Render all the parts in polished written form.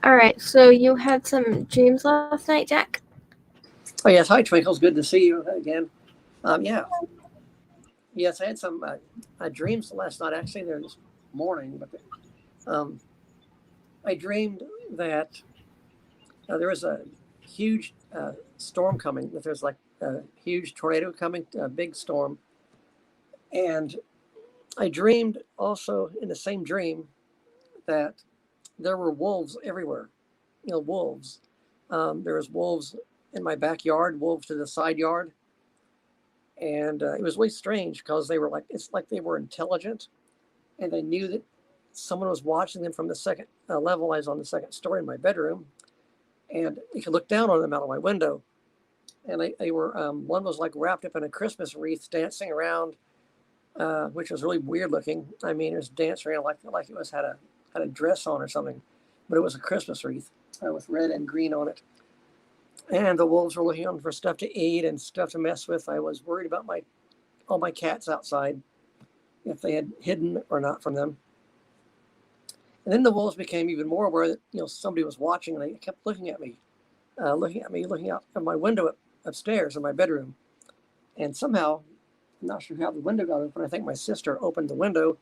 All right, so you had some dreams last night, Jack? Oh yes, hi Twinkles. Good to see you again. Yeah, yes, I had some dreams last night. Actually, they're this morning, but um, I dreamed that there was a huge storm coming. That there's like a huge tornado coming, a big storm, and I dreamed also in the same dream that there were wolves everywhere. Wolves. There was wolves in my backyard, wolves to the side yard, and it was really strange because they were like it's like they were intelligent and they knew that someone was watching them from the second level. I was on the second story in my bedroom, and you could look down on them out of my window. And they were one was like wrapped up in a Christmas wreath, dancing around, which was really weird looking. I mean, it was dancing around like it was had a dress on or something, but it was a Christmas wreath with red and green on it. And the wolves were looking on for stuff to eat and stuff to mess with. I was worried about all my cats outside, if they had hidden or not from them. And then the wolves became even more aware that somebody was watching, and they kept looking at me, looking out of my window upstairs in my bedroom. And somehow, I'm not sure how the window got open. I think my sister opened the window,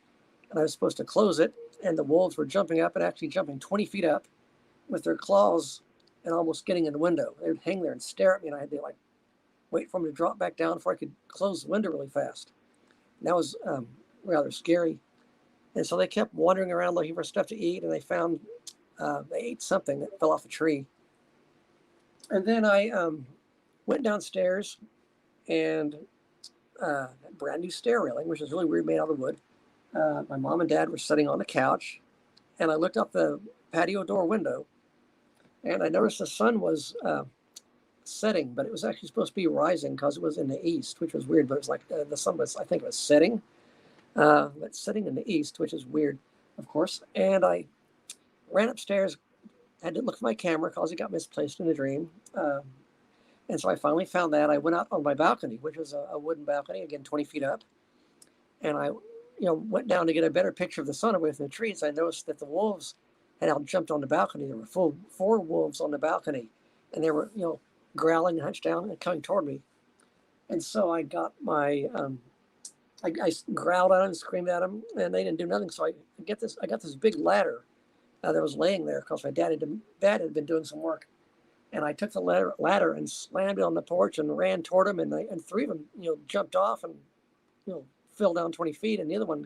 and I was supposed to close it. And the wolves were jumping up and actually jumping 20 feet up with their claws and almost getting in the window. They would hang there and stare at me, and I had to like wait for them to drop back down before I could close the window really fast. And that was rather scary. And so they kept wandering around looking for stuff to eat, and they found they ate something that fell off a tree. And then I went downstairs and a brand new stair railing, which is really weird, made out of wood. My mom and dad were sitting on the couch, and I looked out the patio door window, and I noticed the sun was setting, but it was actually supposed to be rising because it was in the east, which was weird. But it was like the sun was, I think it was setting, but setting in the east, which is weird, of course. And I ran upstairs, had to look for my camera because it got misplaced in the dream. And so I finally found that. I went out on my balcony, which was a wooden balcony, again, 20 feet up. And I, went down to get a better picture of the sun away from the trees. I noticed that the wolves had all jumped on the balcony. There were four wolves on the balcony, and they were, growling, hunched down, and coming toward me. And so I got my, I growled at them, screamed at them, and they didn't do nothing. So I got this big ladder that was laying there because my dad had been doing some work. And I took the ladder and slammed it on the porch and ran toward them, and three of them, jumped off and, fell down 20 feet, and the other one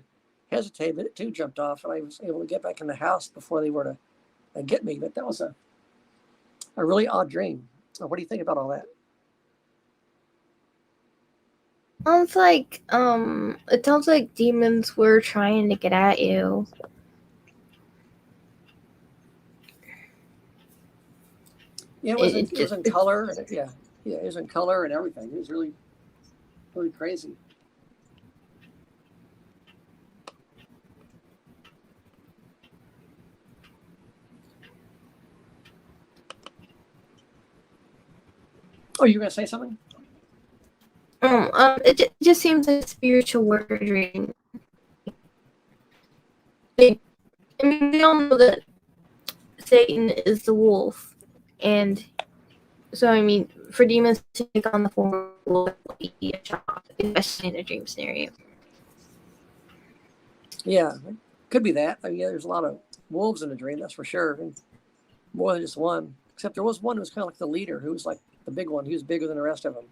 hesitated, but it too jumped off, and I was able to get back in the house before they were to get me. But that was a really odd dream. What do you think about all that? It sounds like demons were trying to get at you. Yeah, it was in color. Yeah, it was in color and everything. It was really, really crazy. Oh, you were gonna say something? It just seems like a spiritual warfare dream. I mean, we all know that Satan is the wolf, and so I mean, for demons to take on the form will be a shock, especially in a dream scenario. Yeah, it could be that. I mean, there's a lot of wolves in the dream, that's for sure, and more than just one. Except there was one who was kind of like the leader, who was like the big one. He was bigger than the rest of them.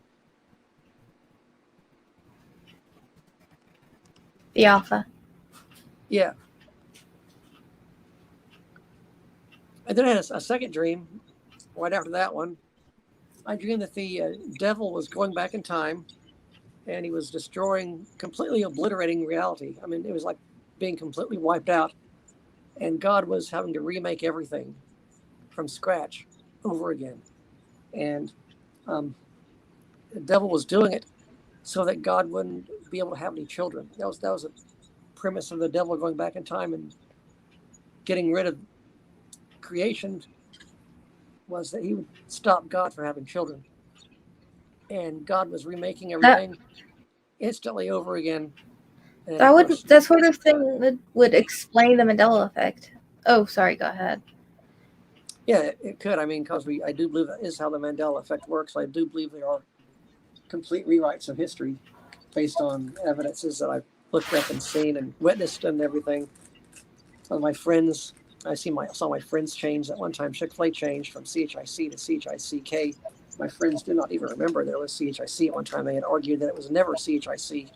The alpha. Yeah. And then I had a second dream right after that one. I dreamed that the devil was going back in time, and he was completely obliterating reality. I mean, it was like being completely wiped out, and God was having to remake everything from scratch over again. And the devil was doing it so that God wouldn't be able to have any children. That was a premise of the devil going back in time and getting rid of creation, was that he would stop God from having children. And God was remaking everything instantly over again. And that sort of thing would explain the Mandela effect. Oh, sorry. Go ahead. Yeah, it could. I mean, because I do believe that is how the Mandela effect works. I do believe there are complete rewrites of history based on evidences that I've looked up and seen and witnessed and everything. My friends, saw my friends change. At one time, Chick-fil-A changed from CHIC to CHICK. My friends did not even remember there was CHIC at one time. They had argued that it was never CHIC,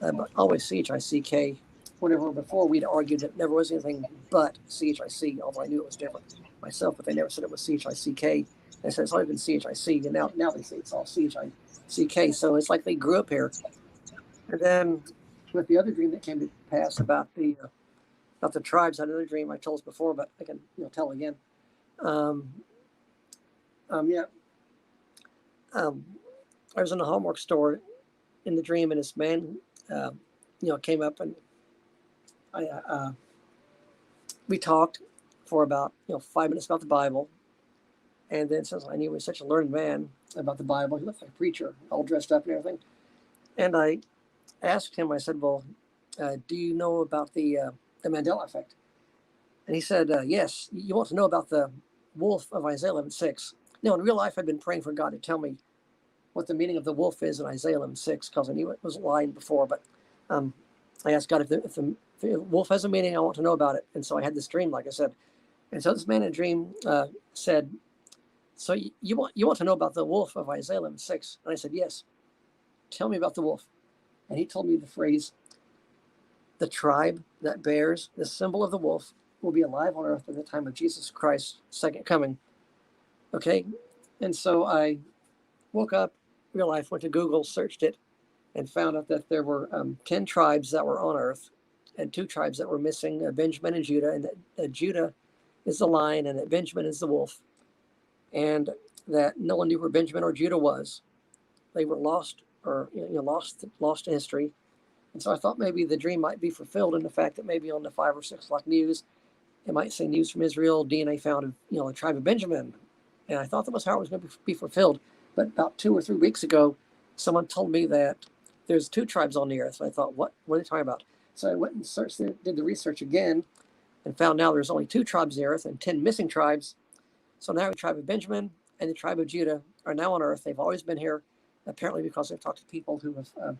but always CHICK. Whenever before we'd argued that never was anything but CHIC, although I knew it was different myself, but they never said it was CHICK. They said it's always been CHIC, and now they say it's all CHICK. So it's like they grew up here. And then with the other dream that came to pass about the tribes, another dream I told before, but I can tell again. Um, yeah, I was in a homework store in the dream, and this man, came up and we talked for about 5 minutes about the Bible, and then since I knew he was such a learned man about the Bible, he looked like a preacher, all dressed up and everything. And I asked him, I said, "Well, do you know about the Mandela effect?" And he said, "Yes. You want to know about the wolf of Isaiah 11:6?" Now, in real life, I've been praying for God to tell me what the meaning of the wolf is in Isaiah 11:6 because I knew it was a line before. But I asked God if the wolf has a meaning, I want to know about it. And so I had this dream, like I said. And so this man in a dream said, "So you want to know about the wolf of Isaiah 11:6?" And I said, "Yes. Tell me about the wolf." And he told me the phrase, "The tribe that bears the symbol of the wolf will be alive on earth at the time of Jesus Christ's second coming." Okay? And so I woke up, real life, went to Google, searched it, and found out that there were 10 tribes that were on earth and 2 tribes that were missing, Benjamin and Judah, and that Judah is the lion and that Benjamin is the wolf, and that no one knew where Benjamin or Judah was. They were lost or lost to history. And so I thought maybe the dream might be fulfilled in the fact that maybe on the 5 or 6 o'clock news, it might say news from Israel, DNA found of the tribe of Benjamin. And I thought that was how it was going to be fulfilled. But about 2 or 3 weeks ago, someone told me that there's 2 tribes on the earth. So I thought, what are they talking about? So I went and searched, did the research again, and found now there's only 2 tribes on the earth and 10 missing tribes. So now the tribe of Benjamin and the tribe of Judah are now on earth. They've always been here, apparently because I've talked to people who have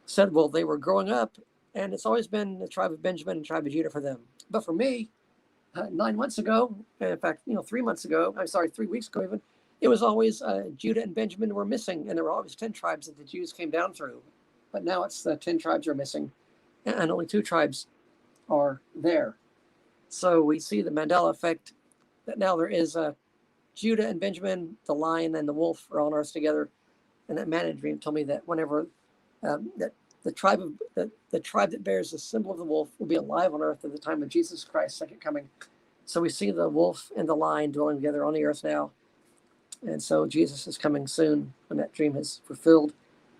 said, well, they were growing up, and it's always been the tribe of Benjamin and tribe of Judah for them. But for me, 9 months ago, in fact, 3 months ago, 3 weeks ago even, it was always Judah and Benjamin were missing, and there were always 10 tribes that the Jews came down through. But now it's 10 tribes are missing, and only 2 tribes are there. So we see the Mandela effect, that now there is Judah and Benjamin, the lion and the wolf are on earth together. And that man in a dream told me that whenever that the tribe that bears the symbol of the wolf will be alive on earth at the time of Jesus Christ's second coming. So we see the wolf and the lion dwelling together on the earth now. And so Jesus is coming soon when that dream is fulfilled.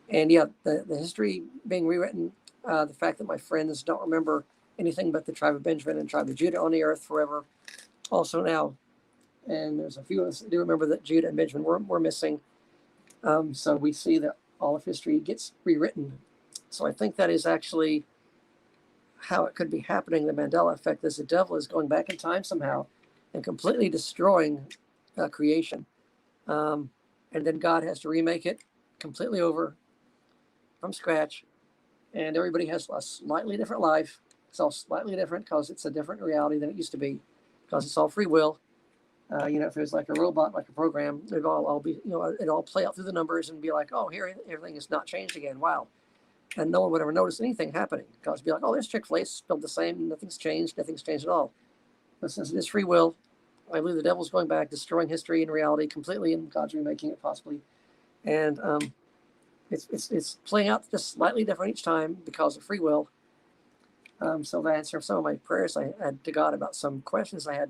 And yeah, the history being rewritten, the fact that my friends don't remember anything but the tribe of Benjamin and tribe of Judah on the earth forever, also now. And there's a few of us that do remember that Judah and Benjamin were missing. So we see that all of history gets rewritten. So I think that is actually how it could be happening, the Mandela effect, is the devil is going back in time somehow and completely destroying creation. And then God has to remake it completely over from scratch. And everybody has a slightly different life. It's all slightly different because it's a different reality than it used to be, because it's all free will. If it was like a robot, like a program, it'd all be, it'd all play out through the numbers and be like, oh, here, everything is not changed again. Wow. And no one would ever notice anything happening, because it'd be like, oh, there's Chick-fil-A, spelled the same, nothing's changed at all. But since it is free will, I believe the devil's going back, destroying history and reality completely, and God's remaking it possibly. And it's playing out just slightly different each time because of free will. So the answer of some of my prayers I had to God about some questions I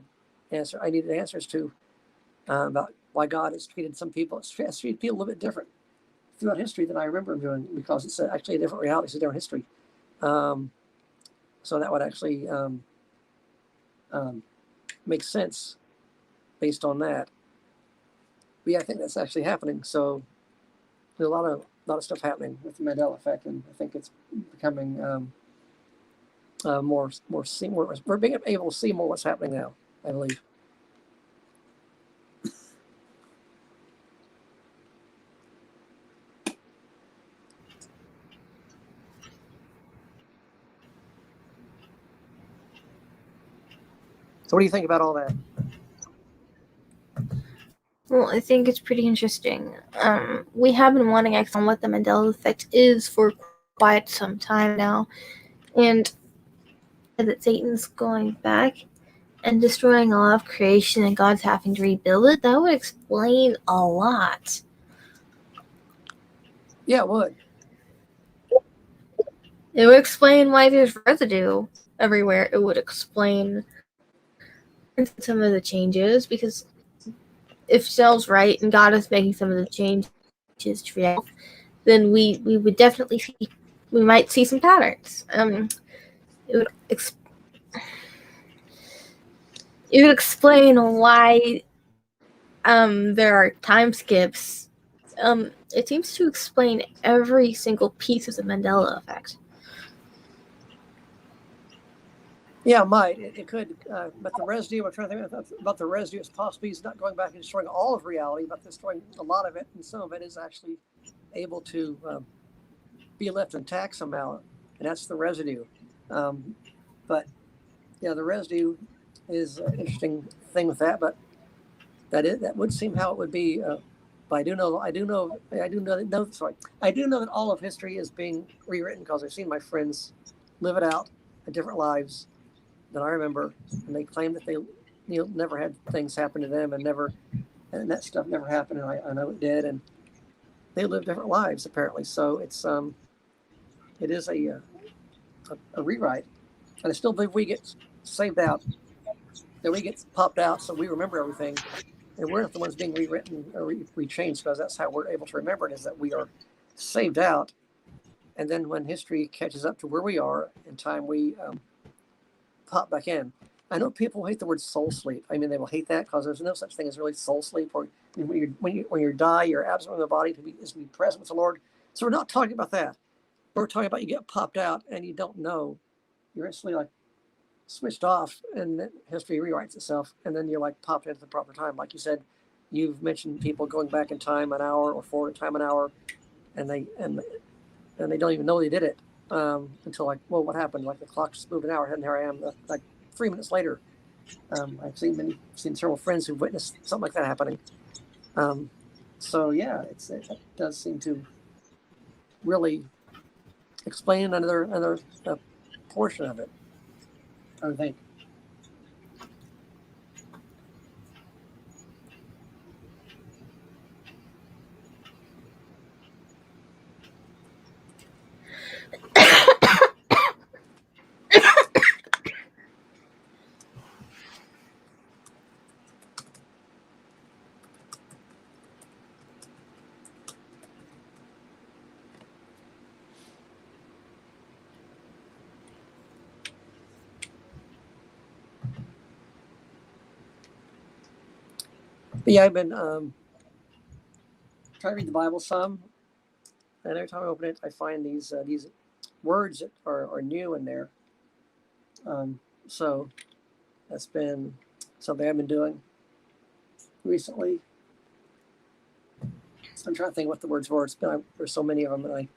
needed answers to, about why God has treated some people, has treated people a little bit different throughout history than I remember him doing, because it's actually a different reality, it's a different history. So that would actually make sense based on that. But yeah, I think that's actually happening. So there's a lot of stuff happening with the Mandela effect, and I think it's becoming we're being able to see more what's happening now, I believe. So what do you think about all that? Well, I think it's pretty interesting. We have been wanting X on what the Mandela effect is for quite some time now, and that Satan's going back and destroying all of creation and God's having to rebuild it, that would explain a lot. Yeah, it would. It would explain why there's residue everywhere. It would explain some of the changes, because if Shell's right and God is making some of the changes to reality, then we would definitely we might see some patterns. It would explain why there are time skips. It seems to explain every single piece of the Mandela effect. Yeah, it might. It could. But the residue, I'm trying to think about the residue, is possibly he's not going back and destroying all of reality, but destroying a lot of it, and some of it is actually able to be left intact somehow, and that's the residue. But yeah, the residue is an interesting thing with that, but that would seem how it would be. But I do know that all of history is being rewritten, because I've seen my friends live it out in different lives than I remember, and they claim that they never had things happen to them, and that stuff never happened, and I know it did, and they live different lives apparently. So it is a rewrite, and I still believe we get saved out, that we get popped out, so we remember everything, and we're not the ones being rewritten or rechanged, because that's how we're able to remember it, is that we are saved out, and then when history catches up to where we are in time, we pop back in. I know people hate the word soul sleep. I mean, they will hate that because there's no such thing as really soul sleep. Or when you die, you're absent from the body to be present with the Lord. So we're not talking about that. We're talking about you get popped out and you don't know. You're instantly like switched off, and then history rewrites itself, and then you're like popped into the proper time. Like you said, you've mentioned people going back in time an hour or forward in time an hour, and they don't even know they did it. Until like, well, what happened? Like the clock just moved an hour ahead, and here I am, like 3 minutes later. I've seen several friends who've witnessed something like that happening. So yeah, it does seem to really explain another portion of it, I would think. But yeah, I've been trying to read the Bible some, and every time I open it, I find these words that are new in there. So that's been something I've been doing recently. I'm trying to think what the words were. There's so many of them, and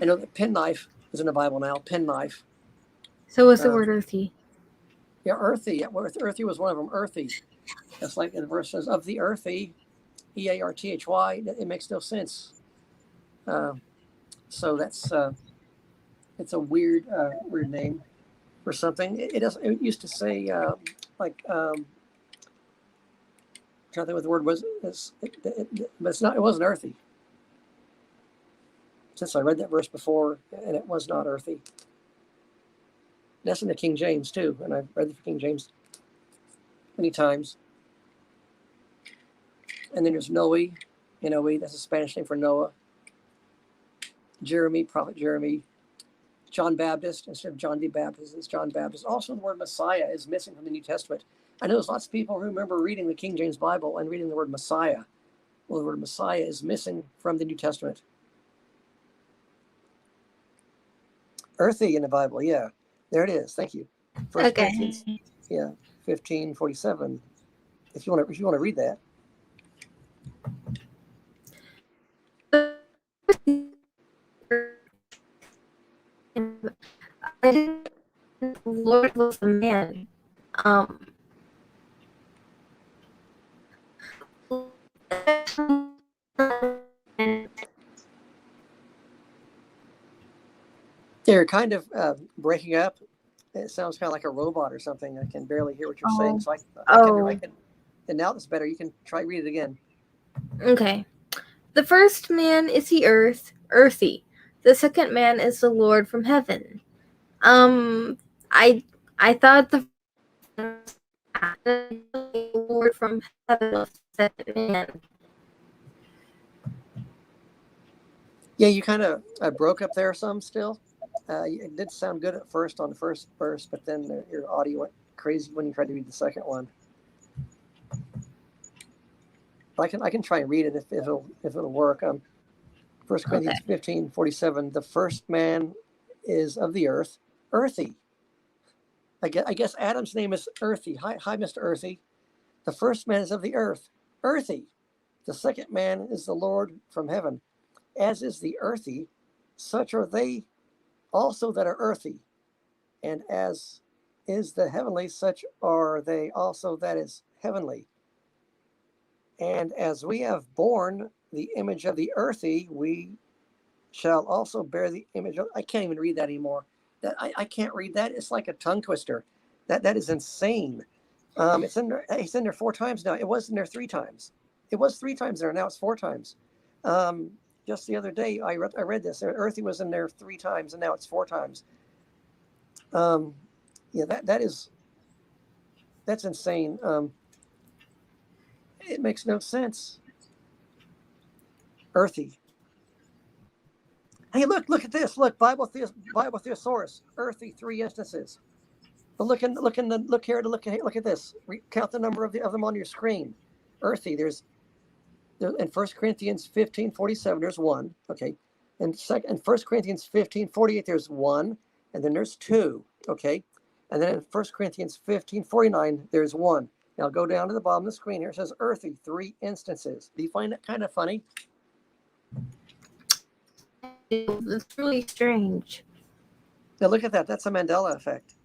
I know that penknife is in the Bible now. Penknife. So what's the word earthy? Yeah, earthy. Yeah, earthy was one of them. Earthy. That's like the verse says, of the earthy, EARTHY. It makes no sense. So that's it's a weird name for something. It used to say like trying to think what the word was. But it's not. It wasn't earthy. Since I read that verse before, and it was not earthy. That's in the King James too, and I've read the King James many times. And then there's Noe, N-O-E, that's a Spanish name for Noah. Jeremy, Prophet Jeremy. John Baptist, instead of John the Baptist, it's John Baptist. Also, the word Messiah is missing from the New Testament. I know there's lots of people who remember reading the King James Bible and reading the word Messiah. Well, the word Messiah is missing from the New Testament. Earthy in the Bible. Yeah, there it is. Thank you. First Okay. Corinthians. Yeah, 15:47. If you want to read that. I didn't know the Lord was a man. Um, You're kind of breaking up. It sounds kind of like a robot or something. I can barely hear what you're saying. oh, So I oh, can. And now it's better. You can try read it again. okay. The first man is the earthy. The second man is the Lord from heaven. Um, I I thought the Lord from heaven was the second man. Yeah, you kind of broke up there some still. It did sound good at first on the first verse, but then your audio went crazy when you tried to read the second one. I can try and read it if it'll work. 1 Corinthians Okay. 15:47. The first man is of the earth, earthy. I guess Adam's name is Earthy. Hi, Mr. Earthy. The first man is of the earth, earthy. The second man is the Lord from heaven. As is the earthy, such are they also that are earthy. And as is the heavenly, such are they also that is heavenly. And as we have borne the image of the earthy, we shall also bear the image of. I can't even read that anymore. I can't read that. It's like a tongue twister. That is insane. It's in there. It's in there 4 times now. It was in there 3 times. It was 3 times there. Now it's 4 times. Um, just the other day, I read this. Earthy was in there 3 times, and now it's 4 times. Yeah, that's insane. It makes no sense. Earthy. Hey, look at this. Look, Bible thesaurus. Earthy, 3 instances. But look here. Look at this. Count the number of them on your screen. Earthy. There's in 1 Corinthians 15:47. There's one. Okay, and in 1 Corinthians 15:48. There's one, and then there's two. Okay, and then in 1 Corinthians 15:49. There's one. Now go down to the bottom of the screen here. It says earthy, 3 instances. Do you find that kind of funny? It's really strange. Now look at that. That's a Mandela effect.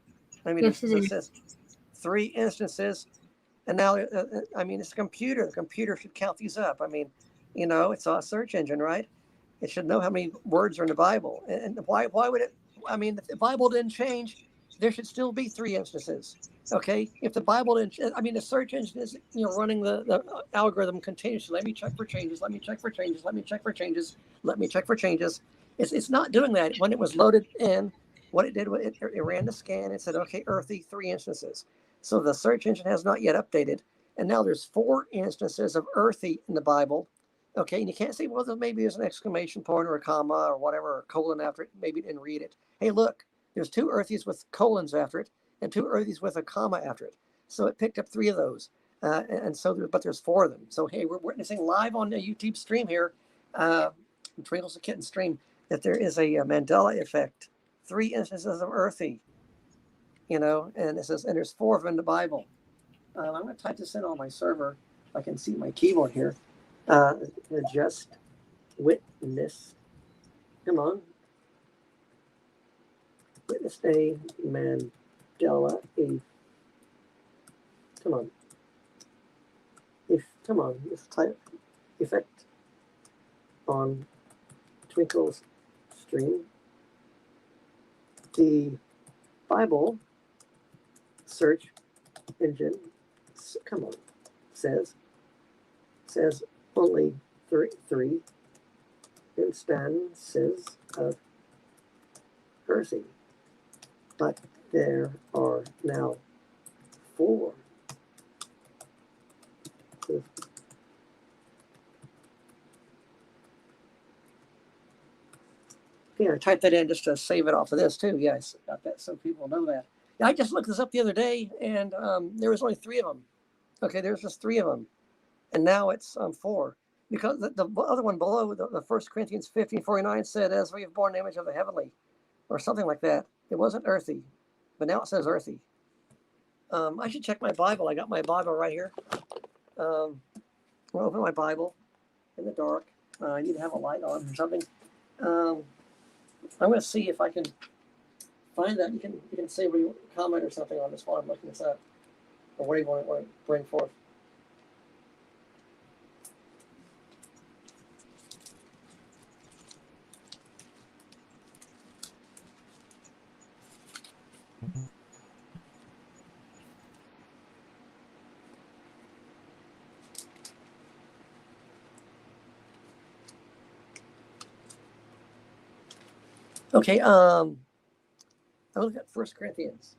I mean, Yes, it it is. says 3 instances, and now I mean, it's a computer. The computer should count these up. I mean, it's a search engine, right? It should know how many words are in the Bible, and why would it? I mean, if the Bible didn't change, there should still be 3 instances. Okay, if the Bible didn't, I mean, the search engine is running the algorithm continuously. Let me check for changes. Let me check for changes. Let me check for changes. Let me check for changes. It's not doing that when it was loaded in. What it did, it ran the scan. It said, okay, earthy, 3 instances. So the search engine has not yet updated, and now there's 4 instances of earthy in the Bible. Okay, and you can't say, well, maybe there's an exclamation point or a comma or whatever, or a colon after it. Maybe it didn't read it. Hey, look, there's 2 earthies with colons after it and 2 earthies with a comma after it. So it picked up 3 of those. And so, but there's 4 of them. So, hey, we're witnessing live on the YouTube stream here, Twinkles the Kitten stream, that there is a Mandela effect. 3 instances of earthy, and it says, and there's 4 of them in the Bible. I'm going to type this in on my server. I can see my keyboard here. Just witness. Come on. Witness a Mandela. Come on. Come on. Let's type effect on Twinkle's stream. The Bible search engine. Come on. Says only three instances of earthy, but there are now 4. Yeah, I typed that in just to save it off of this too. Yes, got that so people know that. Yeah, I just looked this up the other day, and there was only 3 of them. Okay, there's just 3 of them, and now it's 4. Because the other one below, the 1 Corinthians 15:49 said, as we have borne the image of the heavenly. or something like that. It wasn't earthy, but now it says earthy. I should check my Bible. I got my Bible right here. I'll open my Bible in the dark. I need to have a light on or something. I'm going to see if I can find that. You can say what you comment or something on this while I'm looking this up, or what do you want to bring forth. Okay, I look at 1 Corinthians.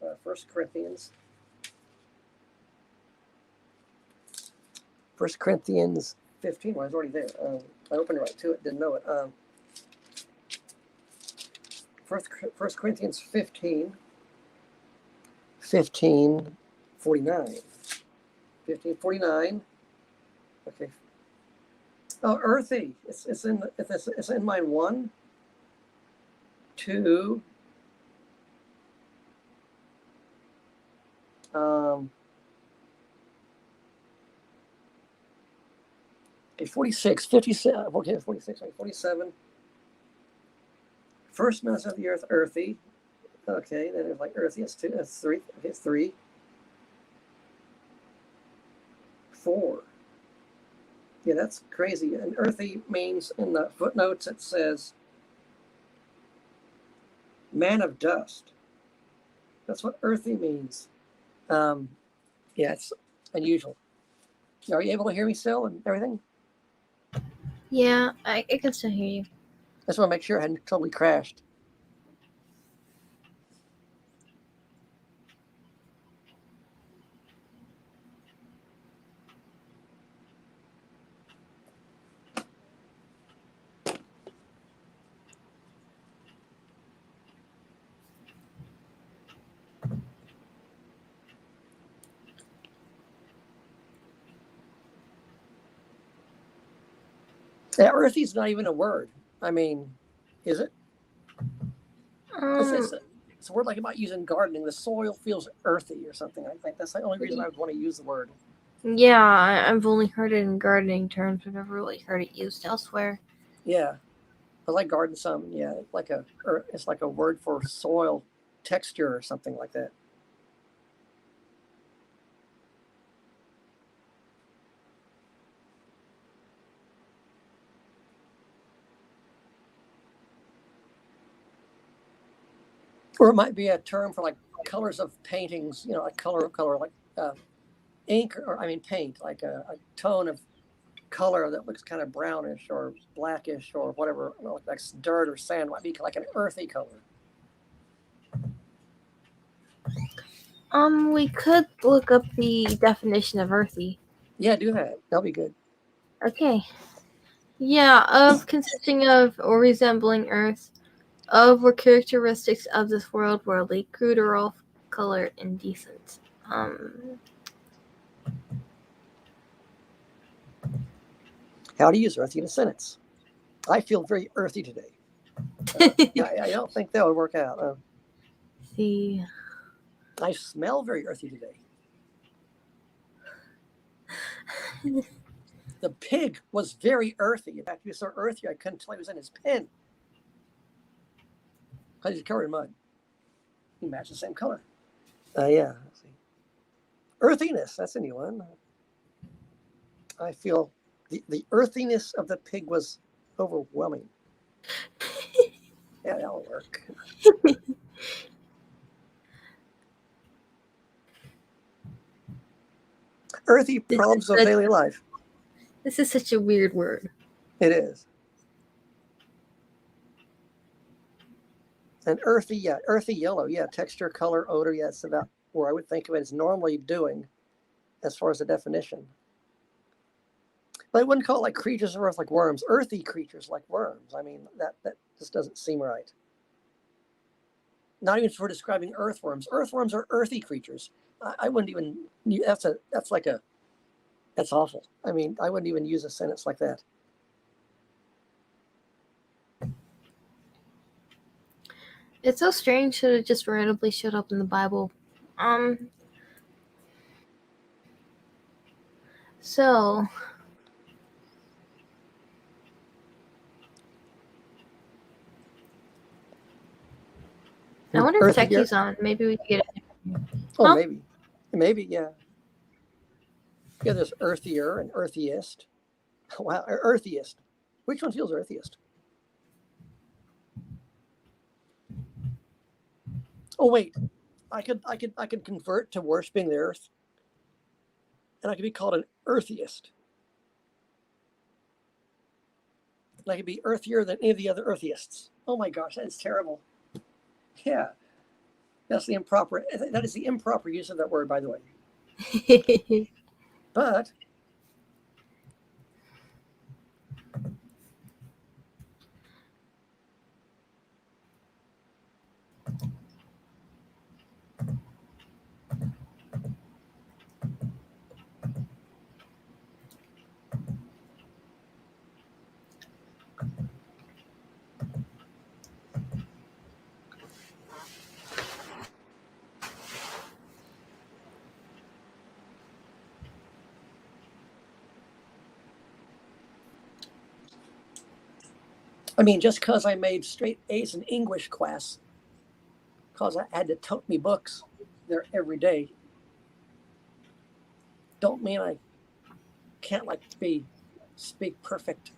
1 Corinthians. 1 Corinthians 15. Well, I was already there. I opened right to it, didn't know it. 1 Corinthians 15, 49. 15:49. Okay. Oh, earthy. It's in mine 1, 2. Okay, 46, 57. Okay, 46. Right, 47. First minutes of the earth, earthy. Okay, then it's like earthy. It's 2. That's 3. Okay, it's 3. 4. Yeah, that's crazy. And earthy means in the footnotes it says man of dust. That's what earthy means. Yeah, it's unusual. Are you able to hear me still and everything? Yeah, I can still hear you. I just want to make sure I hadn't totally crashed. Yeah, earthy's not even a word. I mean, is it? It's a word like about using gardening. The soil feels earthy or something. I think that's the only reason I would want to use the word. Yeah, I've only heard it in gardening terms. I've never really heard it used elsewhere. Yeah, I like garden some. Yeah, it's like a word for soil texture or something like that. Or it might be a term for like colors of paintings, like color, like ink, or I mean paint, like a tone of color that looks kind of brownish or blackish or whatever, like dirt or sand, might be like an earthy color. We could look up the definition of earthy. Yeah, do that. That'll be good. Okay. Yeah, of consisting of or resembling earth, of or characteristics of this world, worldly, crude or off color, indecent. How to use earthy in a sentence. I feel very earthy today. I don't think that would work out. See. I smell very earthy today. The pig was very earthy. In fact, he was so earthy I couldn't tell he was in his pen. Because he's covered in mud. He matched the same color. Yeah. Let's see. Earthiness, that's a new one. I feel the earthiness of the pig was overwhelming. Yeah, that'll work. Earthy problems of daily life. This is such a weird word. It is. And earthy yellow, texture, color, odor, it's about where I would think of it as normally doing as far as the definition. But I wouldn't call it like creatures of earth like worms, earthy creatures like worms. I mean, that just doesn't seem right. Not even for describing earthworms. Earthworms are earthy creatures. I wouldn't even, that's awful. I mean, I wouldn't even use a sentence like that. It's so strange that it just randomly showed up in the Bible. So I wonder if Earthier. Techie's on. Maybe we could get it. Oh, Huh? maybe, yeah. Yeah, there's earthier and earthiest. Wow, earthiest. Which one feels earthiest? Oh wait, I could convert to worshiping the earth, and I could be called an earthiest. And I could be earthier than any of the other eartheists. Oh my gosh, that is terrible. Yeah, that's the improper. That is the improper use of that word, by the way. But I mean, just because I made straight A's in English class, because I had to tote me books there every day, don't mean I can't speak perfect.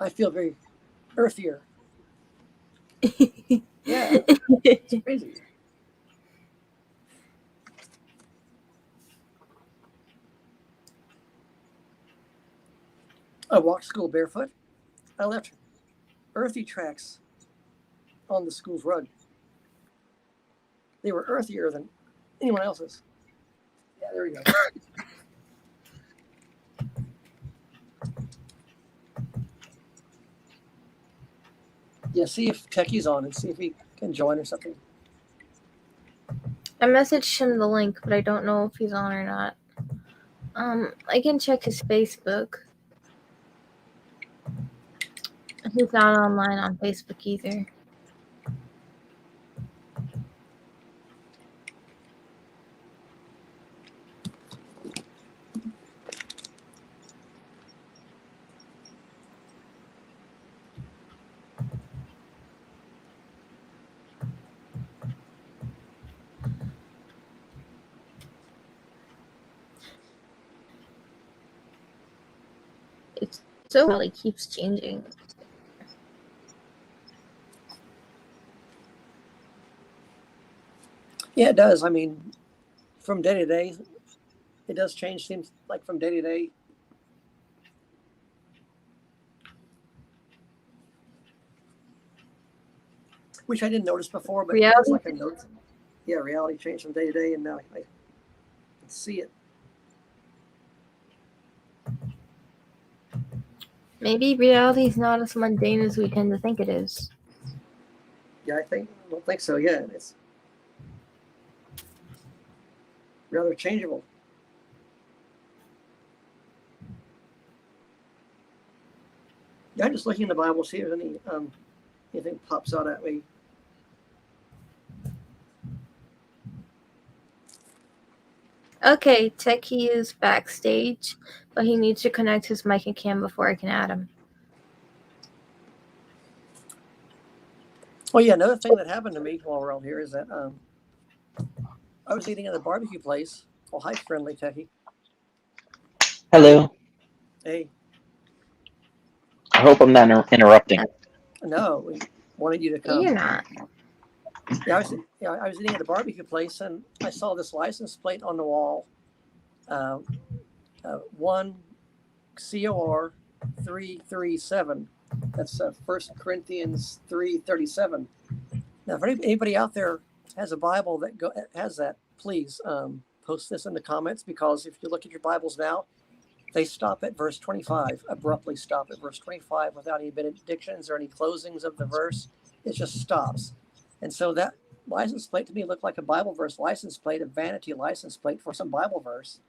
I feel very earthier. Yeah, it's crazy. I walked school barefoot. I left earthy tracks on the school's rug. They were earthier than anyone else's. Yeah, there we go. Yeah, see if Techie's on and see if he can join or something. I messaged him the link, but I don't know if he's on or not. I can check his Facebook. He's not online on Facebook either. It's so really keeps changing. Yeah, it does. I mean, from day to day, it does change. Seems like from day to day. Which I didn't notice before, but Reality. it's like I noticed. Yeah, reality changed from day to day, and now I see it. Maybe reality is not as mundane as we tend to think it is. Yeah, I don't think so. Yeah, it's rather changeable. Yeah, I'm just looking in the Bible, see if anything pops out at me. Okay, Techie is backstage, but he needs to connect his mic and cam before I can add him. Oh yeah, another thing that happened to me while we're out here is that I was eating at a barbecue place. Oh, hi, friendly Techie. Hello. Hey. I hope I'm not interrupting. No, we wanted you to come. You're not. Yeah, I was eating at a barbecue place, and I saw this license plate on the wall. 1 COR 337. That's 1 Corinthians 3:37. Now, if anybody out there has a Bible that has that, please post this in the comments, because if you look at your Bibles now, they stop at verse 25, abruptly stop at verse 25 without any benedictions or any closings of the verse. It just stops. And so that license plate to me looked like a Bible verse license plate, a vanity license plate for some Bible verse.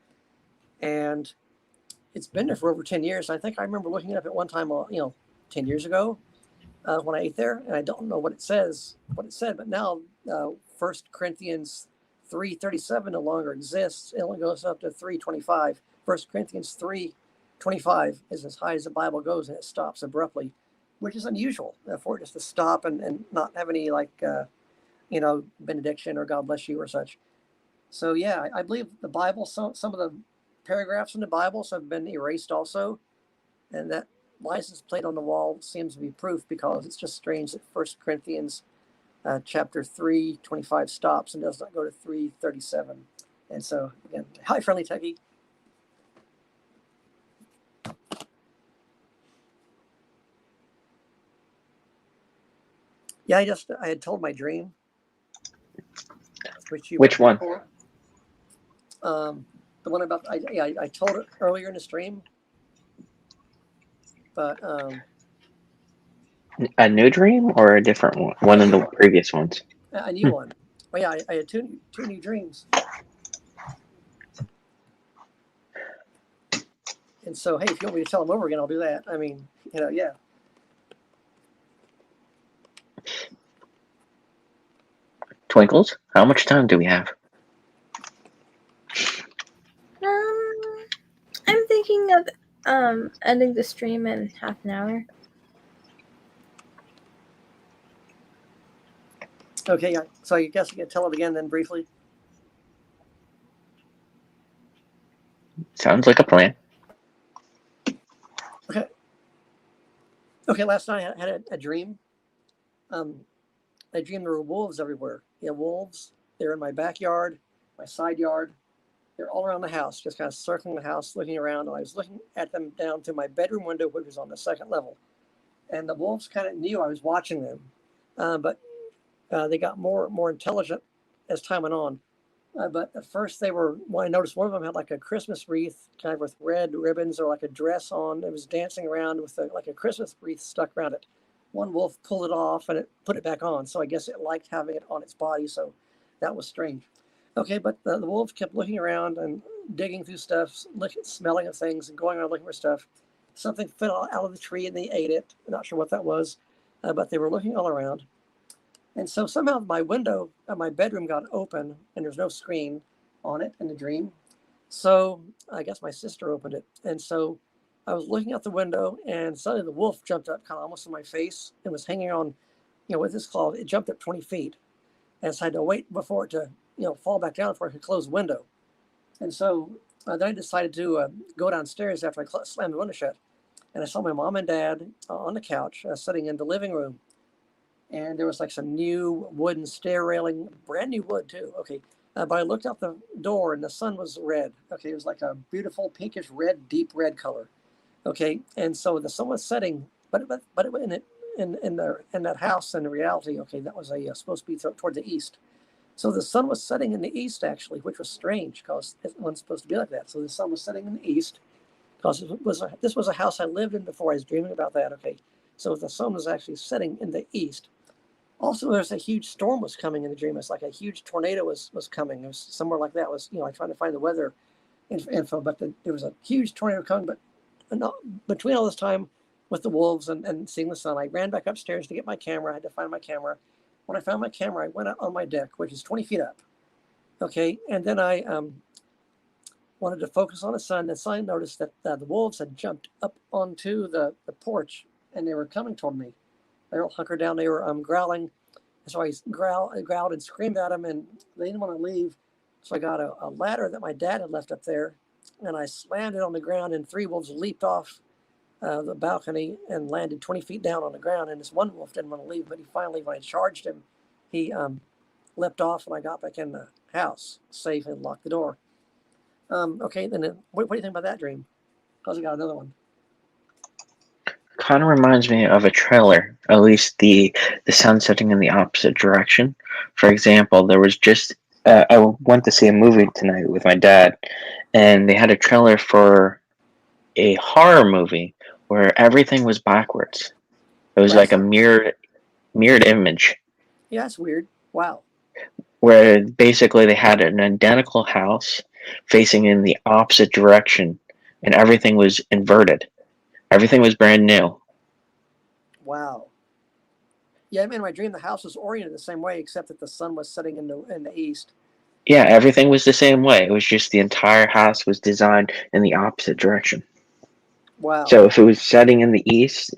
And it's been there for over 10 years. I think I remember looking it up at one time, 10 years ago. when I ate there, and I don't know what it says, what it said, but now 1 Corinthians 3:37 no longer exists. It only goes up to 3:25. 1 Corinthians 3:25 is as high as the Bible goes, and it stops abruptly, which is unusual for it just to stop and not have any benediction or God bless you or such. So yeah, I believe the Bible, some of the paragraphs in the Bible have been erased also, and that license plate on the wall seems to be proof, because it's just strange that 1 Corinthians chapter 3:25 stops and does not go to 3:37. And so again, hi friendly techie. Yeah, I had told my dream, Which one? Before. The one about I told it earlier in the stream, but A new dream or a different one? One of the previous ones. a new one. Oh yeah, I had two new dreams. And so, hey, if you want me to tell them over again, I'll do that. I mean, yeah. Twinkles, how much time do we have? I'm thinking of ending the stream in half an hour. Okay, yeah. So I guess you can tell it again then briefly. Sounds like a plan. Okay, last night I had a dream. I dreamed there were wolves everywhere. Yeah, wolves. They're in my backyard, my side yard. They're all around the house, just kind of circling the house, looking around. And I was looking at them down through my bedroom window, which was on the second level. And the wolves kind of knew I was watching them, but they got more intelligent as time went on. But at first I noticed one of them had like a Christmas wreath kind of with red ribbons or like a dress on. It was dancing around with like a Christmas wreath stuck around it. One wolf pulled it off and it put it back on. So I guess it liked having it on its body. So that was strange. Okay, but the wolves kept looking around and digging through stuff, smelling of things and going around looking for stuff. Something fell out of the tree and they ate it. I'm not sure what that was, but they were looking all around. And so somehow my window of my bedroom got open and there's no screen on it in the dream. So I guess my sister opened it. And so I was looking out the window and suddenly the wolf jumped up kind of almost in my face and was hanging on, with his claw. It jumped up 20 feet. And so I had to wait before it to, fall back down before I could close the window. And so then I decided to go downstairs after I slammed the window shut. And I saw my mom and dad on the couch sitting in the living room. And there was like some new wooden stair railing, brand new wood too. Okay. But I looked out the door and the sun was red. Okay. It was like a beautiful pinkish red, deep red color. Okay. And so the sun was setting, but in that house in reality, okay, that was supposed to be toward the east. So the sun was setting in the east actually, which was strange because it wasn't supposed to be like that. So the sun was setting in the east because this was a house I lived in before. I was dreaming about that. Okay. So the sun was actually setting in the east. Also, there's a huge storm was coming in the dream. It's like a huge tornado was coming. It was somewhere like that. It was like trying to find the weather info, but there was a huge tornado coming. But between all this time with the wolves and seeing the sun, I ran back upstairs to get my camera. I had to find my camera. When I found my camera, I went out on my deck, which is 20 feet up. Okay, and then I wanted to focus on the sun. And so I noticed that the wolves had jumped up onto the porch and they were coming toward me. They were all hunkered down. They were growling. So I growled and screamed at them, and they didn't want to leave. So I got a ladder that my dad had left up there, and I slammed it on the ground, and 3 wolves leaped off the balcony and landed 20 feet down on the ground. And this one wolf didn't want to leave, but he finally, when I charged him, he leapt off, and I got back in the house safe and locked the door. Okay, then what do you think about that dream? Because I got another one. Kind of reminds me of a trailer, at least the sun setting in the opposite direction. For example, there was just I went to see a movie tonight with my dad, and they had a trailer for a horror movie where everything was backwards. It was like a mirrored image. Yeah, that's weird. Wow. Where basically they had an identical house facing in the opposite direction, and everything was inverted. Everything was brand new. Wow. Yeah, in my dream, the house was oriented the same way, except that the sun was setting in the east. Yeah, everything was the same way. It was just the entire house was designed in the opposite direction. Wow. So if it was setting in the east,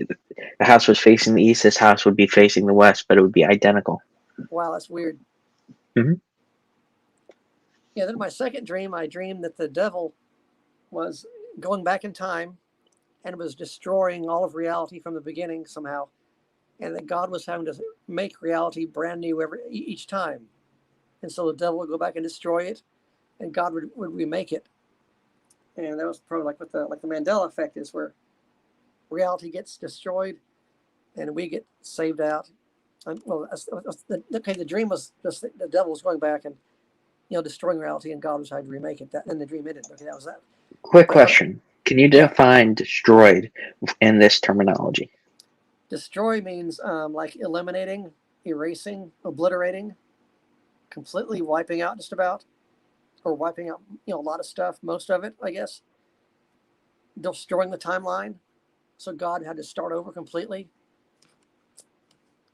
the house was facing the east, this house would be facing the west, but it would be identical. Wow, that's weird. Mhm. Yeah, then in my second dream, I dreamed that the devil was going back in time and was destroying all of reality from the beginning somehow, and that God was having to make reality brand new each time. And so the devil would go back and destroy it, and God would remake it. And that was probably like what the Mandela effect is, where reality gets destroyed and we get saved out. Well, okay, the dream was just the devil was going back and destroying reality, and God was trying to remake it. That and the dream ended. Okay, that was that. Quick The other, question. Can you yeah, define destroyed in this terminology? destroy means like eliminating, erasing, obliterating, completely wiping out just about, or wiping out a lot of stuff, most of it, I guess. Destroying the timeline, so God had to start over completely.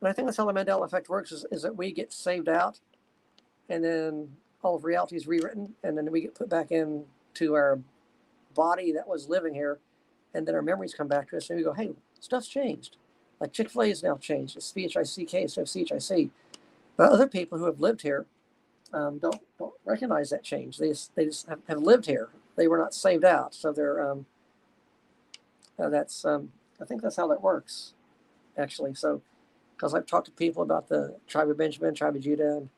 And I think that's how the Mandela effect works: is that we get saved out, and then all of reality is rewritten, and then we get put back into our body that was living here, and then our memories come back to us, and we go, "Hey, stuff's changed. Like Chick-fil-A is now changed. It's CHICK instead of CHIC." But other people who have lived here don't recognize that change. They just have lived here. They were not saved out, so they're that's I think that's how that works, actually. So because I've talked to people about the tribe of Benjamin, tribe of Judah, and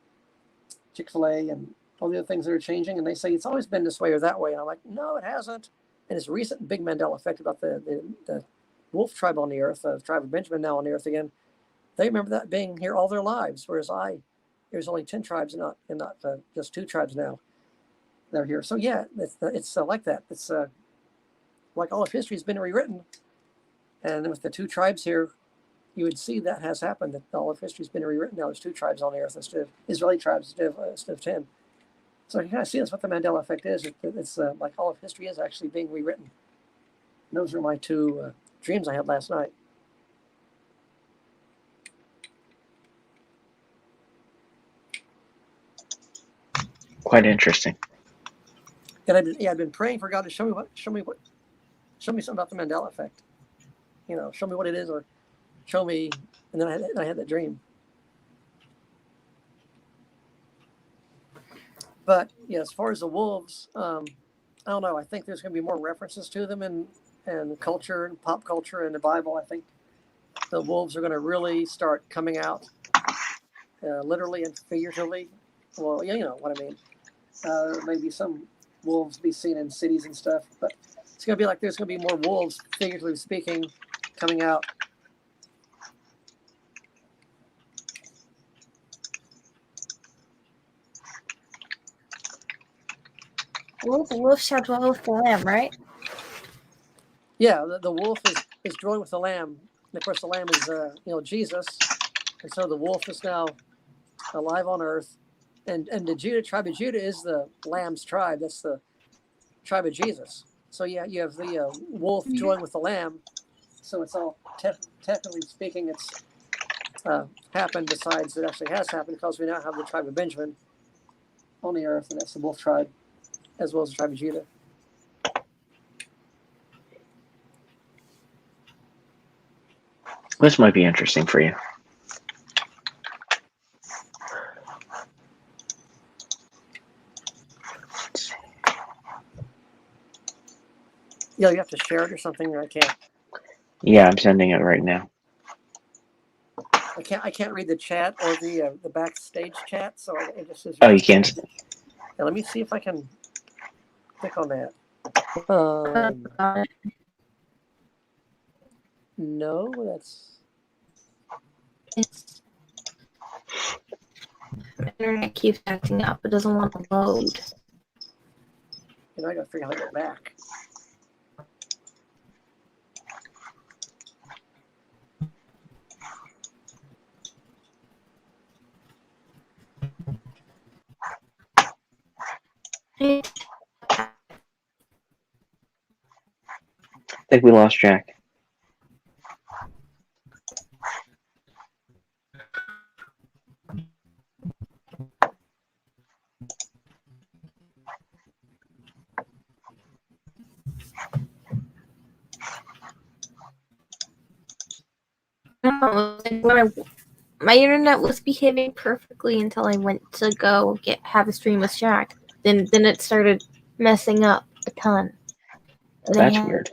Chick-fil-A, and all the other things that are changing, and they say it's always been this way or that way. And I'm like, no, it hasn't. And it's recent big Mandela effect about the wolf tribe on the earth, the tribe of Benjamin now on the earth again. They remember that being here all their lives, whereas there's only 10 tribes and not just 2 tribes now that are here. So yeah, it's like that. It's like all of history has been rewritten, and with the 2 tribes here, you would see that has happened. That all of history has been rewritten. Now there's 2 tribes on the earth instead of Israeli tribes instead of 10. So you kind of see that's what the Mandela effect is. It's like all of history is actually being rewritten. And those are my 2 dreams I had last night. Quite interesting. And I've been praying for God to show me something about the Mandela effect. Show me what it is, or show me. And then I had that dream. But yeah, as far as the wolves, I don't know. I think there's going to be more references to them in culture and pop culture in the Bible. I think the wolves are going to really start coming out, literally and figuratively. Well, you know what I mean. Maybe some wolves be seen in cities and stuff, but it's going to be like there's going to be more wolves, figuratively speaking, coming out. Well, the wolf shall dwell with the lamb, right? Yeah, the wolf is dwelling with the lamb, and of course the lamb is Jesus, and so the wolf is now alive on earth, and the tribe of Judah is the lamb's tribe. That's the tribe of Jesus. So yeah, you have the wolf joined with the lamb. So it's all technically speaking, it's happened. Besides, it actually has happened because we now have the tribe of Benjamin on the earth, and that's the wolf tribe, as well as the tribe of Judah. This might be interesting for you. Yeah, you have to share it or something. I can't. Yeah, I'm sending it right now. I can't read the chat or the backstage chat, so it just says. Oh, you can't. Yeah, let me see if I can click on that. No, that's. My internet keeps acting up. It doesn't want to load. I got to figure out how to get back. I think we lost Jack. No, like when my internet was behaving perfectly until I went to go have a stream with Shaq. Then it started messing up a ton. Oh, that's weird.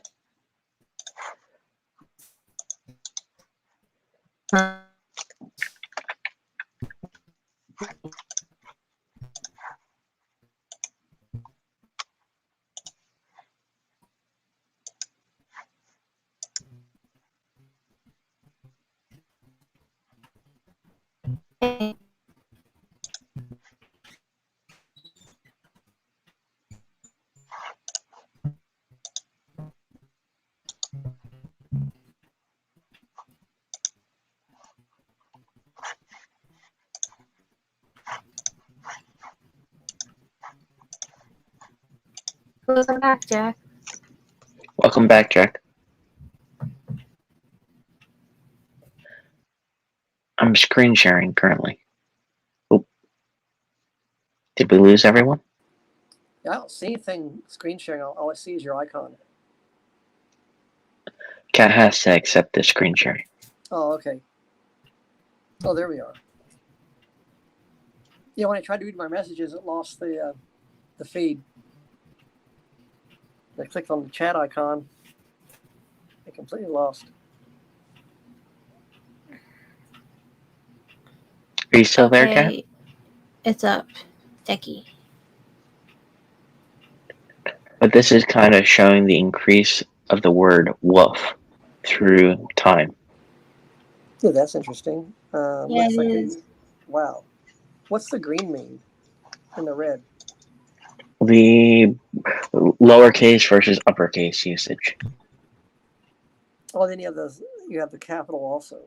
Welcome back, Jack. Welcome back, Jack. I'm screen sharing currently. Oop. Did we lose everyone? Yeah, I don't see anything screen sharing. All I see is your icon. Cat has to accept the screen sharing. Oh, okay. Oh, there we are. Yeah, when I tried to read my messages, it lost the feed. I clicked on the chat icon. It completely lost. Are you still there, Cat? It's up. Decky. But this is kind of showing the increase of the word wolf through time. Yeah, that's interesting. Yeah, Looks it like is. wow. What's the green mean and the red? The lowercase versus uppercase usage. Oh, then you have those. You have the capital also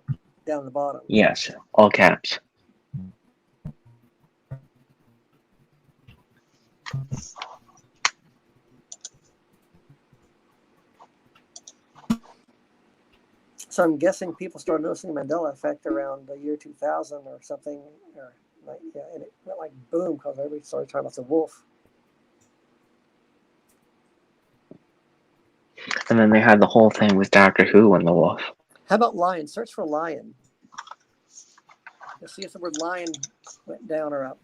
down the bottom. Yes, all caps. So I'm guessing people started noticing the Mandela effect around the year 2000 or something, or like yeah, and it went like boom because everybody started talking about the wolf. And then they had the whole thing with Doctor Who and the wolf. How about lion? Search for lion. Let's see if the word lion went down or up.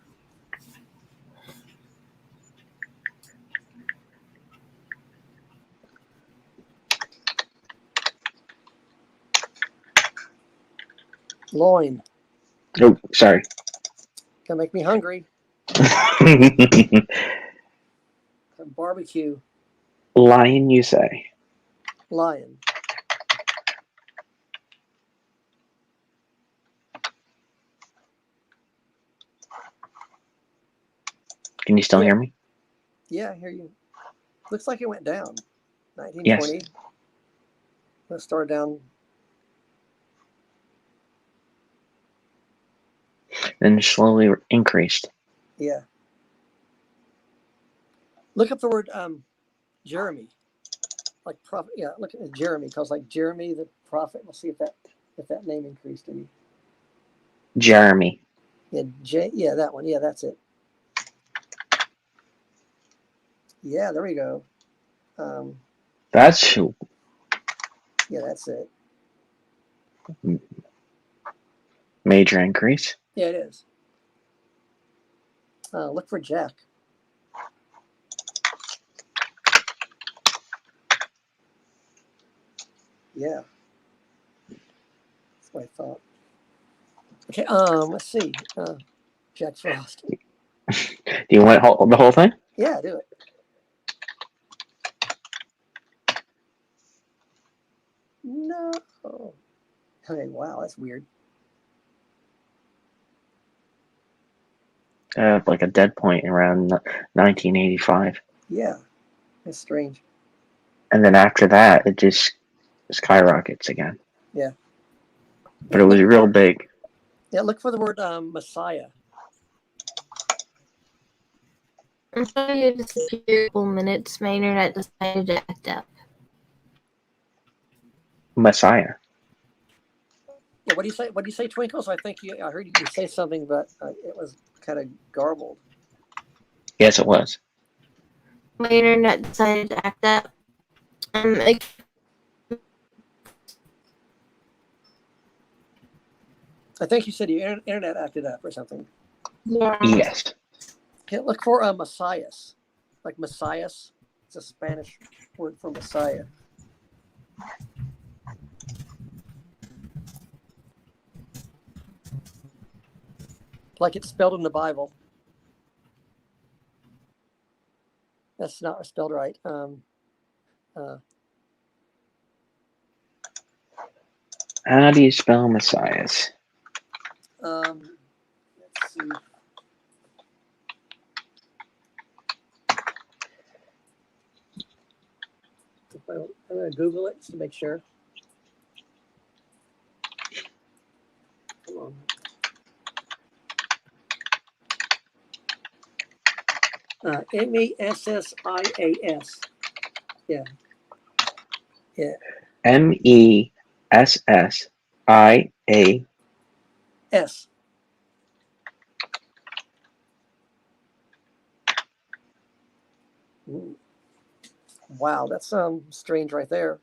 Loin. Oh, sorry. Gonna make me hungry. Barbecue. Lion, you say? Lion. Can you still hear me? Yeah, I hear you. Looks like it went down. 1920. Yes. Let's start down. Then slowly increased. Yeah. Look up the word Jeremy. Like prophet. Yeah, look at Jeremy because like Jeremy the prophet. We'll see if that name increased any. Jeremy. Yeah, yeah, that one. Yeah, that's it. Yeah, there we go. That's who. Yeah, that's it. Major increase. Yeah, it is. Look for Jack. Yeah, that's what I thought. Okay, let's see. Jack Frost. Do you want the whole thing? Yeah, do it. No. Okay, wow, that's weird. Like a dead point around 1985. Yeah, that's strange. And then after that, it just skyrockets again. Yeah. But it was real big. Yeah, look for the word Messiah. Until you disappeared for a couple minutes, my internet decided to act up. Messiah. Yeah, what do you say? What do you say, Twinkles? I think I heard you say something, but it was kind of garbled. Yes, it was. My internet decided to act up. I think you said your internet acted up or something. Yeah. Yes. Okay, look for a Messias, like Messias. It's a Spanish word for Messiah. Like it's spelled in the Bible. That's not spelled right. How do you spell Messiahs? Let's see. I'm going to Google it just to make sure. Come on. Messias. Yeah. Yeah. Messiah. S. Ooh. Wow, that's strange right there.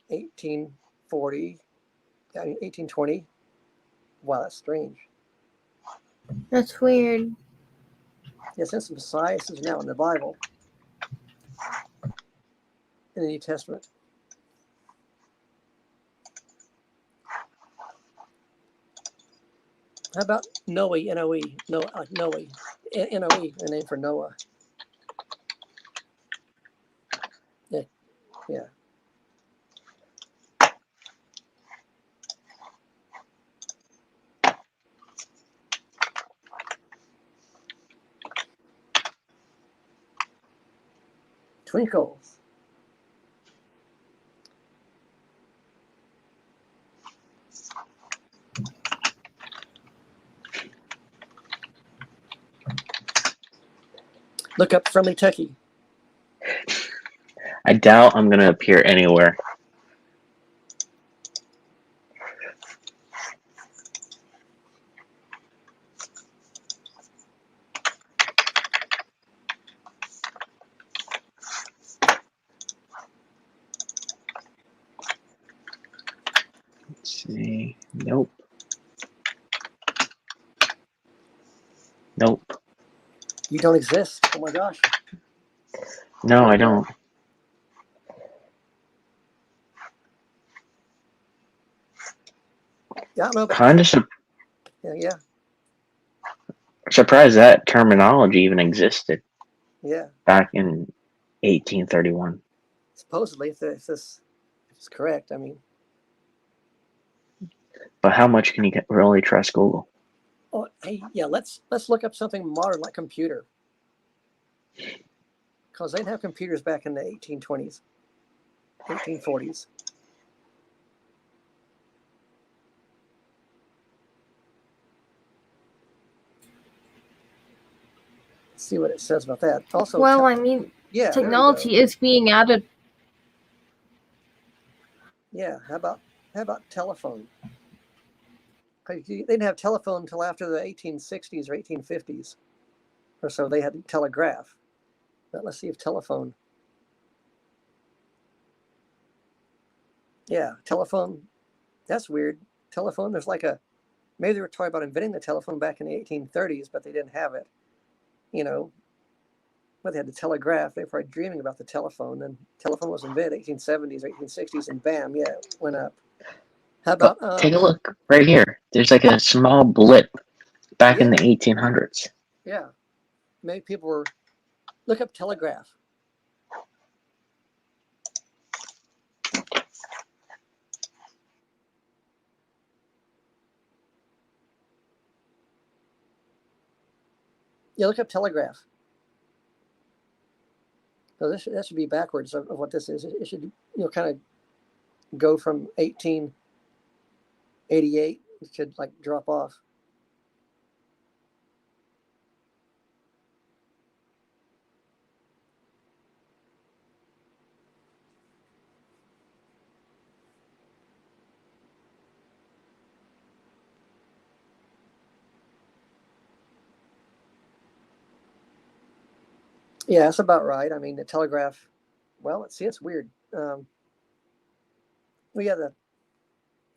1840, 1820. Wow, that's strange. That's weird. Yeah, since Messiah is now in the Bible, in the New Testament. How about Noe, N-O-E, Noe, N-O-E, a name for Noah. Yeah, yeah. Twinkles. Look up Friendly Techie. I doubt I'm gonna appear anywhere. Let's see. Nope. Nope. You don't exist. Oh my gosh. No, I don't. Yeah, I don't know about Kind of yeah, surprised that terminology even existed yeah. back in 1831. Supposedly, if this is correct, I mean, But how much can you really trust Google? oh, hey, yeah. Let's look up something modern like computer, because they didn't have computers back in the 1820s, 1840s. Let's see what it says about that. Also, Well, I mean, yeah, there we go. technology is being added. Yeah, how about telephone? 'Cause they didn't have telephone until after the 1860s or 1850s or so. They had telegraph. But let's see if telephone. Yeah, telephone. That's weird. Telephone. There's like a maybe they were talking about inventing the telephone back in the 1830s, but they didn't have it. You know, but they had the telegraph. They were probably dreaming about the telephone. Then telephone was invented 1870s or 1860s, and bam, yeah, it went up. How about Take a look right here. There's like a small blip back in yeah, the 1800s. yeah. Maybe people were look up telegraph. Yeah, look up telegraph. So that should be backwards of what this is. It should kind of go from 1888. It should like drop off. Yeah, that's about right. I mean, the telegraph. Well, let's see. It's weird. We got the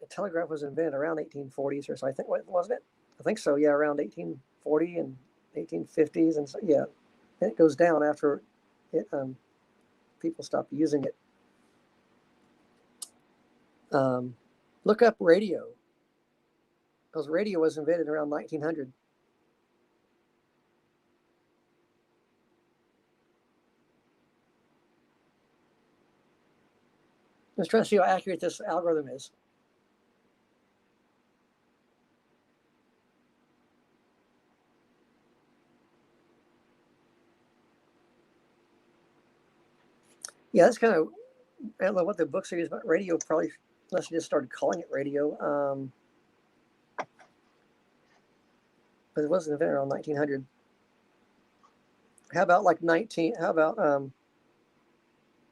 the telegraph was invented around 1840s or so. I think, wasn't it? I think so. Yeah, around 1840 and 1850s, and so yeah, and it goes down after it. People stopped using it. Look up radio, because radio was invented around 1900. Let's try to see how accurate this algorithm is. Yeah, that's kind of, I don't know what the book series about radio, probably, unless you just started calling it radio. But it wasn't invented around 1900. How about like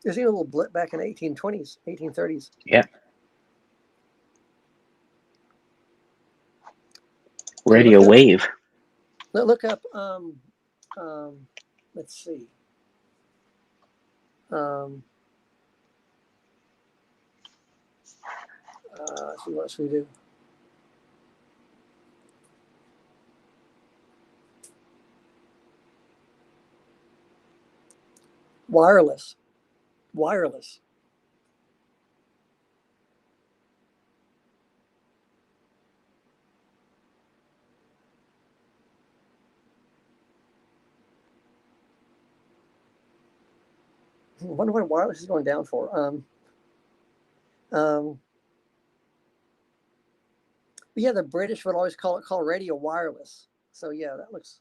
there's even a little blip back in the 1820s, 1830s. Yeah. Radio wave. Look up, let's see. Let's see what else we do. Wireless. I wonder what wireless is going down for. Yeah, the British would always call radio wireless. So yeah, that looks.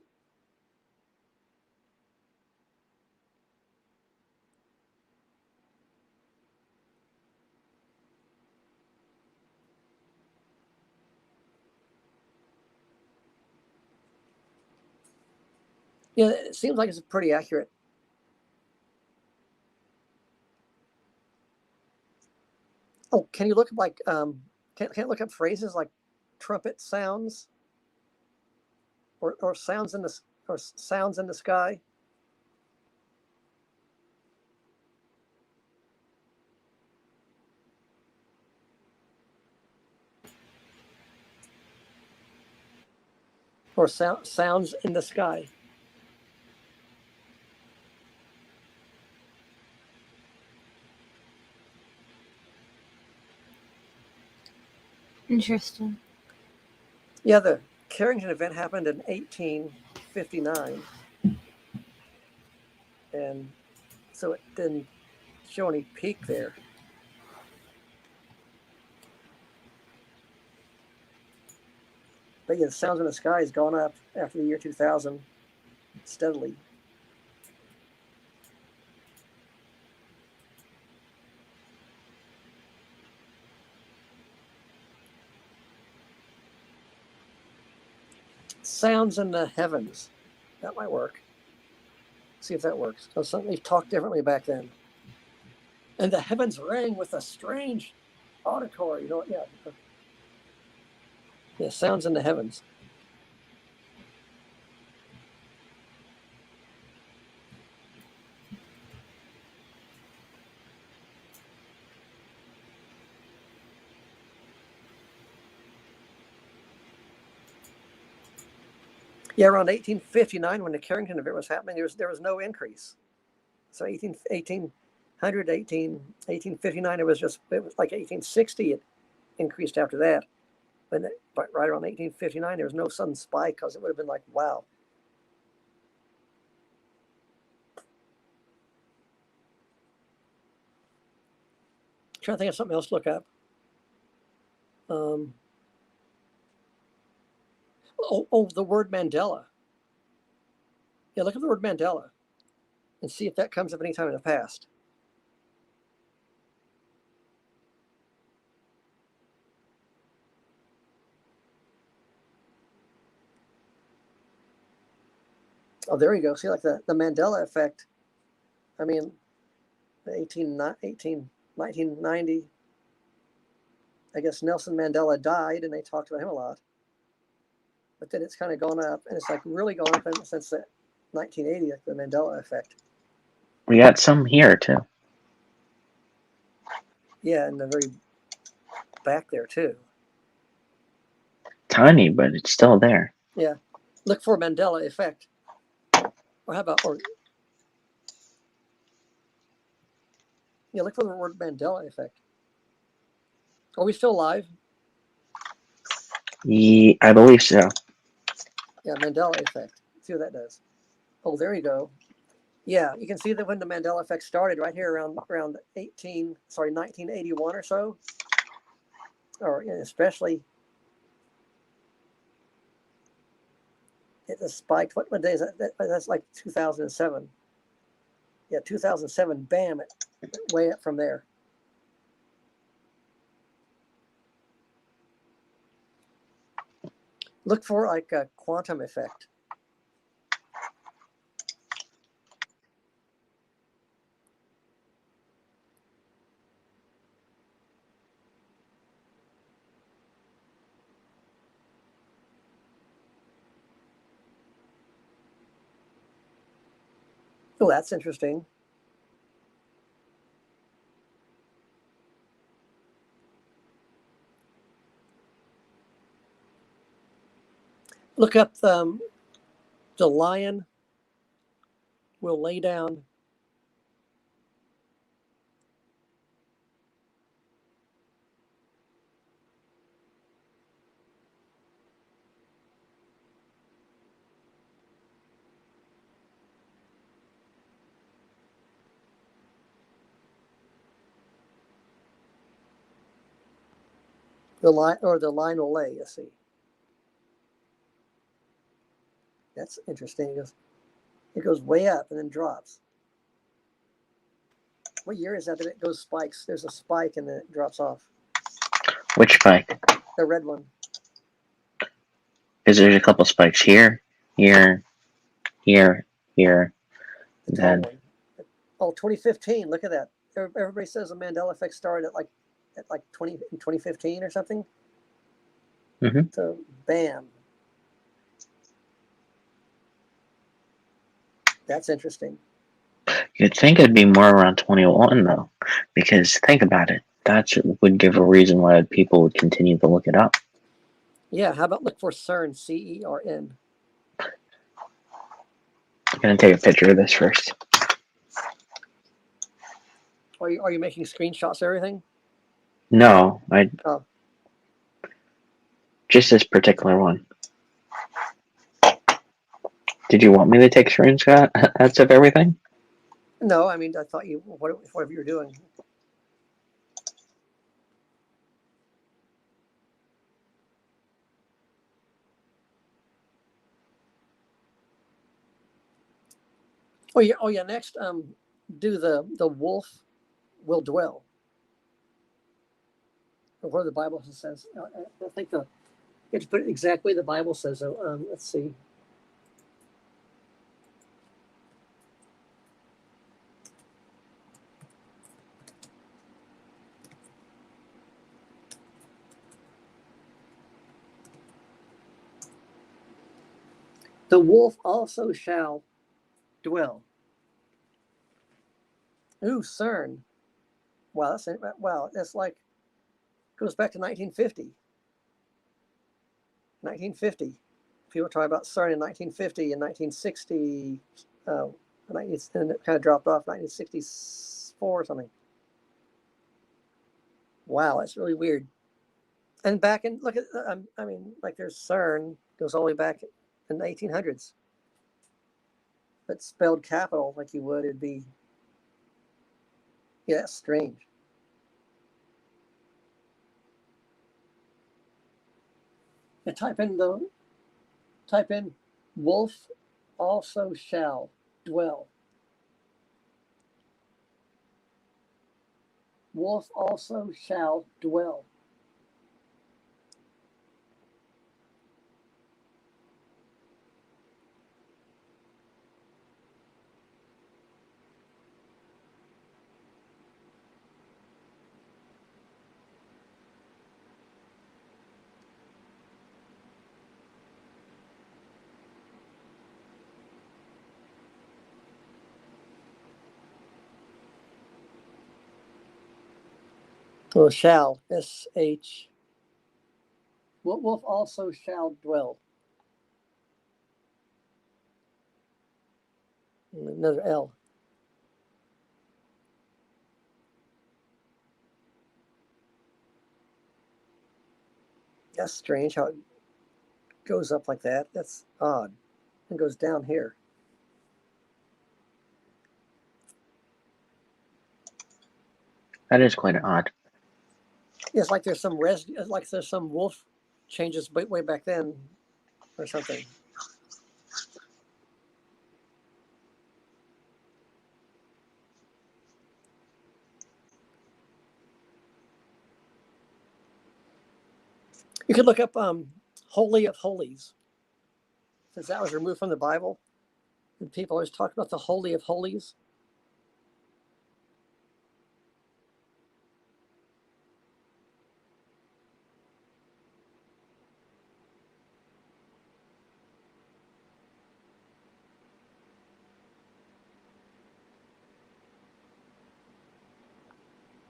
Yeah, it seems like it's pretty accurate. Oh, can you look up like can't look up phrases like trumpet sounds or sounds in the sky? Or sounds in the sky. Interesting. Yeah, the Carrington event happened in 1859, and so it didn't show any peak there. But yeah, the sounds in the sky has gone up after the year 2000 steadily. Sounds in the heavens. That might work. See if that works. So they talked differently back then. And the heavens rang with a strange auditory. Yeah. Yeah, sounds in the heavens. Yeah, around 1859, when the Carrington event was happening, there was no increase. So 1800, 1859, it was like 1860, it increased after that. But right around 1859, there was no sudden spike because it would have been like, wow. I'm trying to think of something else to look up. The word Mandela. Yeah, look at the word Mandela and see if that comes up any time in the past. Oh, there you go. See, like the Mandela effect. I mean, 1990, I guess Nelson Mandela died and they talked about him a lot. But then it's kind of gone up, and it's like really gone up since the 1980, like the Mandela effect. We got some here too. Yeah, in the very back there too. Tiny, but it's still there. Yeah. Look for Mandela effect. Or how about, or yeah, look for the word Mandela effect. Are we still live? I believe so. Yeah, Mandela effect. See what that does. Oh, there you go. Yeah, you can see that when the Mandela effect started, right here around 1981 or so, or especially it spiked. What day is that? That's like 2007. Yeah, 2007. Bam! It went way up from there. Look for like a quantum effect. Oh, that's interesting. Look up the lion will lay down. The line will lay. You see, that's interesting. It goes way up and then drops. What year is that it goes spikes? There's a spike and then it drops off. Which spike? The red one. Because there's a couple spikes here, here, here, here. The tall Then one. Oh, 2015. Look at that. Everybody says the Mandela effect started at like 2015 or something. Mm-hmm. So, bam. That's interesting. You'd think it'd be more around 21 though, because think about it. That would give a reason why people would continue to look it up. Yeah. How about look for CERN? CERN. I'm gonna take a picture of this first. Are you making screenshots of everything? No, Oh. Just this particular one. Did you want me to take screenshots of everything? No, I mean I thought whatever you were doing. Oh yeah. Next, do the wolf will dwell. Or where the Bible says. I think you have to put it exactly the Bible says. So let's see. The wolf also shall dwell. Ooh, CERN. Wow, that's like goes back to 1950. 1950. People talk about CERN in 1950 and 1960. And it kind of dropped off 1964 or something. Wow, that's really weird. And back in look at I mean, like there's CERN goes all the way back in the 1800s. But spelled capital like you would, it'd be yeah, that's strange. And type in wolf also shall dwell. Wolf also shall dwell. Oh, shall. S-H. Wolf also shall dwell. Another L. That's strange how it goes up like that. That's odd. It goes down here. That is quite odd. It's like there's some residue, it's like there's some wolf changes way back then or something. You could look up Holy of Holies, since that was removed from the Bible. And people always talk about the Holy of Holies.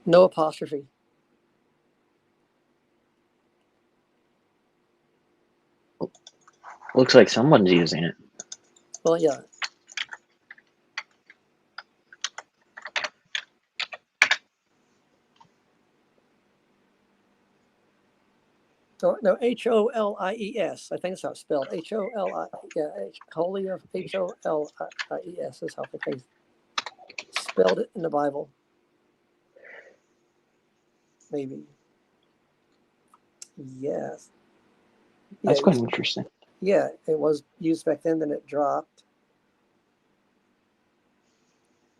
No apostrophe. Looks like someone's using it. Well, yeah. No, Holies. I think that's how it's spelled. Holi. Yeah, Holy of Holies is how they spelled it in the Bible. Maybe. Yes. That's Yeah, quite interesting. yeah, it was used back then, then it dropped.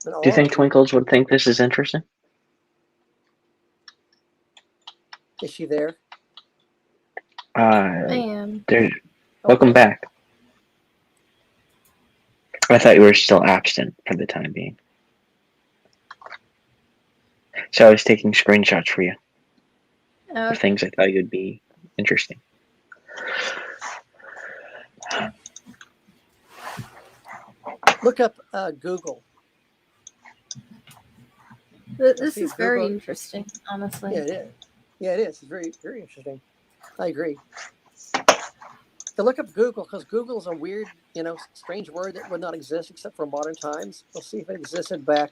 And Do you think Twinkles would think this is interesting? Is she there? I am. Welcome Okay. back. I thought you were still absent for the time being. So I was taking screenshots for you of things I thought you'd be interesting. Look up Google. This is very interesting, honestly. Yeah, it is. Yeah, it is. It's very, very interesting. I agree. To look up Google, because Google is a weird, strange word that would not exist except for modern times. We'll see if it existed back.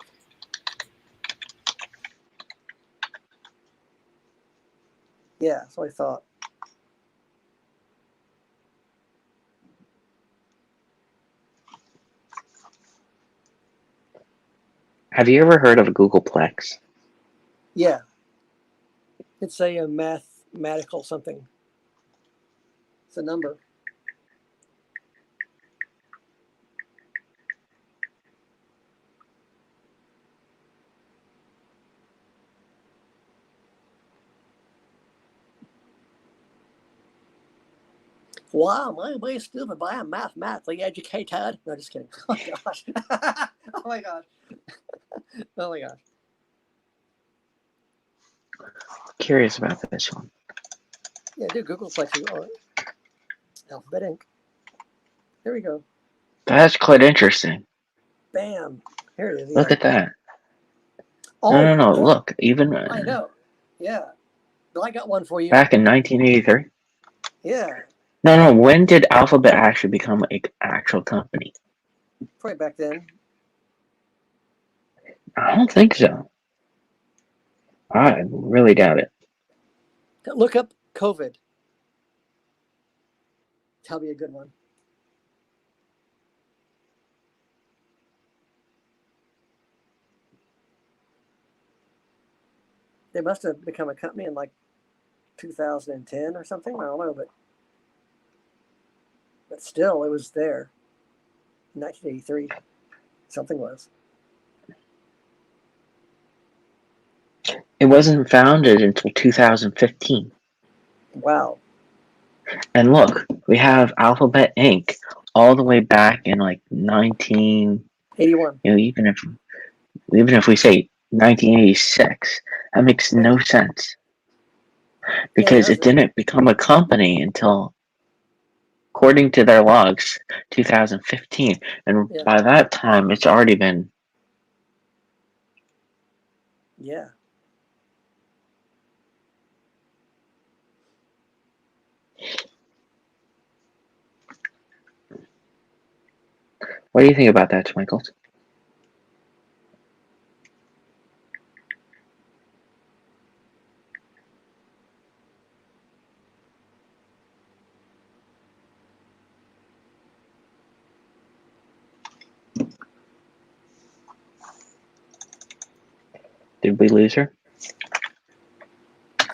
Yeah, so I thought. Have you ever heard of a Googleplex? Yeah. It's a mathematical something. It's a number. Wow, my way is stupid, but I am mathematically educated. No, just kidding. Oh my gosh. Oh my gosh. Oh my gosh. Curious about this one. Yeah, do Googleplex. Oh, Alphabet Inc. Here we go. That's quite interesting. Bam. Here it is. Yeah. Look at that. Oh, No. Look, even I know. Yeah. Well, I got one for you. back in 1983. Yeah. No. When did Alphabet actually become an actual company? Probably back then. I don't think so. I really doubt it. Look up COVID. That'll be a good one. They must have become a company in like 2010 or something. I don't know, but still, it was there. 1983. Something was. It wasn't founded until 2015. Wow. And look, we have Alphabet Inc. all the way back in like 81. even if we say 1986, that makes no sense. Because it didn't become a company until, according to their logs, 2015. And by that time, it's already been... Yeah. What do you think about that, Michaels? Did we lose her?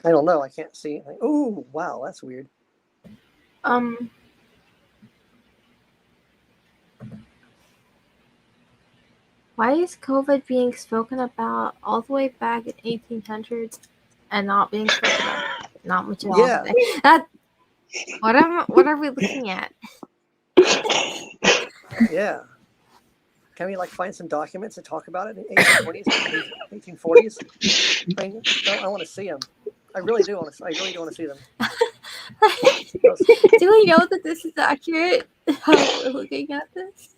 I don't know. I can't see anything. Oh, wow, that's weird. Why is COVID being spoken about all the way back in 1800s and not being spoken about not much at all Yeah. today? That what are we looking at? Yeah. Can we like find some documents that talk about it in the 1820s, 1840s? I mean, I want to see them. I really do want to. I really do want to see them. Do we know that this is accurate? How we're looking at this?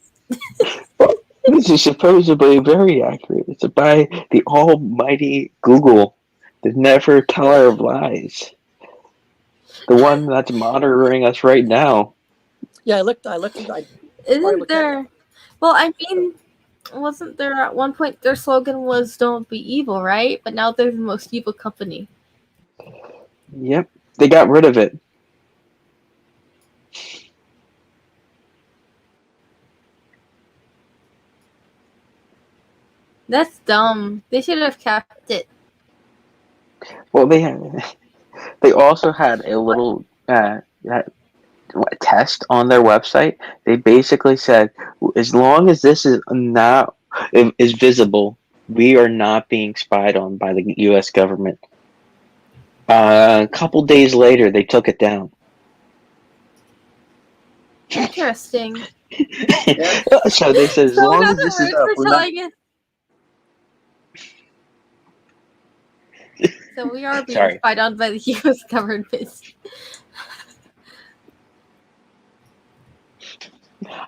This is supposedly very accurate. It's by the almighty Google, the never teller of lies. The one that's monitoring us right now. Yeah, I looked. I Isn't there? Well, I mean, wasn't there at one point their slogan was "Don't be evil," right? But now they're the most evil company. Yep, they got rid of it. That's dumb. They should have kept it. Well, they also had a little test on their website. They basically said, as long as this is not is visible, we are not being spied on by the U.S. government. A couple days later, they took it down. Interesting. Yeah. So they said, as So in long as other this is words, up, they're we're not. telling us. So we are being Sorry. spied on by the U.S. government.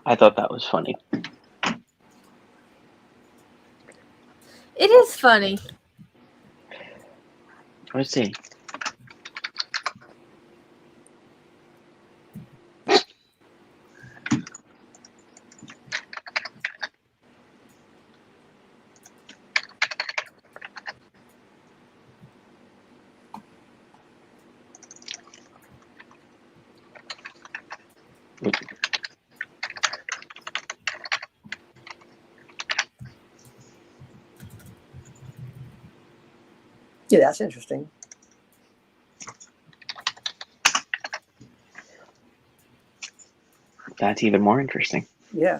I thought that was funny. It is funny. Let's see. Yeah, that's interesting. That's even more interesting. Yeah.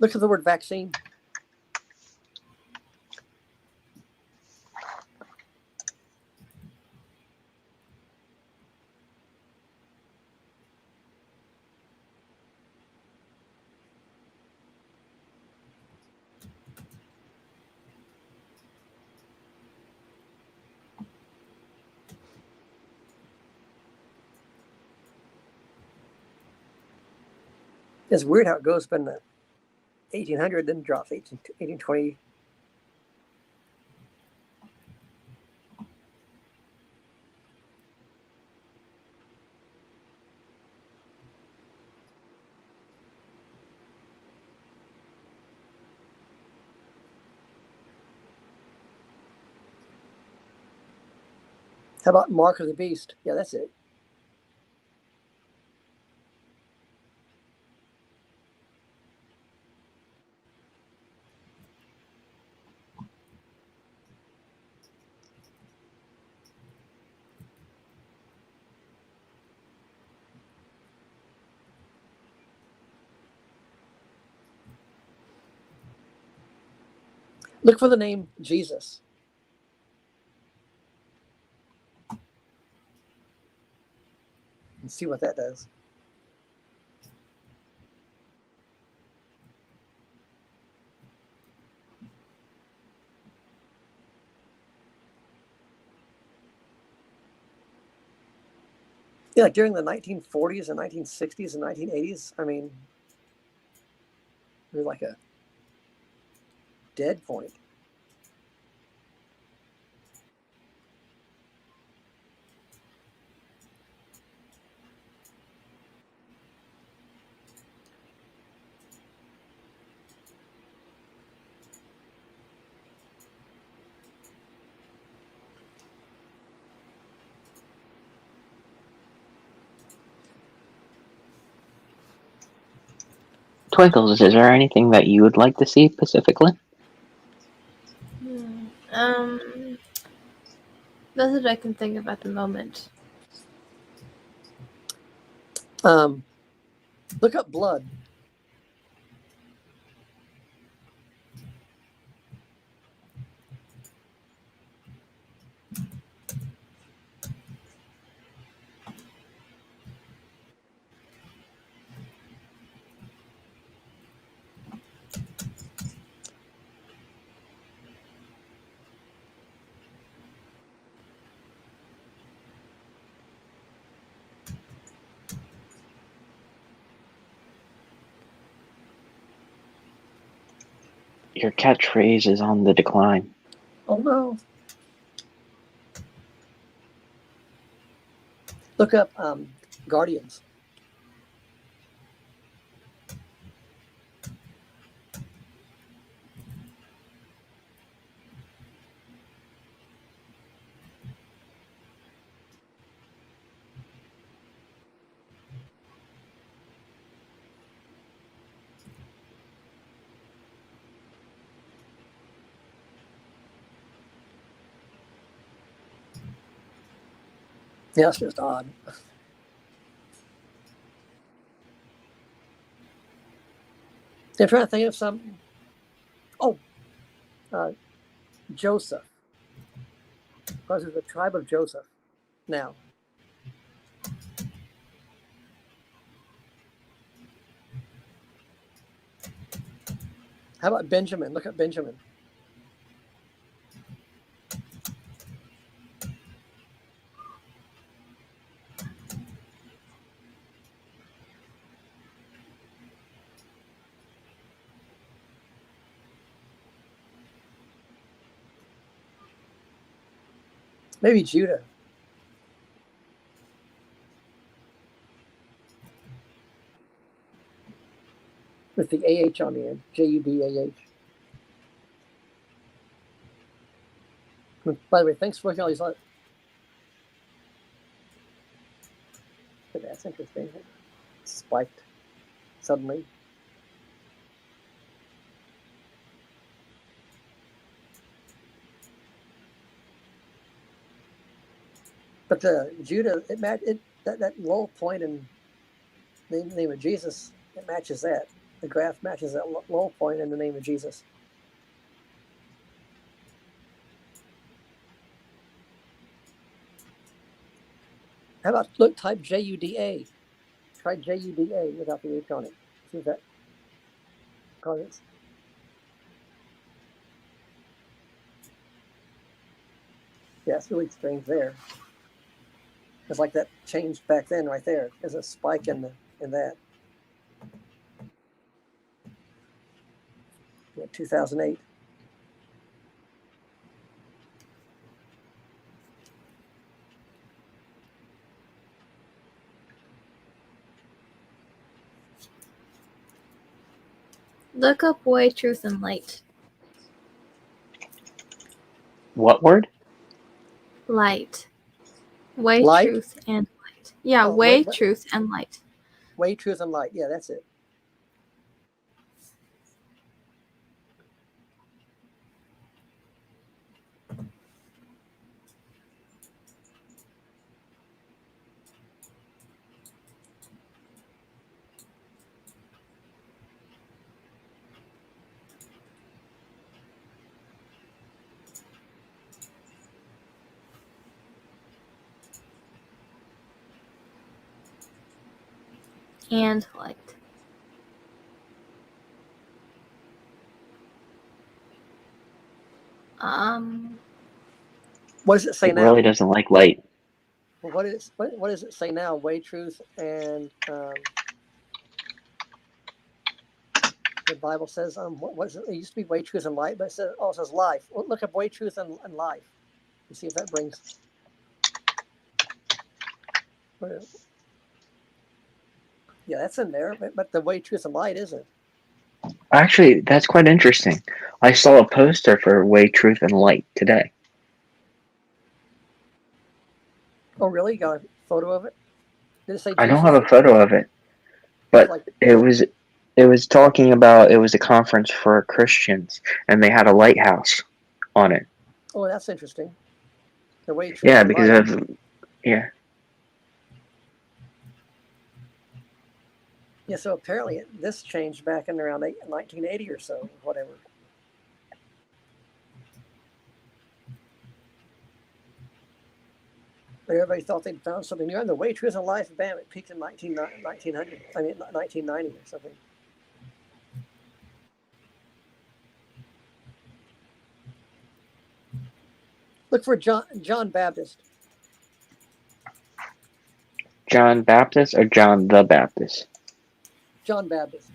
Look at the word vaccine. It's weird how it goes from the 1800, then drops 1820. How about Mark of the Beast? Yeah, that's it. Look for the name Jesus. And see what that does. Yeah, like during the 1940s and 1960s and 1980s, I mean, it was like a dead point. Twinkles, is there anything that you would like to see specifically? That's what I can think of at the moment. Look up blood. Your catchphrase is on the decline. Oh no. Look up Guardians. Yeah, it's just odd. I'm trying to think of some. Oh, Joseph. Because there's a tribe of Joseph now. How about Benjamin? Look at Benjamin. Maybe Judah. With the AH on the end. JUDAH. By the way, thanks for looking at all these. But that's interesting. Spiked suddenly. But Judah, that low point in the name of Jesus, it matches that. The graph matches that low point in the name of Jesus. How about type JUDA? Try JUDA without the H on it. See if that causes. Yeah, it's really strange there. It's like that changed back then right there. There's a spike in that. Yeah, 2008. Look up Way, Truth, and Light. What word? Light. Way, Light? Truth, and Light. Yeah, Oh, Way, Truth, and Light. Way, Truth, and Light. Yeah, that's it. And Light. What does it say It now? really doesn't like light. Well, what does it say now? Way, Truth, and the Bible says what is it? It used to be Way, Truth, and Light, but it says life. Well, look up Way, Truth, and life. You see if that brings. Yeah, that's in there, but the Way, Truth, and Light isn't. Actually, that's quite interesting. I saw a poster for Way, Truth, and Light today. Oh, really? You got a photo of it? Did it say Jesus? I don't have a photo of it, but it was It was talking about it was a conference for Christians, and they had a lighthouse on it. Oh, that's interesting. The way truth Yeah, and because life. of yeah. Yeah, so apparently this changed back in around 1980 or so, whatever. Everybody thought they'd found something new. And the way truth and life, bam, it peaked in 1990 or something. Look for John Baptist. John Baptist or John the Baptist? John Baptist.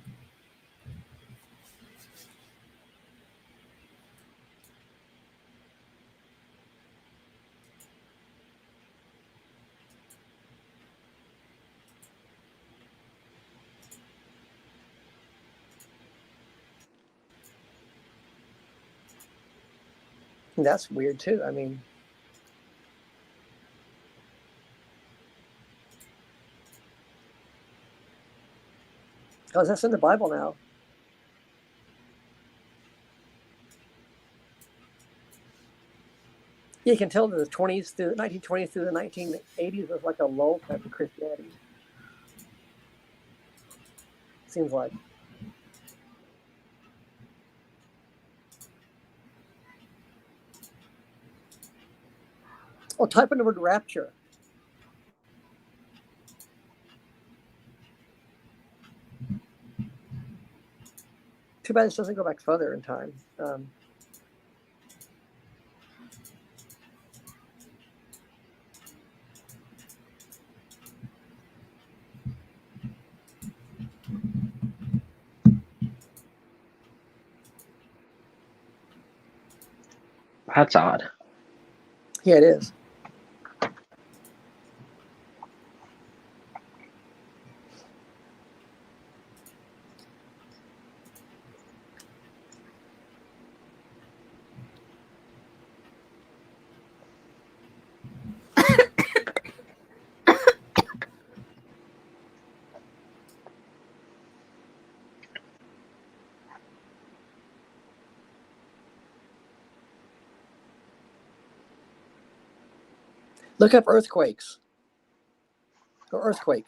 And that's weird too. I mean, because that's in the Bible now. You can tell that the 20s through the 1920s through the 1980s was like a lull type of Christianity. Seems like. Oh, type in the word rapture. Too bad this doesn't go back further in time. That's odd. Yeah, it is. Look up earthquakes or earthquake.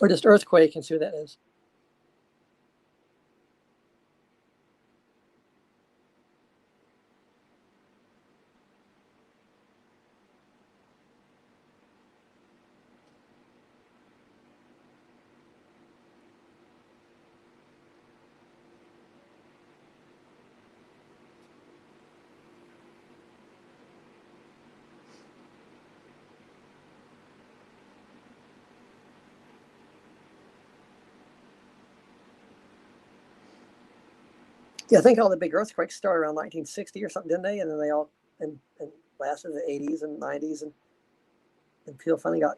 Or just earthquake and see what that is. Yeah, I think all the big earthquakes started around 1960 or something, didn't they? And then they all and lasted the 80s and 90s, and people finally got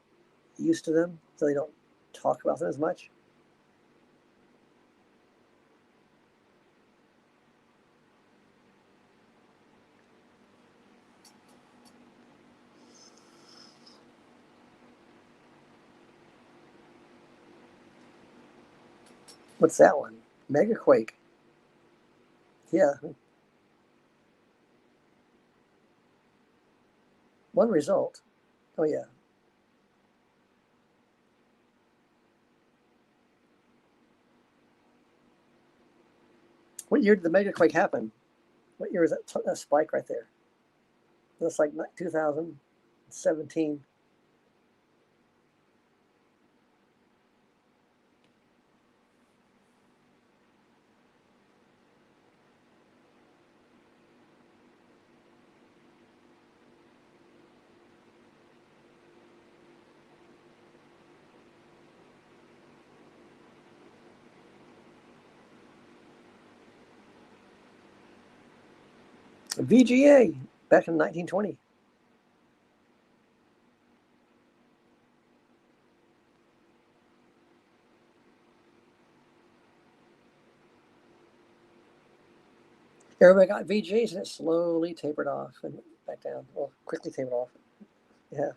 used to them, so they don't talk about them as much. What's that one? Megaquake. Yeah. One result. Oh yeah. What year did the megaquake happen? What year was that spike right there? That's like 2017. VGA back in 1920. Everybody got VJs and it slowly tapered off and back down. Well, quickly tapered off. Yeah.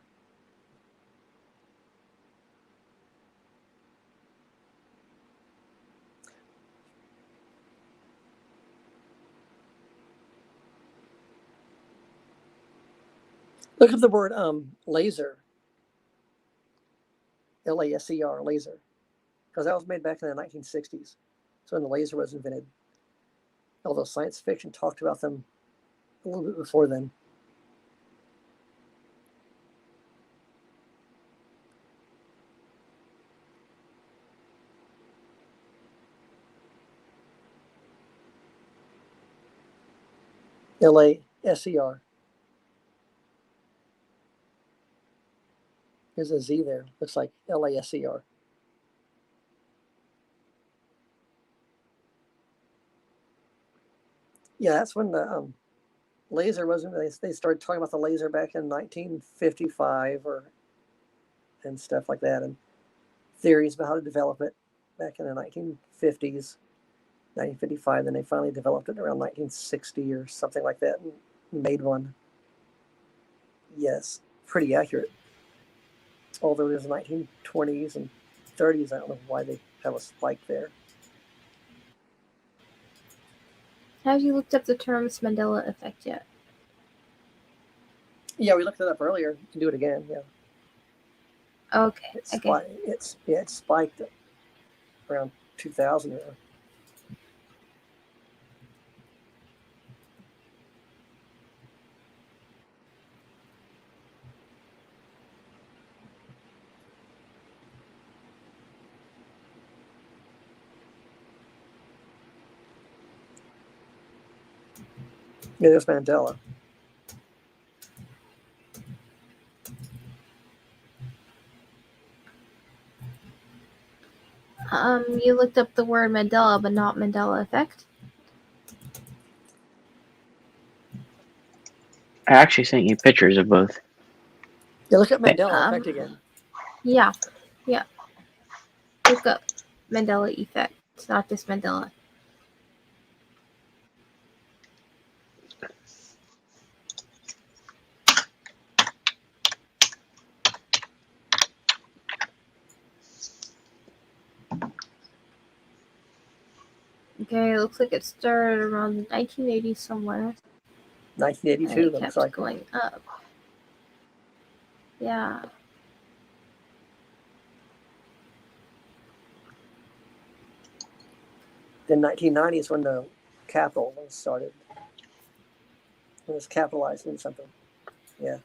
Look up the word laser. LASER, laser. Because that was made back in the 1960s. So when the laser was invented. Although science fiction talked about them a little bit before then. LASER. There's a Z there. Looks like LASER. Yeah, that's when the laser wasn't. They started talking about the laser back in 1955 and stuff like that, and theories about how to develop it back in the 1950s, 1955. Then they finally developed it around 1960 or something like that, and made one. Yes, pretty accurate. Although it was the 1920s and 30s, I don't know why they have a spike there. Have you looked up the terms Mandela effect yet? Yeah, we looked it up earlier. You can do it again. Yeah. Okay. It spiked around 2000. Yeah, there's Mandela. You looked up the word Mandela, but not Mandela effect? I actually sent you pictures of both. Yeah, look at Mandela effect again. Yeah. Look up Mandela effect, not just Mandela. Okay, it looks like it started around the 1980s somewhere. 1982 and it looks kept like. going up. Yeah. Then 1990 is when the capital was started. It was capitalized into something. Yeah.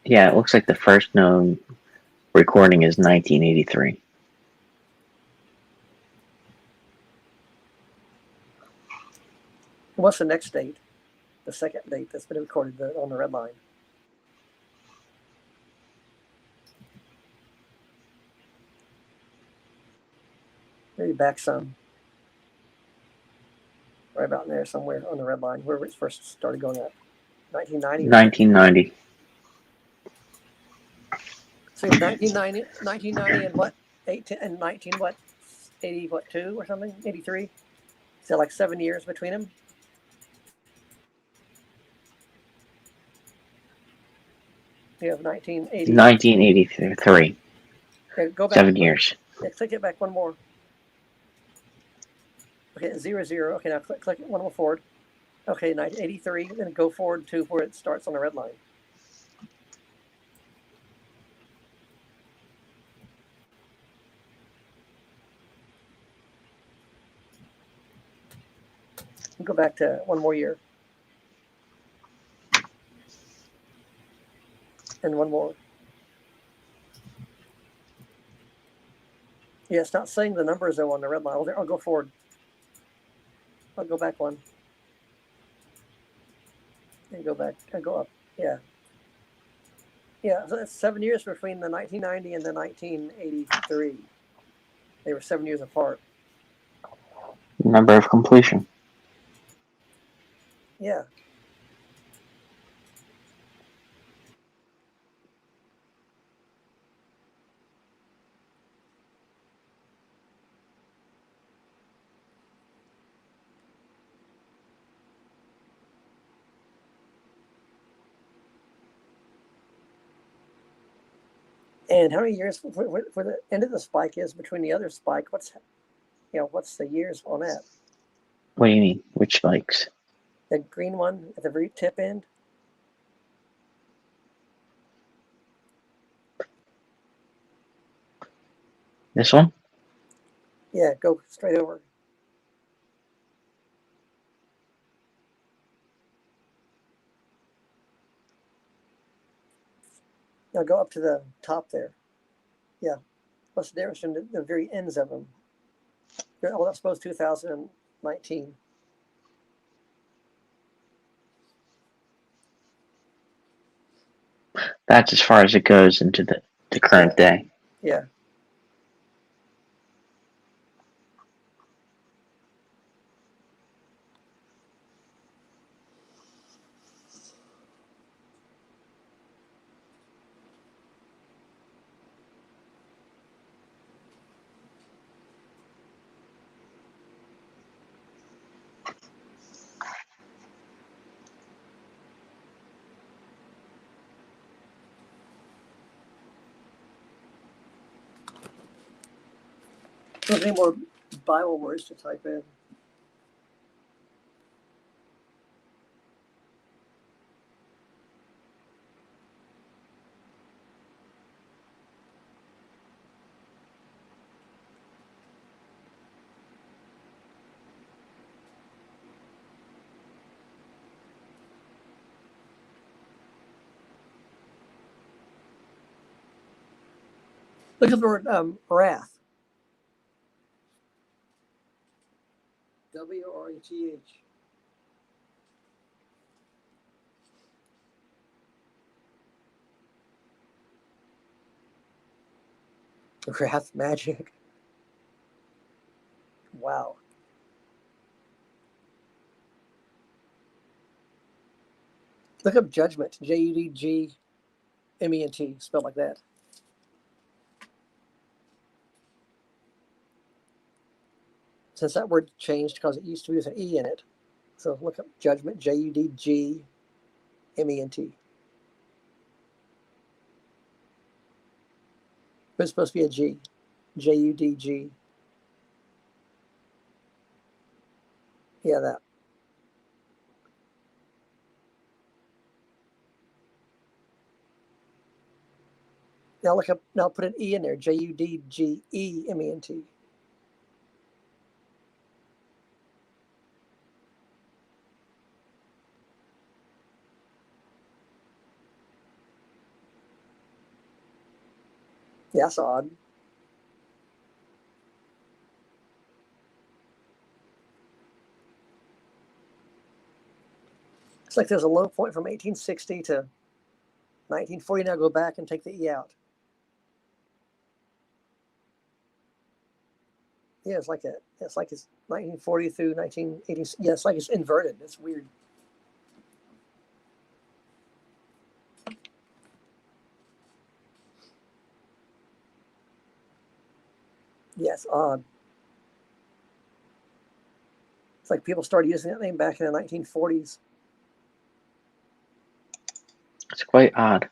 Yeah, it looks like the first known recording is 1983. What's the next date? The second date that's been recorded on the red line. Maybe back some. Right about in there somewhere on the red line, where it first started going up. 1990? 1990. So 1990 and what? 18 and 19 what? 80 what, 2 or something? 83? Is that like 7 years between them? You have 1980. 1983. Okay, go back. 7 years. Yeah, click it back one more. Okay, 0, 0. Okay, now click it one more forward. Okay, 1983. Then go forward to where it starts on the red line. Go back to one more year. And one more. Yeah, it's not saying the numbers though on the red line. I'll go forward. I'll go back one. And go back and go up. Yeah. Yeah, so it's 7 years between the 1990 and the 1983. They were 7 years apart. Number of completion. Yeah. And how many years for the end of the spike is between the other spike? What's the years on that? What do you mean? Which spikes? The green one at the very tip end? This one? Yeah, go straight over. Now go up to the top there. Yeah. What's the difference in the very ends of them? Oh, that's supposed 2019. That's as far as it goes into the current day. Yeah. Any more Bible words to type in? Look at the word wrath. W-R-E-T-H. Wrath magic. Wow. Look up judgment. Judgment, spelled like that. Since that word changed because it used to be with an E in it. So look up judgment. Judgment. But it's supposed to be a G. Judg. Yeah, that. Now look up. Now put an E in there. Judgement. Yeah, that's odd. It's like there's a low point from 1860 to 1940. Now go back and take the E out. Yeah, it's like it's 1940 through 1980. Yeah, it's like it's inverted. It's weird. Yeah, it's odd. It's like people started using that name back in the 1940s. It's quite odd.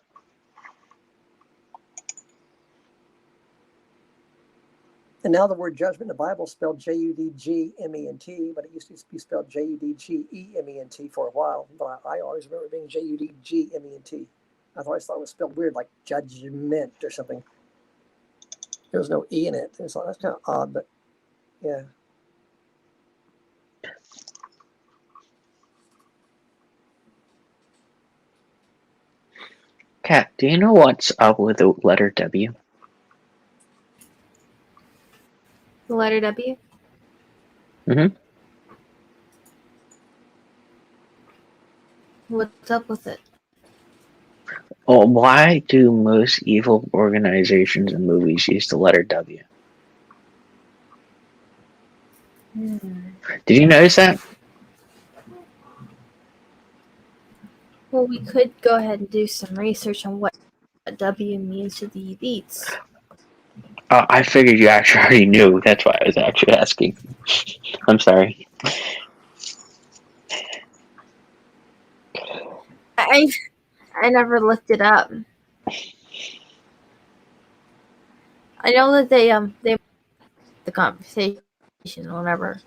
And now the word judgment in the Bible is spelled Judgment, but it used to be spelled Judgment for a while. But I always remember it being Judgment. I always thought it was spelled weird, like judgment or something. There was no E in it. That's kind of odd, but yeah. Kat, do you know what's up with the letter W? The letter W? Mm-hmm. What's up with it? Well, why do most evil organizations and movies use the letter W? Did you notice that? Well, we could go ahead and do some research on what W means to the elites. I figured you actually already knew. That's why I was actually asking. I'm sorry. I never looked it up. I know that they the conversation whenever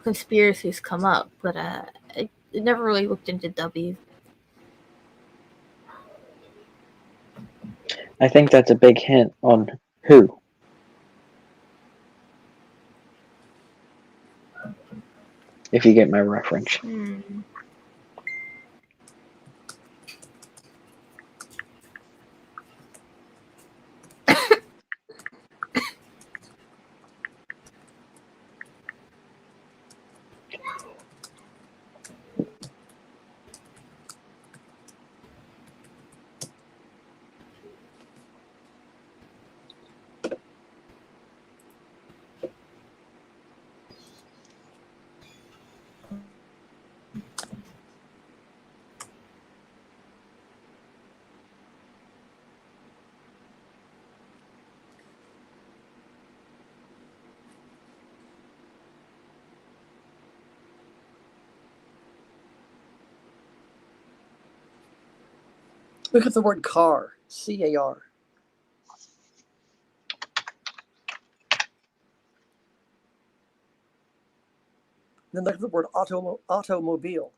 conspiracies come up, but I never really looked into W. I think that's a big hint on who. If you get my reference. Look at the word car, C-A-R. Then look at the word automobile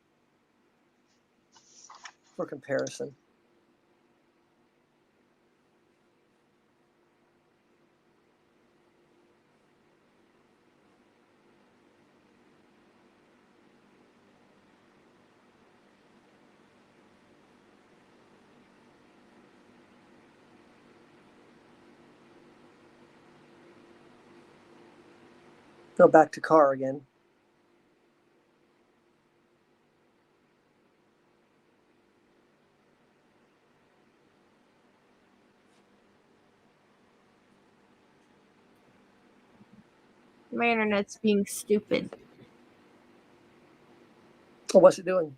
for comparison. Go back to car again. My internet's being stupid. Oh, what's it doing?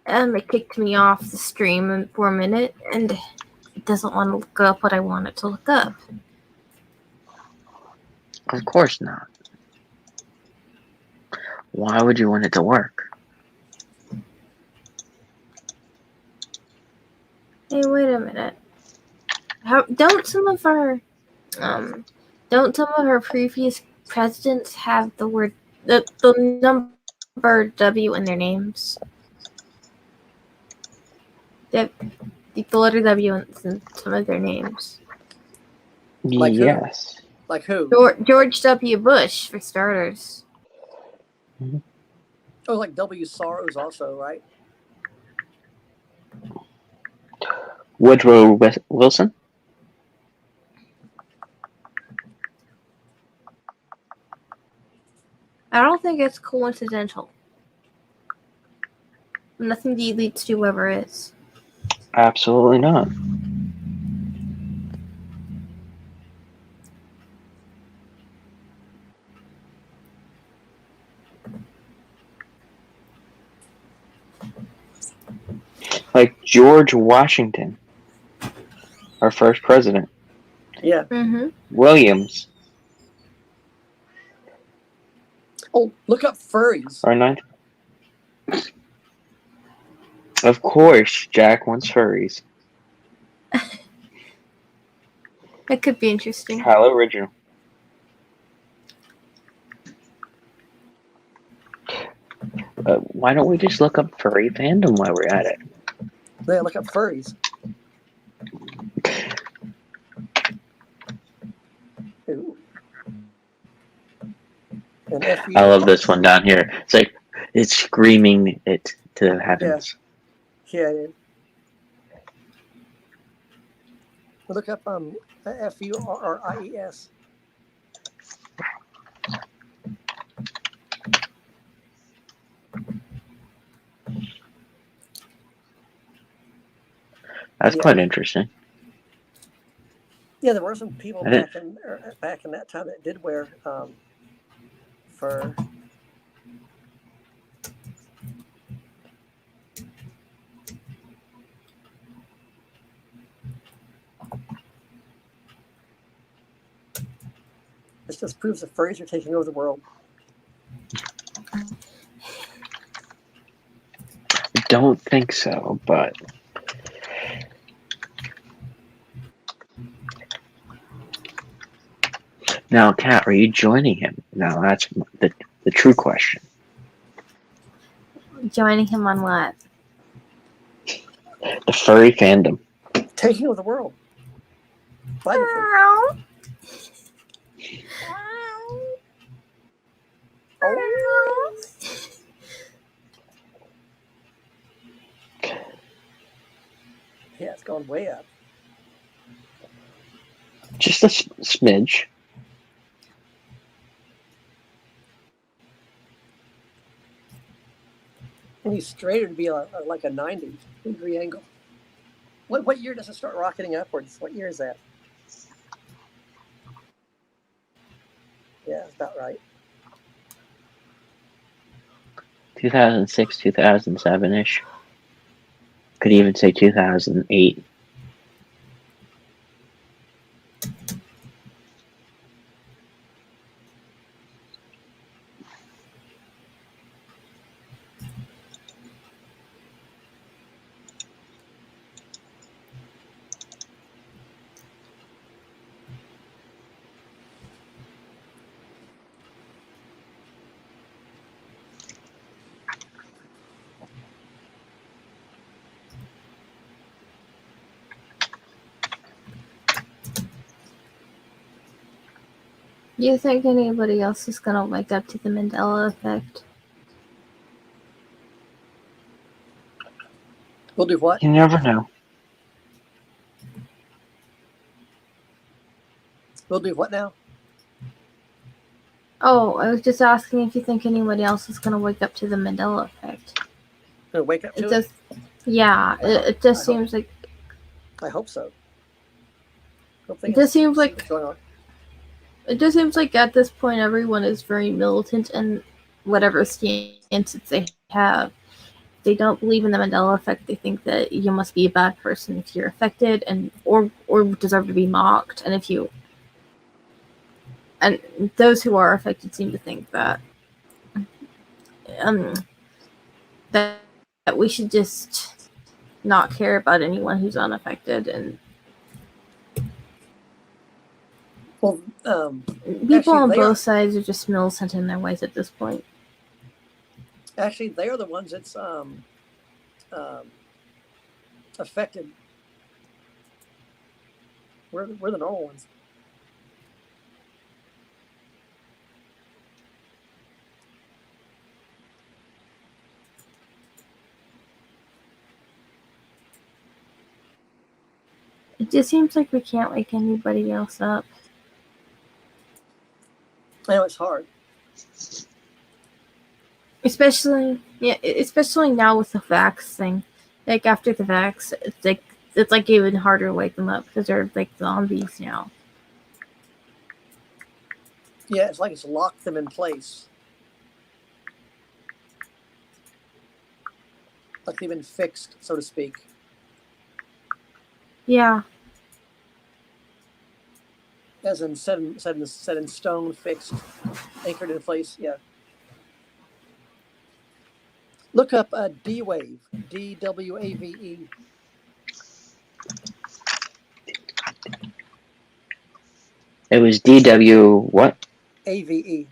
It kicked me off the stream for a minute, and it doesn't want to look up what I want it to look up. Of course not. Why would you want it to work? Hey, wait a minute. Don't some of our previous presidents have the word the number W in their names? The letter W in some of their names. Like who? Yes. Like who? George W. Bush, for starters. Oh, like W. Sorrows also, right? Woodrow Wilson? I don't think it's coincidental. Nothing leads to whoever is. Absolutely not. Like George Washington, our first president. Yeah. Mm-hmm. Williams, Oh, look up furries. our ninth. Of course, Jack wants furries. That could be interesting. How original. Why don't we just look up furry fandom while we're at it? Yeah, look up furries. Ooh. And F-U. I love this one down here. It's like it's screaming it to the heavens. Yeah. Look up F-U-R-R-I-E-S. That's quite interesting. Yeah, there were some people back in that time that did wear fur. This just proves the furries are taking over the world. I don't think so, but Now, Kat, are you joining him? Now, that's the true question. Joining him on what? The furry fandom. Taking over the world. By the furry. Oh. Yeah, it's gone way up. Just a smidge. And he's straighter to be like a 90-degree angle. What year does it start rocketing upwards? What year is that? Yeah, that's about right. 2006, 2007 ish. Could even say 2008. Do you think anybody else is gonna wake up to the Mandela effect? We'll do what? You never know. We'll do what now? Oh, I was just asking if you think anybody else is gonna wake up to the Mandela effect. Gonna wake up to It just, yeah, it just seems like. I hope so. It just seems see like what's going on. It just seems like at this point everyone is very militant in whatever stances they have. They don't believe in the Mandela effect. They think that you must be a bad person if you're affected and or deserve to be mocked. And those who are affected seem to think that um that, that we should just not care about anyone who's unaffected, and Well, people actually, on they both are sides are just militant in their ways at this point. actually they are the ones that's affected. We're the normal ones. It just seems like we can't wake anybody else up. I know it's hard. Especially now with the vax thing. Like after the vax, it's like even harder to wake them up because they're like zombies now. Yeah, it's like it's locked them in place. Like they've been fixed, so to speak. Yeah. As in set in stone, fixed, anchored in place. Yeah. Look up D-Wave, DWAVE. It was DW what? AVE.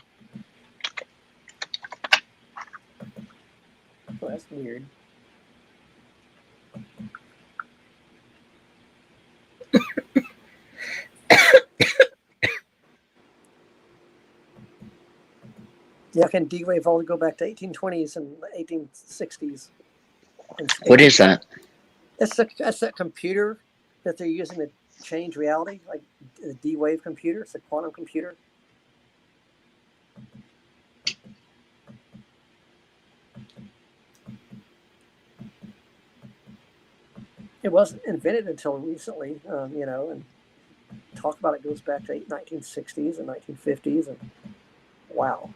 Oh, that's weird. Yeah, can D-Wave only go back to 1820s and 1860s? What is that? That's that computer that they're using to change reality, like the D-Wave computer. It's a quantum computer. It wasn't invented until recently, and talk about it goes back to 1960s and 1950s, and wow.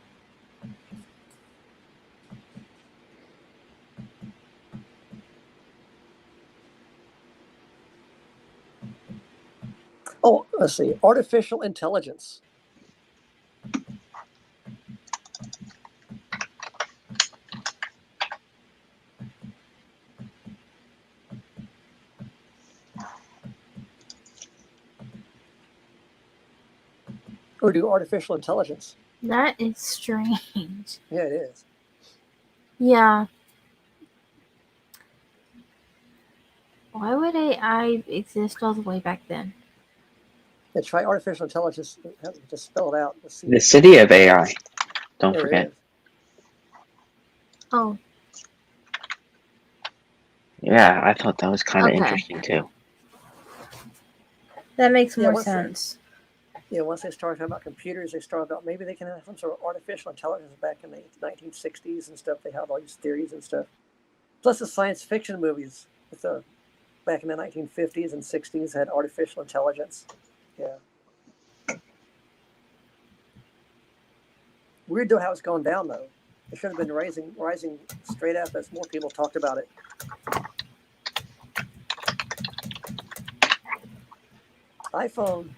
Oh, let's see, artificial intelligence. or do artificial intelligence. That is strange. Yeah, it is. Yeah. Why would AI exist all the way back then? Yeah, try artificial intelligence. Just spell it out. Let's see. The city of AI. Don't There forget. it is. Oh, Yeah, I thought that was kind of okay. interesting too. That makes Yeah, more sense. once they started talking about computers, they started about maybe they can have some sort of artificial intelligence back in the 1960s and stuff. They had all these theories and stuff. Plus the science fiction movies with the back in the 1950s and 60s had artificial intelligence. Yeah. Weird though how it's gone down though. It should have been rising straight up as more people talked about it. iPhone.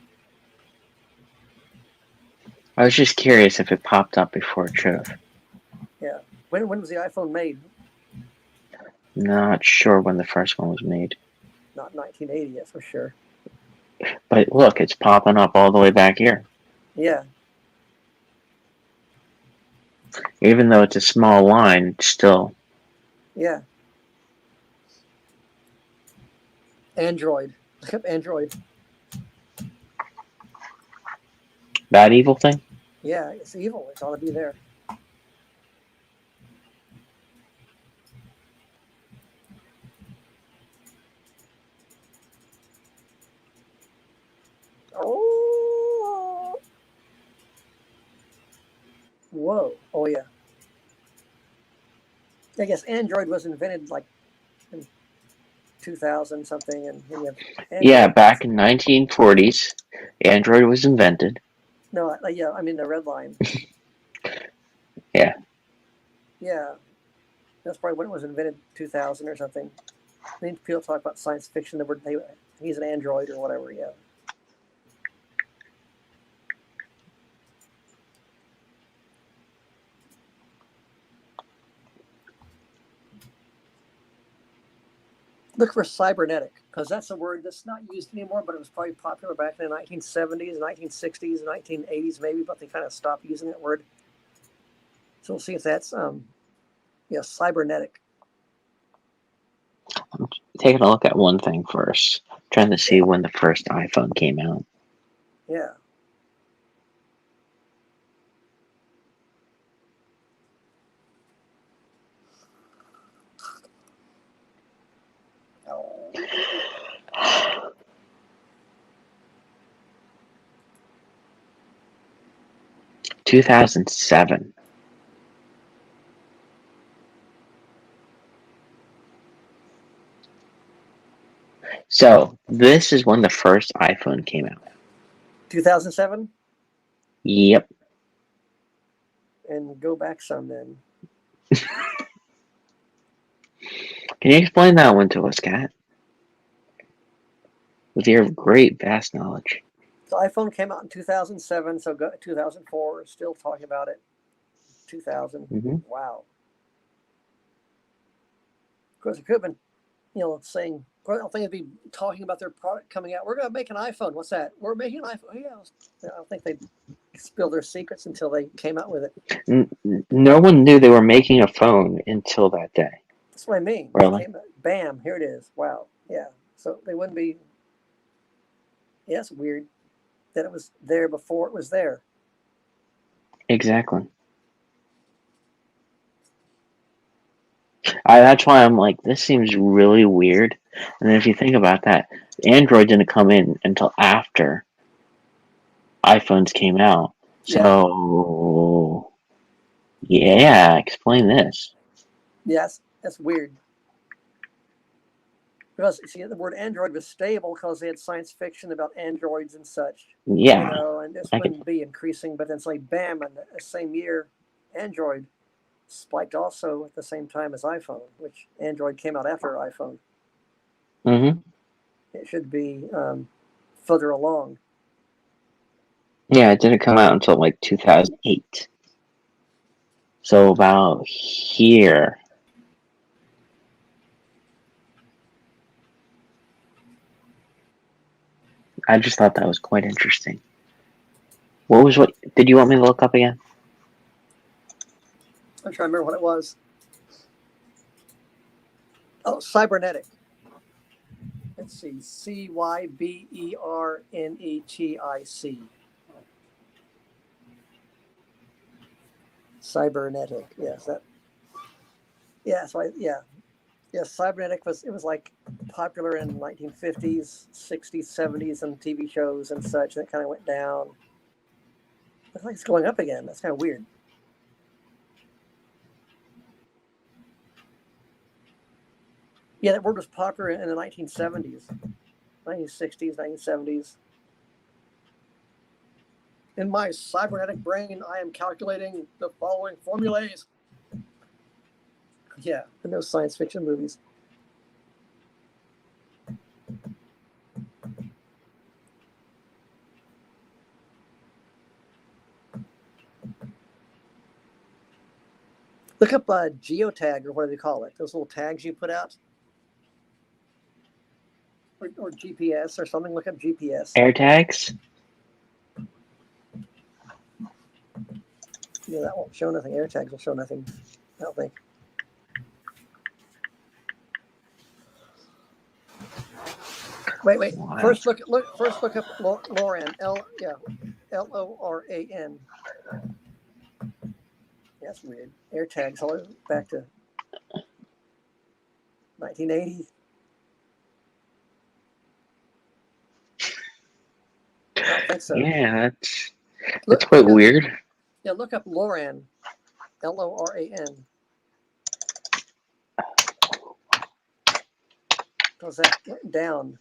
I was just curious if it popped up before it should have. Yeah. When was the iPhone made? Not sure when the first one was made. Not 1980, that's for sure. But look, it's popping up all the way back here. Yeah. Even though it's a small line, still. Yeah. Android. Look up Android. That evil thing? Yeah, it's evil. It ought to be there. Oh. Whoa. Oh yeah. I guess Android was invented like in 2000 something, and you have Android. Yeah, back in 1940s, Android was invented. No, yeah, I mean the red line. Yeah. Yeah, that's probably when it was invented, 2000 or something. I mean, people talk about science fiction. The word he's an android or whatever. Yeah. Look for cybernetic, because that's a word that's not used anymore, but it was probably popular back in the 1970s, 1960s, 1980s maybe, but they kind of stopped using that word. So we'll see if that's cybernetic. I'm taking a look at one thing first. Trying to see when the first iPhone came out. Yeah. Oh. 2007. So this is when the first iPhone came out. 2007? Yep. And go back some then. Can you explain that one to us, Kat? With your great vast knowledge. So iPhone came out in 2007, so 2004, still talking about it. 2000. Mm-hmm. Wow. Of course, it could have been, saying, I don't think it'd be talking about their product coming out. We're going to make an iPhone. What's that? We're making an iPhone. Yeah. I don't think they'd spill their secrets until they came out with it. No one knew they were making a phone until that day. That's what I mean. Really? Bam, here it is. Wow. Yeah. So they wouldn't be. Yeah, it's weird that it was there before it was there. Exactly. That's why I'm like, this seems really weird. And then if you think about that, Android didn't come in until after iPhones came out. So, yeah, explain this. Yes, that's weird. Because see, the word android was stable because they had science fiction about androids and such. Yeah. And this wouldn't be increasing, but then it's like bam, in the same year, Android spiked also at the same time as iPhone, which Android came out after iPhone. Mm-hmm. It should be further along. Yeah, it didn't come out until like 2008. So about here. I just thought that was quite interesting. What did you want me to look up again? I'm trying to remember what it was. Oh, cybernetic. Let's see. Cybernetic. Cybernetic. Yes, that. Yeah, so cybernetic was like popular in 1950s, 60s, 70s, and TV shows and such. And it kind of went down. Looks like it's going up again. That's kind of weird. Yeah, that word was popular in the 1970s, 1960s, 1970s. In my cybernetic brain, I am calculating the following formulas. Yeah, in those science fiction movies. Look up geotag, or what do they call it? Those little tags you put out, or GPS or something. Look up GPS. AirTags? Yeah, that won't show nothing. AirTags will show nothing, I don't think. Wait. What? First look up Loran. Loran. That's weird. AirTags all back to 1980. I don't think so. Yeah, that's quite weird. Yeah, look up Loran. Loran. Because that went down.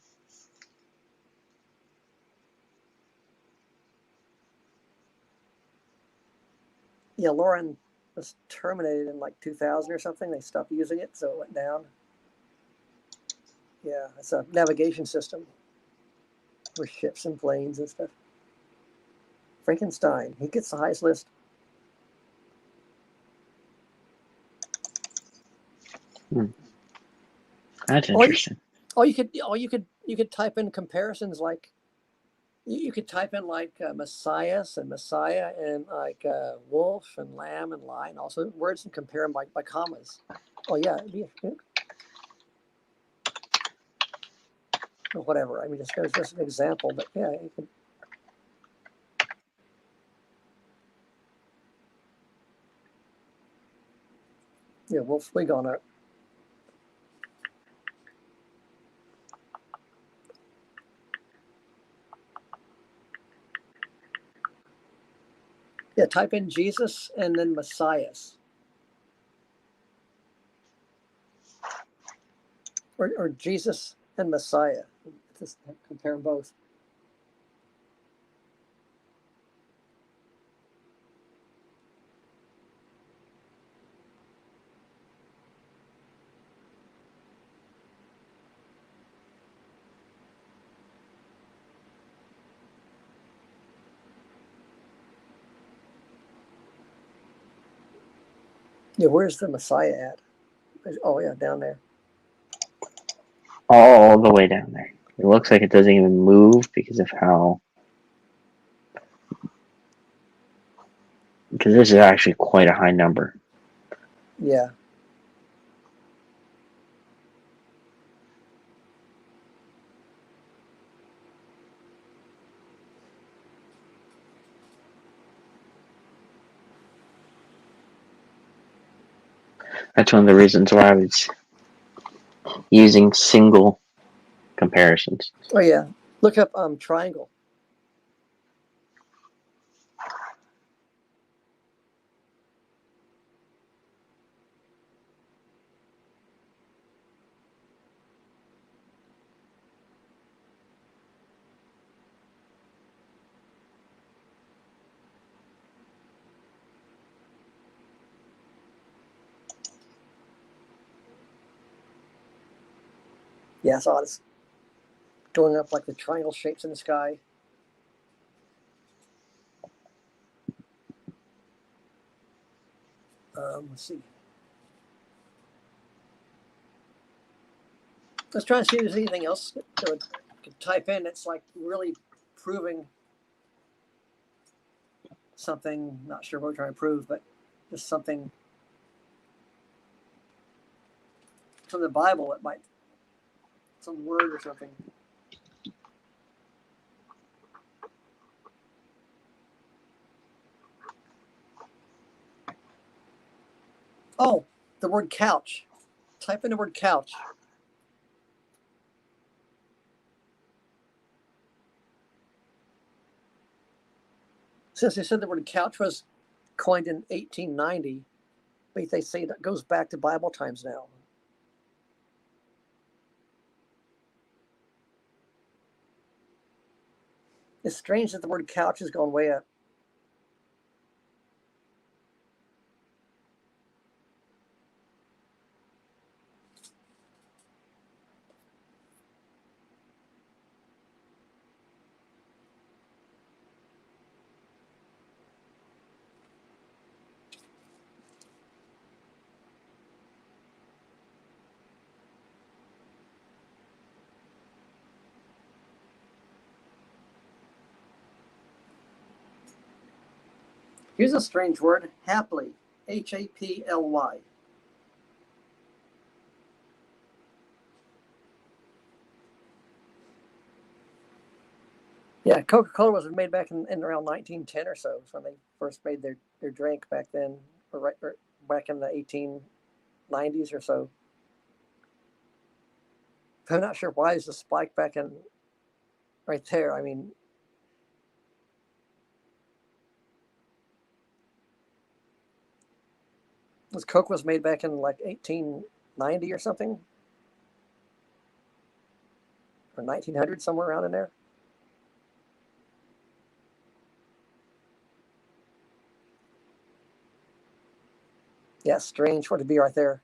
Yeah, Loran was terminated in like 2000 or something. They stopped using it, so it went down. Yeah, it's a navigation system for ships and planes and stuff. Frankenstein, he gets the highest list. That's interesting. You could type in comparisons like you could type in like Messias and Messiah and like wolf and lamb and lion, also words, and compare them by commas. Oh yeah, or whatever. I mean, just an example, but yeah, you could. Yeah, wolf wig on it. Yeah, type in Jesus and then Messias. Or Jesus and Messiah. Just compare them both. Yeah, where's the Messiah at? Oh yeah, down there. All the way down there. It looks like it doesn't even move because of how. Because this is actually quite a high number. Yeah. That's one of the reasons why I was using single comparisons. Oh yeah. Look up triangle. Yeah, I saw it's going up like the triangle shapes in the sky. Let's see. Let's try and see if there's anything else that would could type in that's like really proving something, not sure what we're trying to prove, but just something from the Bible. It might, some word or something. Oh, the word couch. Type in the word couch. Since they said the word couch was coined in 1890, but they say that goes back to Bible times now. It's strange that the word couch has gone way up. Here's a strange word, haply, Haply. Yeah, Coca-Cola was made back in around 1910 or so. When they first made their drink back then, or back in the 1890s or so. I'm not sure why there's a spike back in right there. I mean, this Coke was made back in like 1890 or something, or 1900, somewhere around in there. Yeah, strange for it to be right there.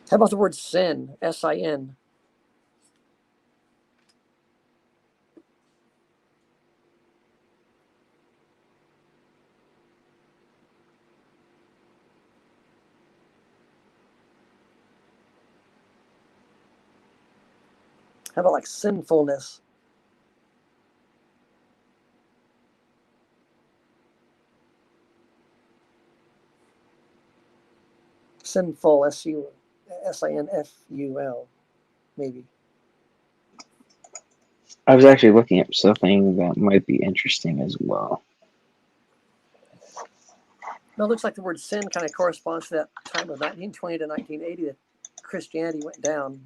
How about the word sin? S-I-N. How about like sinfulness? Sinful, S-I-N-F-U-L, maybe. I was actually looking up something that might be interesting as well. No, it looks like the word sin kind of corresponds to that time of 1920 to 1980 that Christianity went down.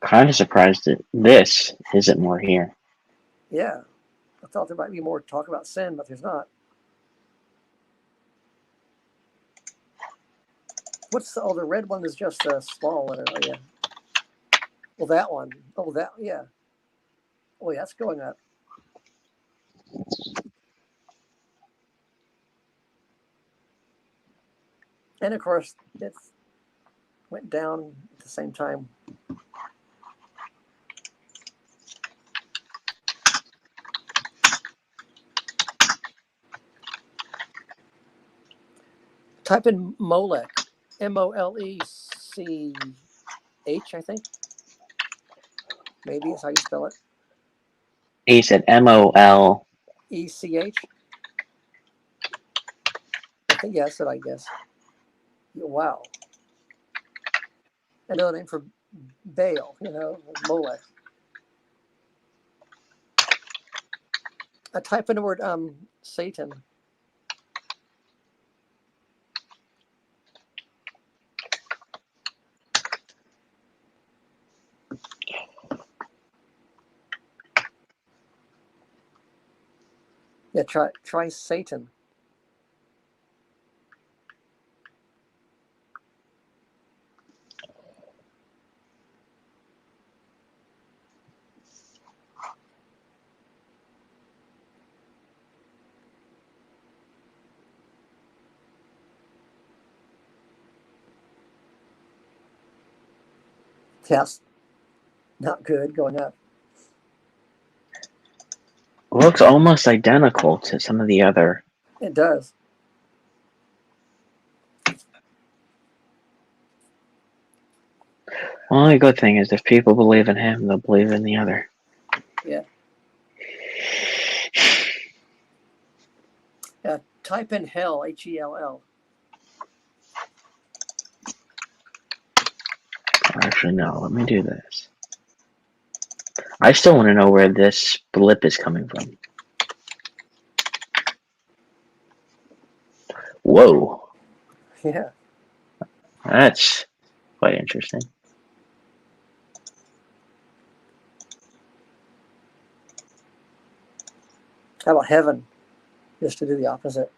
Kind of surprised that this isn't more here. Yeah, I thought there might be more talk about sin, but there's not. What's the red one is just a small letter. Oh, yeah. Well, that one. Oh, that, yeah. Oh, yeah, that's going up. And of course, it went down at the same time. Type in Molech, M-O-L-E-C-H, I think. Maybe is how you spell it. He said MOL. E-C-H. I think, yeah, that's it, I guess. Wow. Another name for Baal, Molech. I type in the word Satan. Yeah, try Satan. Yes, not good going up. Looks almost identical to some of the other. It does. Only good thing is if people believe in him, they'll believe in the other. Yeah. Type in hell, Hell. Actually, no. Let me do this. I still want to know where this blip is coming from. Whoa, Yeah. that's quite interesting. How about heaven? Just to do the opposite.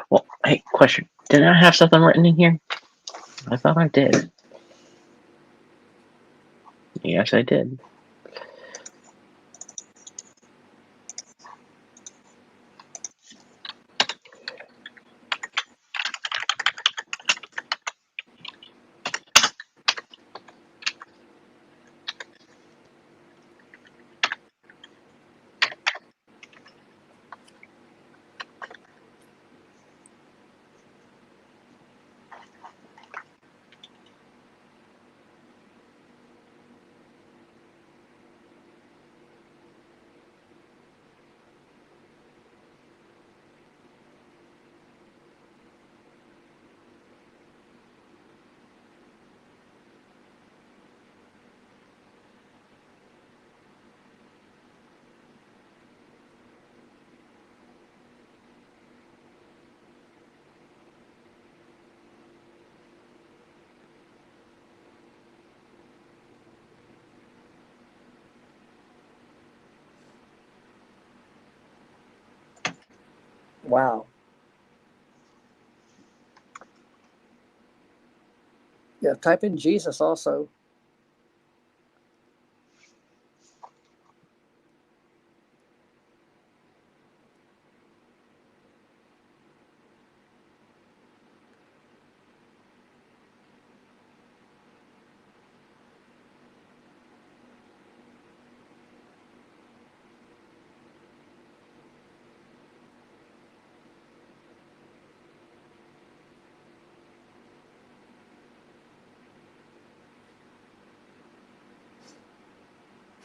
Well, hey, question. Didn't I have something written in here? I thought I did. Yes, I did. Wow. Yeah, type in Jesus also.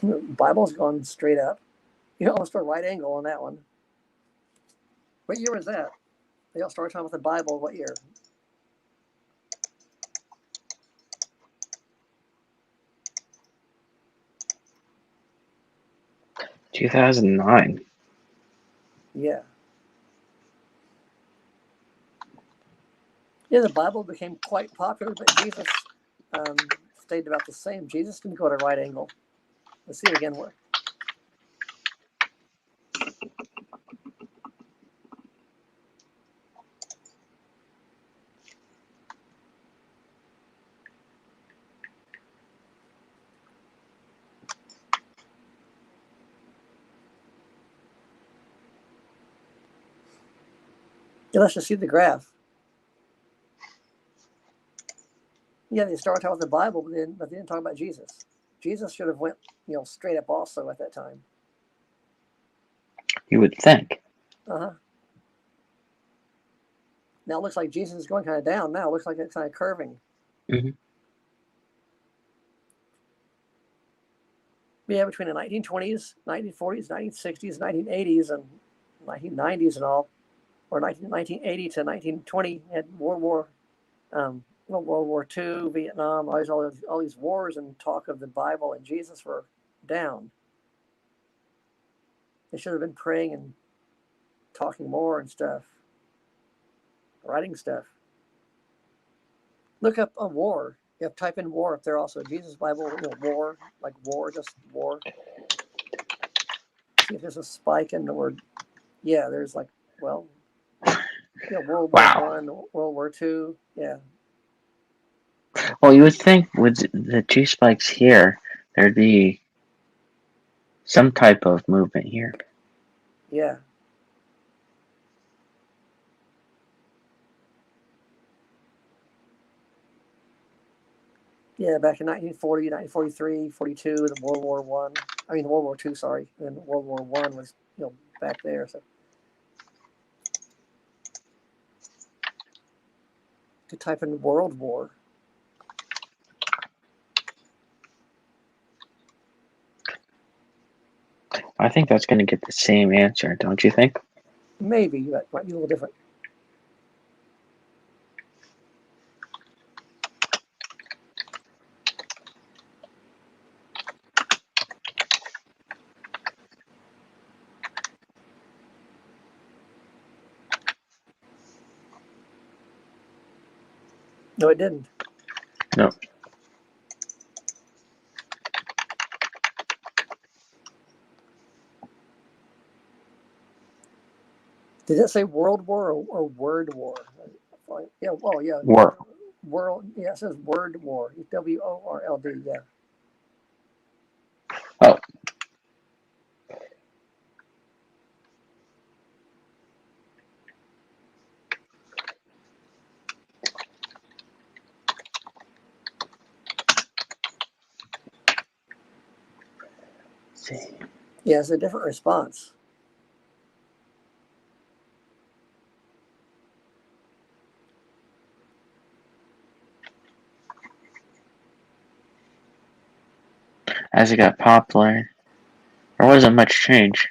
The Bible's gone straight up. You almost a right angle on that one. What year was that? They all started talking about the Bible. What year? 2009. Yeah. Yeah, the Bible became quite popular, but Jesus stayed about the same. Jesus didn't go at a right angle. Let's see it again. Where? Yeah, let's just see the graph. Yeah, they started talking about the Bible, but they didn't talk about Jesus. Jesus should have went, straight up also at that time. You would think. Uh-huh. Now it looks like Jesus is going kind of down. Now it looks like it's kind of curving. Mm-hmm. Yeah, between the 1920s, 1940s, 1960s, 1980s, and 1990s and all, or 1980 to 1920, had World War II, Vietnam, all these wars, and talk of the Bible and Jesus were down. They should have been praying and talking more and stuff, writing stuff. Look up a war. You have type in war up there also. Jesus Bible, war, like war, just war. See if there's a spike in the word. Yeah, there's World War Wow. One, World War Two. Yeah. Well, you would think with the two spikes here, there'd be some type of movement here. Yeah. Yeah, back in 1940, 1943, 42, the World War One. I mean, World War Two. Sorry, and then World War One was back there. So to type in World War. I think that's going to get the same answer, don't you think? Maybe that might be a little different. No, it didn't. No. Did it say World War or Word War? Yeah, well, yeah. War. World, yeah, it says Word War. WORLD, yeah. Oh. Let's see. Yeah, it's a different response. As it got popular, there wasn't much change.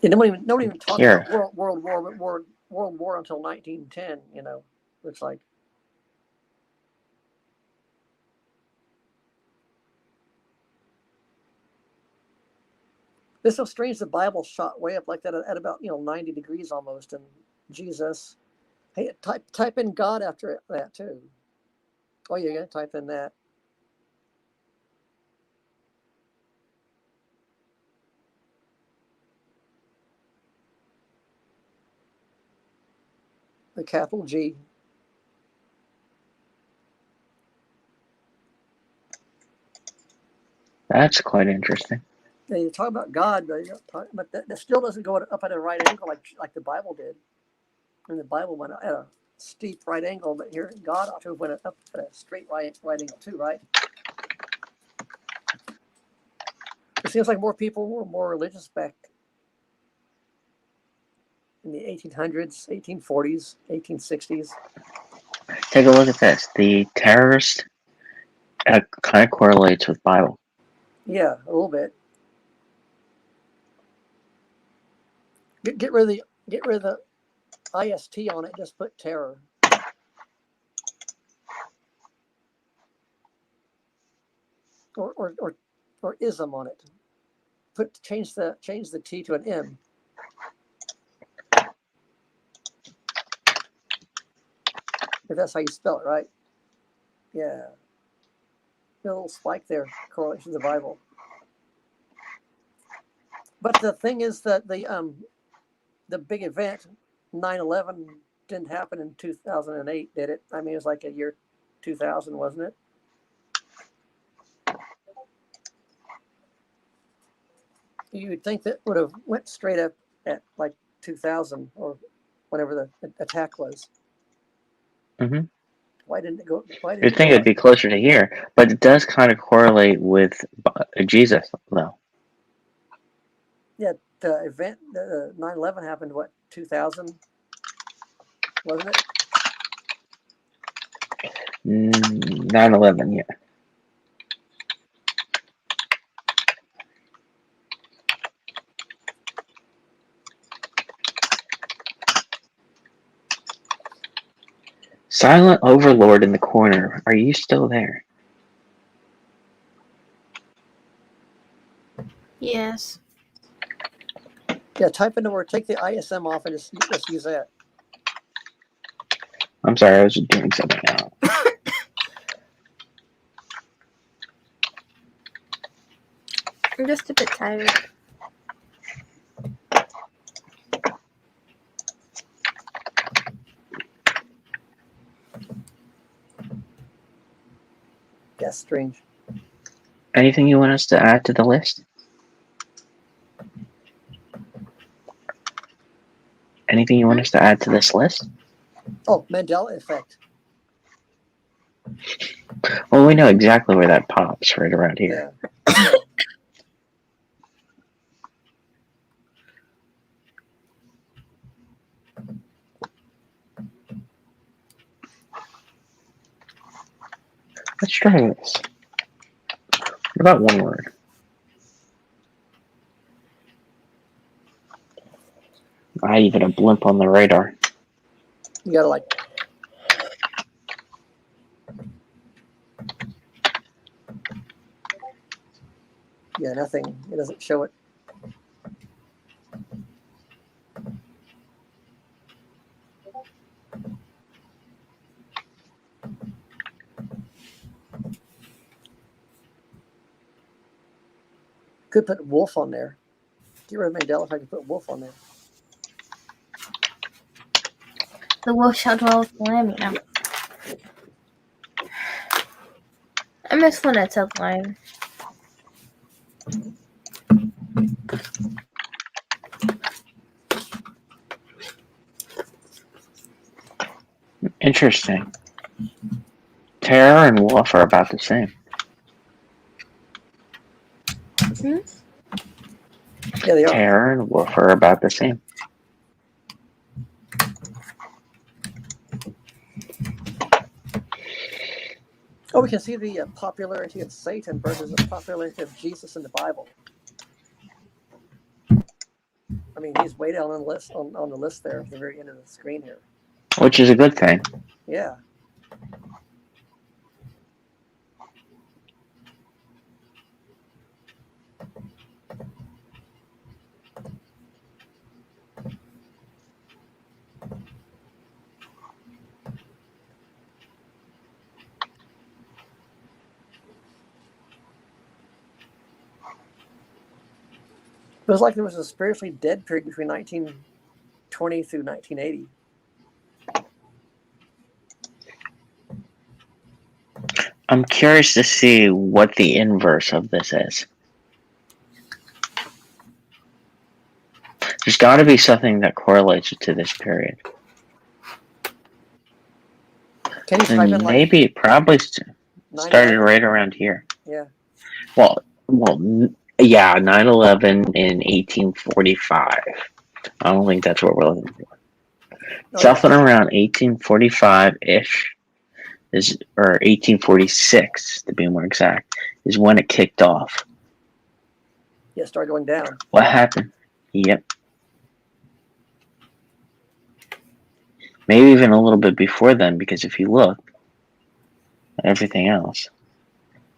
Yeah, nobody even talked Here. about World War, but World War until 1910. Looks like. It's so strange the Bible shot way up like that at about 90 degrees almost, and Jesus. Hey, type in God after that too. Oh, you're gonna type in that. The capital G. That's quite interesting. Now, you talk about God, but that still doesn't go up at a right angle like the Bible did. And the Bible went at a steep right angle, but here God ought to have went up at a straight right angle too, right? It seems like more people were more religious back in the 1800s, 1840s, 1860s. Take a look at this. The terrorist kind of correlates with Bible. Yeah, a little bit. Get rid of the IST on it. Just put terror. Or ism on it. Change the T to an M. If that's how you spell it, right? Yeah. A little spike there, correlation to the Bible. But the thing is that the big event, 9/11, didn't happen in 2008, did it? I mean, it was like a year 2000, wasn't it? You would think that would have went straight up at like 2000 or whenever the attack was. Mm-hmm. Why didn't it go? You'd think it'd be closer to here, but it does kind of correlate with Jesus, though. Yeah, the event, the 9/11 happened, what, 2000, wasn't it? 9/11, yeah. Silent Overlord in the corner. Are you still there? Yes. Yeah, type in the word, take the ISM off and just use that. I'm sorry, I was just doing something now. I'm just a bit tired. Yeah, strange. Anything you want us to add to the list? Anything you want us to add to this list? Oh, Mandela effect. Well, we know exactly where that pops, right around here. Yeah. Let's try this. What about one word? Not even a blimp on the radar. You gotta like. Yeah, nothing. It doesn't show it. Could put wolf on there. Get rid of Mandela if I could put wolf on there. The wolf shall dwell with the lamb, you know. I miss when it said lamb. Interesting. Terror and wolf are about the same. Yeah, they are. Terror and wolf are about the same. Oh, we can see the popularity of Satan versus the popularity of Jesus in the Bible. I mean, he's way down on the list on the list there at the very end of the screen here. Which is a good thing. Yeah. It was like there was a spiritually dead period between 1920 through 1980. I'm curious to see what the inverse of this is. There's got to be something that correlates it to this period. Can you type in And like maybe it probably started 9/11? right around here. Yeah. Well, yeah, 9/11 in 1845. I don't think that's what we're looking for. Oh, Something yeah. around 1845-ish is, or 1846 to be more exact, is when it kicked off. Yeah, start going down. What happened? Yep. Maybe even a little bit before then, because if you look at everything else,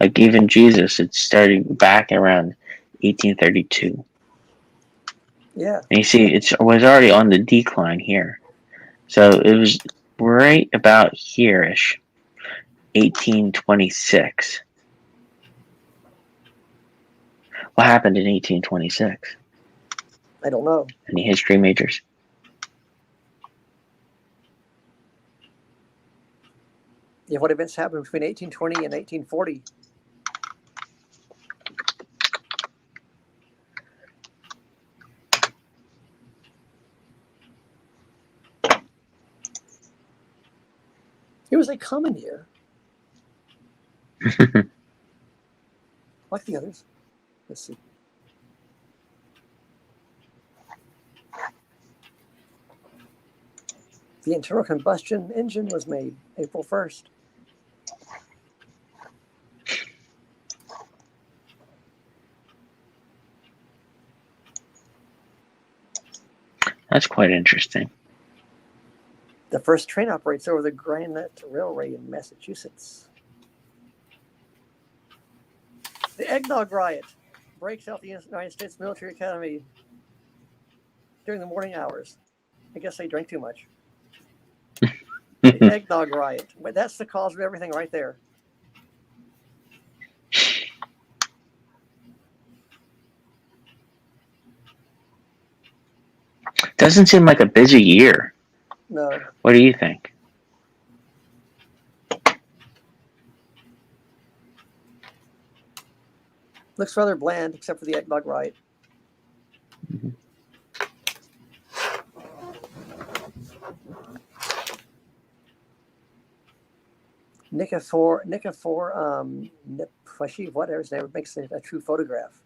like even Jesus, it started back around 1832. Yeah. And you see, it was already on the decline here. So it was right about here-ish, 1826. What happened in 1826? I don't know. Any history majors? Yeah, what events happened between 1820 and 1840? It was a common year, like the others. Let's see. The internal combustion engine was made April 1st. That's quite interesting. The first train operates over the Granite Railway in Massachusetts. The eggnog riot breaks out the United States Military Academy during the morning hours. I guess they drank too much. The eggnog riot. But that's the cause of everything right there. Doesn't seem like a busy year. No. What do you think? Looks rather bland, except for the eggnog riot. Nikifor, whatever his name, makes a true photograph.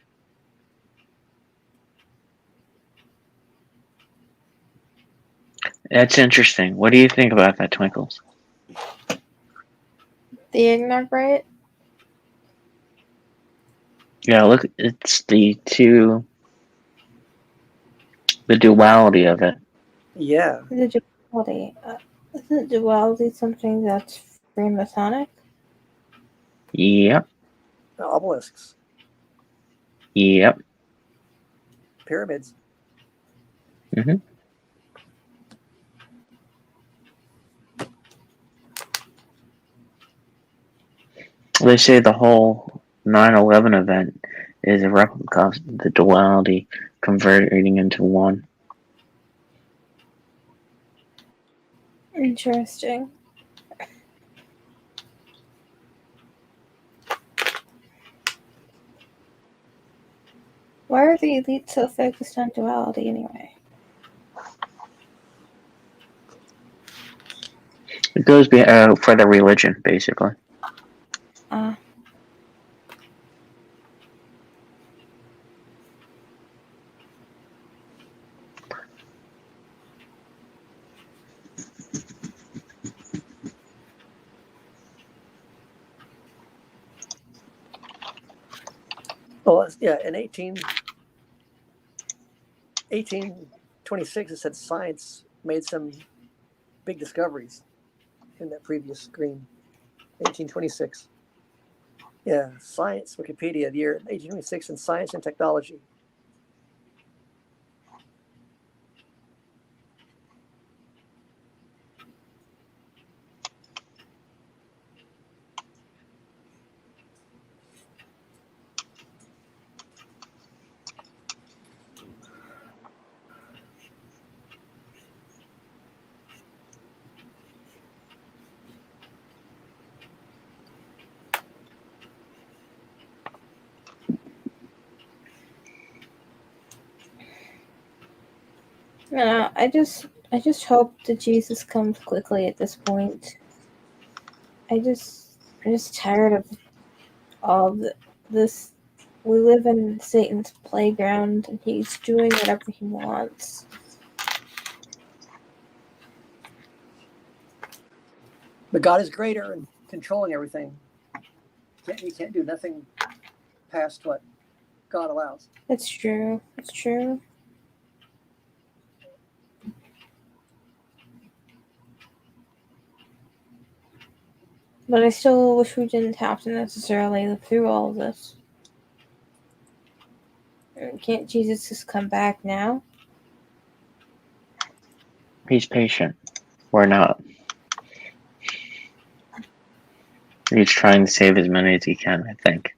That's interesting. What do you think about that, Twinkles? The eggnog, right? Yeah, look, it's the duality of it. Yeah. The duality. Isn't duality something that's Freemasonic? Yep, Obelisks, yep. pyramids. hmm They say the whole 9/11 event is a replica of the duality converting into one. Interesting. Why are the elites so focused on duality anyway? It goes for the religion, basically. Uh, Well, yeah, in 1826, it said science made some big discoveries in that previous screen. 1826. Yeah, science, Wikipedia, the year 1826 in science and technology. I just hope that Jesus comes quickly at this point. I'm just tired of all this. We live in Satan's playground, and he's doing whatever he wants. But God is greater and controlling everything. He can't do nothing past what God allows. It's true. It's true. But I still wish we didn't have to necessarily live through all of this. Can't Jesus just come back now? He's patient. We're not. He's trying to save as many as he can, I think.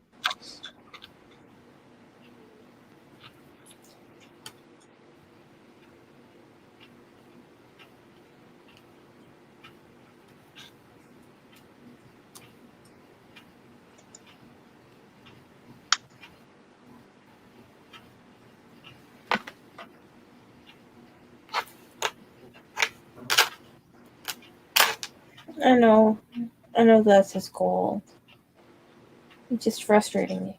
I know that's his goal. It's just frustrating me.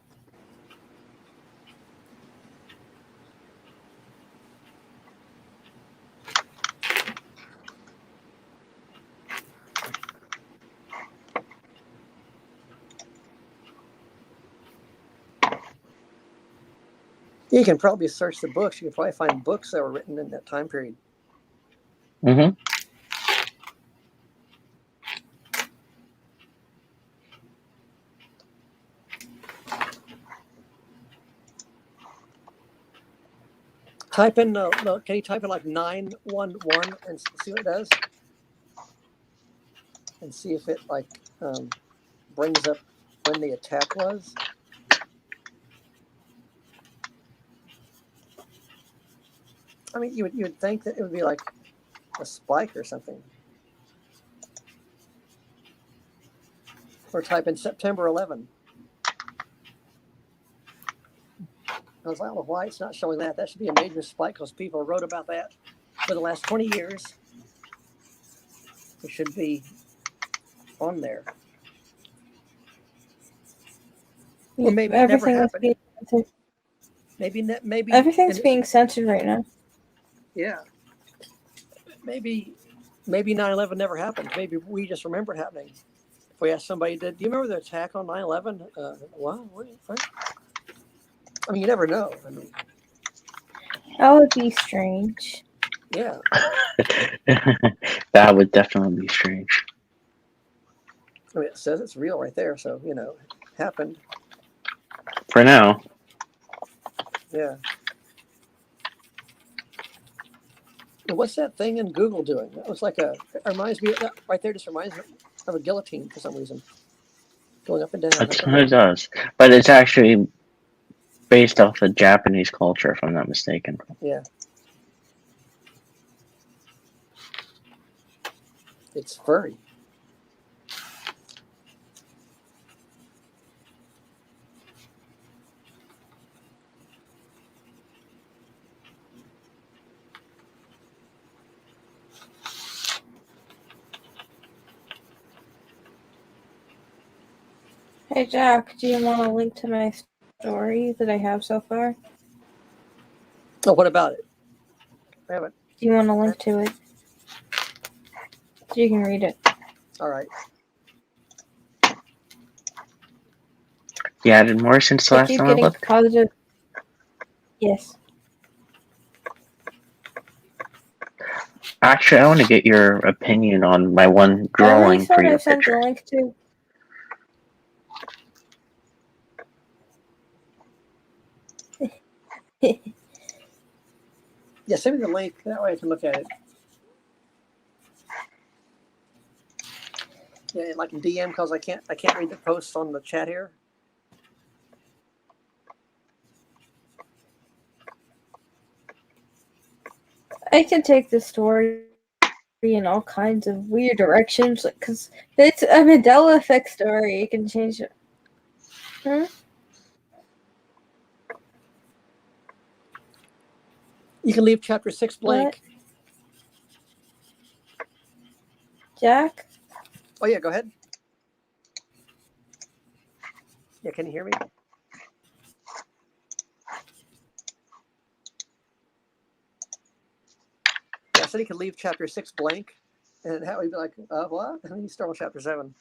You can probably search the books. You can probably find books that were written in that time period. Mm-hmm. Type in, can you type in like 911 and see what it does? And see if it like brings up when the attack was. I mean, you would think that it would be like a spike or something. Or type in September 11. I was like, I don't know why it's not showing that. That should be a major spike because people wrote about that for the last 20 years. It should be on there. Or maybe it never Everything is happened. being censored. Maybe. Everything's and- being censored right now. Yeah. Maybe 9/11 never happened. Maybe we just remember it happening. If we ask somebody, do you remember the attack on 9/11? What? I mean, you never know. I mean, That would be strange. yeah. That would definitely be strange. I mean, it says it's real right there, so it happened. For now, Yeah. And what's that thing in Google doing? That was like it reminds me that right there. Just reminds me of a guillotine for some reason, going up and down. it does. But it's actually based off of Japanese culture, if I'm not mistaken. Yeah. It's furry. Hey Jack, do you want a link to my story that I have so far? Oh, what about it? I haven't. Do you want a link to it? So you can read it. All right. You added more since the I last keep time I getting looked? positive. Yes. Actually, I want to get your opinion on my one drawing for your I sent picture. the link to. Yeah, send me the link. That way I can look at it. Yeah, like in DM because I can't read the posts on the chat here. I can take the story in all kinds of weird directions, because it's a Mandela effect story. You can change it. Hmm? You can leave chapter 6 blank. What? Jack? Oh yeah, go ahead. Yeah, can you hear me? Yeah, I said he could leave chapter 6 blank, and that would be like, what? And then you start on chapter 7.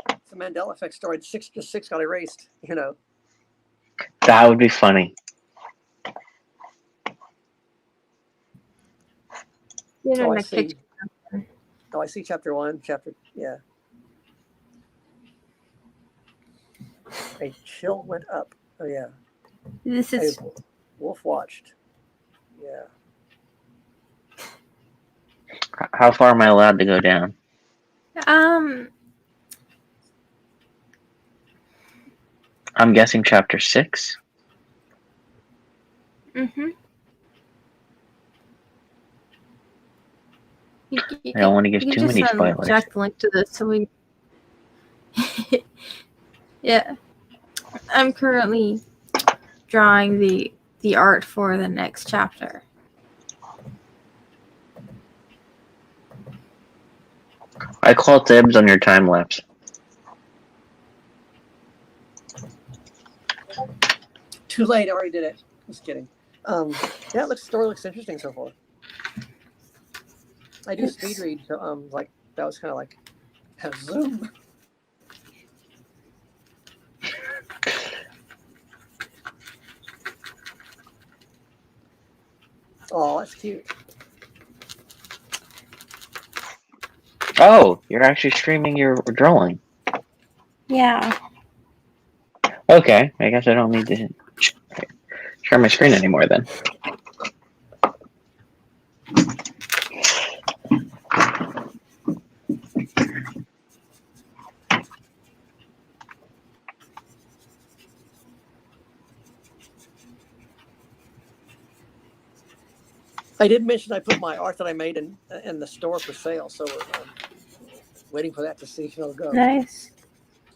It's a Mandela effect story. Six got erased. That would be funny. Oh, I see. Oh, I see chapter 1. A chill went up. Oh yeah. This is. Wolf watched. Yeah. How far am I allowed to go down? I'm guessing chapter 6. Mm-hmm. I don't want to give too many spoilers. Jack the link to this so we. Yeah, I'm currently drawing the art for the next chapter. I call dibs on your time lapse. Too late. I already did it. Just kidding. Yeah, story looks interesting so far. I do speed read, so like that was kind of like a zoom. Oh, that's cute. Oh, you're actually streaming your drawing. Yeah. Okay, I guess I don't need to share my screen anymore then. I did mention I put my art that I made in the store for sale, so we're waiting for that to see if it'll go. Nice.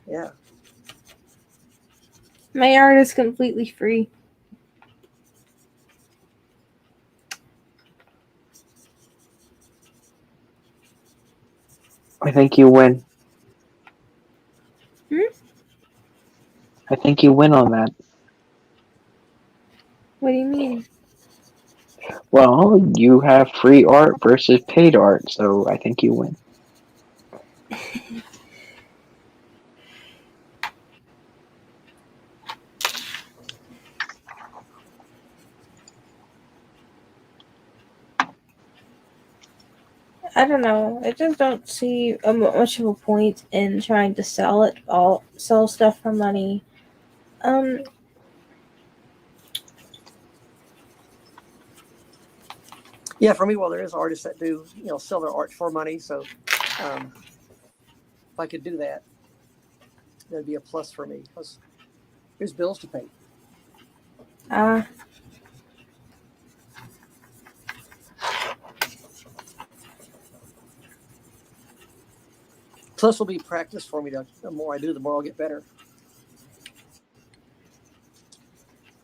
Yeah. My art is completely free. I think you win. Hmm? I think you win on that. What do you mean? Well, you have free art versus paid art, so I think you win. I don't know. I just don't see much of a point in trying to sell stuff for money. Um, Yeah, for me, well, there is artists that do, sell their art for money. So if I could do that, that'd be a plus for me because there's bills to pay. uh, Plus, will be practice for me. The more I do, the more I'll get better.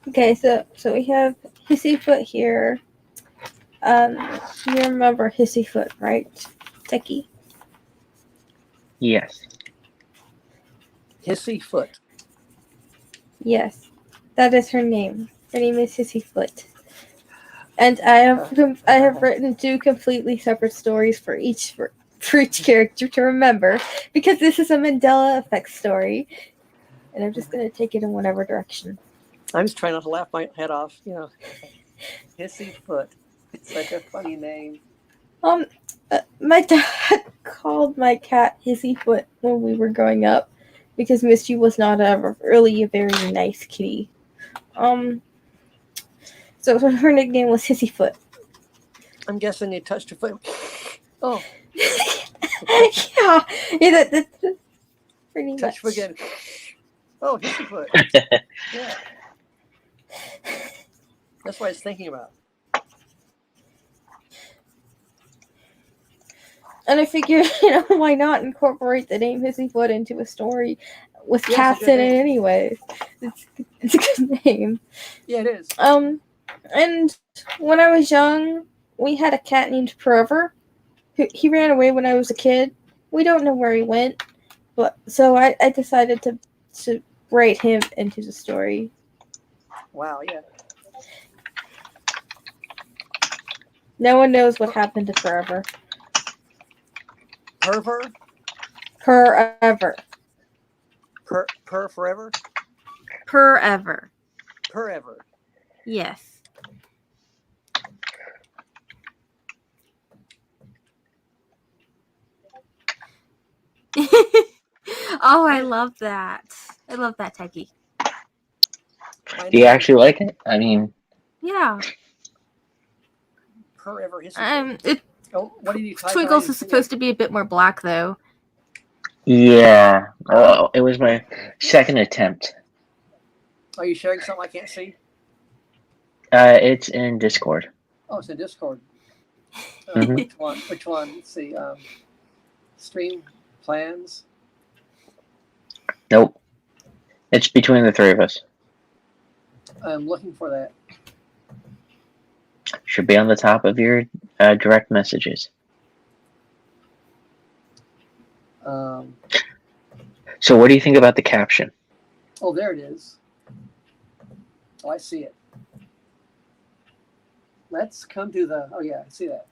okay, so we have Hissyfoot here. You remember Hissyfoot, right, Techie? Yes. Hissy Foot. Yes, that is her name. Her name is Hissyfoot. And I have written 2 completely separate stories for each character to remember because this is a Mandela effect story, and I'm just gonna take it in whatever direction. I'm just trying not to laugh my head off. Hissy Foot. It's such a funny name. My dad called my cat Hissyfoot when we were growing up because Misty was not really a very nice kitty. So her nickname was Hissyfoot. I'm guessing you touched your foot. Oh, yeah, that's pretty touch much. again. Oh, Hissy Foot. Yeah, that's what I was thinking about. And I figured, why not incorporate the name Hissyfoot into a story with cats in it anyways. It's a good name. Yeah, it is. And when I was young, we had a cat named Forever. He ran away when I was a kid. We don't know where he went, but so I decided to write him into the story. Wow, yeah. No one knows what happened to Forever. Perver? Forever. Forever? Forever. Forever. Yes. Oh, I love that. I love that, Techie. Do you actually like it? I mean, yeah. Forever. What did you type? Twinkles is supposed to be a bit more black, though. Yeah. Oh, it was my second attempt. Are you sharing something I can't see? It's in Discord. Oh, it's in Discord. Mm-hmm. Which one? Let's see. Stream plans. Nope. It's between the 3 of us. I'm looking for that. Should be on the top of your direct messages. So what do you think about the caption? Oh, there it is. Oh, I see it. Let's come to the... Oh, yeah, I see that.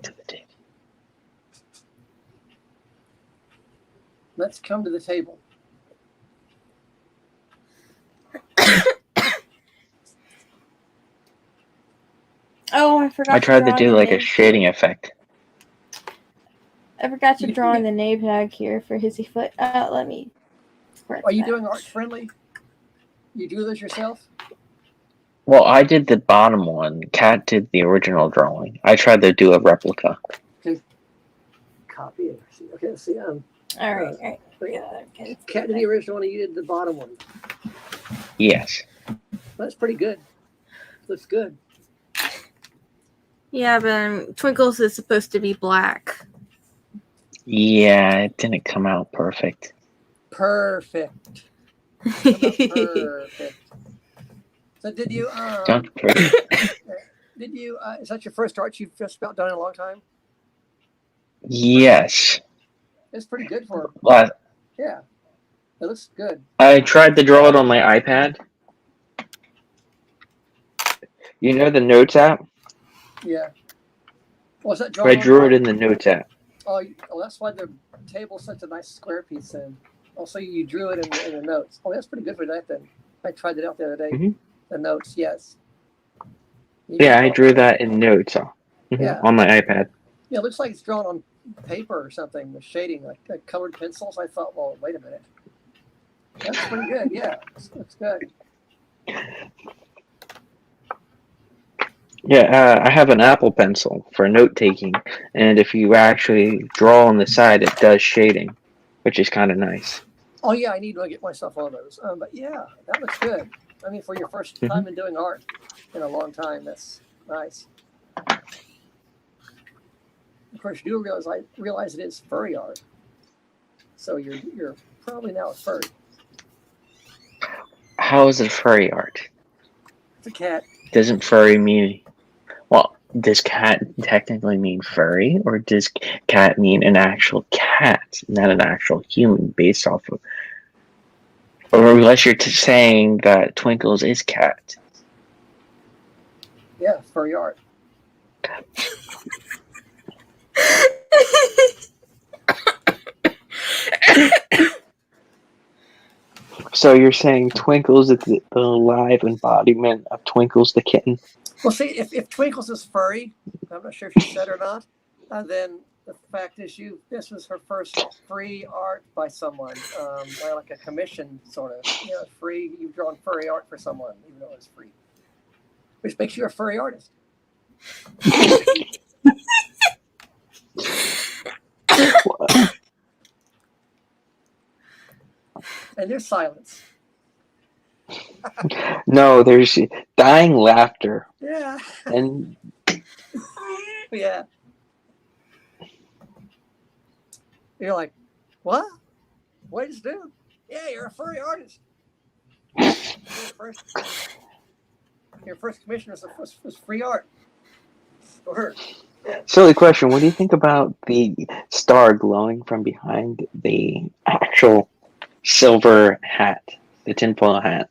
To the table. Let's come to the table. Oh, I forgot. I tried to do like a shading effect. I forgot to draw in the name tag here for Hissyfoot. Let me. Are you doing art friendly? You drew those yourself? Well, I did the bottom one. Kat did the original drawing. I tried to do a replica. Okay. Copy it. Okay, let's see. All right. Okay. Kat did the original one, and you did the bottom one. Yes. That's pretty good. Looks good. Yeah, but Twinkles is supposed to be black. Yeah, it didn't come out perfect. Perfect. Perfect. So did you? Did you? Is that your first art you've just about done in a long time? Yes. It's pretty good for. Well, Yeah. It looks good. I tried to draw it on my iPad. You know the Notes app? Yeah. Was that I drawn on drew it in the Notes app. Oh, that's why the table's such a nice square piece then. Also, you drew it in the notes. Oh, that's pretty good for that then. I tried it out the other day. Mhm. The notes, yes. You Yeah, did I well. drew that in Notes Yeah. on my iPad. Yeah, it looks like it's drawn on paper or something with shading, like colored pencils. I thought, well, wait a minute. That's pretty good. Yeah, that's good. Yeah, I have an Apple Pencil for note taking, and if you actually draw on the side, it does shading, which is kind of nice. Oh, yeah, I need to get myself one of those. But yeah, that looks good. I mean, for your first time in doing art in a long time, that's nice. Of course, you do realize it is furry art. So you're probably now a furry. How is it furry art? It's a cat. Doesn't furry mean... Well, does cat technically mean furry, or does cat mean an actual cat, not an actual human, based off of... Or unless you're saying that Twinkles is cat. Yeah, furry art. So you're saying Twinkles is the live embodiment of Twinkles the kitten? Well, see, if Twinkles is furry, I'm not sure if she said or not, then the fact is this was her first free art by someone, like a commission sort of, free. You've drawn furry art for someone, even though it's free, which makes you a furry artist. And there's silence. No, there's dying laughter. Yeah. And Yeah. You're like, what? What did you do? Yeah, you're a furry artist. Your first commission was free art. For her. Yeah. silly question, what do you think about the star glowing from behind the actual silver hat, the tinfoil hat?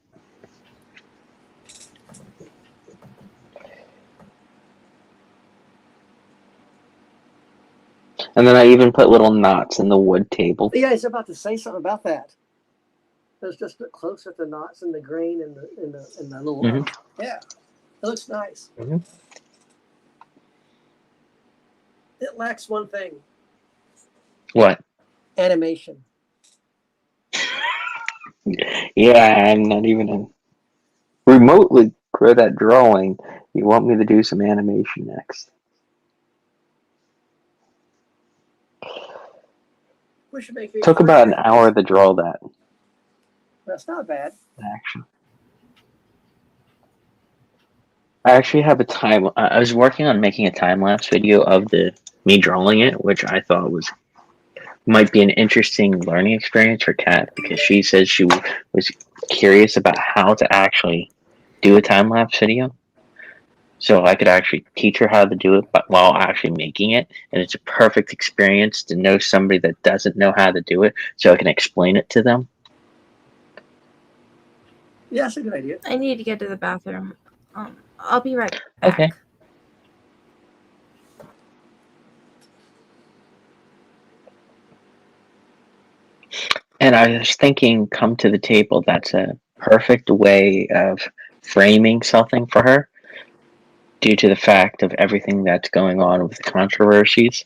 And then I even put little knots in the wood table. Yeah, I was about to say something about that. There's just close at the knots and the grain and the little. Yeah, it looks nice. It lacks one thing. What? Animation. Yeah, I'm not even remotely good at drawing. You want me to do some animation next? We should make Took about an hour to draw that. That's not bad. Actually, I actually have a time. I was working on making a time lapse video of me drawing it, which I thought might be an interesting learning experience for Kat, because she says she was curious about how to actually do a time lapse video. So I could actually teach her how to do it, but while actually making it, and it's a perfect experience to know somebody that doesn't know how to do it, so I can explain it to them. Yeah, that's a good idea. I need to get to the bathroom. I'll be right back. Okay. And I was thinking, come to the table, that's a perfect way of framing something for her, due to the fact of everything that's going on with the controversies.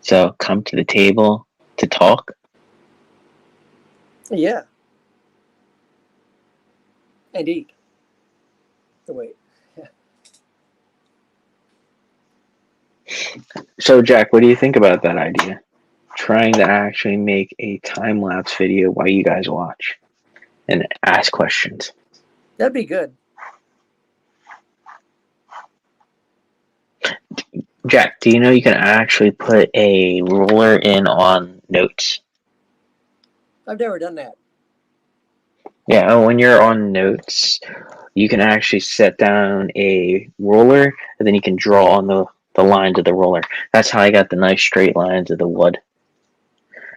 So come to the table to talk. Yeah. And eat. Wait. Yeah. So Jack, what do you think about that idea? Trying to actually make a time-lapse video while you guys watch and ask questions. That'd be good. Jack, do you know you can actually put a ruler in on notes? I've never done that. Yeah, when you're on notes, you can actually set down a ruler, and then you can draw on the lines of the ruler. That's how I got the nice straight lines of the wood.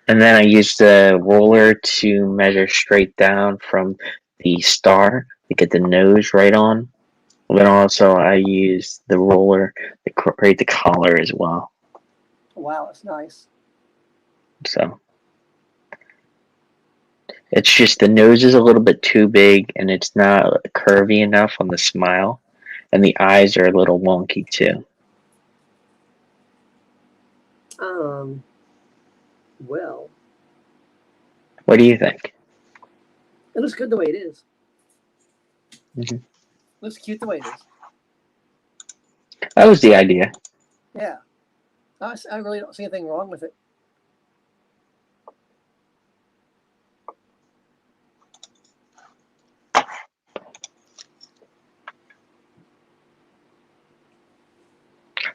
And then I used the roller to measure straight down from the star to get the nose right on. And then also I used the roller to create the collar as well. Wow, that's nice. So it's just the nose is a little bit too big and it's not curvy enough on the smile. And the eyes are a little wonky too. Well, What do you think? it looks good the way it is. Mhm. Looks cute the way it is. That was the idea. Yeah. I really don't see anything wrong with it.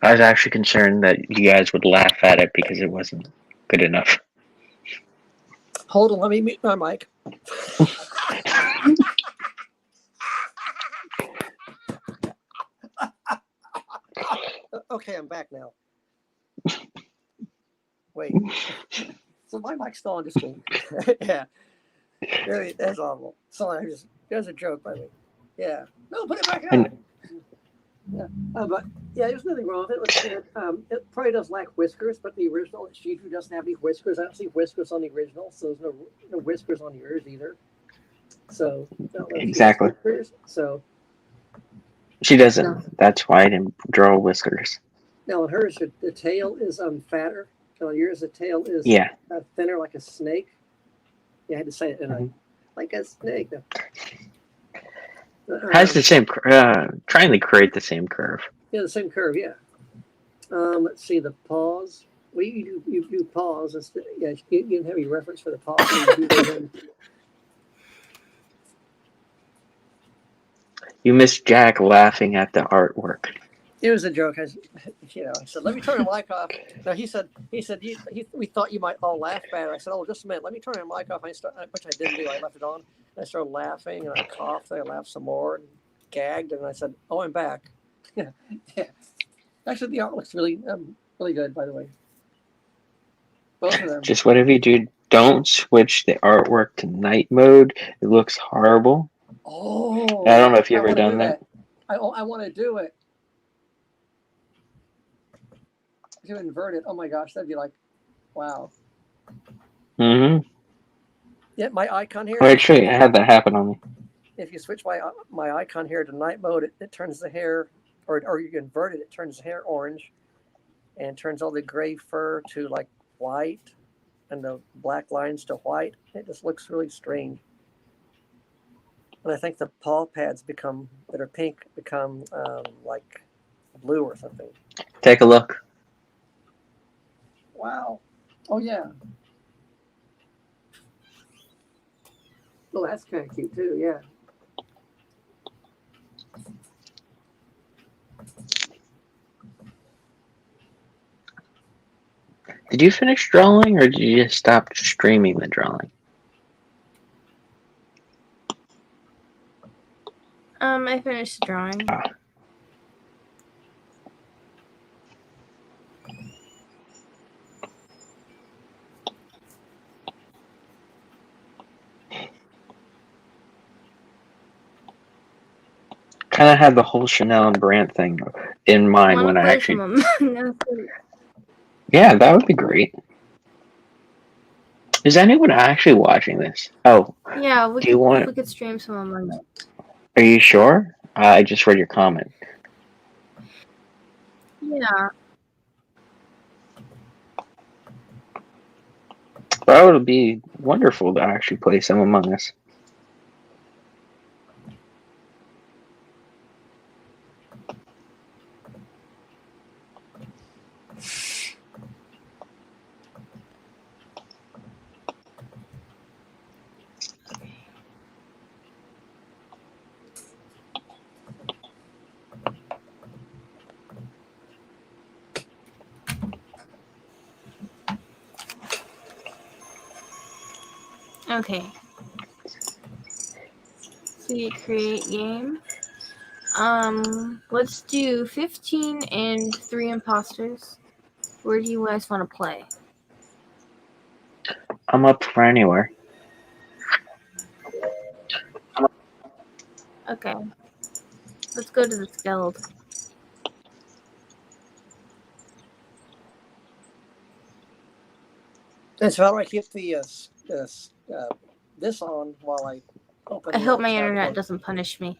I was actually concerned that you guys would laugh at it because it wasn't good enough. Hold on, let me mute my mic. Okay, I'm back now. Wait. So my mic's still on this thing. Yeah. Really, that's awful. Sorry, there's a joke, by the way. Yeah. No, put it back on. Yeah. But yeah, there's nothing wrong with it. Looks good. It probably does lack whiskers, but the original, it's Shifu doesn't have any whiskers. I don't see whiskers on the original, so there's no whiskers on yours either. So I don't know if she has Exactly. whiskers. So She doesn't. That's why I didn't draw whiskers. now on hers, the tail is fatter. On yours, the tail is Yeah. thinner, like a snake. Yeah, I had to say it, didn't I? Like a snake. Has the same, trying to create the same curve. Yeah, the same curve. Yeah. Let's see the paws. Well, you do paws. Yeah, you didn't have any reference for the paws. So you do them. You missed Jack laughing at the artwork. It was a joke. I said, let me turn the mic off. No, he said, we thought you might all laugh better. I said, oh, just a minute. Let me turn the mic off. Which I didn't do. I left it on. And I started laughing, and I coughed. And I laughed some more, and gagged. And I said, oh, I'm back. Yeah. Actually, the art looks really, really good, by the way. Both of them. Just whatever you do, don't switch the artwork to night mode. It looks horrible. Oh. I don't know if you've ever done that. I want to do it. To invert it, oh my gosh, that'd be like, wow. Mm-hmm. Yeah, my icon here. Actually, I had that happen on me. If you switch my icon here to night mode, it turns the hair, or you invert it, it turns the hair orange, and turns all the gray fur to like white, and the black lines to white. It just looks really strange. And I think the paw pads that are pink become like blue or something. Take a look. Wow. Oh, yeah. Oh, that's kind of cute, too. Yeah. Did you finish drawing, or did you just stop streaming the drawing? I finished drawing. Kind of had the whole Chanel and Brandt thing in mind when I actually. Yeah, that would be great. Is anyone actually watching this? Oh, yeah. We could stream some on Monday. Are you sure? I just read your comment. Yeah. That would be wonderful to actually play some Among Us. Okay. So you create game. Let's do 15 and 3 imposters. Where do you guys want to play? I'm up for anywhere. Okay. Let's go to the guild. And so how do I keep the this on while I open I the hope my tab internet for- doesn't punish me.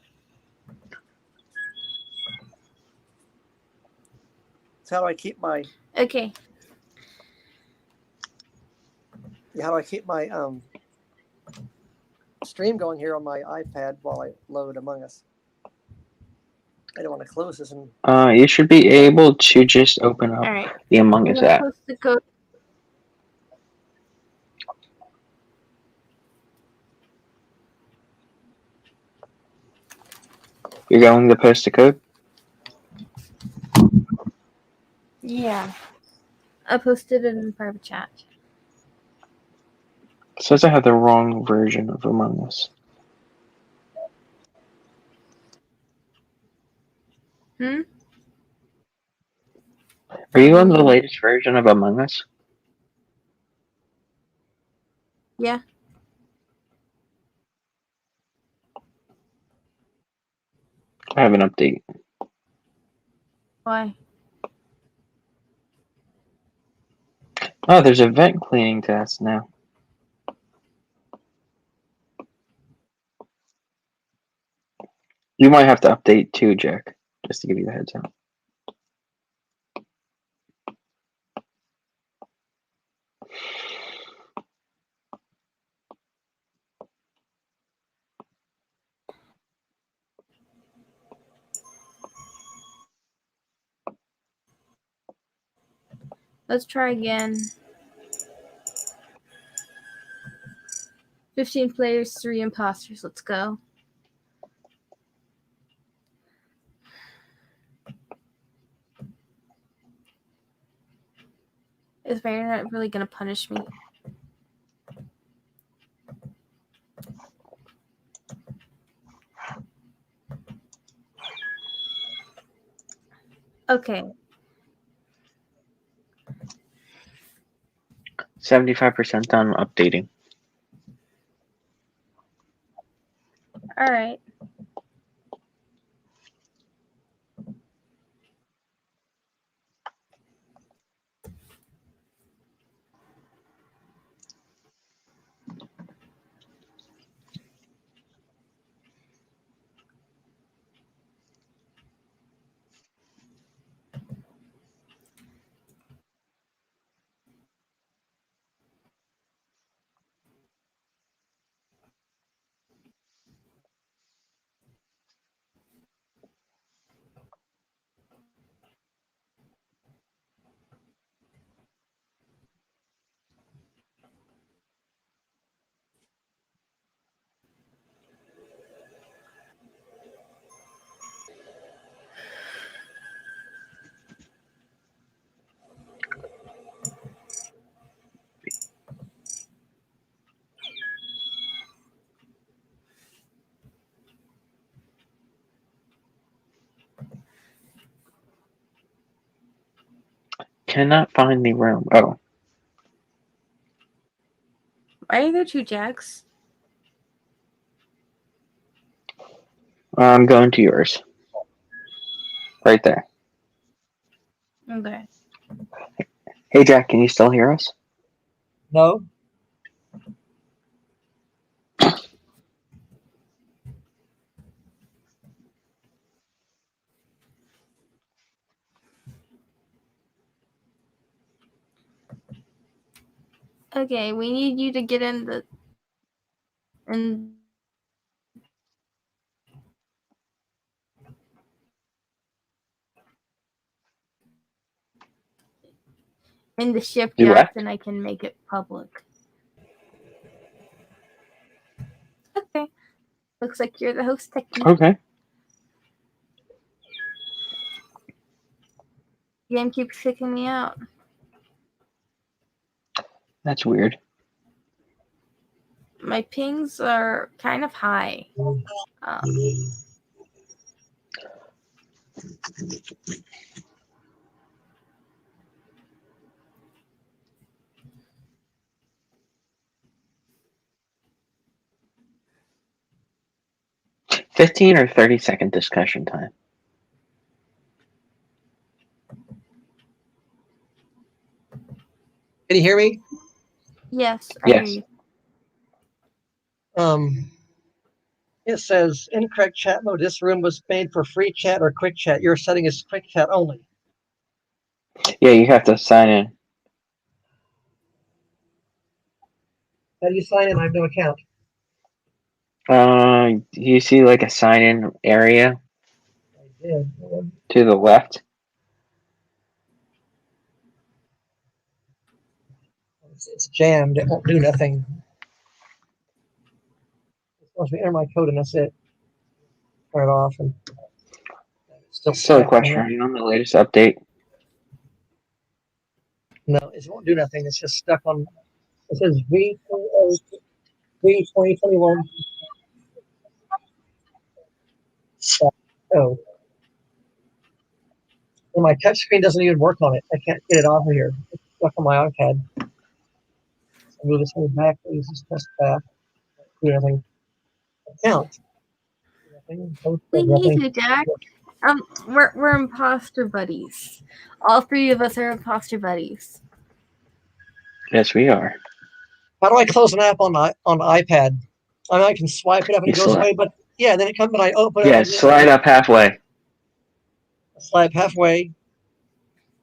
So how do I keep my Okay. stream going here on my iPad while I load Among Us? I don't want to close this and You should be able to just open up All right. the Among I'm Us gonna app. post the code. You're going to post a code? Yeah. I posted it in private chat. It says I have the wrong version of Among Us. Hmm? Are you on the latest version of Among Us? Yeah. I have an update. Why? Oh, there's a vent cleaning task now. You might have to update too, Jack, just to give you the heads up. Let's try again. 15 players, 3 imposters. Let's go. Is my internet really gonna punish me? Okay. 75% done updating. All right. Cannot find the room. Oh, Why are there 2 Jacks? I'm going to yours. Right there. Okay. Hey, Jack, can you still hear us? No. Okay, we need you to get in the in the ship, You Jack, left? then I can make it public. Okay. Looks like you're the host, Techie. Okay. Game keeps kicking me out. That's weird. My pings are kind of high. 15 or 30-second discussion time. Can you hear me? Yes, I Yes. hear you. It says incorrect chat mode. This room was made for free chat or quick chat. Your setting is quick chat only. Yeah, you have to sign in. How do you sign in? I have no account. You see like a sign in area I did. to the left? It's jammed. It won't do nothing. It's supposed to enter my code and that's it. Turn it off and it's still Silly stuck. question. Are you on the latest update? No, it won't do nothing. It's just stuck on. It says V2021. Oh, and my touch screen doesn't even work on it. I can't get it off of here. It's stuck on my iPad. So move this one back. Please just press back. Do nothing. Account. Nothing. We need Nothing. you, Jack. We're imposter buddies. All three of us are imposter buddies. Yes, we are. How do I close an app on the iPad? I mean, I can swipe it up and You it goes away, but yeah, then it comes and I open Yeah, it. slide up halfway. Slide halfway.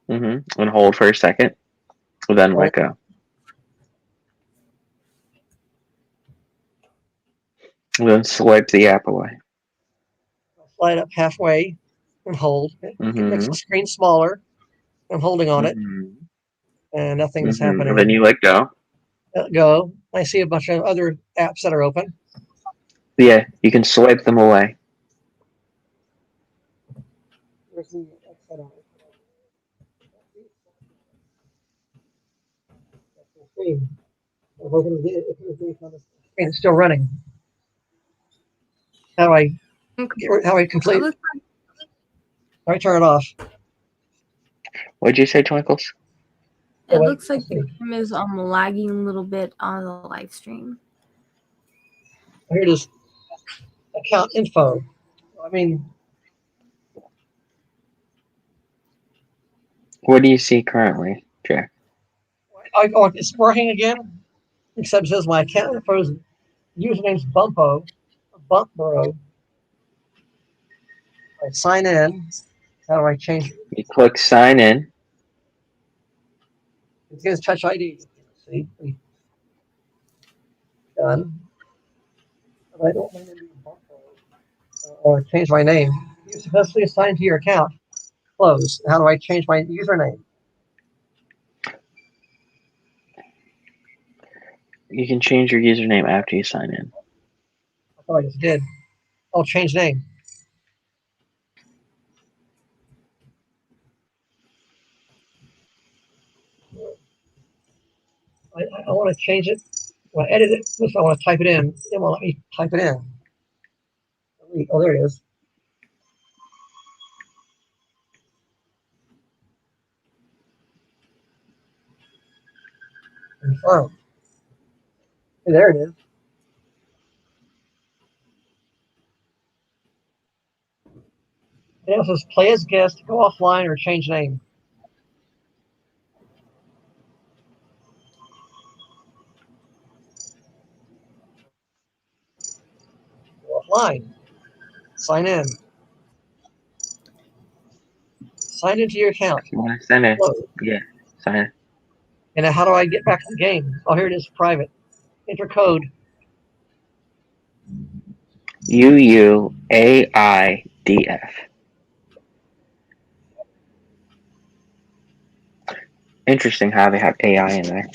And hold for a second. Then let go. And then swipe the app away. Slide up halfway and hold. It makes the screen smaller. I'm holding on it, and nothing's happening. And then you let go. Let go. I see a bunch of other apps that are open. Yeah, you can swipe them away. Where's the exit on it? I'm hoping to get it. It's still running. How do I complete? How do I turn it off? What'd you say, Twinkles? It looks like the game is lagging a little bit on the live stream. Here it is. Account info. I mean, What do you see currently, Jack? it's working again. Except it says my account info's username's Bumpbro. I sign in. How do I change it? You click sign in. It gives Touch ID. See? Done. But I don't want to do Bumpbro. Or change my name. You successfully assigned to your account. Close. How do I change my username? You can change your username after you sign in. I thought I just did. Oh, change name. I want to change it. I want to edit it. First, I want to type it in. It won't let me type it in. Oh, there it is. Confirm. Hey, there it is. It also says play as guest, go offline, or change name. Go offline. Sign in. Sign into your account. You want to send it? Yeah, sign in. And then how do I get back to the game? Oh, here it is, private. Enter code. UUAIDF. Interesting how they have AI in there.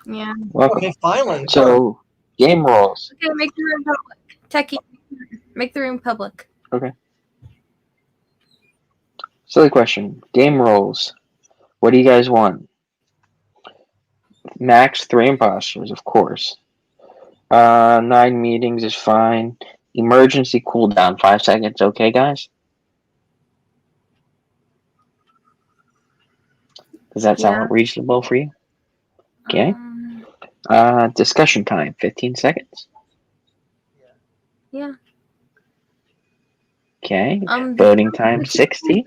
Yeah. Welcome. Okay, finally. So, game rules. Okay, make the room public. Techie, make the room public. Okay. Silly question. Game rules. What do you guys want? Max 3 imposters, of course. 9 meetings is fine. Emergency cooldown 5 seconds. Okay, guys? Does that sound reasonable for you? Okay. Discussion time 15 seconds. Yeah. Okay. The Voting time 60.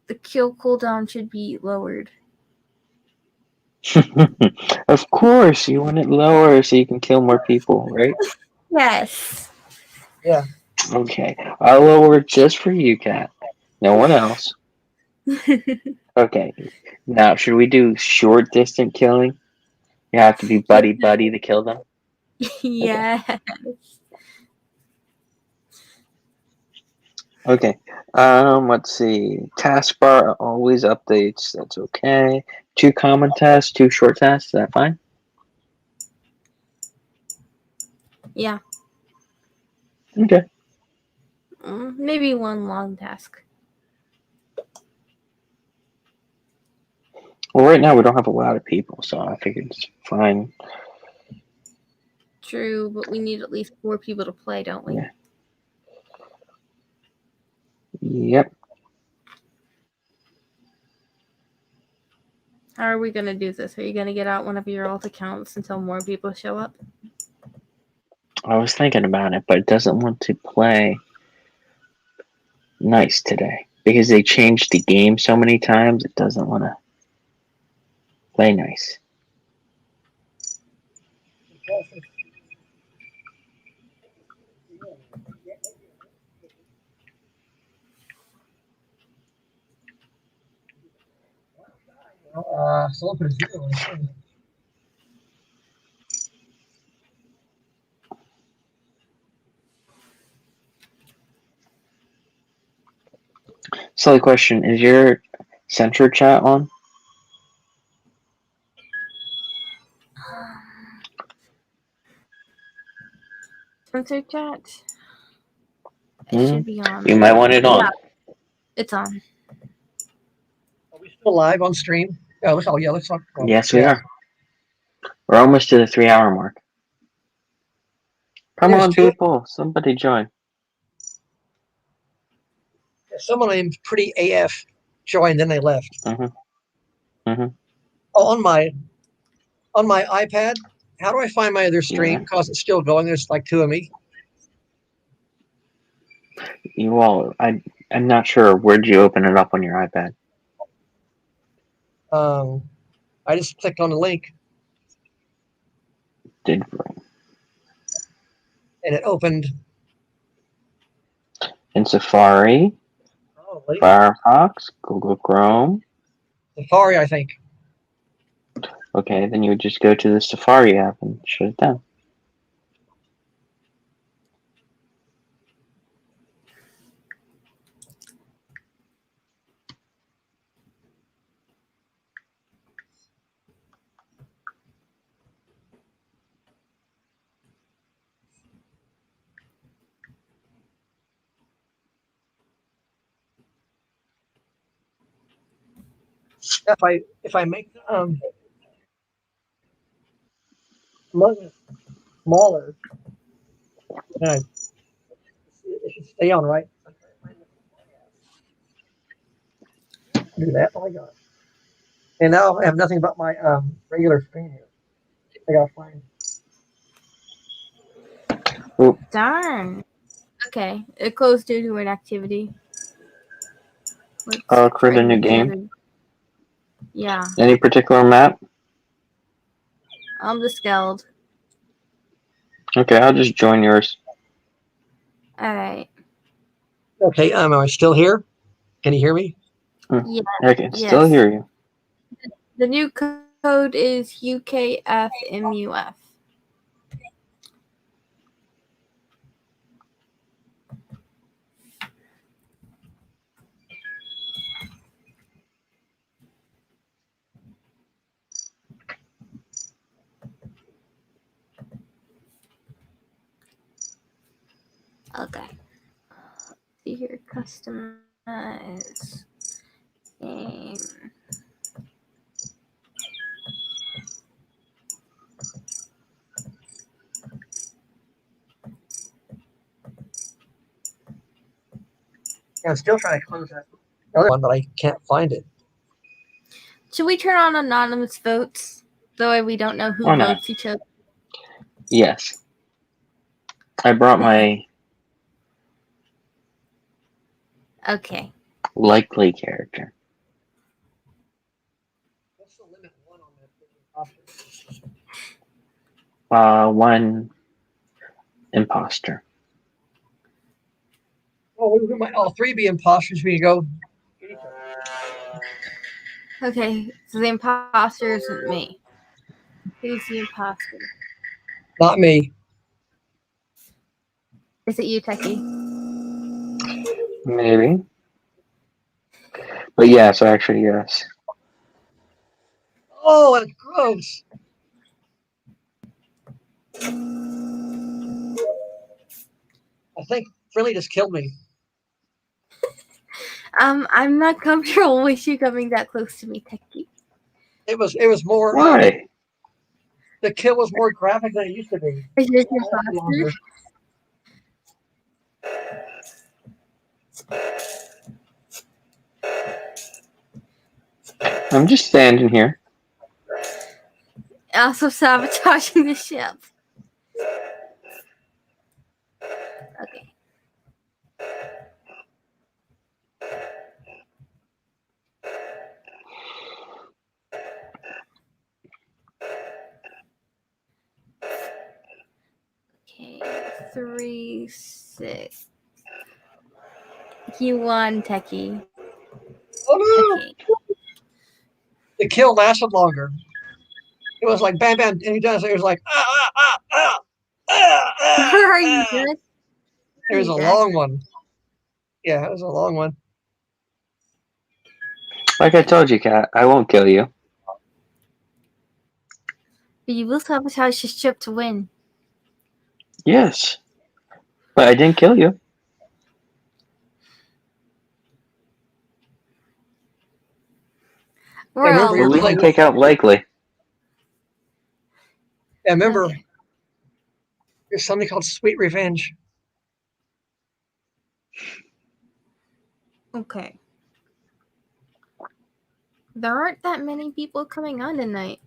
The kill cooldown should be lowered. Of course, you want it lower so you can kill more people, right? Yes. Yeah. Okay. I'll lower it just for you, Kat. No one else. Okay. Now, should we do short distance killing? You have to be buddy buddy to kill them. Yeah. Okay. Let's see. Taskbar always updates. That's okay. 2 common tasks, 2 short tasks. Is that fine? Yeah. Okay. Maybe 1 long task. Well, right now we don't have a lot of people, so I figured it's fine. True, but we need at least 4 people to play, don't we? Yeah. Yep. How are we gonna do this? Are you gonna get out one of your alt accounts until more people show up? I was thinking about it, but it doesn't want to play nice today because they changed the game so many times. It doesn't want to play nice. Someone put a 0 on the screen. Silly question: is your center chat on? Sensor chat? It should be on. You might want it on. Yeah, it's on. Are we still live on stream? Let's talk. Yes, we are. We're almost to the 3-hour mark. Come There's on, two- people! Somebody join. Someone named Pretty AF joined, then they left. Mm-hmm. Oh, on my iPad, how do I find my other stream? Yeah. Because it's still going. There's like 2 of me. You all, I'm not sure. Where'd you open it up on your iPad? I just clicked on the link Did and it opened. in Safari, Probably Firefox, Google Chrome. Safari, I think. Okay, then you would just go to the Safari app and shut it down. If I make smaller, then it should stay on, right? Do that. Oh my god! And now I have nothing but my regular screen here. I gotta find. Darn. Okay, it closed due to an activity. Create try a to new get the game. other- Yeah, Any particular map? the Skeld. Okay, I'll just join yours. Alright. Okay, am I still here? Can you hear me? Yeah, I can still hear you. the new code is UKFMUF. Okay. See here, customize game. Yeah, I'm still trying to close that other one, but I can't find it. Should we turn on anonymous votes? That way we don't know who Why not? votes each other. Yes. I brought my Okay. likely character. What's the limit one on that? One imposter. Oh, we might all three be imposters. We go. Okay, so the imposter isn't me. Who's the imposter? Not me. Is it you, Techie? Maybe. But yeah, so actually, yes. Oh, that's gross. I think Friendly just killed me. I'm not comfortable with you coming that close to me, Techie. It was more. Why? The kill was more graphic than it used to be. Is it the imposter? I'm just standing here. Also sabotaging the ship. Okay. Okay, 3, 6. You won, Techie. Oh no! Okay. The kill lasted longer. It was like bam, bam, and he does. It was like Are you good? It was a long one. Yeah, it was a long one. Like I told you, Kat, I won't kill you. But you will sabotage the ship to win. Yes. But I didn't kill you. We're all But we can take out likely. Yeah, remember, Okay. there's something called Sweet Revenge. Okay. There aren't that many people coming on tonight.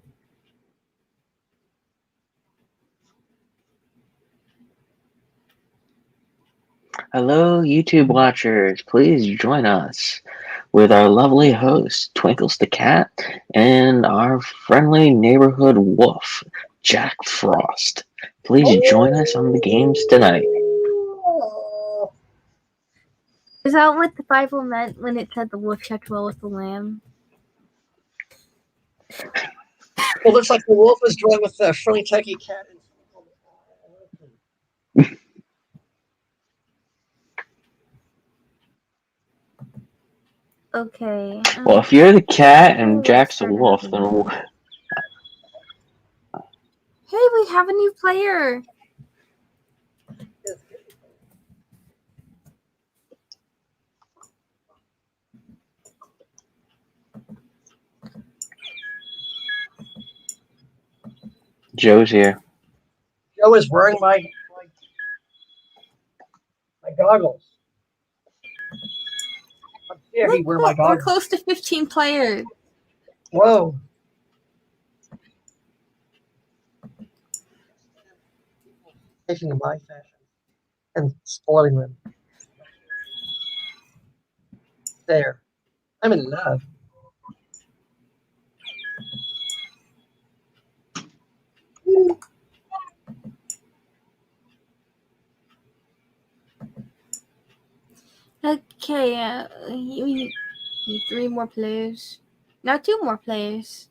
Hello, YouTube watchers. Please join us with our lovely host, Twinkles the Cat, and our friendly neighborhood wolf, Jack Frost. Please join us on the games tonight. Is that what the Bible meant when it said the wolf shall dwell with the lamb? Well, looks like the wolf is joined with the Friendly Techie Cat. Okay. Well, if you're the cat and Jack's the wolf, then Hey, we have a new player. Joe's here. Joe is wearing my goggles. How dare he wear my We're goggles? close to 15 players. Whoa. Taking my fashion and spoiling them. There. I'm in love. Okay, you need 3 more players. Now 2 more players.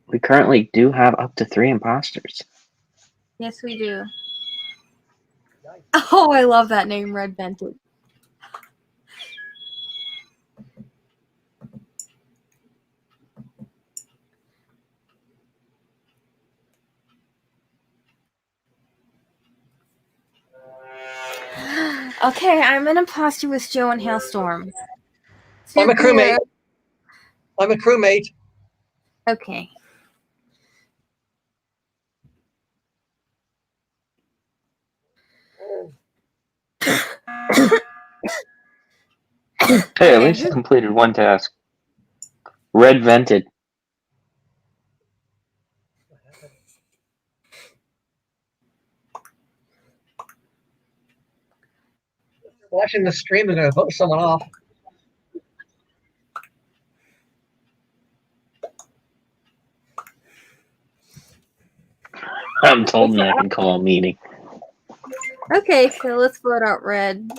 We currently do have up to 3 imposters. Yes, we do. Oh, I love that name, Red Vented. Okay, I'm an imposter with Joe and Hailstorm. I'm a crewmate. I'm a crewmate. Okay. Hey, at least I completed one task. Red vented. Watching the stream is going to vote someone off. I'm told me I can call a meeting. Okay, so let's vote out red.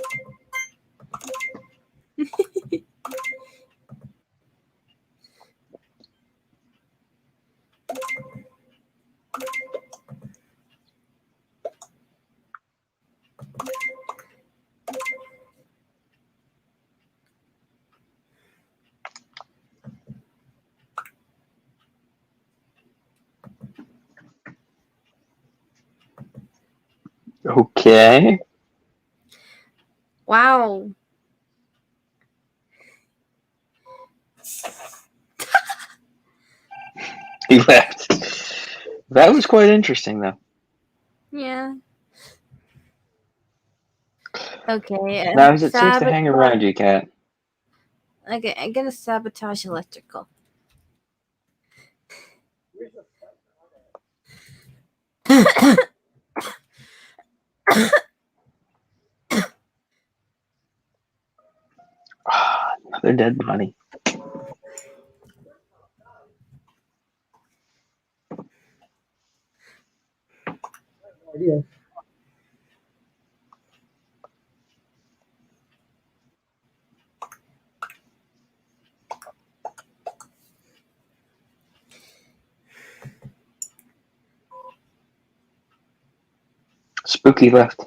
Okay. Wow. He left. That was quite interesting, though. Yeah. Okay. Now, it seems to hang around you, Kat. Okay, I'm gonna sabotage electrical. Another dead body. Idea. Spooky left.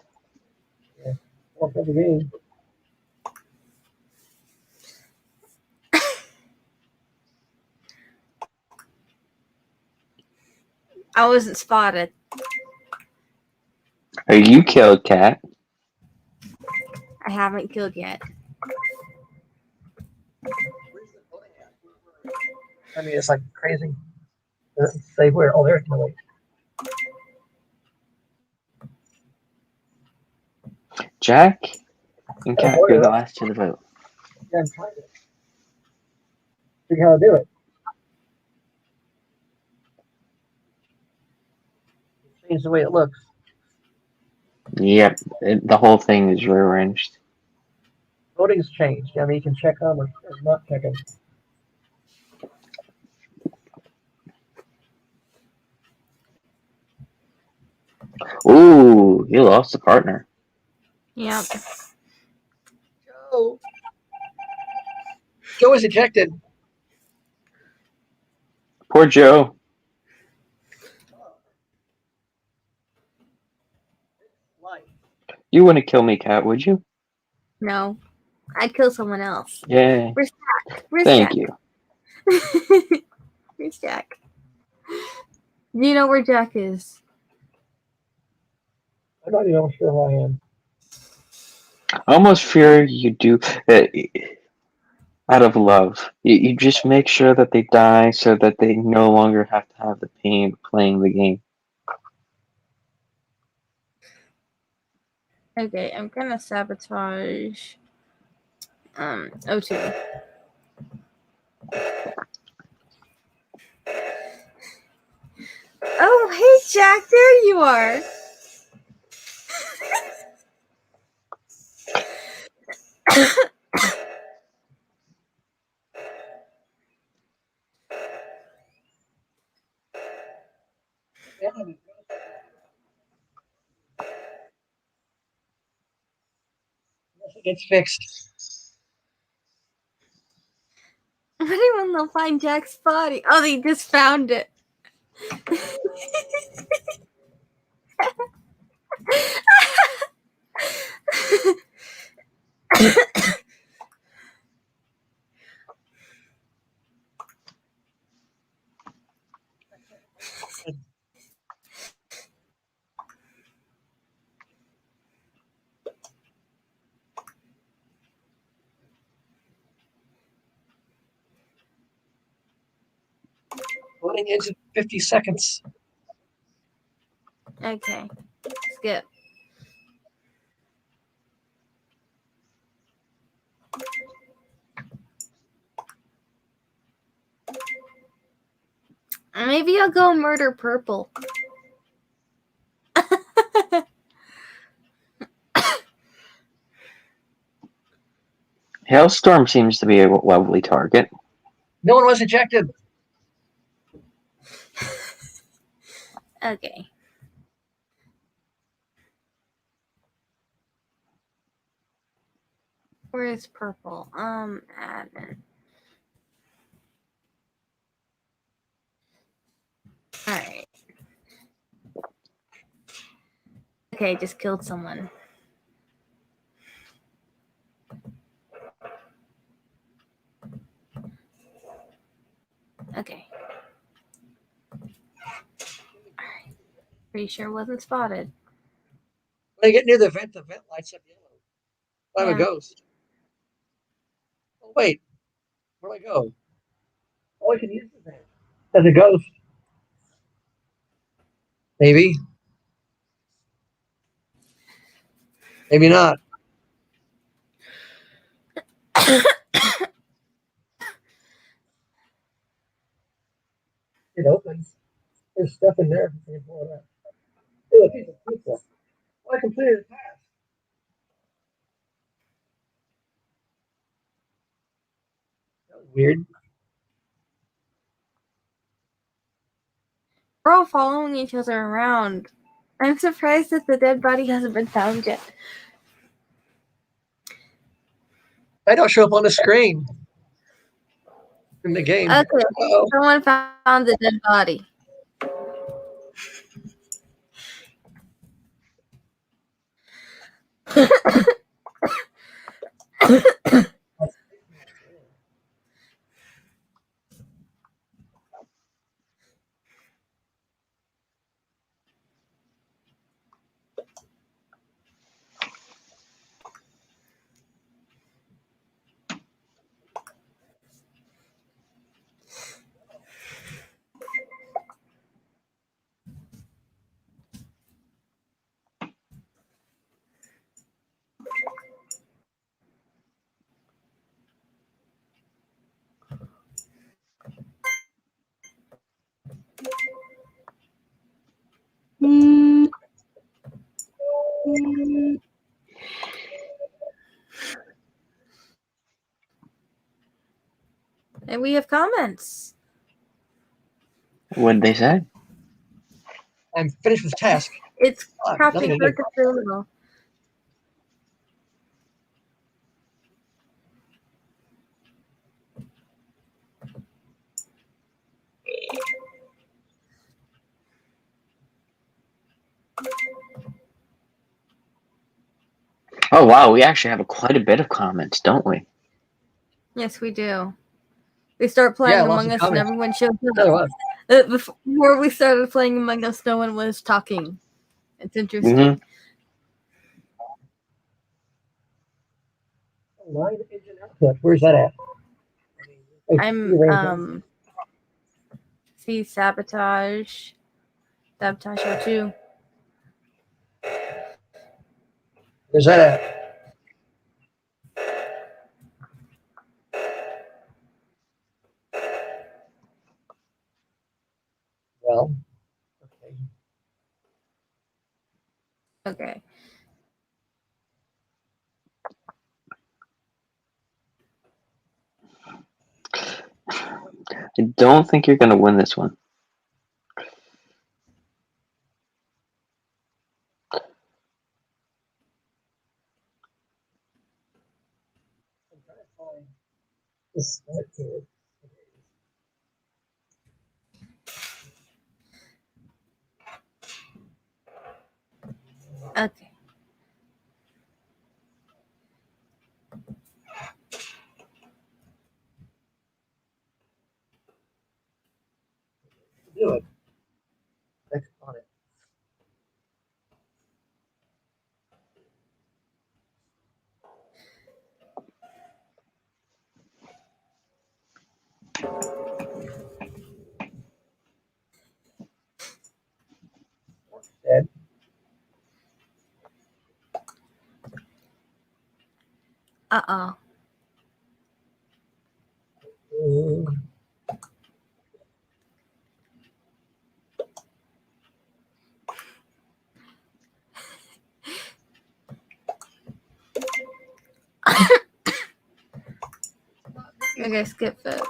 Walk up the game. I wasn't spotted. Are you killed, Kat? I haven't killed yet. I mean, it's like crazy. Say where? Oh, there's no way. Jack and Kat, you're the last to the vote. Yeah, I'm trying to figure out how to do it. Change the way it looks. Yep, the whole thing is rearranged. Voting's changed. I mean, you can check them or not check them. Ooh, you lost a partner. Yep. Joe. Joe was ejected. Poor Joe. Life. You wouldn't kill me, Kat, would you? No. I'd kill someone else. Yeah. Where's Jack? Where's Thank Jack? you. Where's Jack? Do you know where Jack is? I'm not even sure who I am. I almost fear you do out of love. You just make sure that they die so that they no longer have to have the pain of playing the game. Okay, I'm gonna sabotage O2. Oh, hey Jack, there you are. It's fixed. I wonder when they'll find Jack's body. Oh, they just found it. Voting ends in 50 seconds. Okay, skip. Maybe I'll go murder purple. Hailstorm seems to be a lovely target. No one was ejected. Okay. Where's purple? Admin. Alright. Okay, just killed someone. Okay. Alright. Pretty sure wasn't spotted. When I get near the vent lights up yellow. I have a Yeah. ghost. Oh, wait. Where do I go? Oh, I can use the vent. As a ghost. Maybe. Maybe not. It opens. There's stuff in there. I can pull it up. Oh, a piece of pizza. Oh, I completed a task. That was weird. We're all following each other around. I'm surprised that the dead body hasn't been found yet. I don't show up on the screen in the game. Okay, Uh-oh. someone found the dead body. And we have comments. What did they say? I'm finished with task. It's Nothing Copy to do. Criminal. Oh wow, we actually have quite a bit of comments, don't we? Yes, we do. We start playing Yeah, lots Among of Us and comments. everyone shows There up. was. Before we started playing Among Us, no one was talking. It's interesting. Line engine output. Where's that at? I'm see sabotage. Sabotage R2. Where's that at? Well, okay. Okay. I don't think you're gonna win this one. I'm trying to find the start to it. Okay. Do it. Click on it. Dead. Uh-oh. Okay, skip it.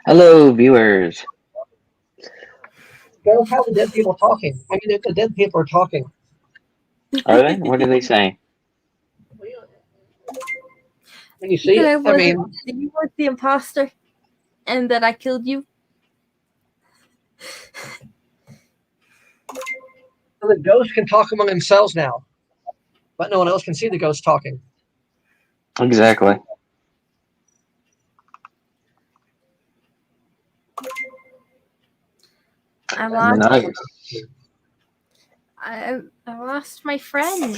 Hello, viewers. Go have the dead people talking. I mean, the dead people are talking. Are they? What are they saying? When you see That it, I mean, you were the imposter, and that I killed you. the ghosts can talk among themselves now, but no one else can see the ghosts talking. Exactly. I lost. Nice. I lost my friend.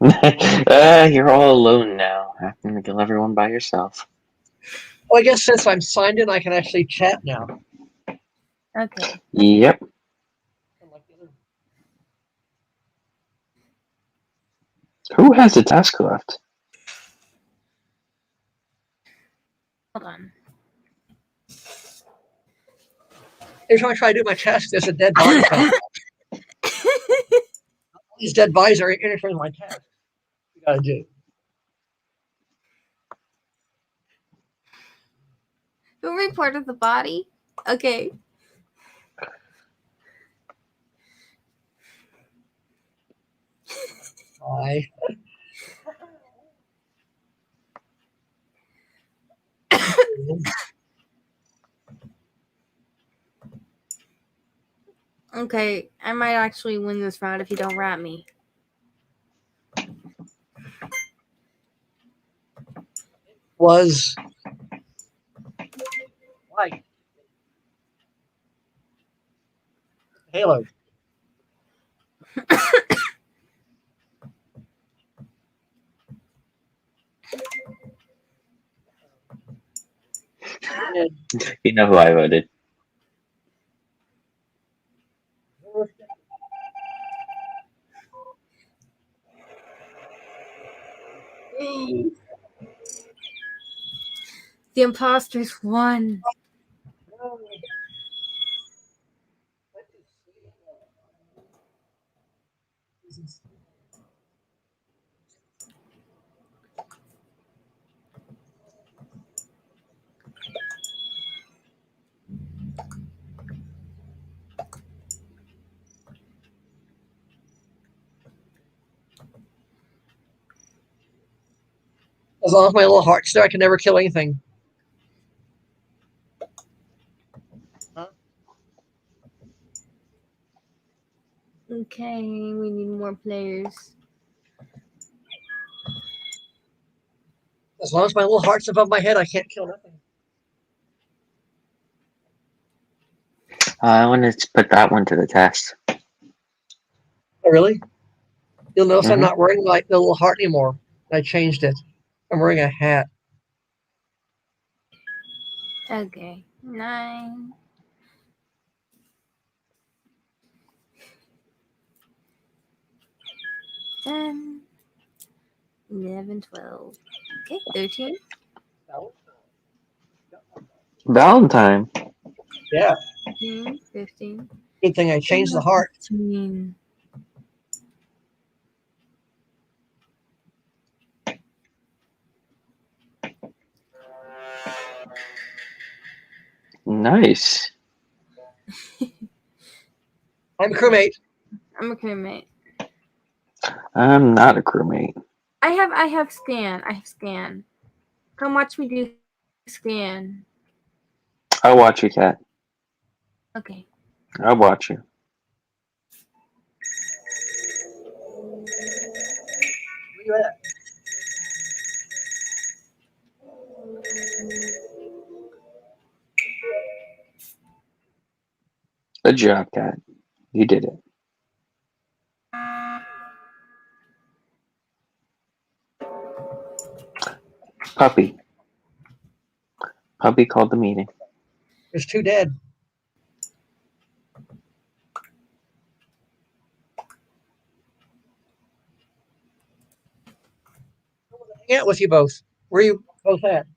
You're all alone now, having to kill everyone by yourself. Well, I guess since I'm signed in, I can actually chat now. Okay. Yep. Who has a task left? Hold on. Every time I try to do my task, there's a dead body found. These dead bodies are interfering with my task. You gotta do. Who reported the body? Okay. Why? Okay, I might actually win this round if you don't rat me. Was like Halo. You know who I voted. The imposters won. As long as my little heart's there, I can never kill anything. Huh? Okay, we need more players. As long as my little heart's above my head, I can't kill nothing. I want to put that one to the test. Oh, really? You'll notice I'm Mhm. not wearing like the little heart anymore. I changed it. I'm wearing a hat. Okay. 9. 10. 11, 12. Okay, 13. Valentine. Yeah. 14, 15. Good thing I changed the heart. 16. Nice. I'm a crewmate. I'm a crewmate. I'm not a crewmate. I have scan. I have scan. Come watch me do scan. I'll watch you, Cat. Okay. I'll watch you. Where you at? Good job, Cat. You did it. Puppy. Puppy called the meeting. There's 2 dead. Hang out with you both. Where you both at?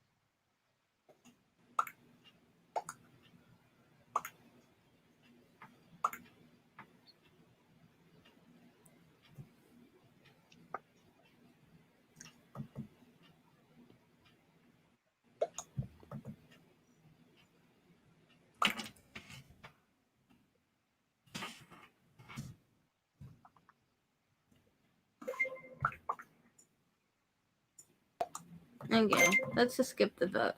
Okay, let's just skip the vote.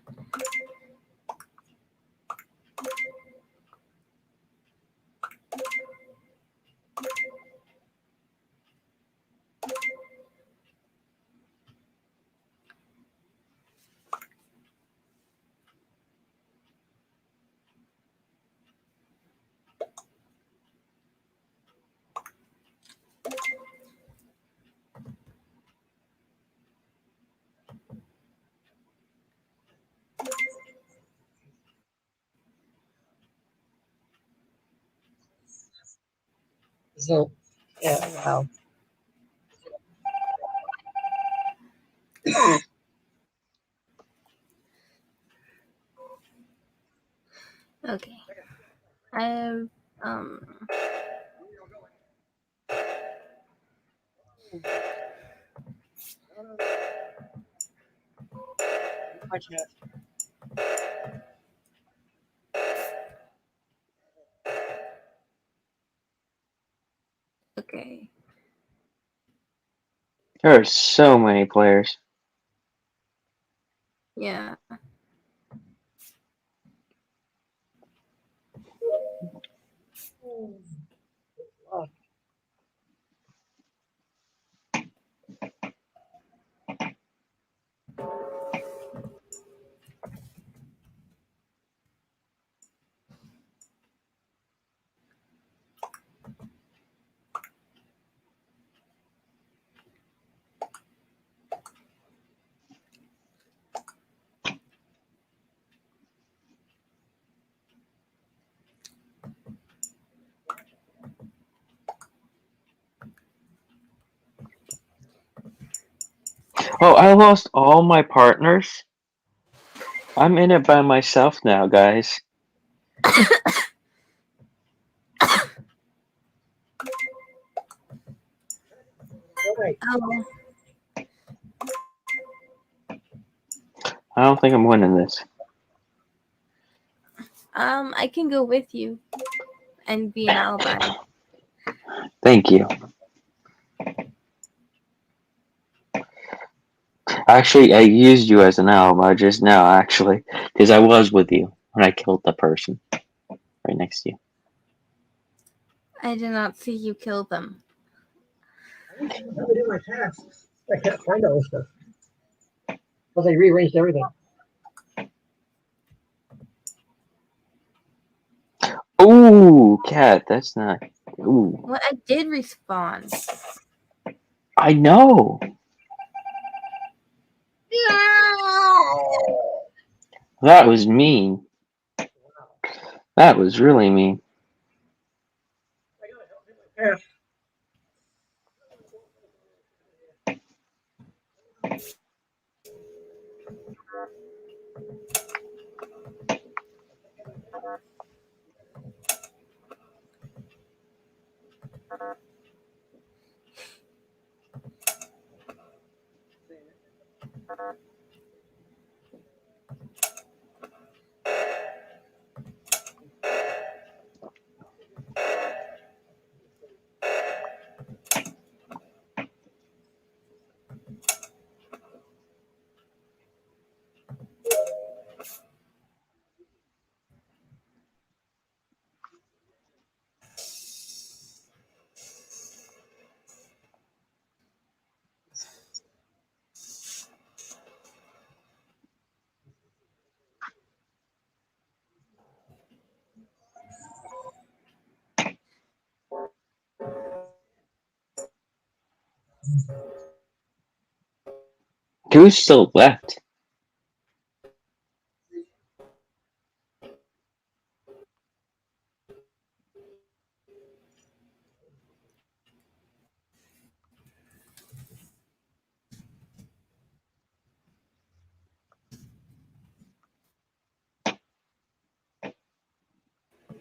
So, yeah, wow. Okay. I have okay. There are so many players. Yeah. Oh, I lost all my partners. I'm in it by myself now, guys. Oh, I don't think I'm winning this. I can go with you and be an alibi. Thank you. Actually, I used you as an alibi just now, actually, because I was with you when I killed the person right next to you. I did not see you kill them. How do I do my tasks? I can't find all this stuff. Because they rearranged everything. Ooh, cat, that's not. Ooh, Well, I did respawn. I know. That was mean. That was really mean. Yeah. Who's still left?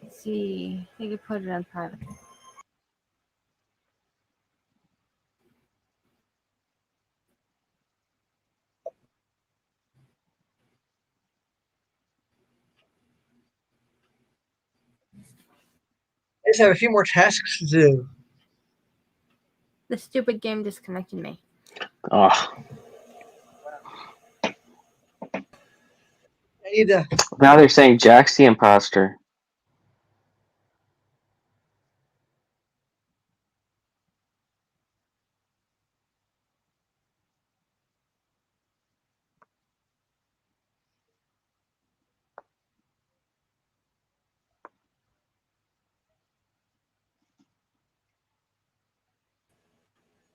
Let's see, I could put it on private. I just have a few more tasks to do. The stupid game disconnected me. Oh, need to. Now they're saying Jack's the imposter.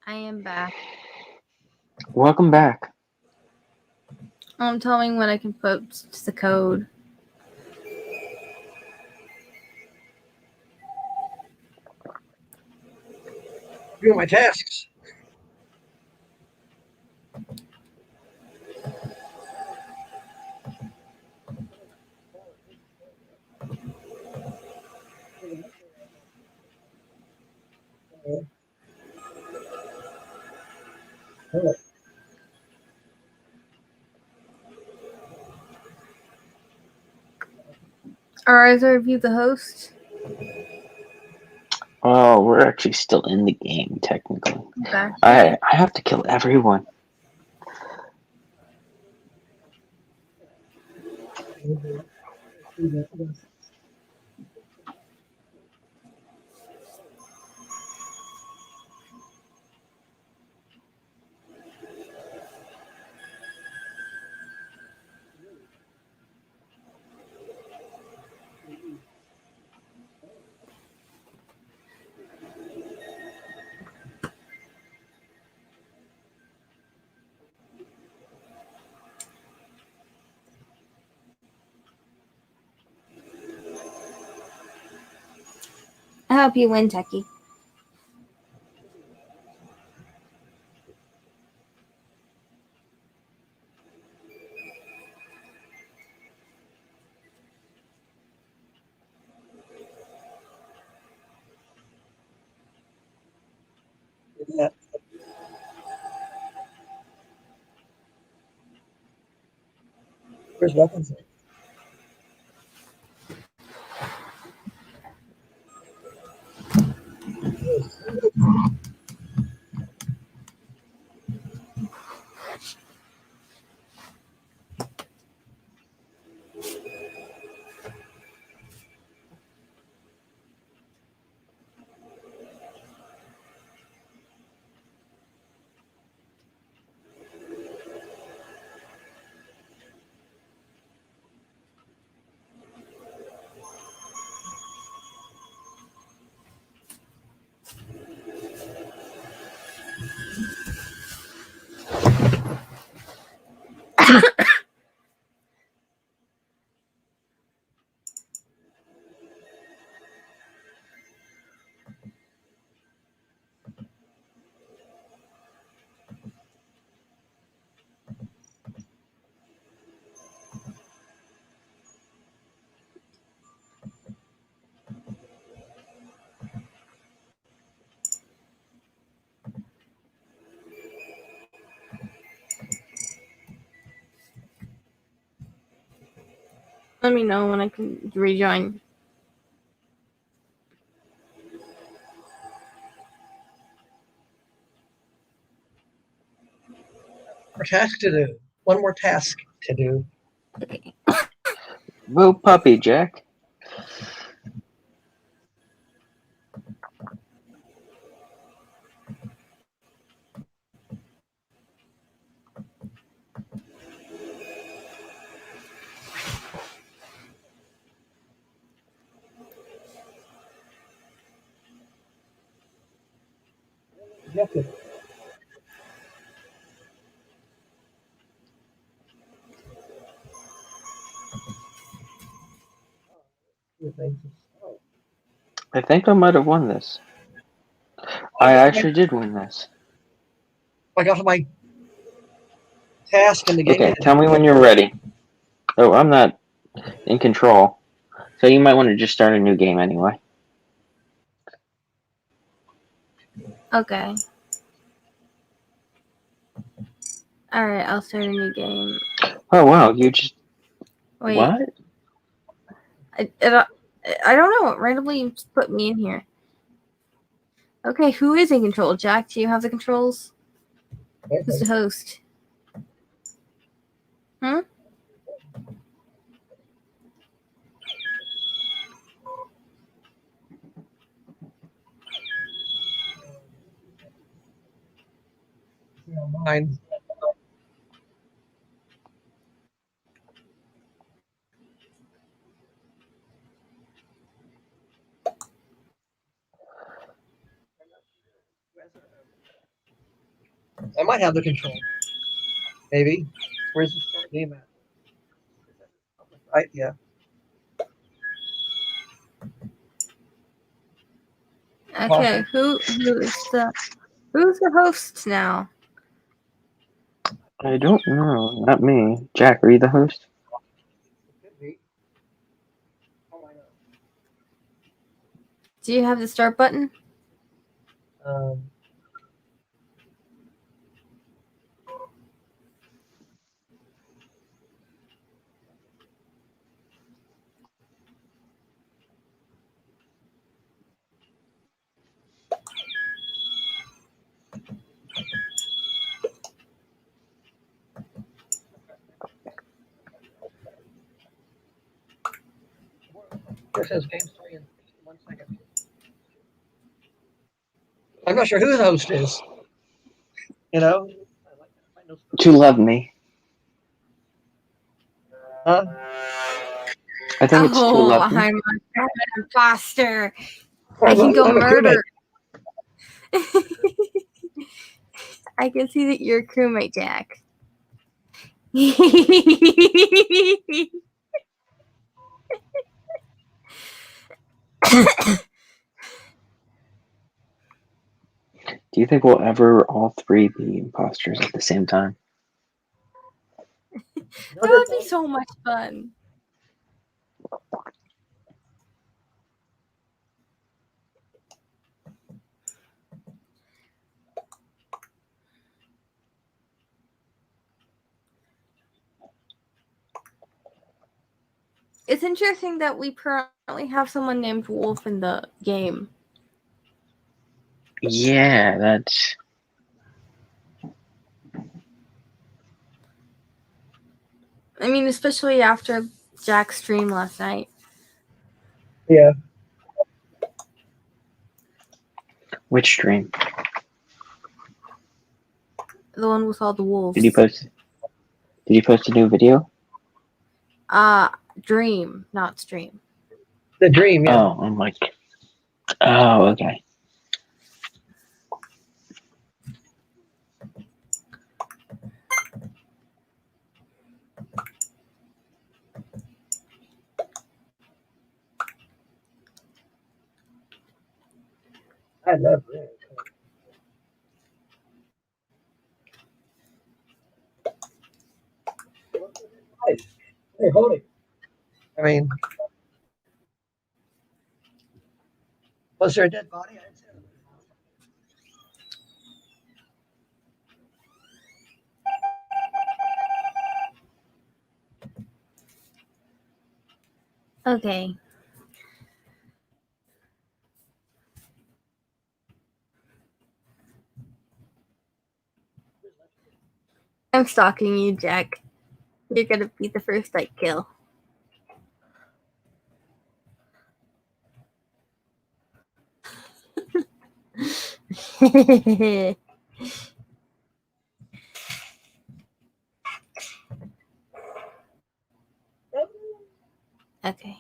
I am back. Welcome back. Tell me when I can post the code. Doing my tasks. Are either of you the host? Oh, we're actually still in the game, technically. Okay. I have to kill everyone. I hope you win, Techie. Yeah. Where's weapons? Let me know when I can rejoin. More task to do. One more task to do. Okay. Vote puppy, Jack. You have to. I think I might have won this. I actually did win this. I got to my task in the game. Okay, tell me when you're ready. Oh, I'm not in control. So you might want to just start a new game anyway. Okay. Alright, I'll start a new game. Oh, wow, you just... Wait. What? I don't know. It randomly just put me in here. Okay, who is in control? Jack, do you have the controls? Who's the host? Hmm? behind. I might have the control. Maybe. Where's the start game at? Right? Yeah. Okay, who's the host now? I don't know. Not me. Jack, are you the host? Could be. Oh, I know. Do you have the start button? This says game 3 in 1 second. I'm not sure who the host is. You know? To love me. Huh? I think it's to Oh, love me. I'm an imposter. I can go I'm a crewmate. murder. I can see that you're a crewmate, Jack. Do you think we'll ever all three be imposters at the same time? That would be so much fun. It's interesting that we currently have someone named Wolf in the game. Yeah, that's. I mean, especially after Jack's stream last night. Yeah. Which stream? The one with all the wolves. Did you post? Did you post a new video? Dream, not stream. The dream, yeah. Oh, I'm like. Oh, okay. I love it. Hey, hold it. I mean, was there a dead body? I didn't see it. Okay. I'm stalking you, Jack. You're gonna be the first I kill. Okay.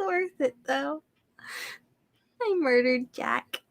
worth it though. I murdered Jack.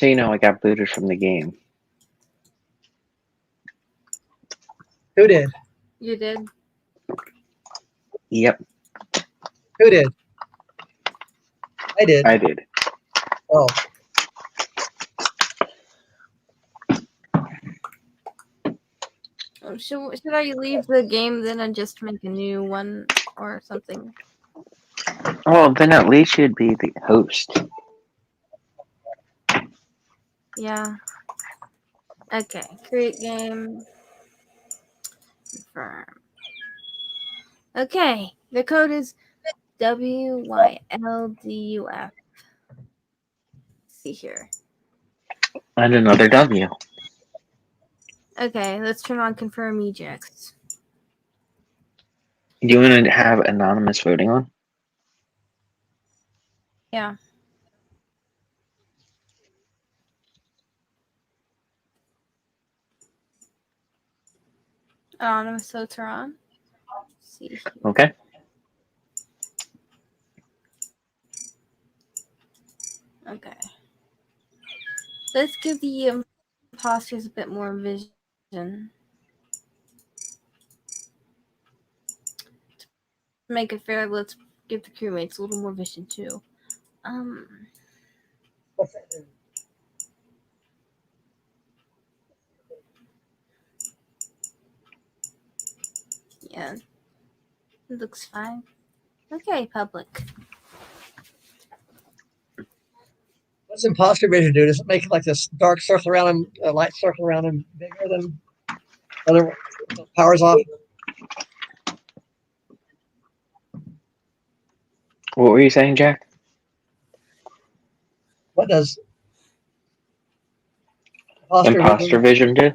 So I got booted from the game. Who did? You did? Yep, Who did? I did. I did. Oh, Should I leave the game then and just make a new one or something? Oh, then at least you'd be the host. Yeah. Okay. Create game. Confirm. Okay. The code is WYLDUF. See here. And another W. Okay, let's turn on confirm ejects. Do you want to have anonymous voting on? Yeah. Anonymous votes are on. See here. Okay. Okay. Let's give the imposters a bit more vision. To make it fair, let's give the crewmates a little more vision too. what's that? Yeah. It looks fine. Okay, public. What's imposter vision do? Does it make like this dark circle around him, a light circle around him bigger than other powers off? What were you saying, Jack? What does Imposter vision do?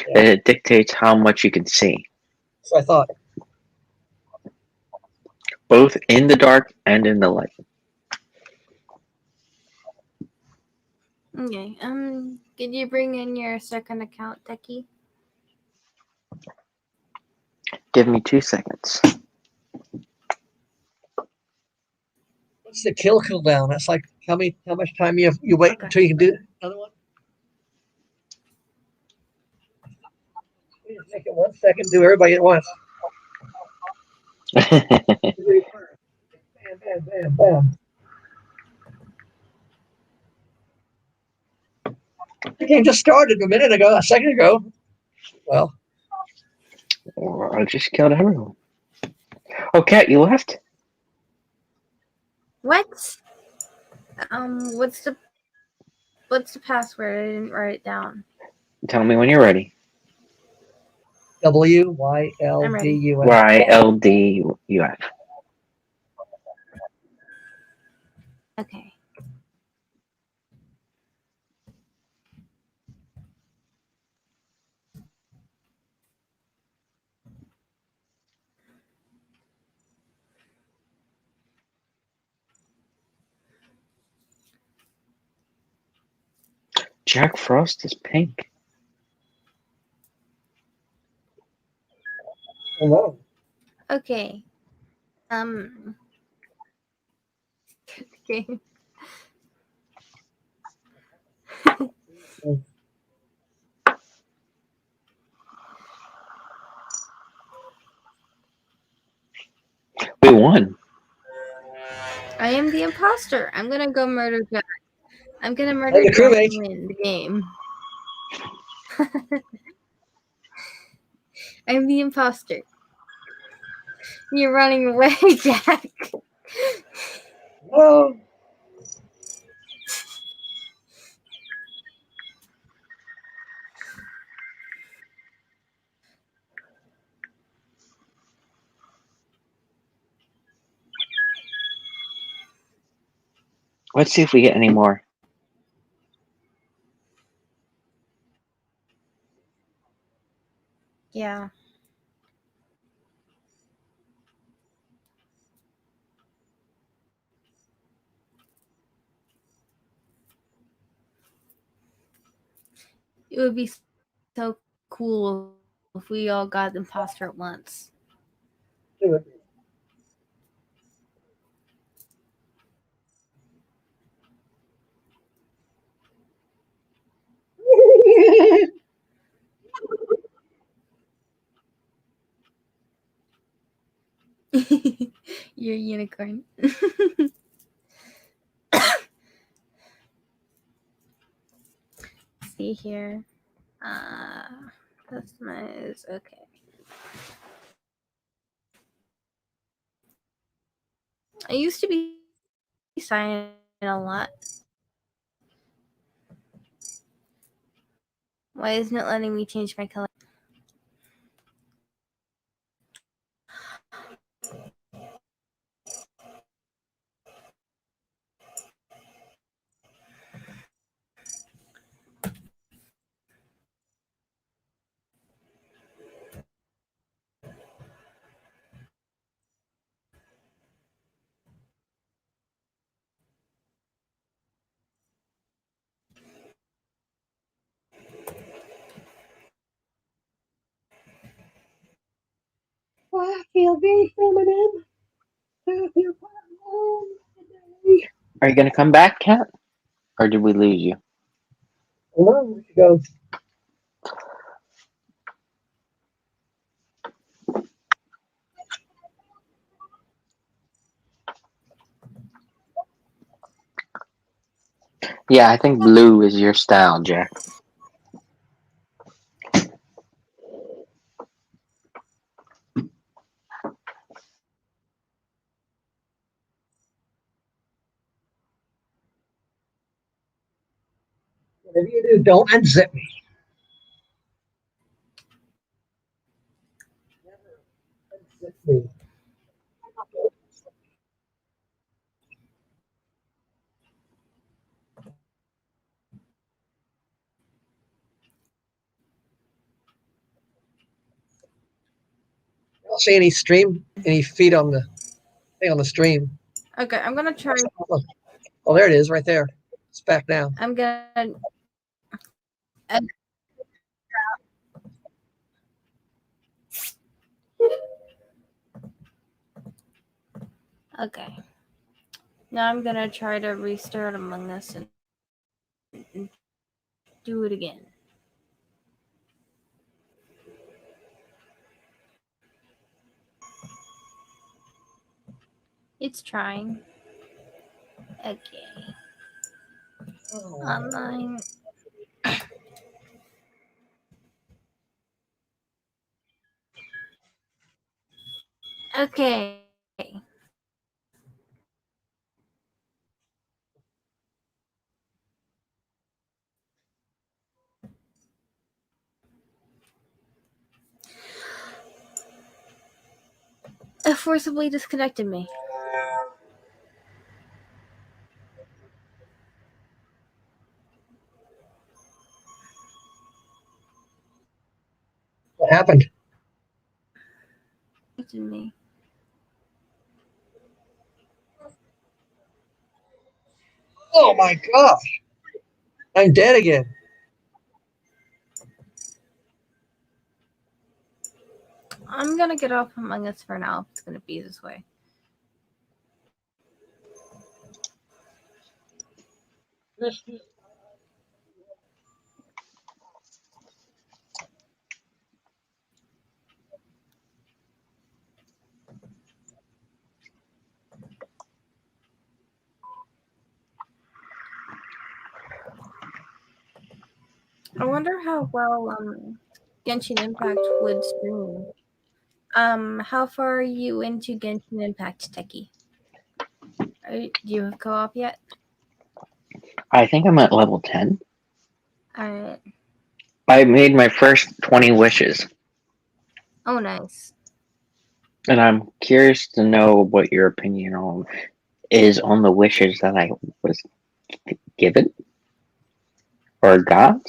Yeah. It dictates how much you can see, So I thought. both in the dark and in the light. Okay. Did you bring in your second account, Techie? Give me 2 seconds. What's the kill cooldown? That's like how much time you wait Okay. until you can do another one? You just make it 1 second, do everybody at once. Bam, bam, bam, bam. The game just started a second ago. Well, I just killed everyone. Oh, Cat, you left? What? What's the password? I didn't write it down. Tell me when you're ready. WYLDUF. YLDUF. Okay. Jack Frost is pink. Hello. Okay. Okay. We won. I am the imposter. I'm gonna go murder Jack. I'm gonna murder Hey, the Jack crewmate. and win the game. I'm the imposter. You're running away, Jack. Hello. Let's see if we get any more. Yeah. It would be so cool if we all got imposter at once. Do it. You're a unicorn. See here. Customize. Okay. I used to be silent a lot. Why isn't it letting me change my color? I feel very feminine. I feel quite warm today. Are you gonna come back, Kat? Or did we lose you? Hello, where'd you go? Yeah, I think blue is your style, Jack. Whatever you do, don't unzip me. Never unzip me. I don't see any feet on the thing on the stream. Okay, I'm gonna try. Oh, there it is, right there. It's back now. I'm gonna. Okay. Now I'm gonna try to restart Among Us and do it again. It's trying. Okay. Online. Okay. It forcibly disconnected me. What happened? Disconnected me. Oh my gosh. I'm dead again. I'm gonna get off Among Us for now if it's gonna be this way. I wonder how well Genshin Impact would stream. How far are you into Genshin Impact, Techie? Do you have co-op yet? I think I'm at level 10. Alright. I made my first 20 wishes, Oh, nice. and I'm curious to know what your opinion on is on the wishes that I was given or got.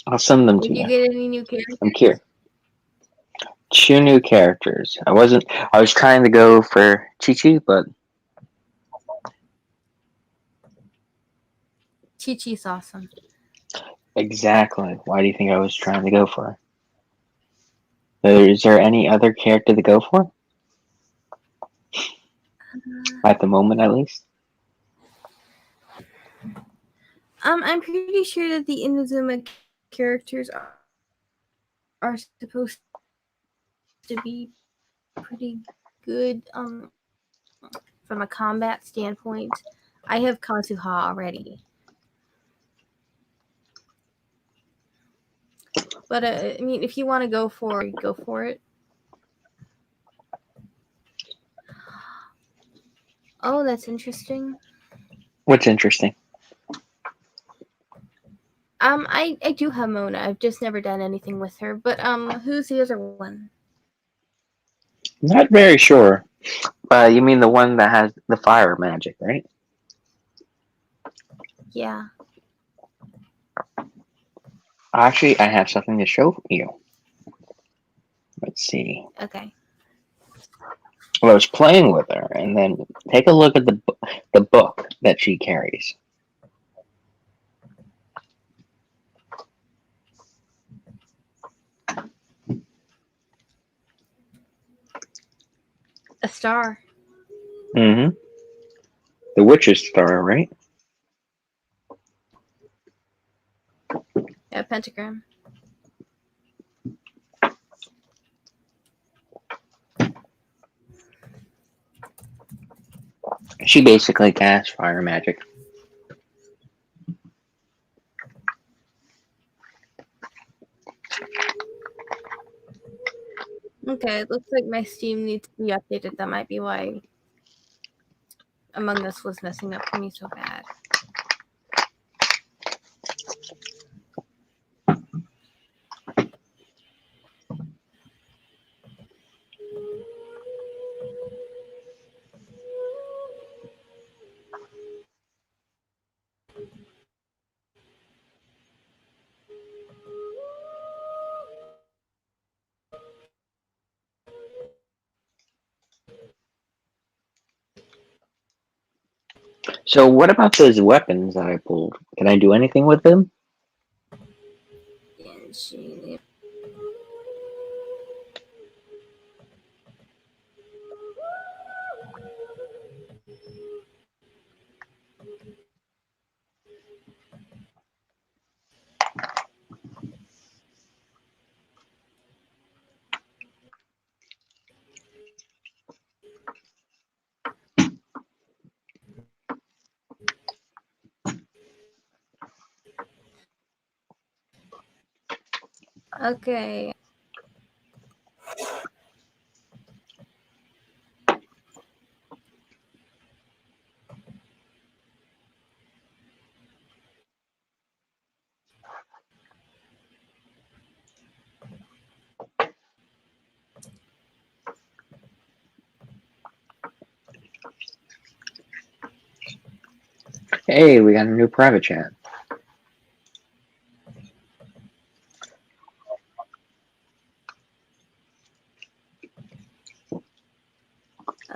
I'll send them to Did you you. get any new characters? I'm curious. 2 new characters. I was trying to go for Chi-Chi, but Chi-Chi's awesome. exactly. Why do you think I was trying to go for? Is there any other character to go for? At the moment, at least? I'm pretty sure that the Inazuma characters are supposed to be pretty good from a combat standpoint. I have Kazuha already. But I mean, if you want to go for it. Oh, that's interesting. What's interesting? I do have Mona. I've just never done anything with her. But who's the other one? Not very sure. You mean the one that has the fire magic, right? Yeah. Actually, I have something to show you. Let's see. Okay. Well, I was playing with her, and then take a look at the book that she carries. A star. Mm-hmm. The Witch's Star, right? Yeah, pentagram. She basically casts fire magic. Okay, it looks like my Steam needs to be updated. That might be why Among Us was messing up for me so bad. So, what about those weapons that I pulled? Can I do anything with them? And she... Okay. Hey, we got a new private chat.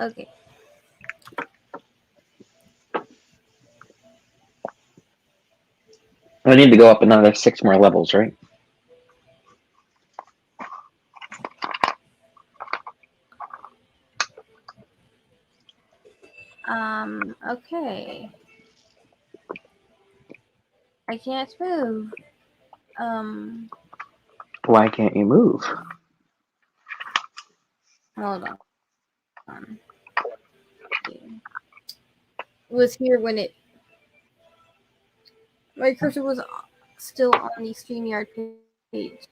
Okay. I need to go up another 6 more levels, right? Okay. I can't move. Why can't you move? Hold on. It was here when my cursor was still on the StreamYard page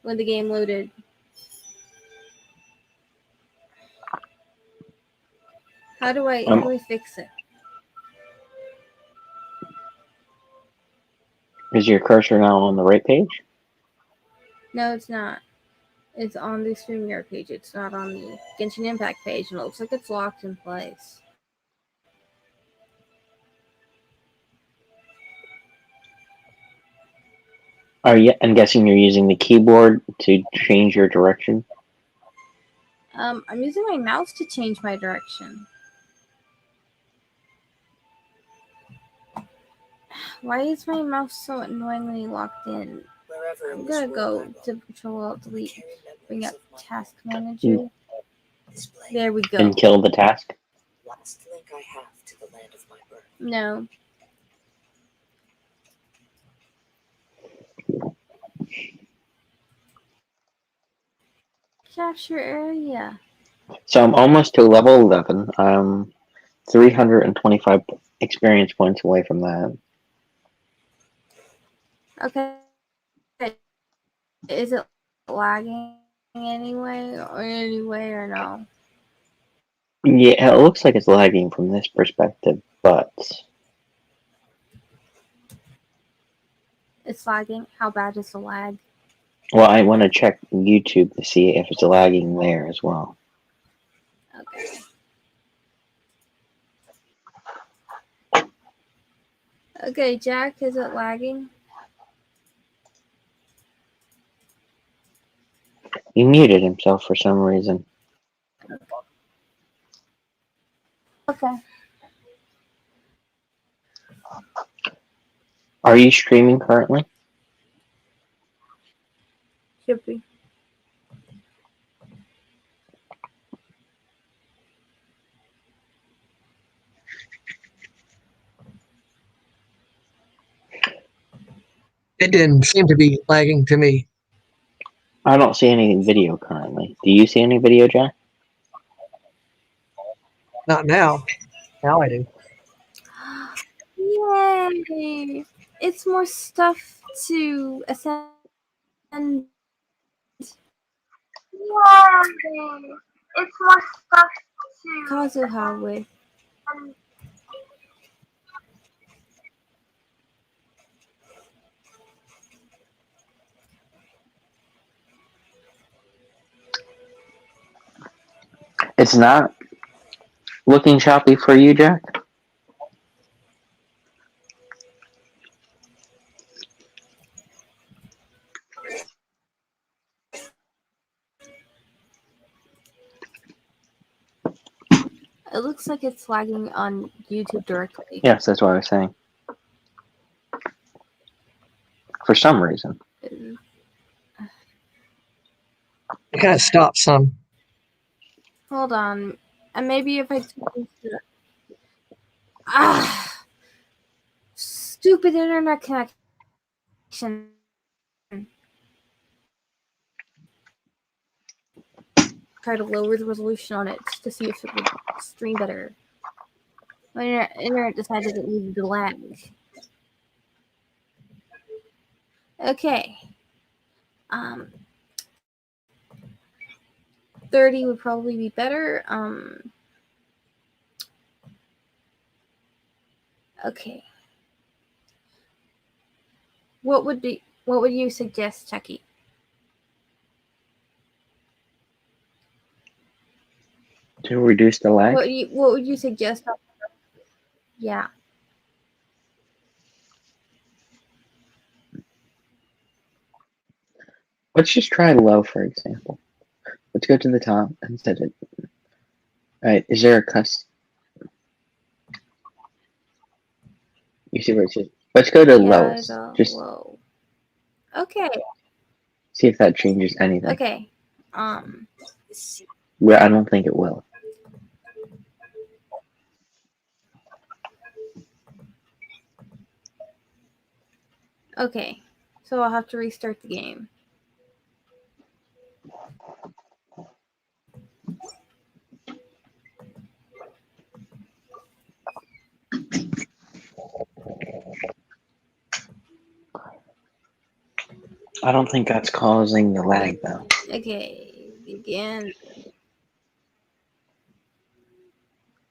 when the game loaded. How do I fix it? Is your cursor now on the right page? No, it's not. It's on the StreamYard page. It's not on the Genshin Impact page, and it looks like it's locked in place. I'm guessing you're using the keyboard to change your direction. I'm using my mouse to change my direction. Why is my mouse so annoyingly locked in? I'm gonna go to Control Alt Delete, bring up Task Manager. There we go. And kill the task. Last link I have to the land of my birth. No. Capture area. So I'm almost to level 11. I'm 325 experience points away from that. Okay. Is it lagging anyway or no? Yeah, it looks like it's lagging from this perspective, but It's lagging. How bad is the lag? well, I want to check YouTube to see if it's lagging there as well. Okay. Okay, Jack, is it lagging? He muted himself for some reason. Okay. Are you streaming currently? Should be. It didn't seem to be lagging to me. I don't see any video currently. Do you see any video, Jack? Not now. Now I do. Yay! It's more stuff to ascend. Yay! It's more stuff to Kazuha with. It's not looking choppy for you, Jack? It looks like it's lagging on YouTube directly. Yes, that's what I was saying. For some reason. It kind of stopped some. Hold on. And maybe if I change the... Stupid internet connection. Try to lower the resolution on it to see if it would stream better. My internet decided it needed to lag. Okay. 30 would probably be better. Okay. What would you suggest, Chucky? To reduce the lag? What would you suggest? Yeah. Let's just try low, for example. Let's go to the top and set it. Alright, is there a custom? You see where it says? Let's go to lowest. Just low. Okay. see if that changes anything. Okay. Well, I don't think it will. Okay. So I'll have to restart the game. I don't think that's causing the lag, though. Okay. Begin.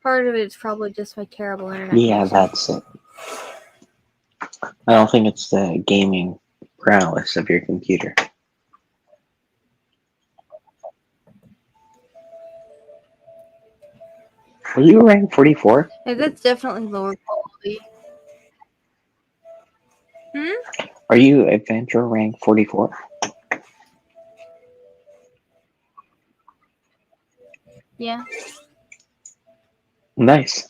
Part of it's probably just my terrible internet. Yeah, connection. that's it. I don't think it's the gaming prowess of your computer. Are you rank 44? Yeah, that's definitely lower quality. Are you adventure rank 44? Yeah. Nice.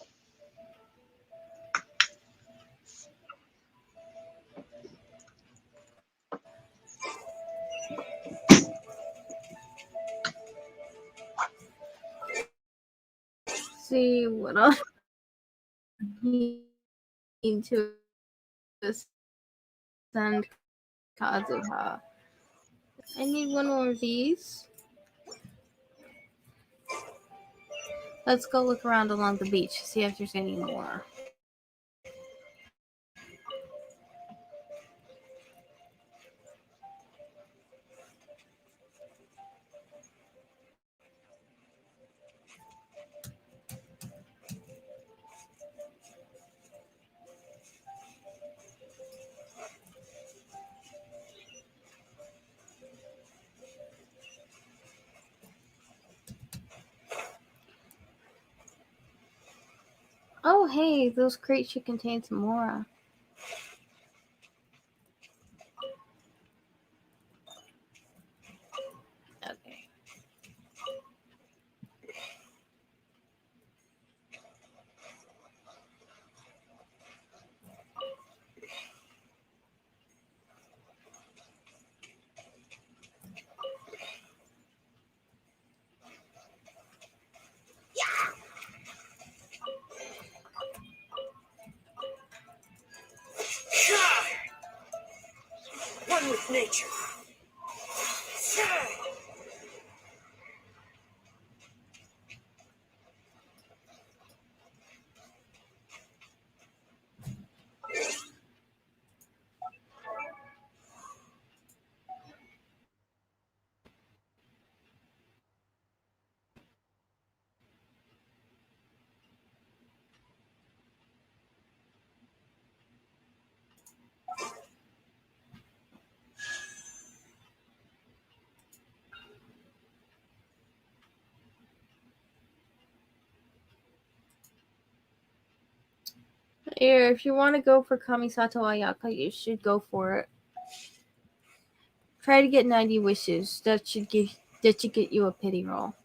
See what else I need to send Kazuha. I need one more of these. Let's go look around along the beach, see if there's any more. Oh, hey, those crates should contain some more. Okay. One with nature. Here, if you want to go for Kamisato Ayaka, you should go for it. Try to get 90 wishes. That should get you a pity roll.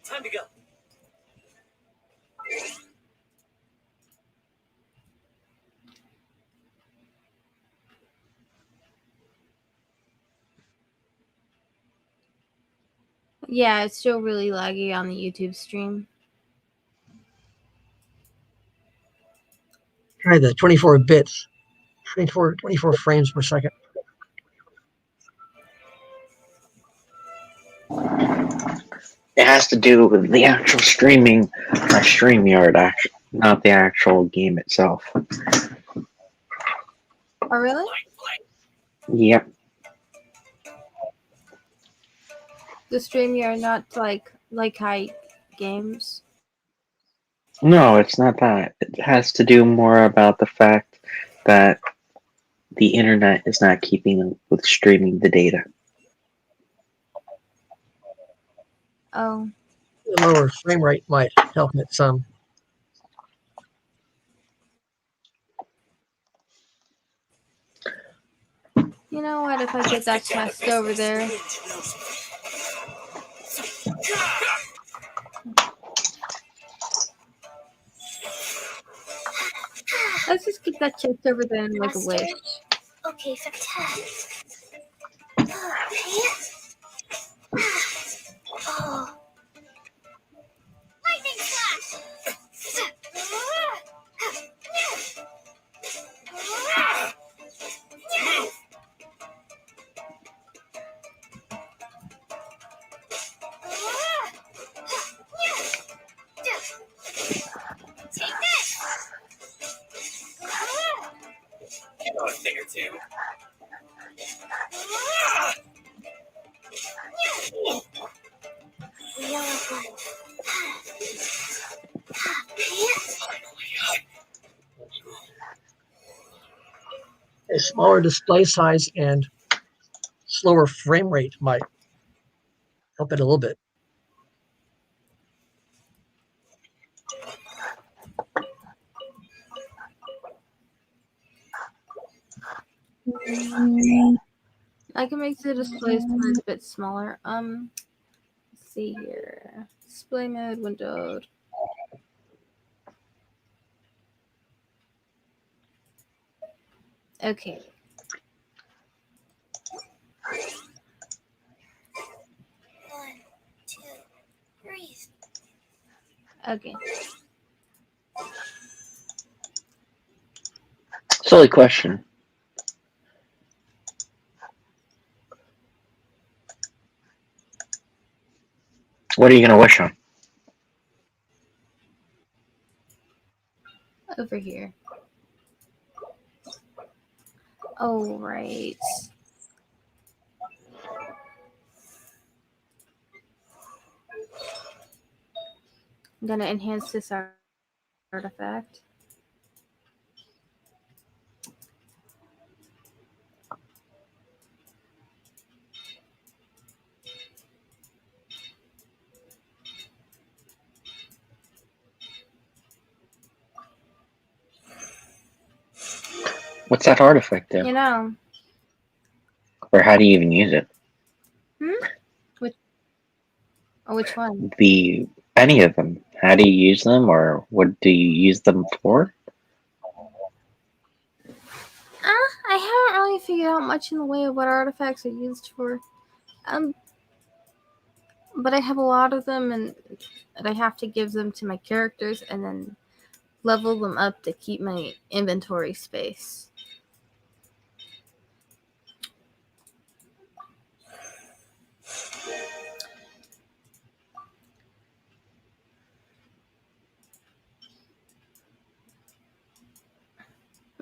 Time to go. Yeah, it's still really laggy on the YouTube stream. Try the 24 bits, 24 frames per second. It has to do with the actual streaming, StreamYard, actually, not the actual game itself. Oh, really? Yep. The stream you're not like high games. No, it's not that. It has to do more about the fact that the internet is not keeping up with streaming the data. Oh. The lower frame rate might help it some. You know what? If I get that chest over there. Let's just get that chest over there and make a wish. Okay, fantastic. Oh. Lightning flash! A thing or two. The yellow one. A smaller display size and slower frame rate might help it a little bit. I can make the display size a bit smaller. Let's see here. Display mode windowed. Okay. One, two, breathe. Okay. Silly question. What are you gonna wish on? Over here. Oh, right. I'm gonna enhance this artifact. What's that artifact do? You know. Or how do you even use it? Which one? Any of them. How do you use them, or what do you use them for? I haven't really figured out much in the way of what artifacts are used for. But I have a lot of them, and I have to give them to my characters and then level them up to keep my inventory space.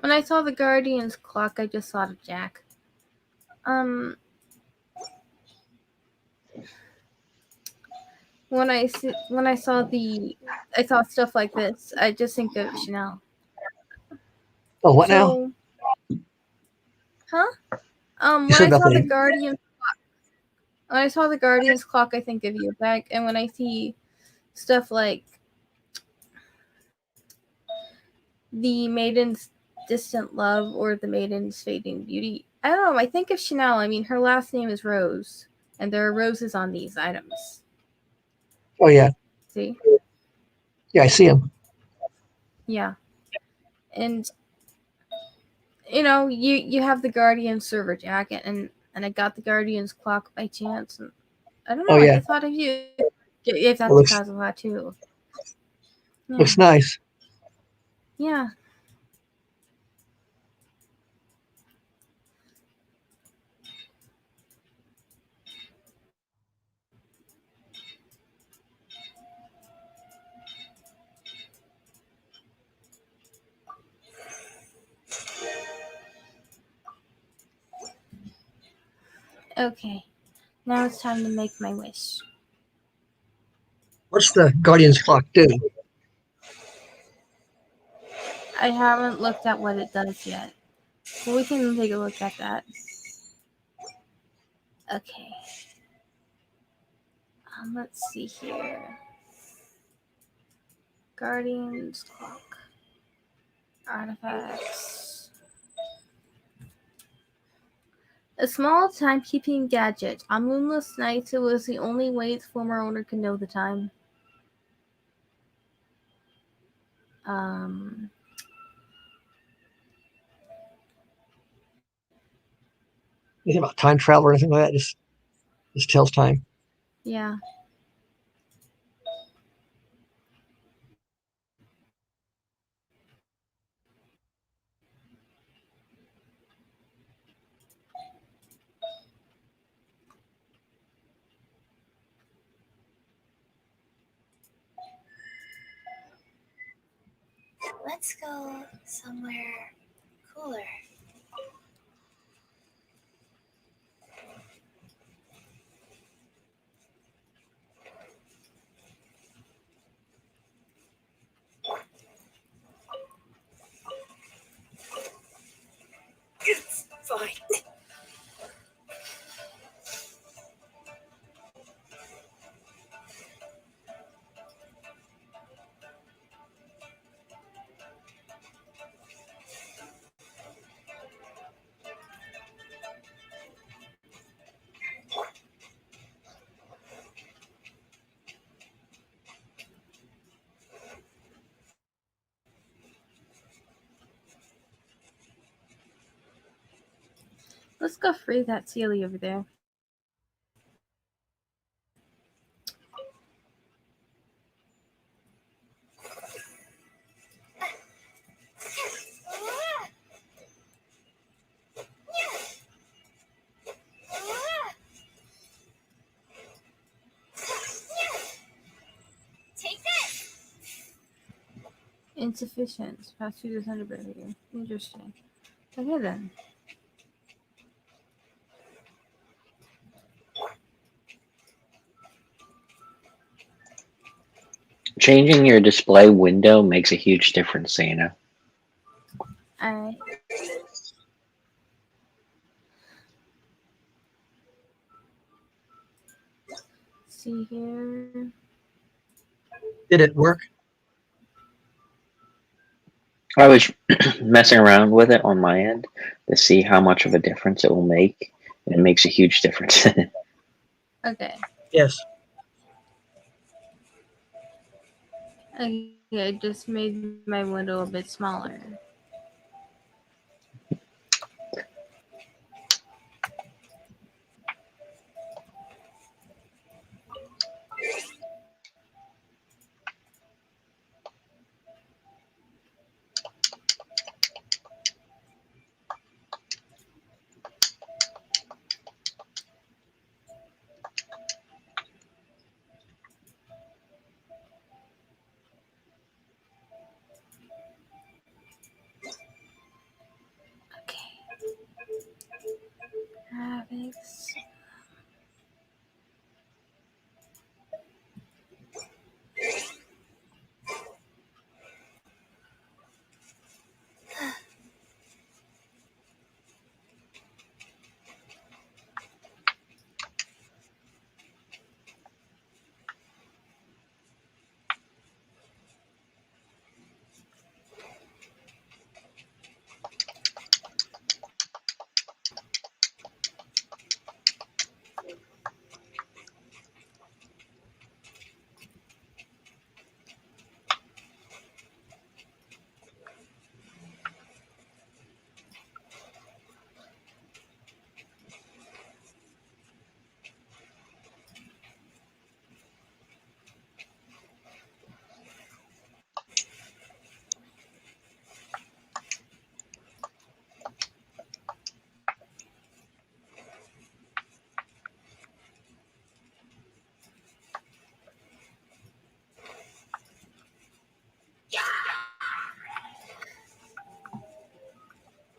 When I saw the Guardian's clock, I just thought of Jack. When I saw stuff like this, I just think of Chanel. Oh, what now? So, huh? You When said I saw the nothing. Guardian's clock, I think of you, Beck. And when I see stuff like the Maiden's Distant Love or the Maiden's Fading Beauty, I don't know. I think of Chanel. I mean, her last name is Rose, and there are roses on these items. Oh yeah, See? yeah, I see him. Yeah. And you have the Guardian server jacket, and I got the Guardian's clock by chance, and I don't know. Oh I yeah, just thought of you. If that's it looks because of that too. Yeah. looks nice. Yeah. Okay. Now it's time to make my wish. What's the Guardian's clock do? I haven't looked at what it does yet. But we can take a look at that. Okay. Let's see here. Guardian's clock. Artifacts. A small timekeeping gadget. On moonless nights, it was the only way its former owner could know the time. Anything about time travel or anything like that? Just tells time. Yeah. Let's go somewhere cooler. fine. Let's go free that Sealy over there. Take this. Insufficient. Fast food is under barrier. Interesting. Okay then. Changing your display window makes a huge difference, so you know. Alright. See here. Did it work? I was messing around with it on my end to see how much of a difference it will make, and it makes a huge difference. Okay. Yes. Okay, I just made my window a bit smaller. Okay. Graphics.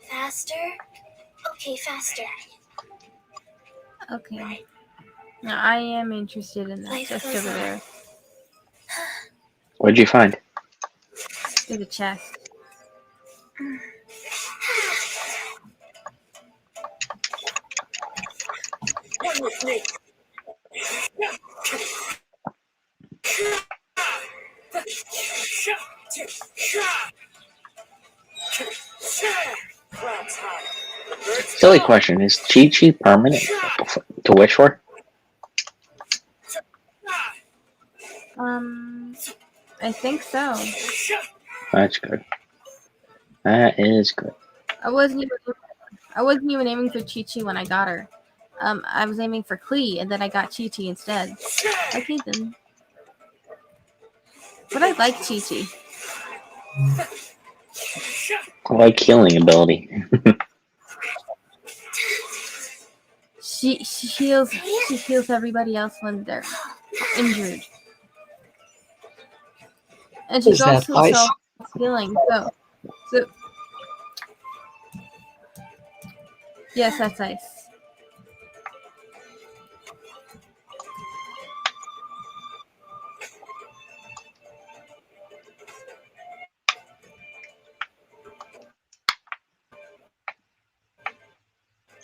Faster? Okay, faster. Okay. Now, I am interested in that. Life Just goes over on. there. What'd you find? There's a chest. One with me. Clouds high. Birds Silly go. question. Is Chi Chi permanent to wish for? I think so. That's good. That is good. I wasn't even aiming for Chi Chi when I got her. I was aiming for Klee, and then I got Chi Chi instead. Okay then. But I like Chi Chi. I like healing ability. She heals everybody else when they're injured, and she's Is that also ice? self healing. So yes, that's ice.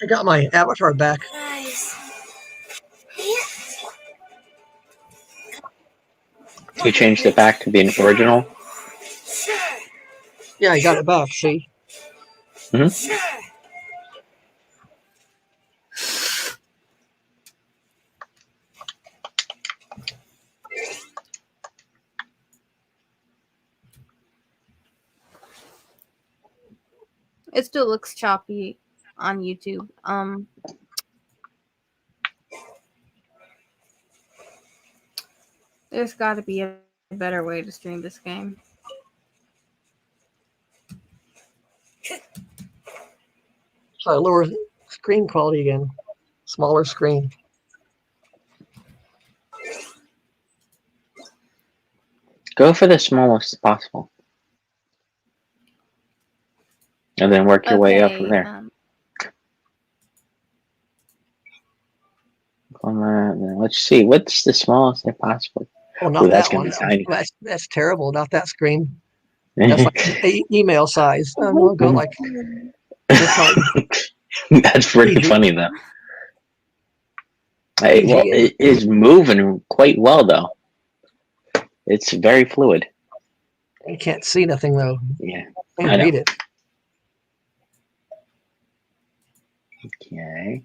I got my avatar back. Nice. You changed it back to being original. Yeah, I got it back. See, It still looks choppy on YouTube. There's got to be a better way to stream this game. so I lower screen quality again. Smaller screen. Go for the smallest possible, and then work your way up from there. Let's see. What's the smallest thing possible? Oh, not that's that gonna one. be tiny. That's terrible. Not that screen. That's like email size. We'll go like. That's pretty PG. funny though. PG. Well, it is moving quite well though. It's very fluid. You can't see nothing though. Yeah, I I know. read it. Okay.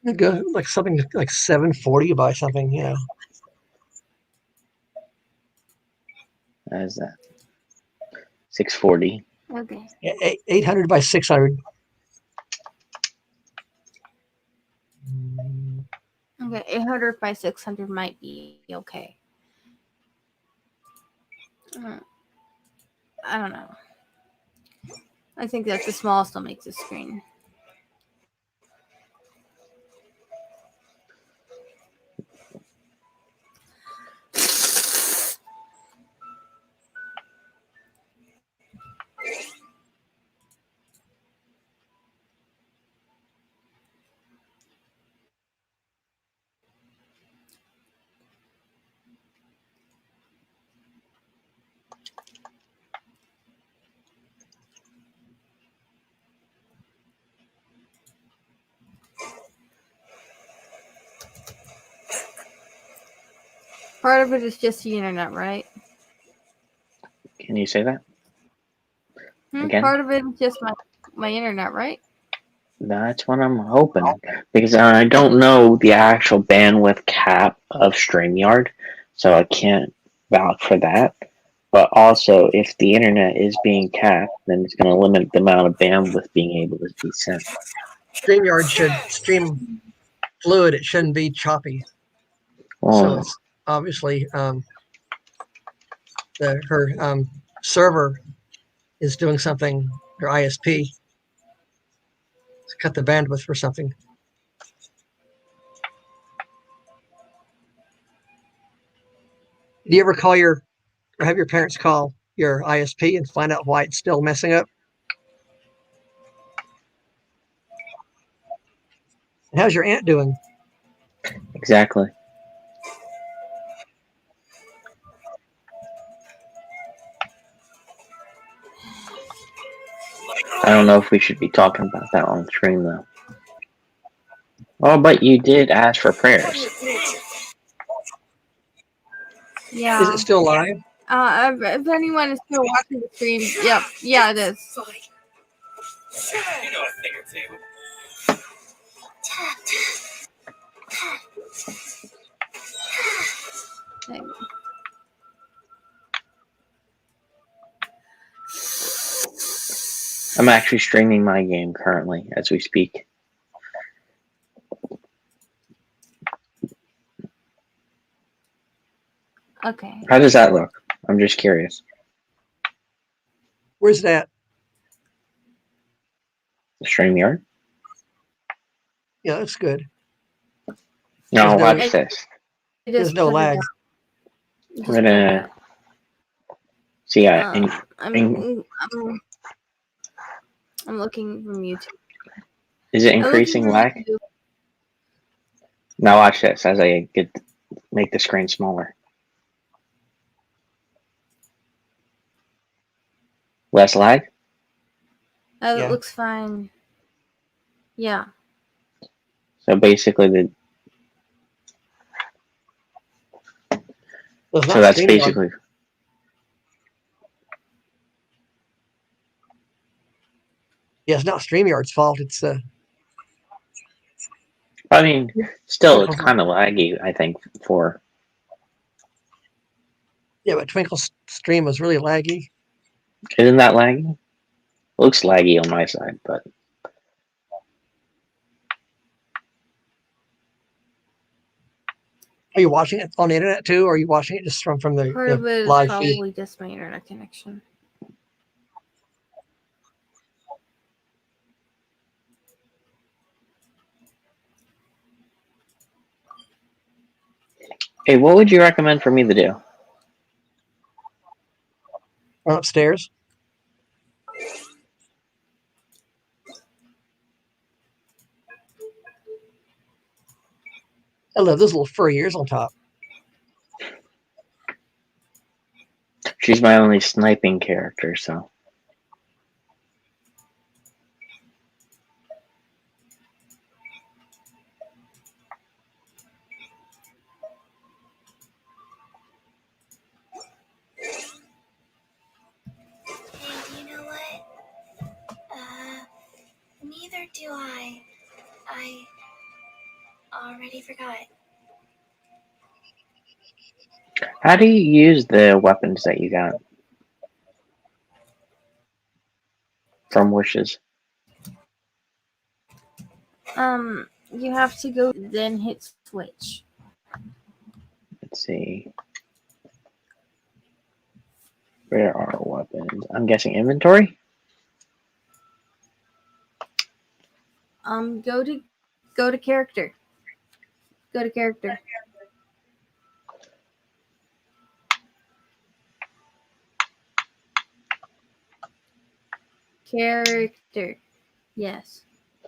You go like something like 740 by something. Yeah. How's that? 640. Okay. 800 by 600. Okay, 800 by 600 might be okay. I don't know. I think that's the smallest will make the screen. Part of it is just the internet, right? Can you say that again? Part of it is just my internet, right? That's what I'm hoping, because I don't know the actual bandwidth cap of StreamYard, so I can't vouch for that. But also, if the internet is being capped, then it's going to limit the amount of bandwidth being able to be sent. StreamYard should stream fluid. It shouldn't be choppy. So it's obviously her server is doing something. Her ISP to cut the bandwidth for something. Do you ever call or have your parents call your ISP and find out why it's still messing up? And how's your aunt doing? Exactly. I don't know if we should be talking about that on stream though. Oh, but you did ask for prayers. Yeah. Is it still live? If anyone is still watching the stream, yep, yeah, it is. You know a thing or two. I'm actually streaming my game currently as we speak. Okay. How does that look? I'm just curious. Where's that? The StreamYard? Yeah, that's good. No, There's watch this. There's no lag. I'm gonna see. I'm looking from YouTube. Is it increasing lag? Now watch this as I make the screen smaller. Less lag? It Yeah. looks fine. Yeah. So basically, Well, it's so not that's StreamYard. basically. Yeah, it's not StreamYard's fault. It's I mean, still, it's Twinkle's kind of laggy. I think for. yeah, but Twinkle's stream was really laggy. Isn't that laggy? Looks laggy on my side, but Are you watching it on the internet too, or are you watching it just from the, Part the of it is live feed? probably just my internet connection. hey, what would you recommend for me to do? Run upstairs. I love those little furry ears on top. She's my only sniping character, so. Hey, you know what? Neither do I. I already forgot. How do you use the weapons that you got from Wishes? You have to go then hit switch. Let's see. Where are weapons? I'm guessing inventory? Go to character. Go to character. Character. Yes.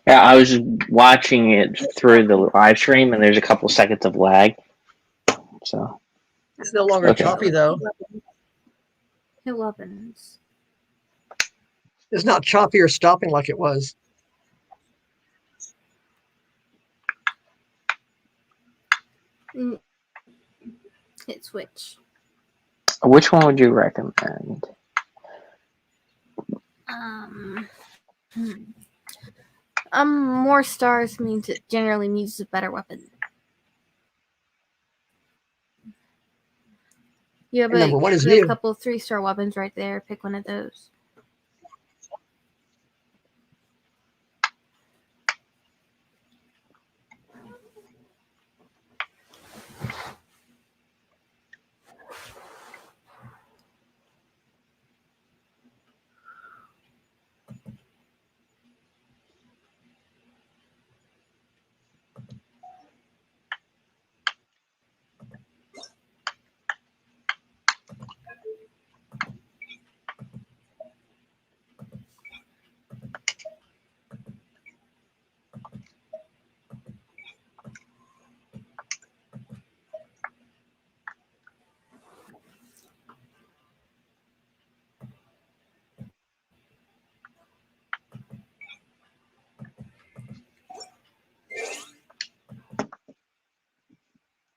Yeah, I was watching it through the live stream, and there's a couple seconds of lag. So, It's no longer okay. choppy though. Hit weapons. It's not choppy or stopping like it was. Hit switch. Which one would you recommend? Hmm. More stars means it generally means a better weapon. You have, And number one is you have new. a couple 3-star weapons right there. Pick one of those.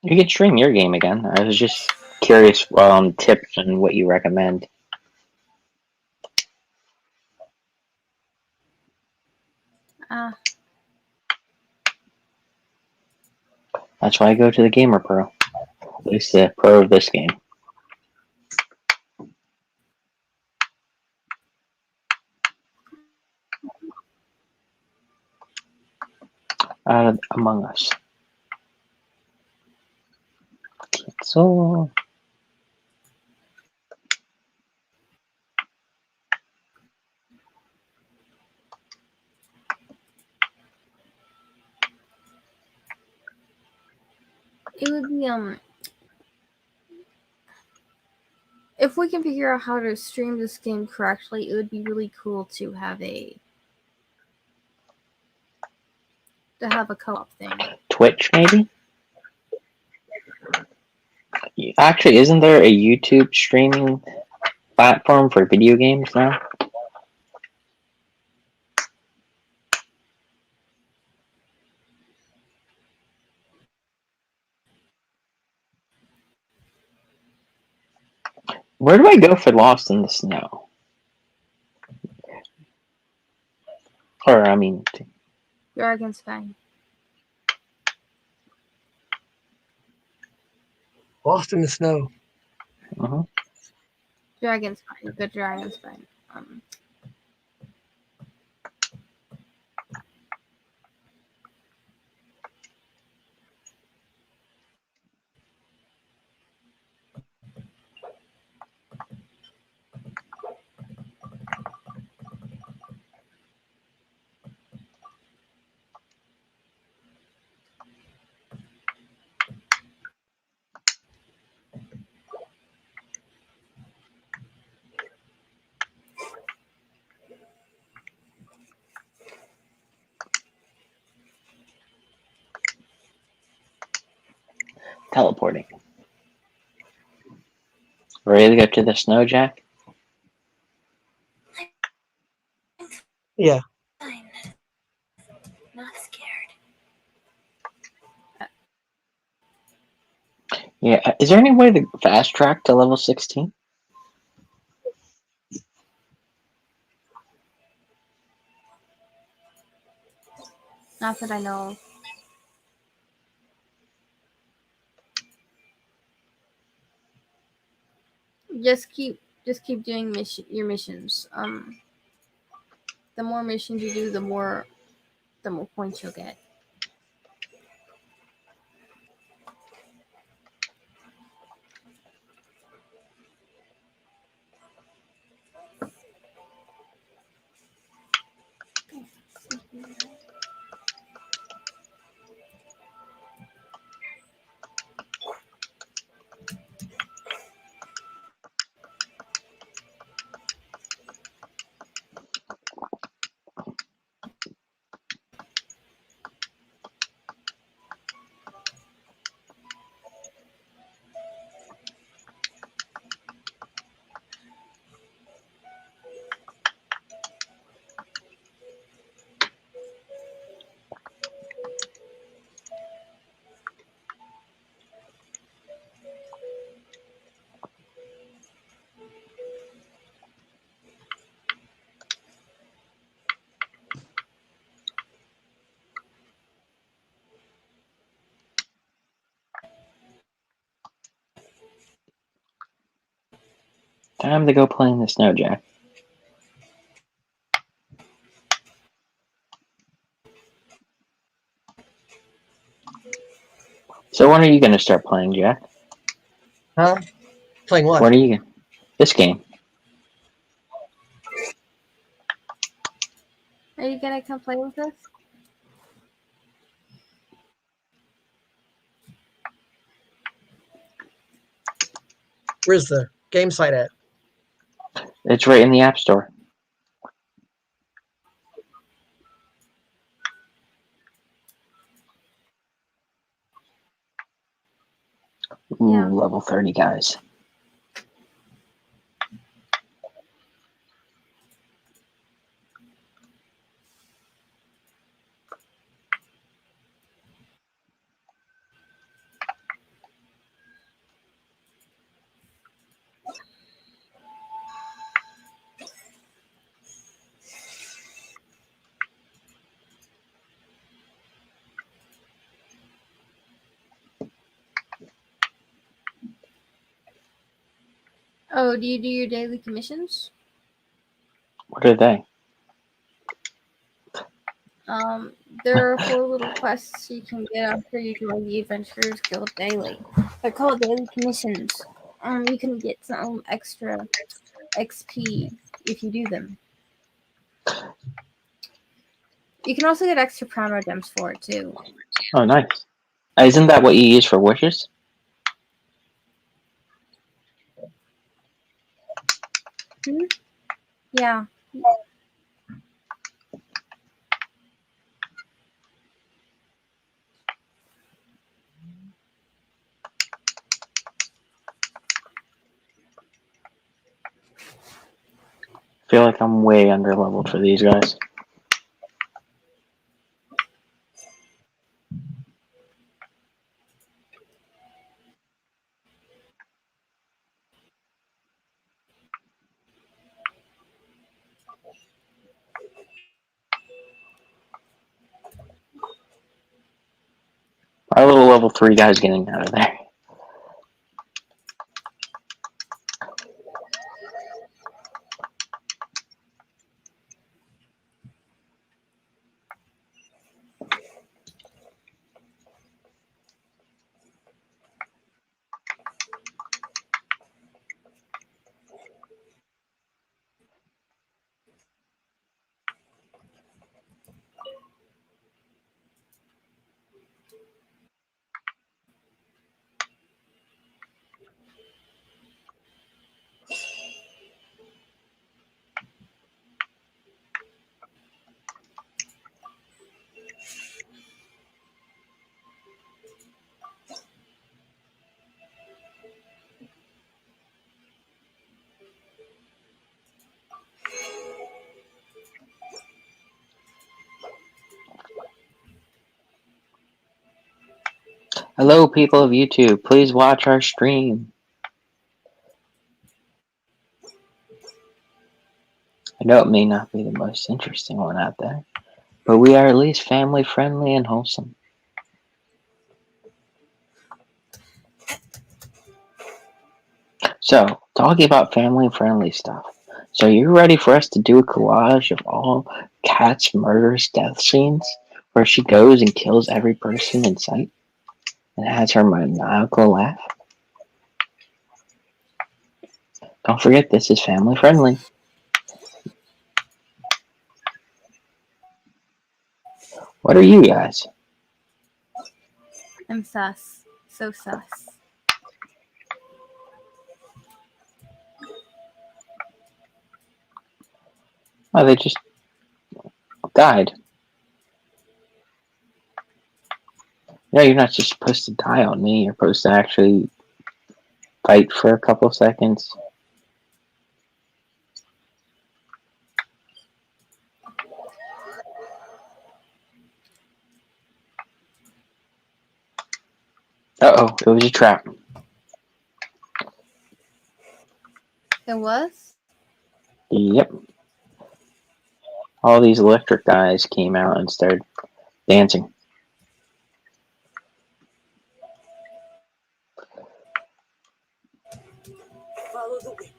You could stream your game again. I was just curious tips and what you recommend. That's why I go to the Gamer Pro. At least the pro of this game. Among Us. So It would be if we can figure out how to stream this game correctly, it would be really cool to have a co-op thing. Twitch, maybe? Actually, isn't there a YouTube streaming platform for video games now? Where do I go for Lost in the Snow? Or, I mean, Dragonstein. Lost in the Snow. uh Dragonstein. Good Dragonstein. teleporting. Ready to go to the snow, Jack? Yeah. Fine. Not scared. Yeah. Is there any way to fast track to level 16? Not that I know of. Just keep doing your missions. The more missions you do, the more points you'll get. Time to go play in the snow, Jack. So when are you going to start playing, Jack? Huh? Playing what? What are you? This game. Are you gonna come play with us? Where's the game site at? It's right in the App Store. Ooh, Yeah. level 30, guys. Oh, do you do your daily commissions? What are they? There are 4 little quests you can get after you join the Adventurers Guild daily. They're called daily commissions. You can get some extra XP if you do them. You can also get extra primo gems for it too. Oh, nice. Isn't that what you use for wishes? Yeah. I feel like I'm way under leveled for these guys. Our little level 3 guy's getting out of there. Hello, people of YouTube. Please watch our stream. I know it may not be the most interesting one out there, but we are at least family friendly and wholesome. So, talking about family friendly stuff. So, you're ready for us to do a collage of all Kat's murderous death scenes where she goes and kills every person in sight and has her maniacal laugh? Don't forget, this is family friendly. What are you guys? I'm sus. So sus. Oh, they just died. No, you're not just supposed to die on me. You're supposed to actually fight for a couple seconds. Uh-oh, it was a trap. It was? Yep. All these electric guys came out and started dancing. Follow the wind.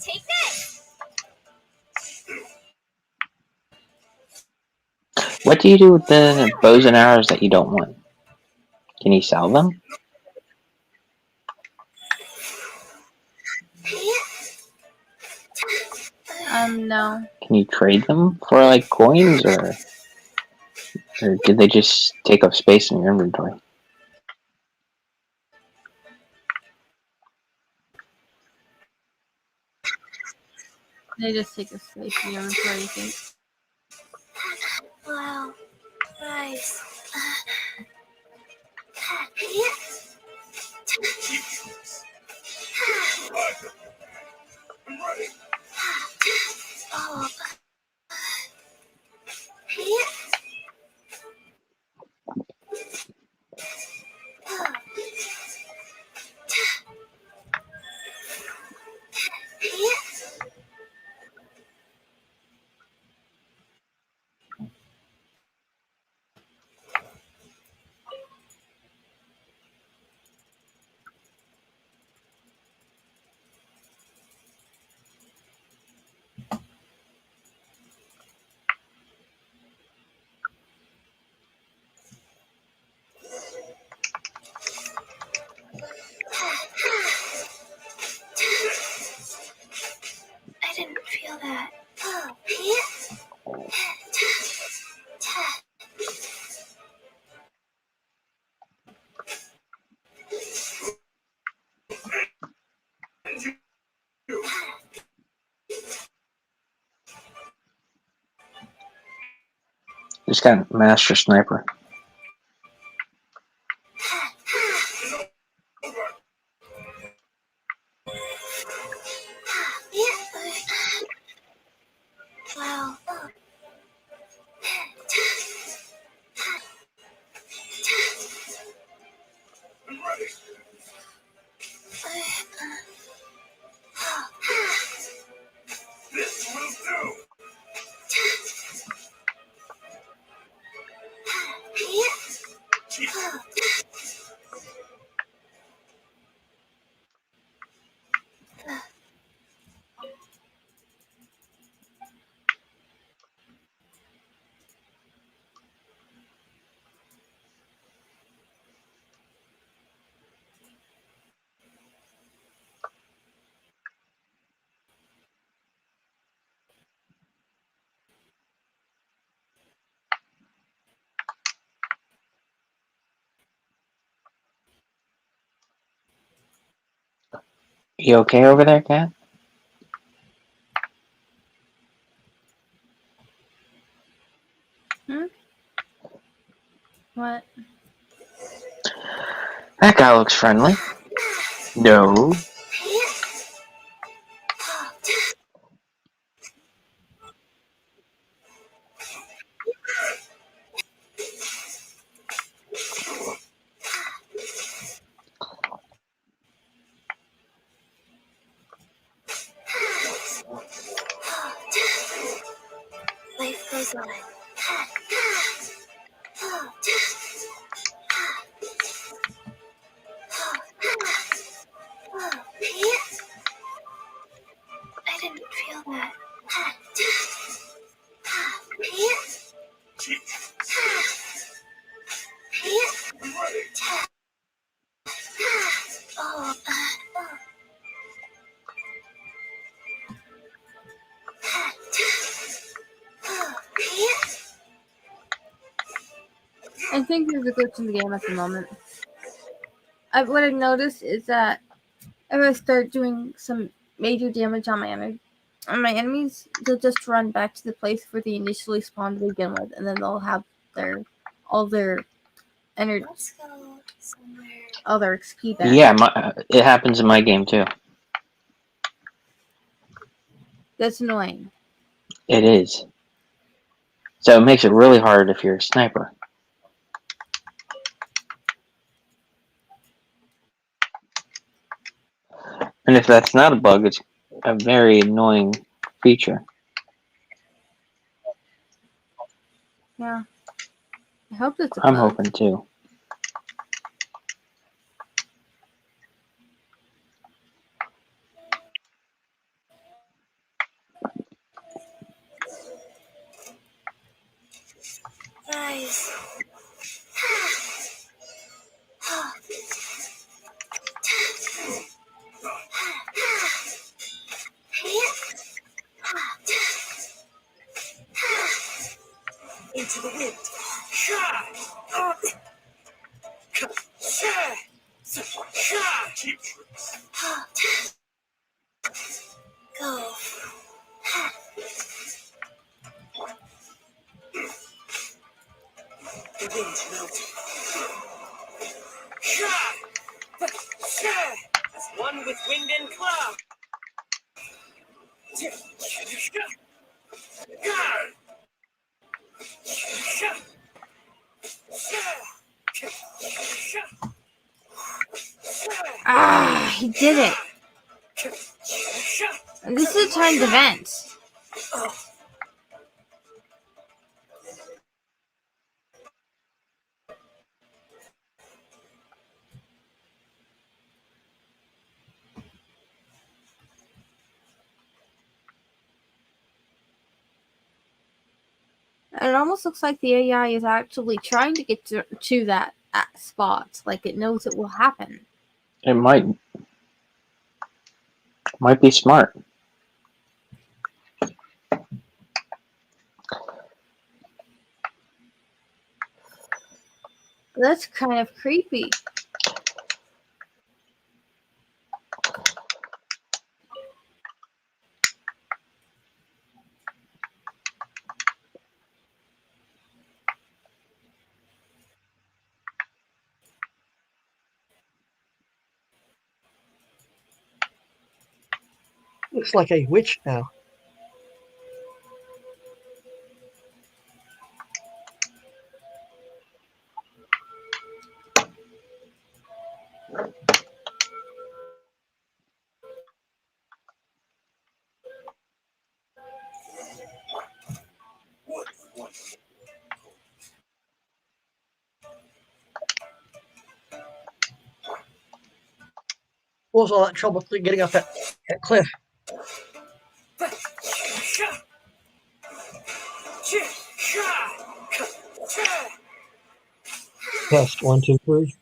Take this! What do you do with the bows and arrows that you don't want? Can you sell them? No. Can you trade them for like coins or did they just take up space in your inventory? They just take a space in your inventory, I think. Wow. Nice. Oh. I didn't feel that. Oh. Just got Master Sniper. Wow. This will do. You okay over there, Cat? What? That guy looks friendly. No. Life goes on. I didn't feel that. Oh, I think there's a glitch in the game at the moment. What I've noticed is that if I start doing some major damage on my enemies, they'll just run back to the place where they initially spawned to begin with, and then they'll have all their energy, let's go somewhere. all their XP back. Yeah, it happens in my game too. That's annoying. It is. So it makes it really hard if you're a sniper. And if that's not a bug, it's a very annoying feature. Yeah. I hope that's a I'm bug. hoping too. Rise. Into the wind. Shy. Shy. Shy. Cheap tricks. Go. The wind's melting. Shy. Shy. As one with wind and cloud. Ah, he did it. And this is a timed event. And it almost looks like the AI is actually trying to get to that spot. Like it knows it will happen. It might be smart. That's kind of creepy. Looks like a witch now. What was all that trouble getting up that cliff? Test 1, 2, 3.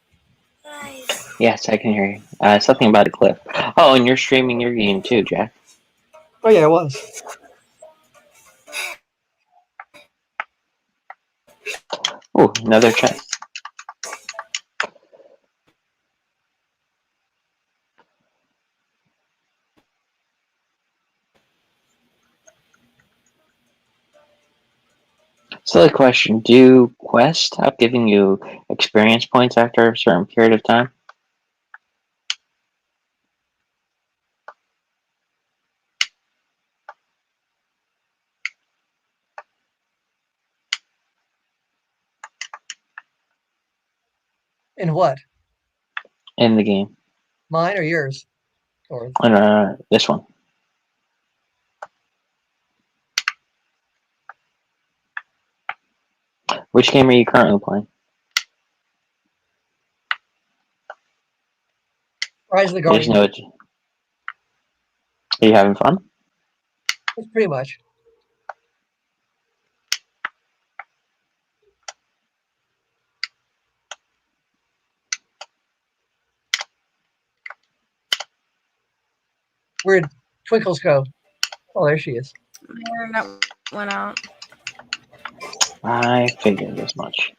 Guys, Yes, I can hear you. Something about a cliff. Oh, and you're streaming your game too, Jack. Oh yeah, it was. Oh, another chest. Silly question. Do quests stop giving you experience points after a certain period of time? In what? In the game? Mine or yours? Or This one. Which game are you currently playing? Rise of the There's Guardian? no. Are you having fun? It's pretty much. Where'd Twinkles go? Oh, there she is. My internet went out. I figured as much.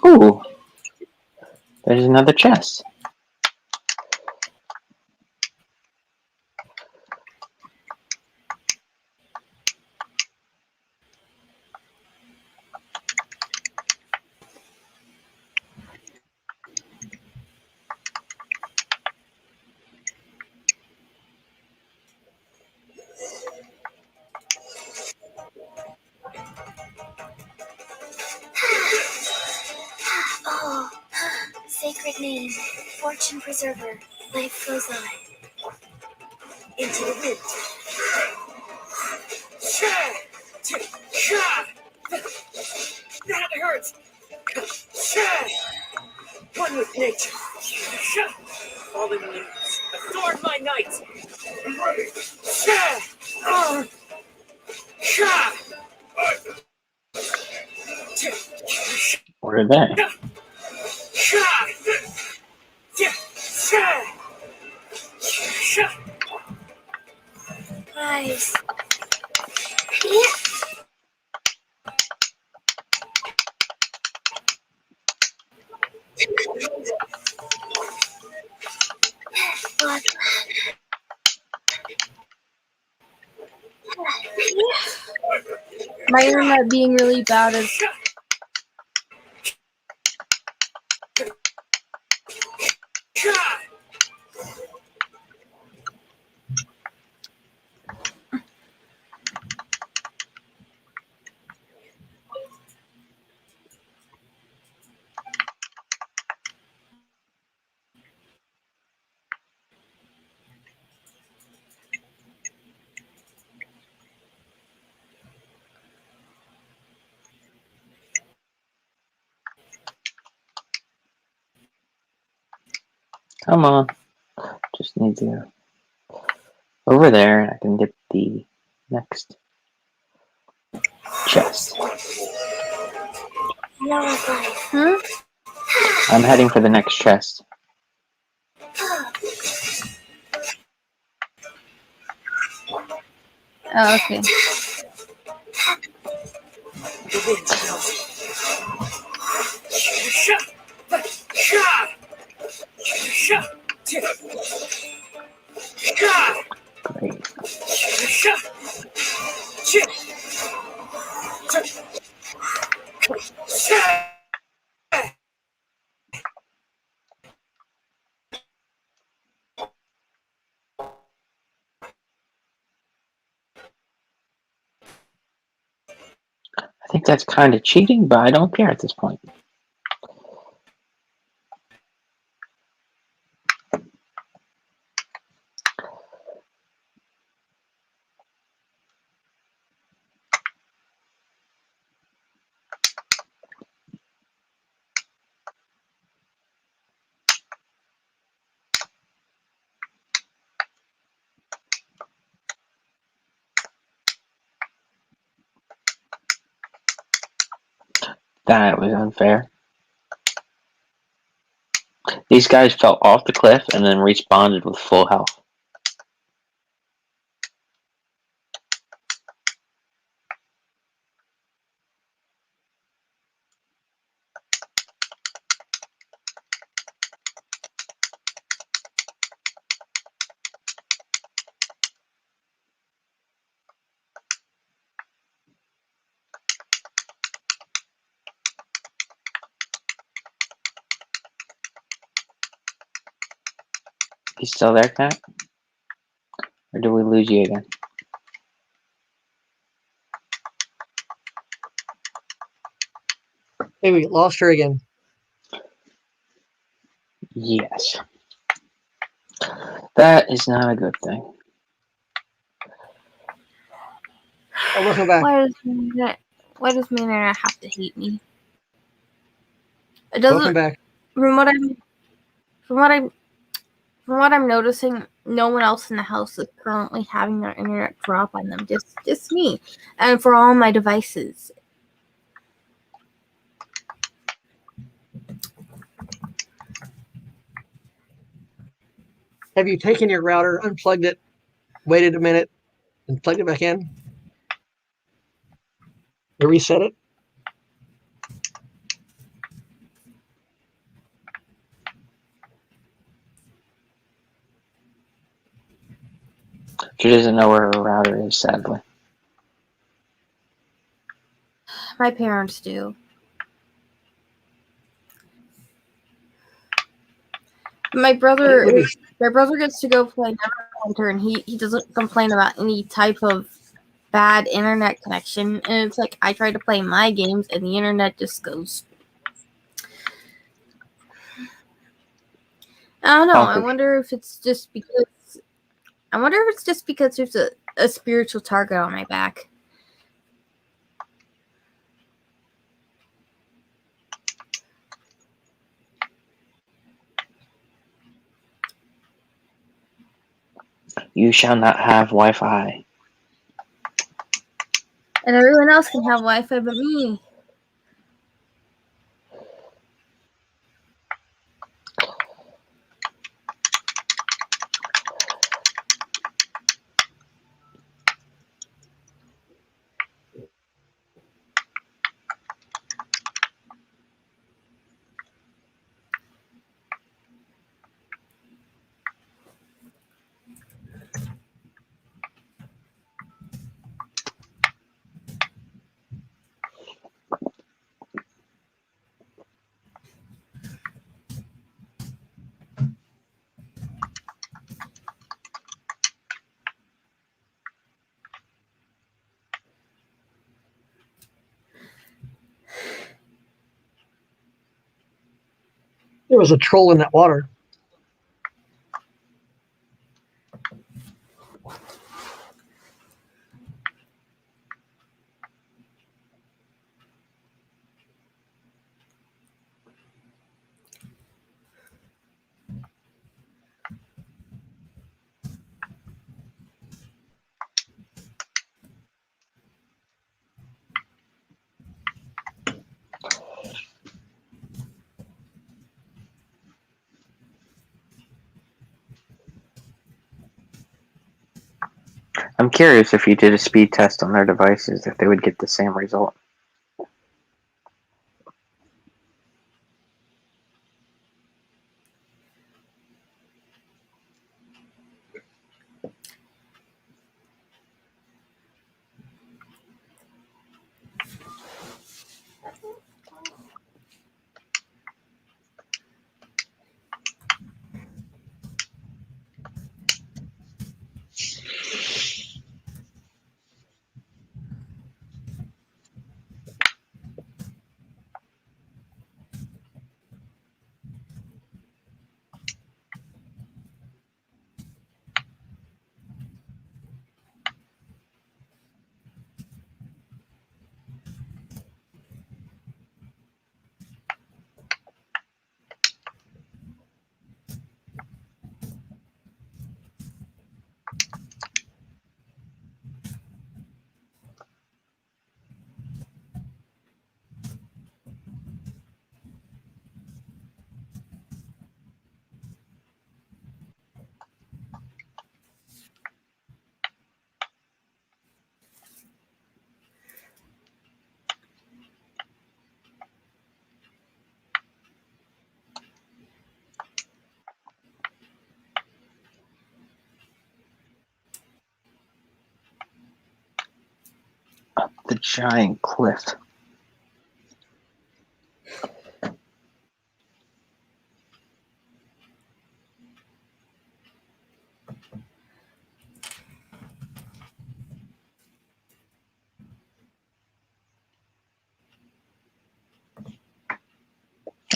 Ooh, there's another chest. oh, sacred name, fortune preserver, life goes on. Into the wind. That hurts. One with nature. Fallen leaves. Adorn my night. I'm ready. What are they? Guys, what? My internet being really bad is Come on. Just need to over there, and I can get the next chest. Noah's life. huh? I'm heading for the next chest. Oh, okay. The wind smells. Great. think that's kind of cheating, but I don't care at this point. That was unfair. These guys fell off the cliff and then respawned with full health. You still there, Cat? Or did we lose you again? Hey, we lost her again. Yes. That is not a good thing. Oh, welcome back. Why does my internet have to hate me? It Welcome doesn't. back. From what I'm noticing, no one else in the house is currently having their internet drop on them. Just me, and for all my devices. Have you taken your router, unplugged it, waited a minute, and plugged it back in? You reset it? She doesn't know where her router is, sadly. My parents do. My brother gets to go play Neverwinter, and he doesn't complain about any type of bad internet connection. And it's like I try to play my games, and the internet just goes. I don't know. I wonder if it's just because there's a spiritual target on my back. You shall not have Wi-Fi. And everyone else can have Wi-Fi but me. There was a troll in that water. I'm curious if you did a speed test on their devices, if they would get the same result. The giant cliff.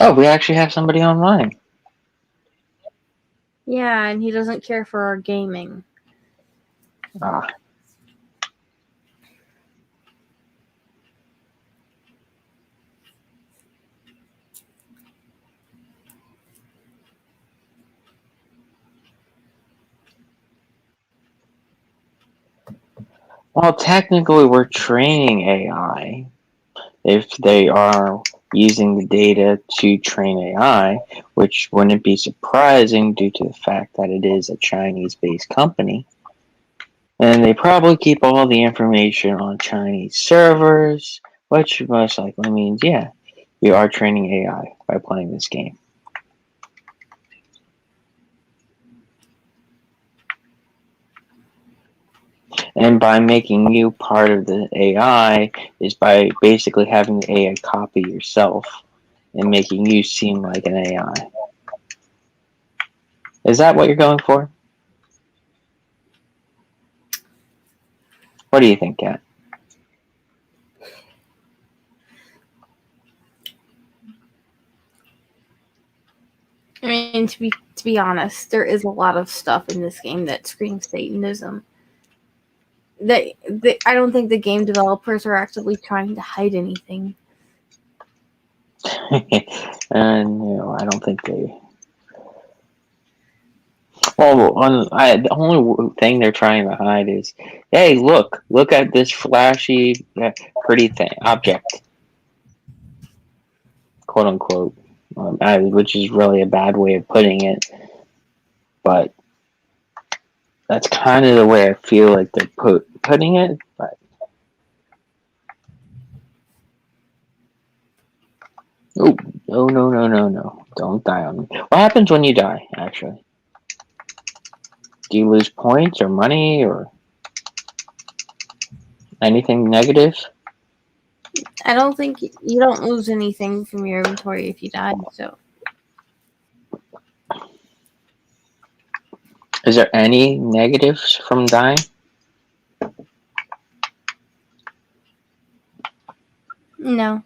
Oh, we actually have somebody online. Yeah, and he doesn't care for our gaming. Ah. Well, technically, we're training AI. If they are using the data to train AI, which wouldn't be surprising due to the fact that it is a Chinese-based company. And they probably keep all the information on Chinese servers, which most likely means, yeah, you are training AI by playing this game. And by making you part of the AI is by basically having the AI copy yourself and making you seem like an AI. Is that what you're going for? What do you think, Kat? I mean, to be honest, there is a lot of stuff in this game that screams Satanism. I don't think the game developers are actively trying to hide anything. No, I don't think they. Well, the only thing they're trying to hide is, hey, look at this flashy, pretty thing object, quote unquote, which is really a bad way of putting it, but that's kind of the way I feel like they're putting it. But oh, no, don't die on me. What happens when you die? Actually, do you lose points or money or anything negative? I don't think you don't lose anything from your inventory if you die. So Is there any negatives from dying? no.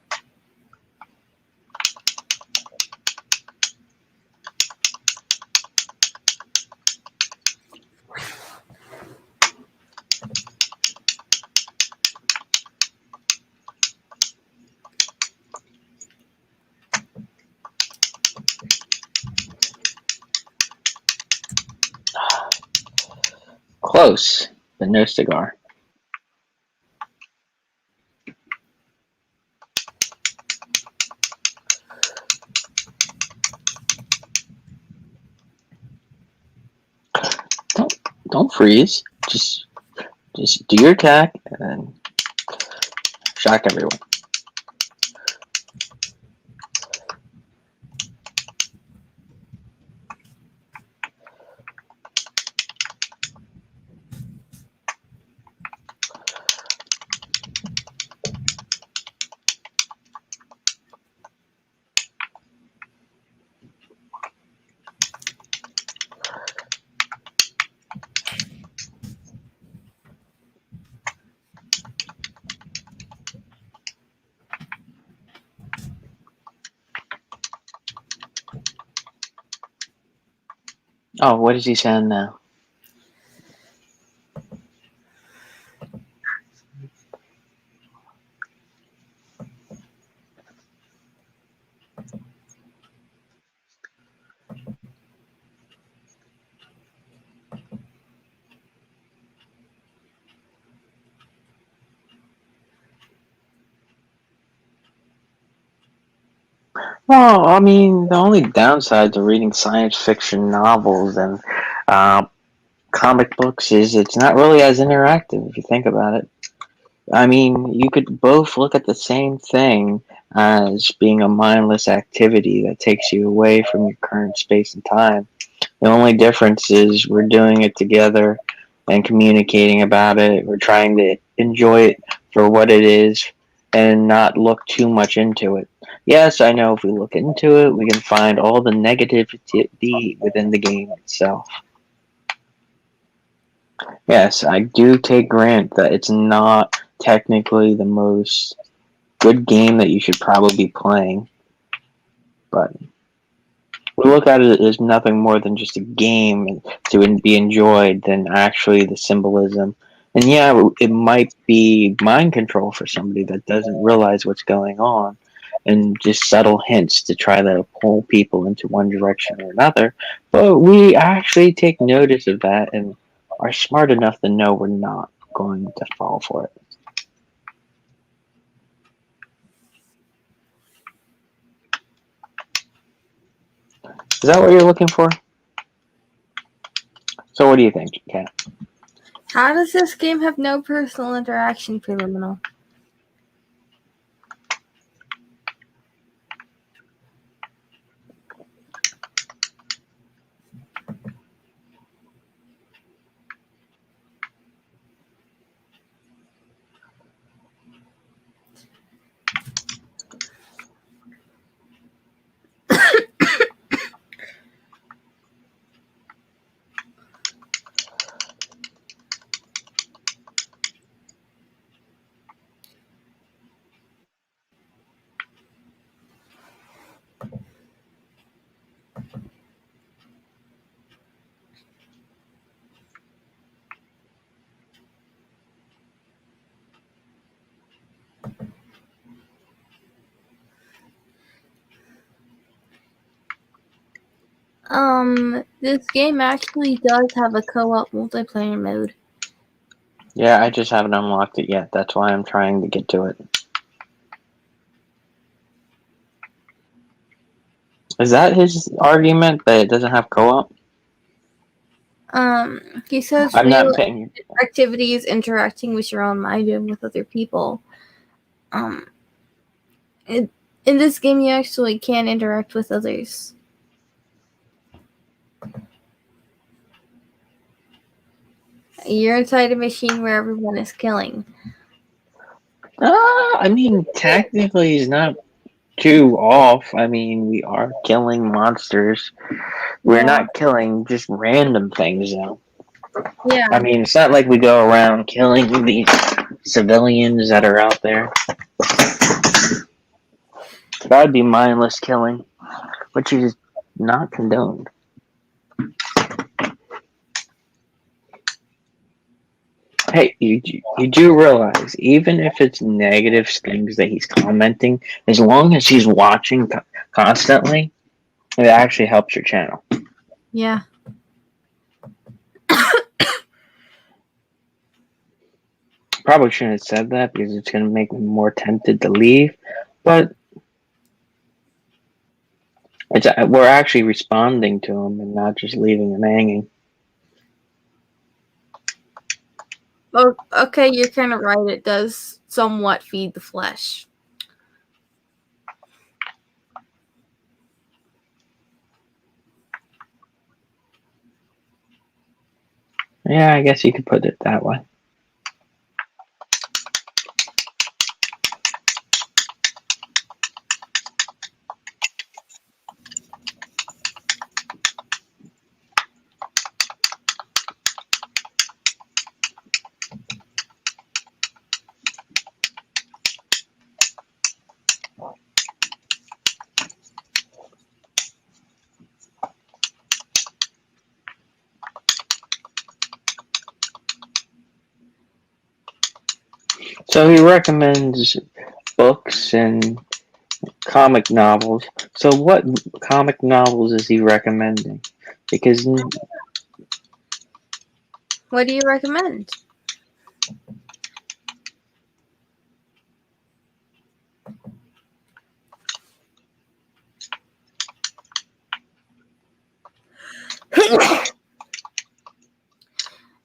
Close, but no cigar. Don't freeze. Just do your attack and then shock everyone. Oh, what is he saying now? Well, I mean, the only downside to reading science fiction novels and comic books is it's not really as interactive if you think about it. I mean, you could both look at the same thing as being a mindless activity that takes you away from your current space and time. The only difference is we're doing it together and communicating about it. We're trying to enjoy it for what it is and not look too much into it. Yes, I know if we look into it, we can find all the negativity within the game itself. Yes, I do take grant that it's not technically the most good game that you should probably be playing, but we look at it as nothing more than just a game to be enjoyed than actually the symbolism. And yeah, it might be mind control for somebody that doesn't realize what's going on and just subtle hints to try to pull people into one direction or another. But we actually take notice of that and are smart enough to know we're not going to fall for it. Is that what you're looking for? So what do you think, Kat? How does this game have no personal interaction, Preliminal? This game actually does have a co-op multiplayer mode. Yeah, I just haven't unlocked it yet. That's why I'm trying to get to it. Is that his argument that it doesn't have co-op? He says I'm real not paying. activities interacting with your own mind and with other people. In this game, you actually can interact with others. You're inside a machine where everyone is killing. I mean, technically, he's not too off. I mean, we are killing monsters. We're Yeah. not killing just random things, though. Yeah. I mean, it's not like we go around killing these civilians that are out there. That would be mindless killing, which is not condoned. Hey, you do realize, even if it's negative things that he's commenting, as long as he's watching constantly, it actually helps your channel. Yeah. Probably shouldn't have said that because it's going to make me more tempted to leave, but we're actually responding to him and not just leaving him hanging. Oh, okay, you're kind of right. It does somewhat feed the flesh. Yeah, I guess you could put it that way. So he recommends books and comic novels. So what comic novels is he recommending? Because What do you recommend?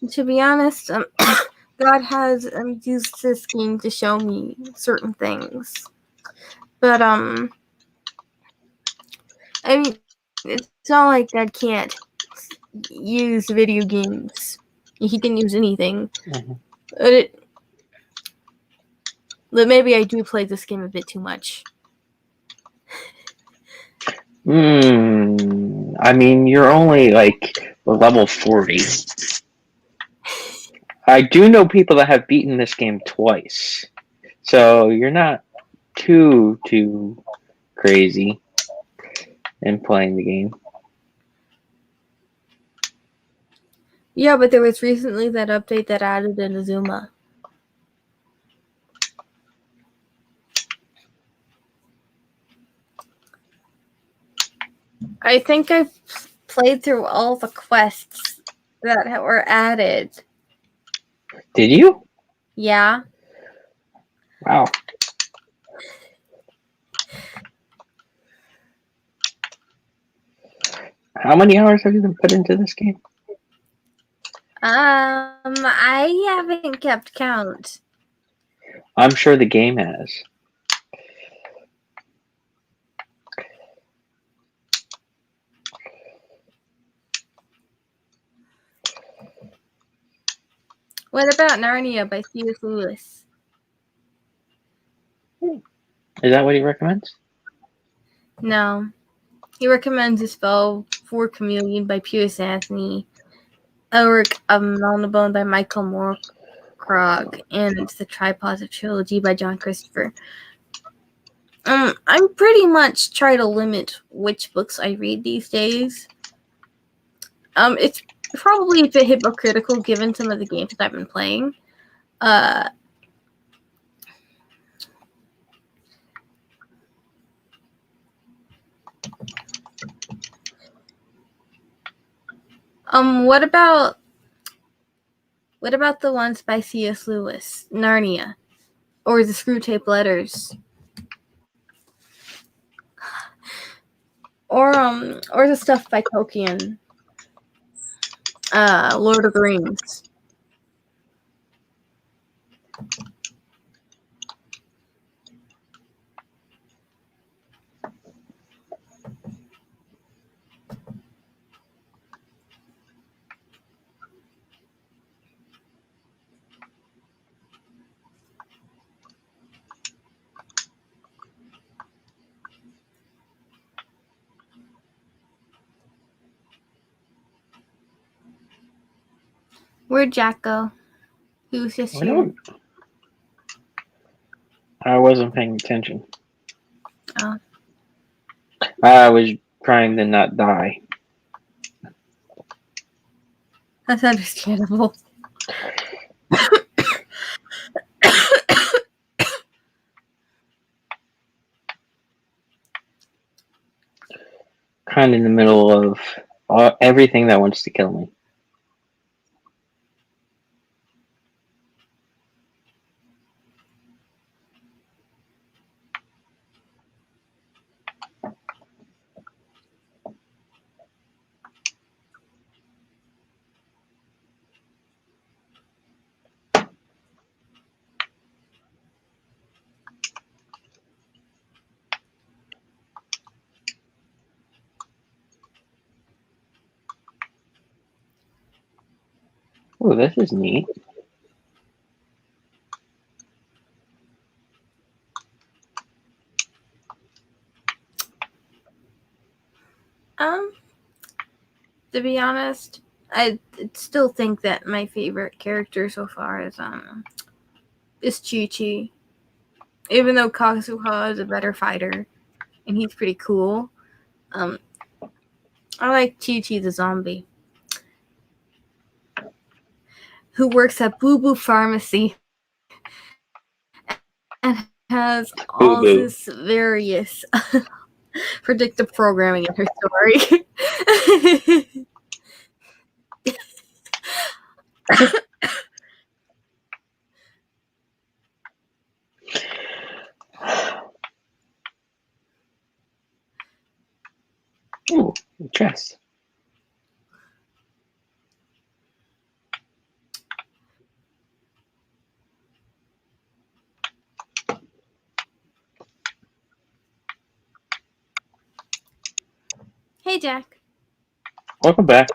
To be honest, God has used this game to show me certain things. But, I mean, it's not like God can't use video games. He can use anything. Mhm. But maybe I do play this game a bit too much. I mean, you're only like level 40. I do know people that have beaten this game twice. So you're not too crazy in playing the game. Yeah, but there was recently that update that added an Azuma. I think I've played through all the quests that were added. Did you? Yeah. Wow. How many hours have you been put into this game? I haven't kept count. I'm sure the game has. What about Narnia by C.S. Lewis? Is that what he recommends? No. He recommends A Spell for Chameleon by Piers Anthony, Elric of Melnibone by Michael Moorcroft, and The Tripods Trilogy by John Christopher. I'm pretty much trying to limit which books I read these days. It's probably a bit hypocritical given some of the games that I've been playing. What about the ones by C.S. Lewis, Narnia, or the Screwtape Letters, or the stuff by Tolkien, Lord of the Rings. Where'd Jack go? He was just here. I wasn't paying attention. Oh. I was trying to not die. That's understandable. Kind of in the middle of everything that wants to kill me. Oh, this is neat. To be honest, I still think that my favorite character so far is Chi-Chi. Even though Kazuha is a better fighter, and he's pretty cool, I like Chi-Chi the zombie, who works at Boo Boo Pharmacy and has all Boo-boo. this various predictive programming in her story. Ooh, chest. Hey, Jack. Welcome back.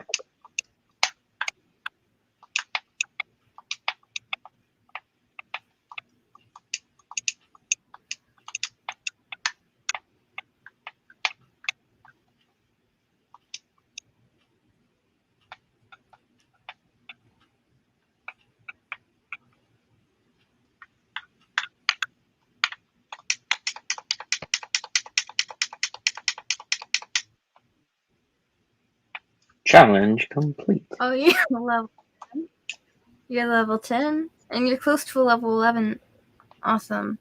Challenge complete. Oh, yeah, level 10. You're level 10, and you're close to level 11. Awesome.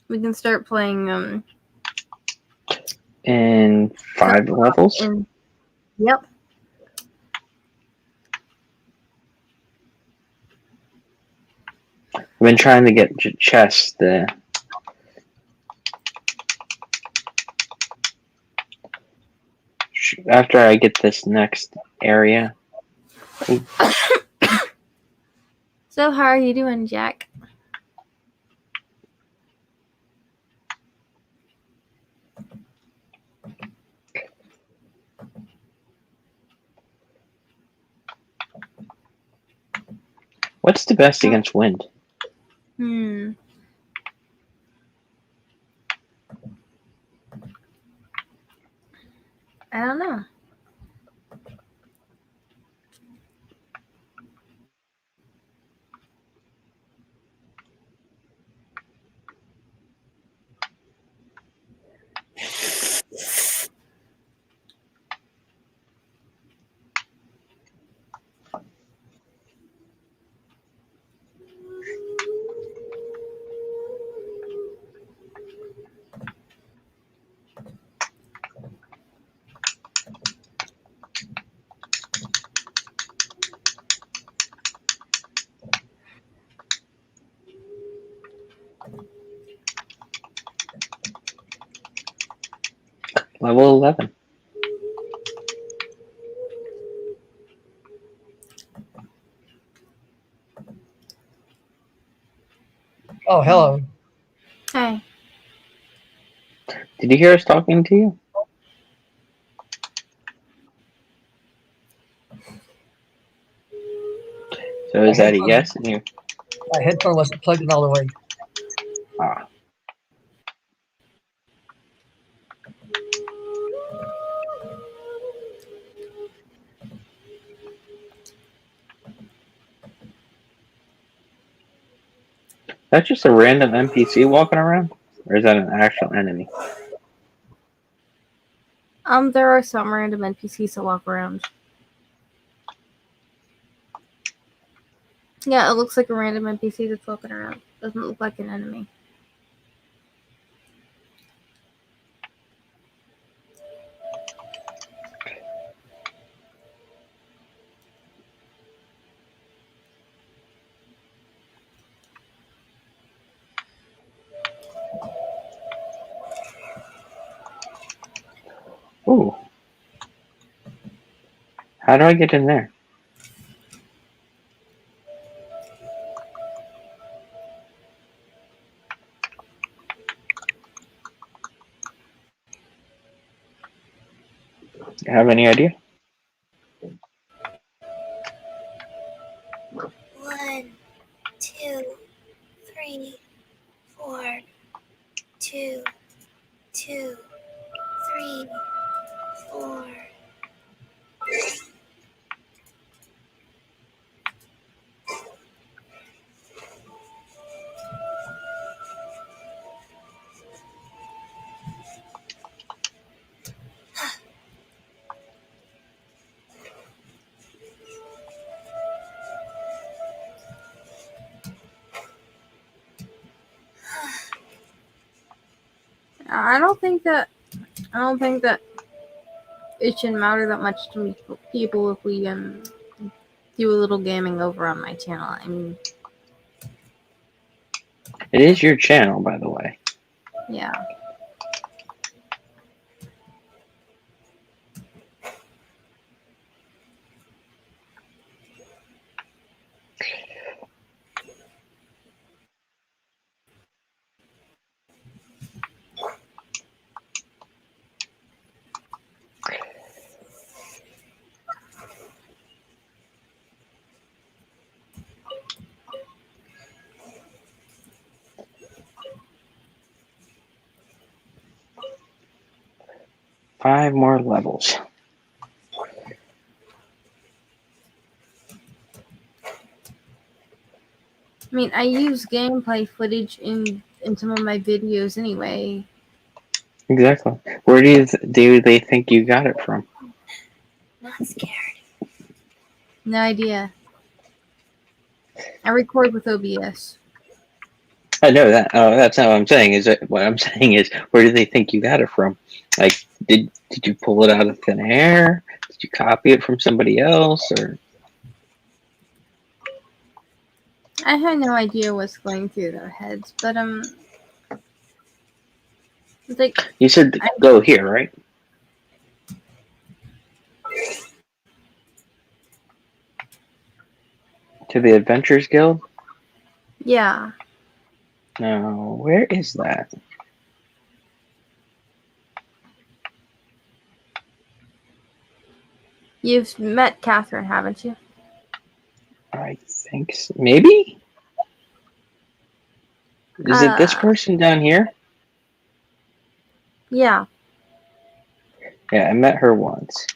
We can start playing, In 5 levels? Yep. I've been trying to get chess. After I get this next area. So, how are you doing, Jack? What's the best against wind? I don't know. Level 11. Oh, hello. Hey. Did you hear us talking to you? So is that a yes? And you, My headphone wasn't plugged in all the way. ah. That's just a random NPC walking around? Or is that an actual enemy? There are some random NPCs that walk around. Yeah, it looks like a random NPC that's walking around. Doesn't look like an enemy. Ooh. How do I get in there? You have any idea? 1, 2, 3, 4, 2, 2, 3, 4. I don't think that it shouldn't matter that much to people if we do a little gaming over on my channel. I mean, It is your channel, by the way. yeah. Five more levels. I mean, I use gameplay footage in some of my videos anyway. Exactly. Where do they think you got it from? not scared. No idea. I record with OBS. I know that. Oh, that's not what I'm saying. Is it? What I'm saying is, where do they think you got it from? Like, did you pull it out of thin air? Did you copy it from somebody else, or? I have no idea what's going through their heads, but it's like You said go here, right? To the Adventurers Guild? yeah. No, where is that? You've met Catherine, haven't you? I think so. Maybe? Is it this Uh, person down here? Yeah. Yeah, I met her once.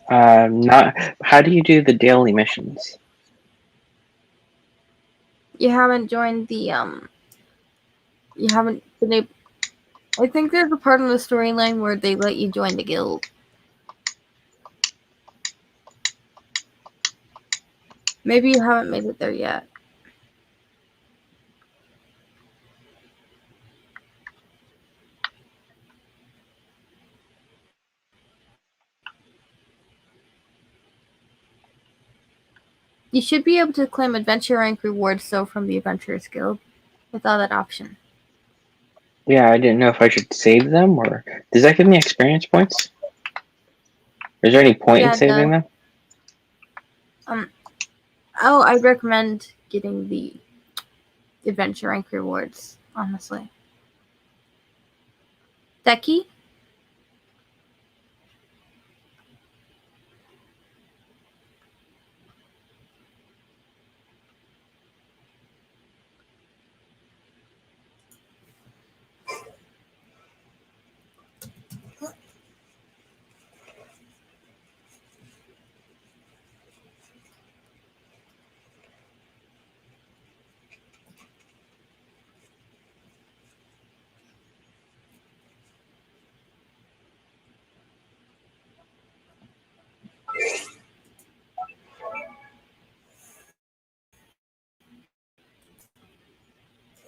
Not. How do you do the daily missions? You haven't joined the you haven't been able. I think there's a part in the storyline where they let you join the guild. Maybe you haven't made it there yet. You should be able to claim adventure rank rewards though from the Adventurers Guild without that option. Yeah, I didn't know if I should save them, or does that give me experience points? Is there any point in Yeah, it saving does. them? Oh, I recommend getting the adventure rank rewards, honestly. Decky?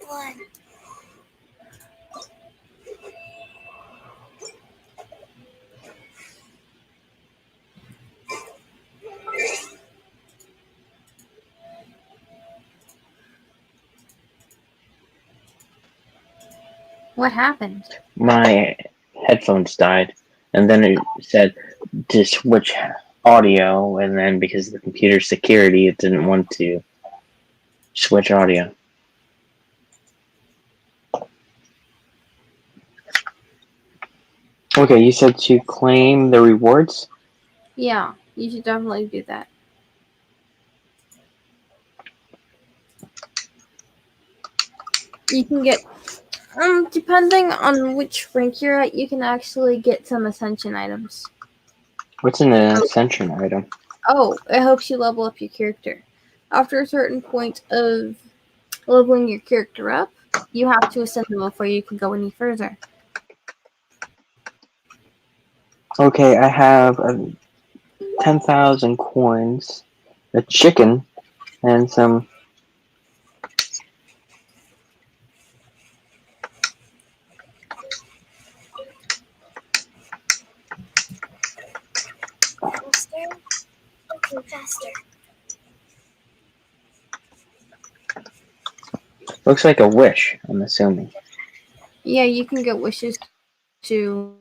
One. What happened? My headphones died, and then it said to switch audio, and then because of the computer security, it didn't want to switch audio. Okay, you said to claim the rewards? Yeah, you should definitely do that. You can get depending on which rank you're at, you can actually get some ascension items. What's an ascension item? Oh, it helps you level up your character. After a certain point of leveling your character up, you have to ascend them before you can go any further. Okay, I have 10,000 coins, a chicken, and some. Faster? Okay, faster. Looks like a wish, I'm assuming. Yeah, you can get wishes to.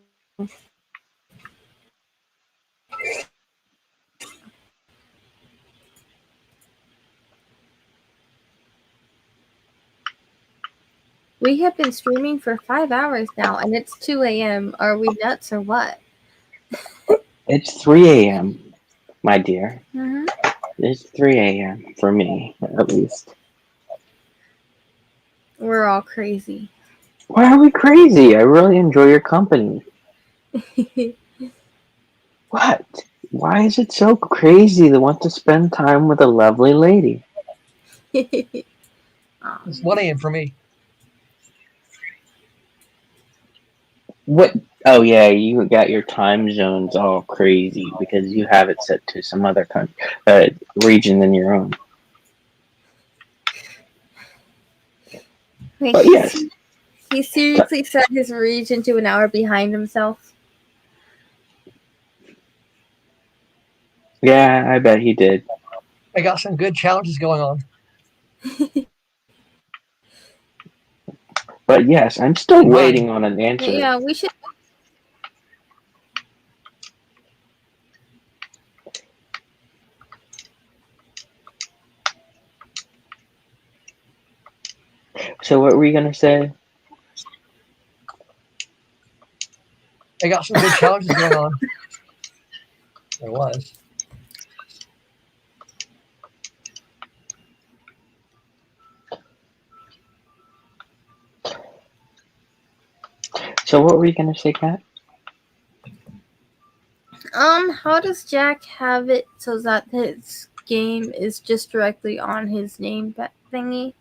We have been streaming for 5 hours now, and it's 2 a.m. Are we nuts or what? It's 3 a.m., my dear. Mm-hmm. It's 3 a.m. for me, at least. We're all crazy. Why are we crazy? I really enjoy your company. What? Why is it so crazy to want to spend time with a lovely lady? It's 1 a.m. for me. What? Oh yeah, you got your time zones all crazy because you have it set to some other region than your own. Wait, But yes, he seriously set his region to an hour behind himself. yeah, I bet he did. I got some good challenges going on. But yes, I'm still In mind. waiting on an answer. Yeah, we should. So what were you gonna say? I got some good challenges going on. There was. So what were you gonna say, Kat? How does Jack have it so that his game is just directly on his name thingy?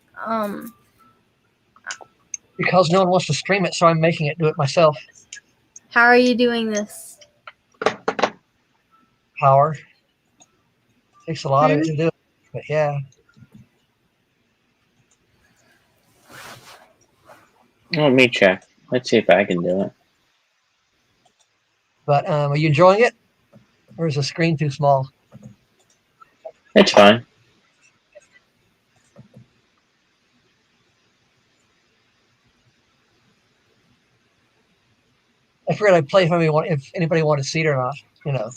Because no one wants to stream it, so I'm making it do it myself. How are you doing this? Power. Takes a lot of it to do it. But yeah. Let me check. Let's see if I can do it. But are you enjoying it? Or is the screen too small? It's fine. I figured I'd play if anybody wanted to see it or not. You know,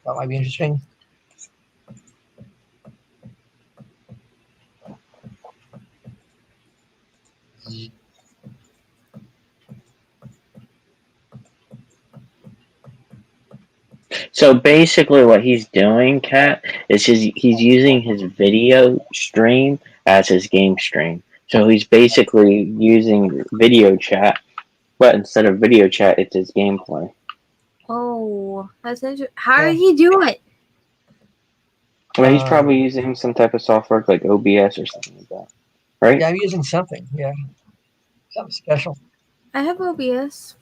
that might be interesting. So basically, what he's doing, Kat, is he's using his video stream as his game stream. So he's basically using video chat, but instead of video chat, it's his gameplay. Oh, that's interesting. How Yeah. did he do it? Well, he's probably using some type of software like OBS or something like that, right? Yeah, I'm using something. Yeah. Something special. I have OBS.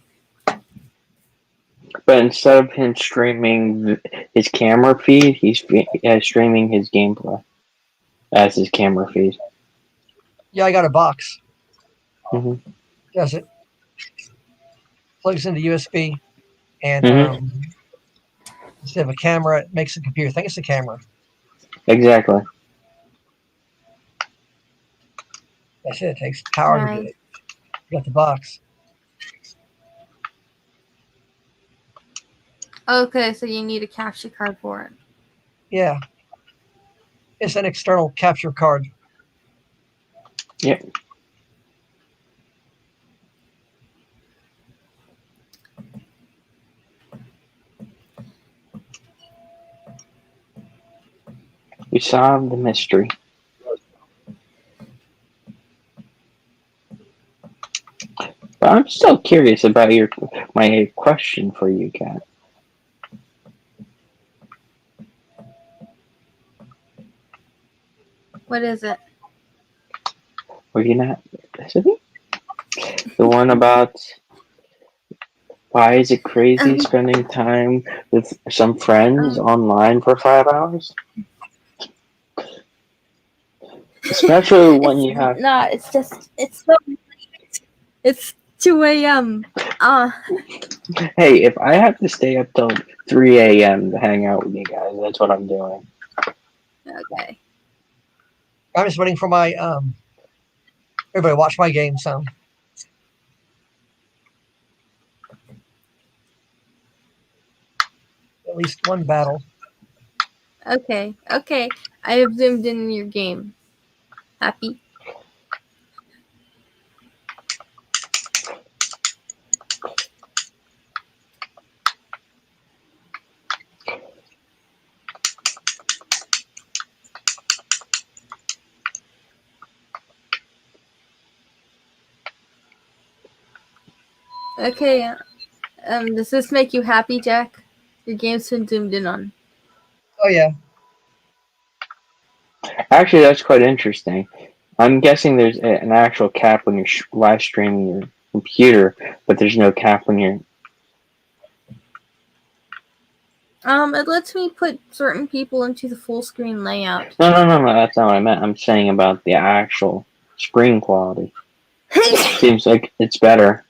But instead of him streaming his camera feed, he's streaming his gameplay as his camera feed. Yeah, I got a box. hmm Does it? Plugs into USB. And Mhm. instead of a camera, it makes a computer think it's a camera. Exactly. That's it. It takes power to do Nice. it. You got the box. Okay, so you need a capture card for it. Yeah. It's an external capture card. Yep. We solved the mystery. But I'm still curious about my question for you, Kat. What is it? Were you not listening? The one about why is it crazy spending time with some friends online for 5 hours? Especially when you have. No, it's just it's 2 a.m. Hey, if I have to stay up till 3 a.m. to hang out with you guys, that's what I'm doing. Okay. I'm just waiting for my everybody watch my game some. At least one battle. Okay. I have zoomed in your game. Happy? Okay. Does this make you happy, Jack? Your game's been zoomed in on. Oh yeah. Actually, that's quite interesting. I'm guessing there's an actual cap when you're live streaming computer, but there's no cap when you're. It lets me put certain people into the full screen layout. No. That's not what I meant. I'm saying about the actual screen quality. Seems like it's better.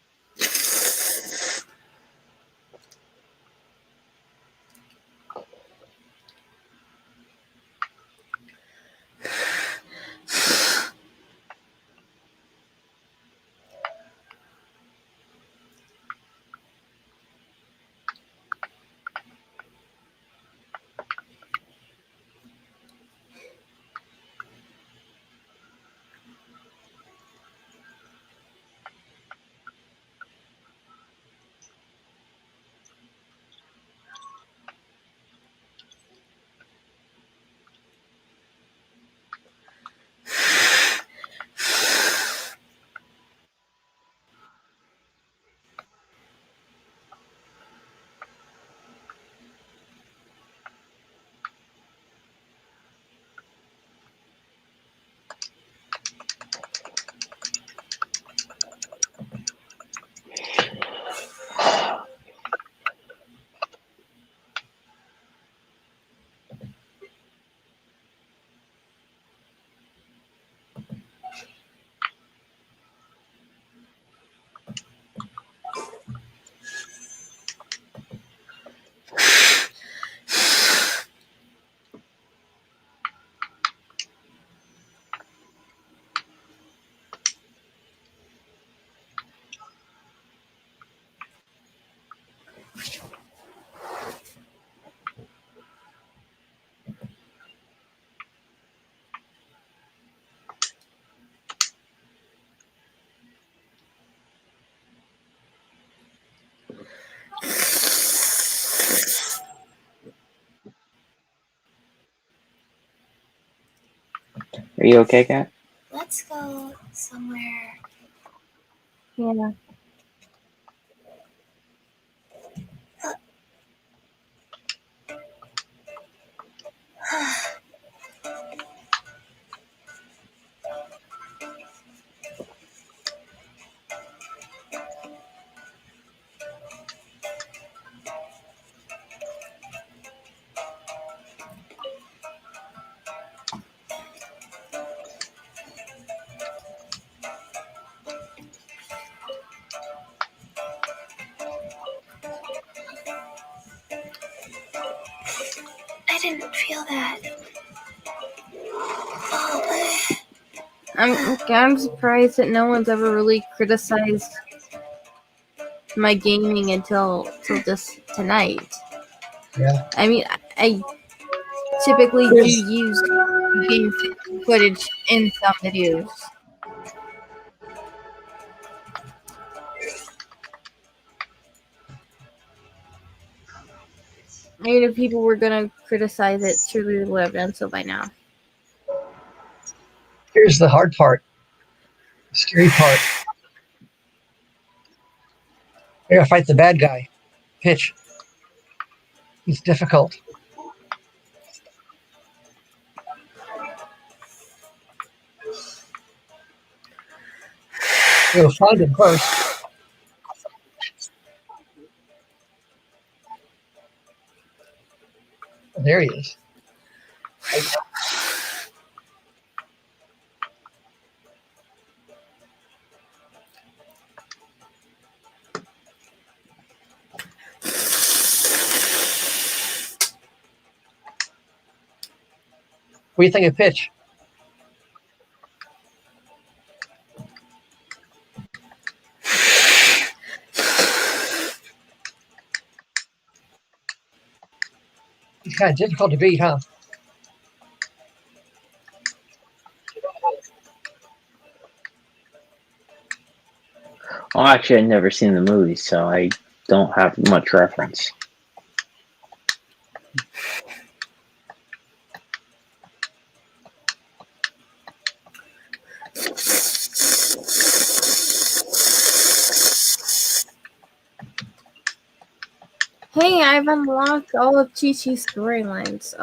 Are you okay, Kat? Let's go somewhere. Yeah. I didn't feel that. Oh, I'm surprised that no one's ever really criticized my gaming until this tonight. Yeah. I mean, I typically do use game footage in some videos. I mean, if people were gonna criticize it, surely they would have done so by now. Here's the hard part, the scary part. You gotta fight the bad guy. Pitch. He's difficult. You'll find him first. Oh, there he is. What do you think of Pitch? He's kind of difficult to beat, huh? Well, actually, I've never seen the movie, so I don't have much reference. Hey, I've unlocked all of Chi-Chi's storylines.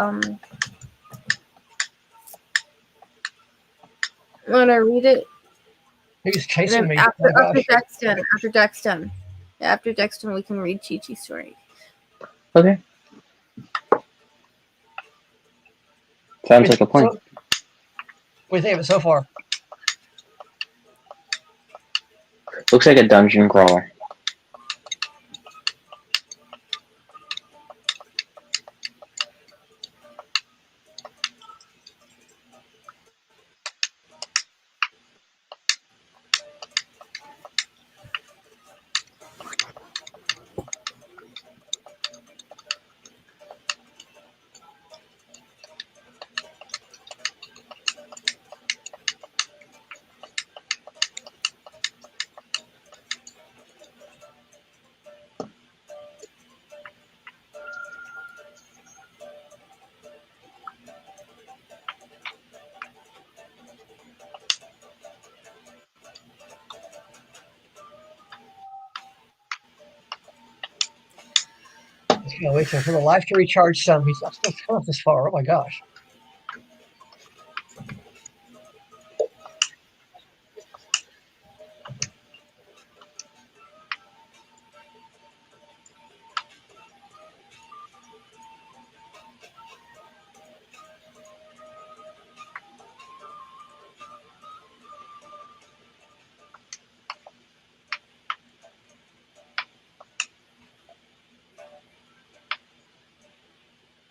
Want to read it? He's And chasing then me. after Oh my after gosh. Deck's done, we can read Chi-Chi's story. Okay. Sounds like a plan. What do you think of it so far? Looks like a dungeon crawler. Just gotta wait for the life to recharge some. He's not supposed to come up this far. Oh my gosh.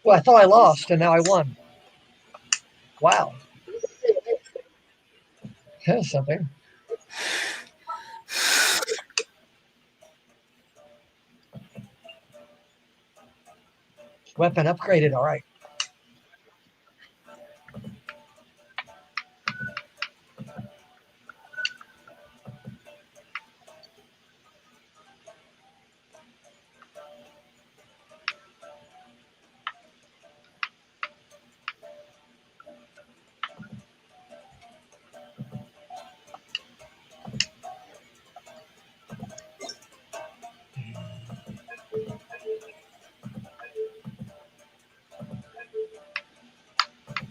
Well, I thought I lost, and now I won. Wow. That's something. Weapon upgraded. All right.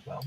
Well,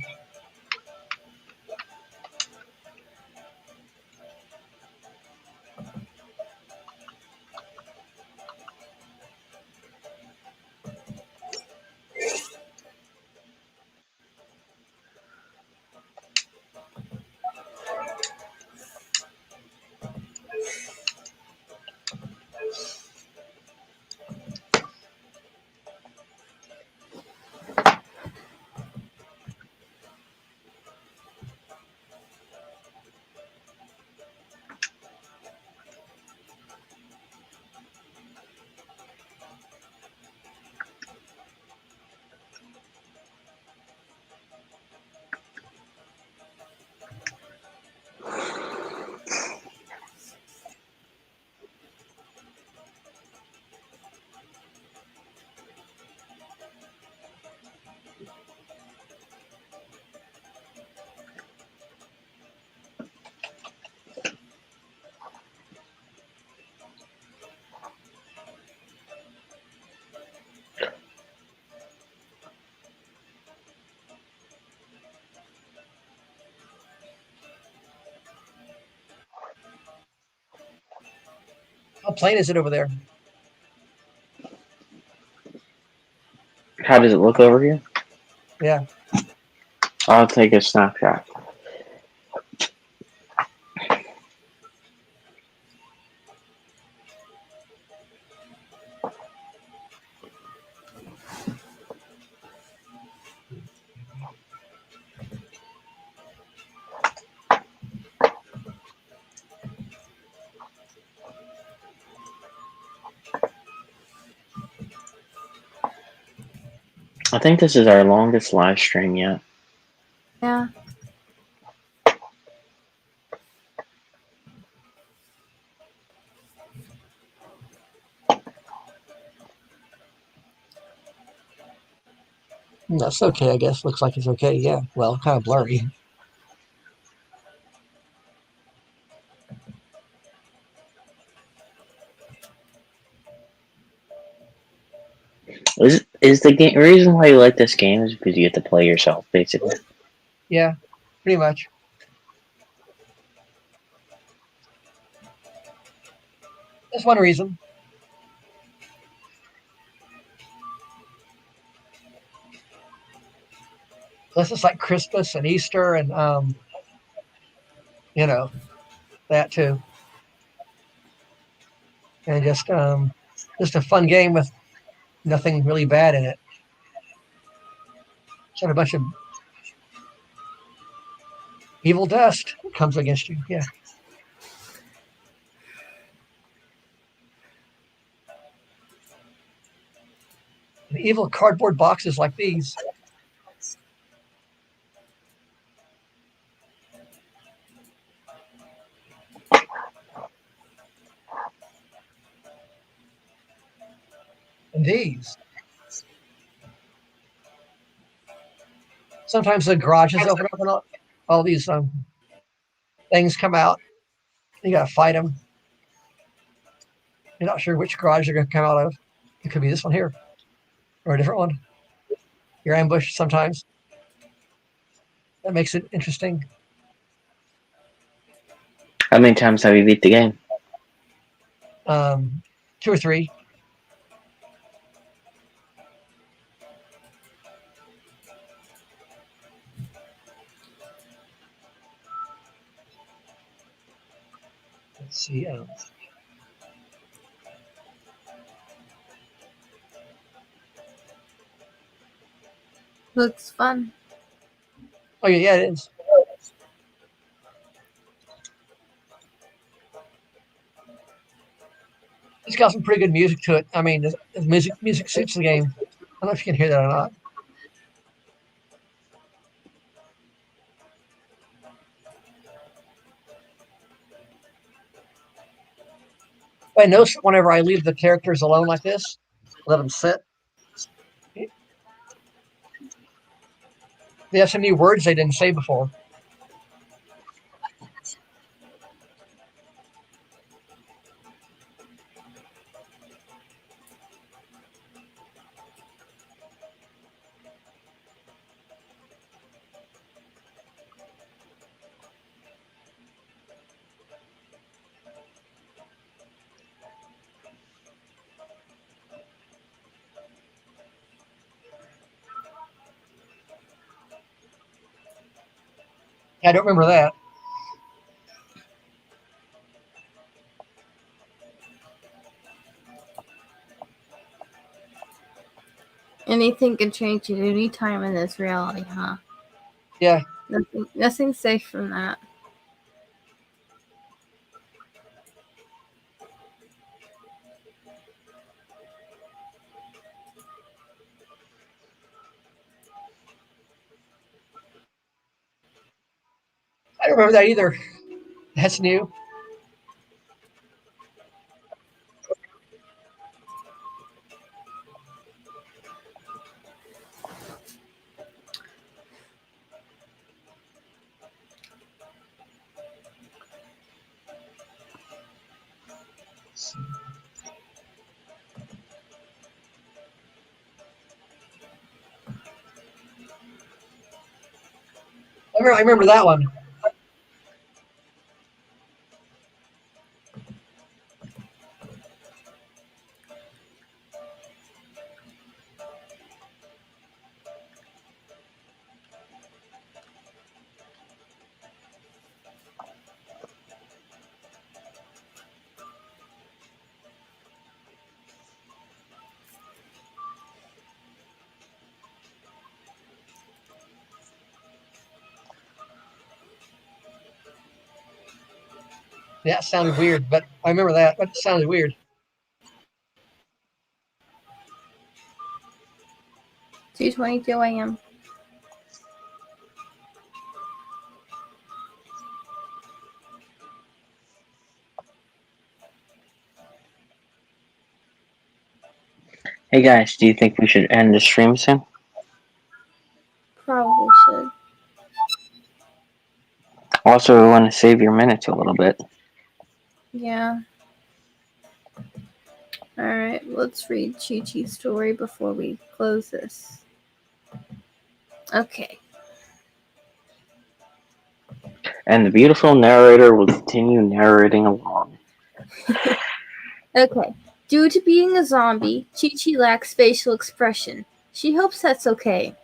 how plain is it over there? How does it look over here? Yeah. I'll take a snapshot. I think this is our longest live stream yet. Yeah. That's okay, I guess. Looks like it's okay. Yeah. Well, kind of blurry. Is the game reason why you like this game is because you get to play yourself, basically. Yeah, pretty much. That's one reason. Plus, it's like Christmas and Easter, and you know that too, and just a fun game with nothing really bad in it. Just a bunch of evil dust that comes against you. Yeah. And evil cardboard boxes like these. And these. Sometimes the garages open up and all these things come out. You got to fight them. You're not sure which garage they're going to come out of. It could be this one here or a different one. You're ambushed sometimes. That makes it interesting. How many times have you beat the game? 2 or 3. Let's see. Looks fun. Oh yeah, it is. It's got some pretty good music to it. I mean, the music suits the game. I don't know if you can hear that or not. I notice whenever I leave the characters alone like this, let them sit, they have some new words they didn't say before. I don't remember that. Anything can change at any time in this reality, huh? Yeah. Nothing's safe from that. I don't remember that either. That's new. I remember that one. That sounded weird, but I remember that. That sounded weird. 2:22 a.m. Hey guys, do you think we should end the stream soon? Probably should. Also, we want to save your minutes a little bit. Yeah. Alright, let's read Chi Chi's story before we close this. Okay. And the beautiful narrator will continue narrating along. Okay. Due to being a zombie, Chi-Chi lacks facial expression. She hopes that's okay.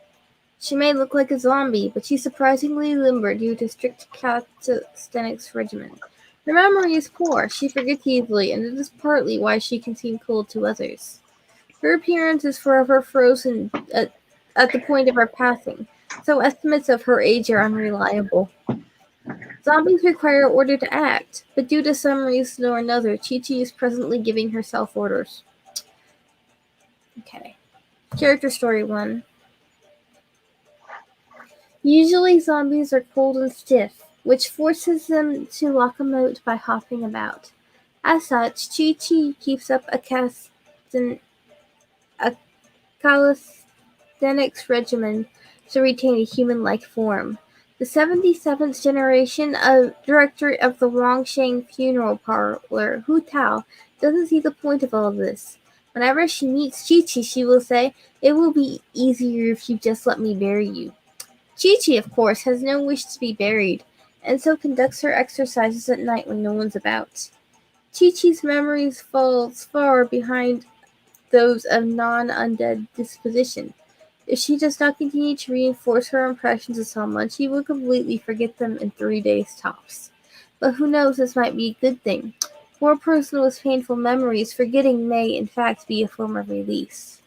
She may look like a zombie, but she's surprisingly limber due to strict calisthenics regimen. Her memory is poor, she forgets easily, and it is partly why she can seem cold to others. Her appearance is forever frozen at the point of her passing, so estimates of her age are unreliable. Zombies require order to act, but due to some reason or another, Chi-Chi is presently giving herself orders. Okay. Character story 1. Usually zombies are cold and stiff, which forces them to locomote by hopping about. As such, Chi-Chi keeps up a calisthenics regimen to retain a human-like form. The 77th generation director of the Longsheng funeral parlor, Hu Tao, doesn't see the point of all this. Whenever she meets Chi-Chi, she will say, "It will be easier if you just let me bury you." Chi-Chi, of course, has no wish to be buried, and so conducts her exercises at night when no one's about. Chi-Chi's memories falls far behind those of non-undead disposition. If she does not continue to reinforce her impressions of someone, she will completely forget them in 3 days tops. But who knows, this might be a good thing. For a person with painful memories, forgetting may in fact be a form of release.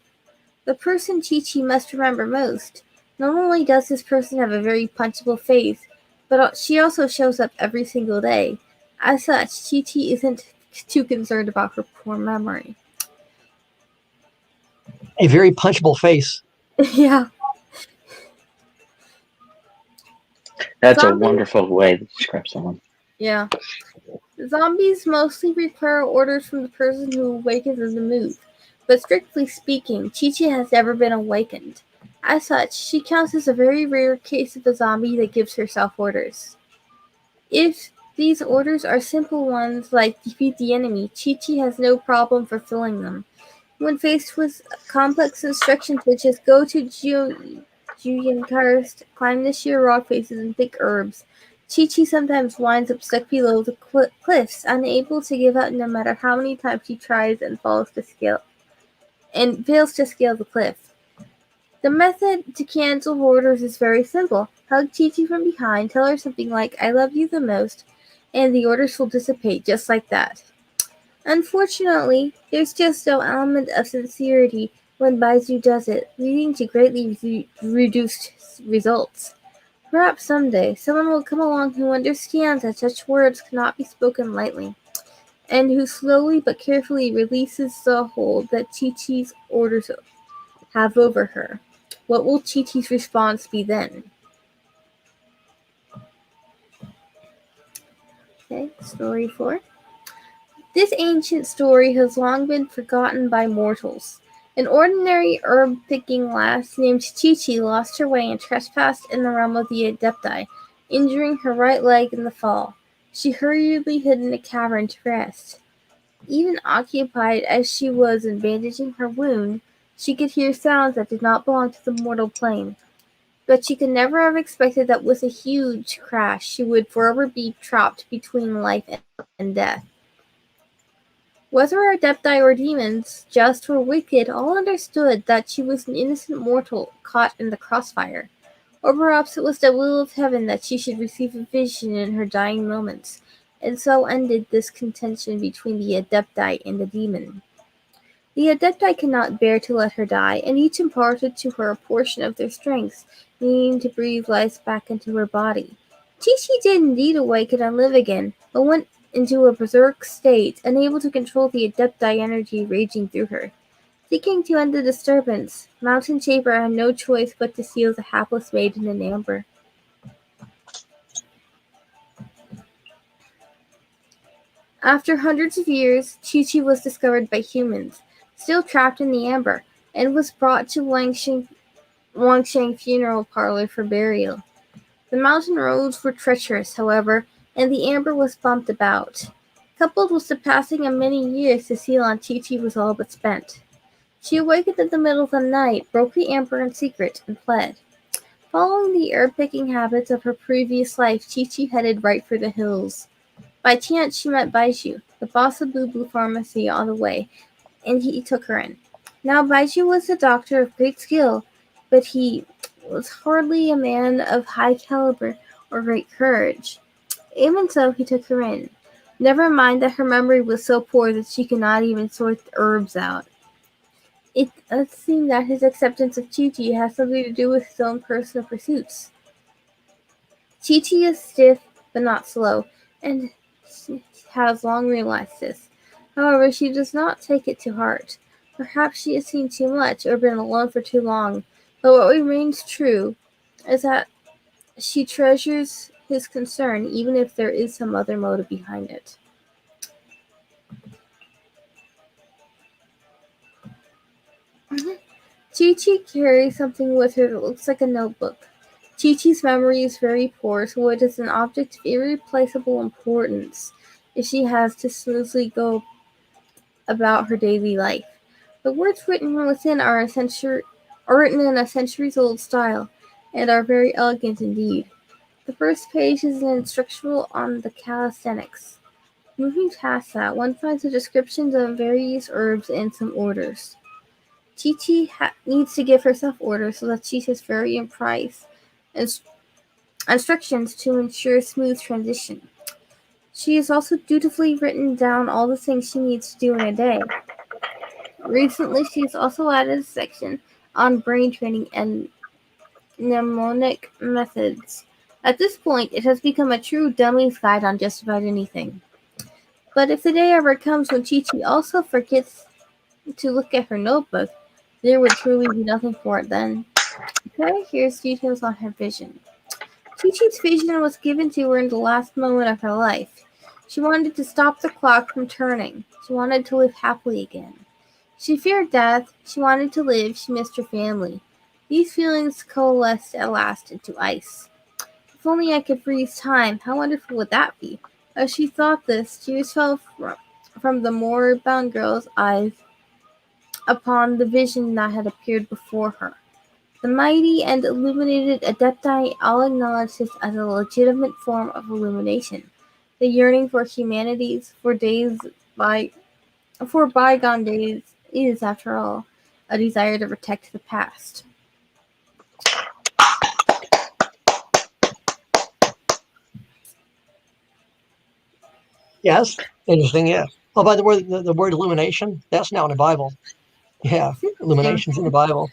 The person Chi-Chi must remember most. Not only does this person have a very punchable face, but she also shows up every single day. As such, Chi-Chi isn't too concerned about her poor memory. A very punchable face. Yeah. That's a Zombies, wonderful way to describe someone. yeah. Zombies mostly require orders from the person who awakens in the move, but strictly speaking, Chi-Chi has never been awakened. As such, she counts as a very rare case of a zombie that gives herself orders. If these orders are simple ones like defeat the enemy, Chi-Chi has no problem fulfilling them. When faced with complex instructions such as go to Julian Karst, climb the sheer rock faces and thick herbs, Chi-Chi sometimes winds up stuck below the cliffs, unable to give up no matter how many times she tries and fails to scale the cliff. The method to cancel orders is very simple. Hug Chi-Chi from behind, tell her something like, "I love you the most," and the orders will dissipate just like that. Unfortunately, there's just no element of sincerity when Baizu does it, leading to greatly reduced results. Perhaps someday, someone will come along who understands that such words cannot be spoken lightly, and who slowly but carefully releases the hold that Chi-Chi's orders have over her. What will Chi-Chi's response be then? Okay, story 4. This ancient story has long been forgotten by mortals. An ordinary herb-picking lass named Chi-Chi lost her way and trespassed in the realm of the Adepti, injuring her right leg in the fall. She hurriedly hid in a cavern to rest. Even occupied as she was in bandaging her wound, she could hear sounds that did not belong to the mortal plane. But she could never have expected that with a huge crash she would forever be trapped between life and death. Whether Adepti or demons, just or wicked, all understood that she was an innocent mortal caught in the crossfire. Or perhaps it was the will of heaven that she should receive a vision in her dying moments, and so ended this contention between the Adepti and the demon. The Adepti could not bear to let her die, and each imparted to her a portion of their strength, needing to breathe life back into her body. Chi-Chi did indeed awaken and live again, but went into a berserk state, unable to control the Adepti energy raging through her. Seeking to end the disturbance, Mountain Shaper had no choice but to seal the hapless maiden in amber. After hundreds of years, Chi-Chi was discovered by humans, still trapped in the amber, and was brought to Longsheng funeral parlor for burial. The mountain roads were treacherous, however, and the amber was bumped about. Coupled with the passing of many years, the seal on Chi-Chi was all but spent. She awakened in the middle of the night, broke the amber in secret, and fled. Following the herb-picking habits of her previous life, Chi-Chi headed right for the hills. By chance, she met Baishu. the boss of Boo Boo Pharmacy on the way, and he took her in. Now Baiju was a doctor of great skill, but he was hardly a man of high caliber or great courage. Even so, he took her in. Never mind that her memory was so poor that she could not even sort the herbs out. It does seem that his acceptance of Chi-Chi has something to do with his own personal pursuits. Chi-Chi is stiff but not slow, and she has long realized this. However, she does not take it to heart. Perhaps she has seen too much or been alone for too long, but what remains true is that she treasures his concern even if there is some other motive behind it. Chi-Chi carries something with her that looks like a notebook. Chi-Chi's memory is very poor, so it is an object of irreplaceable importance if she has to smoothly go about her daily life. The words written within are written in a centuries-old style, and are very elegant indeed. The first page is an instructional on the calisthenics. Moving past that, one finds the descriptions of various herbs and some orders. Chi-Chi needs to give herself orders so that she has very precise instructions to ensure smooth transition. She has also dutifully written down all the things she needs to do in a day. Recently, she has also added a section on brain training and mnemonic methods. At this point, it has become a true dummy's guide on just about anything. But if the day ever comes when Chi-Chi also forgets to look at her notebook, there would truly be nothing for it then. Okay, here's details on her vision. Chi-Chi's vision was given to her in the last moment of her life. She wanted to stop the clock from turning. She wanted to live happily again. She feared death. She wanted to live. She missed her family. These feelings coalesced at last into ice. If only I could freeze time, how wonderful would that be? As she thought this, tears fell from the moribund girl's eyes upon the vision that had appeared before her. The mighty and illuminated Adepti all acknowledged this as a legitimate form of illumination. The yearning for humanities, for bygone days, is, after all, a desire to protect the past. Yes, interesting. Yeah. Oh, by the way, the word illumination, that's now in the Bible. Yeah, illumination's in the Bible.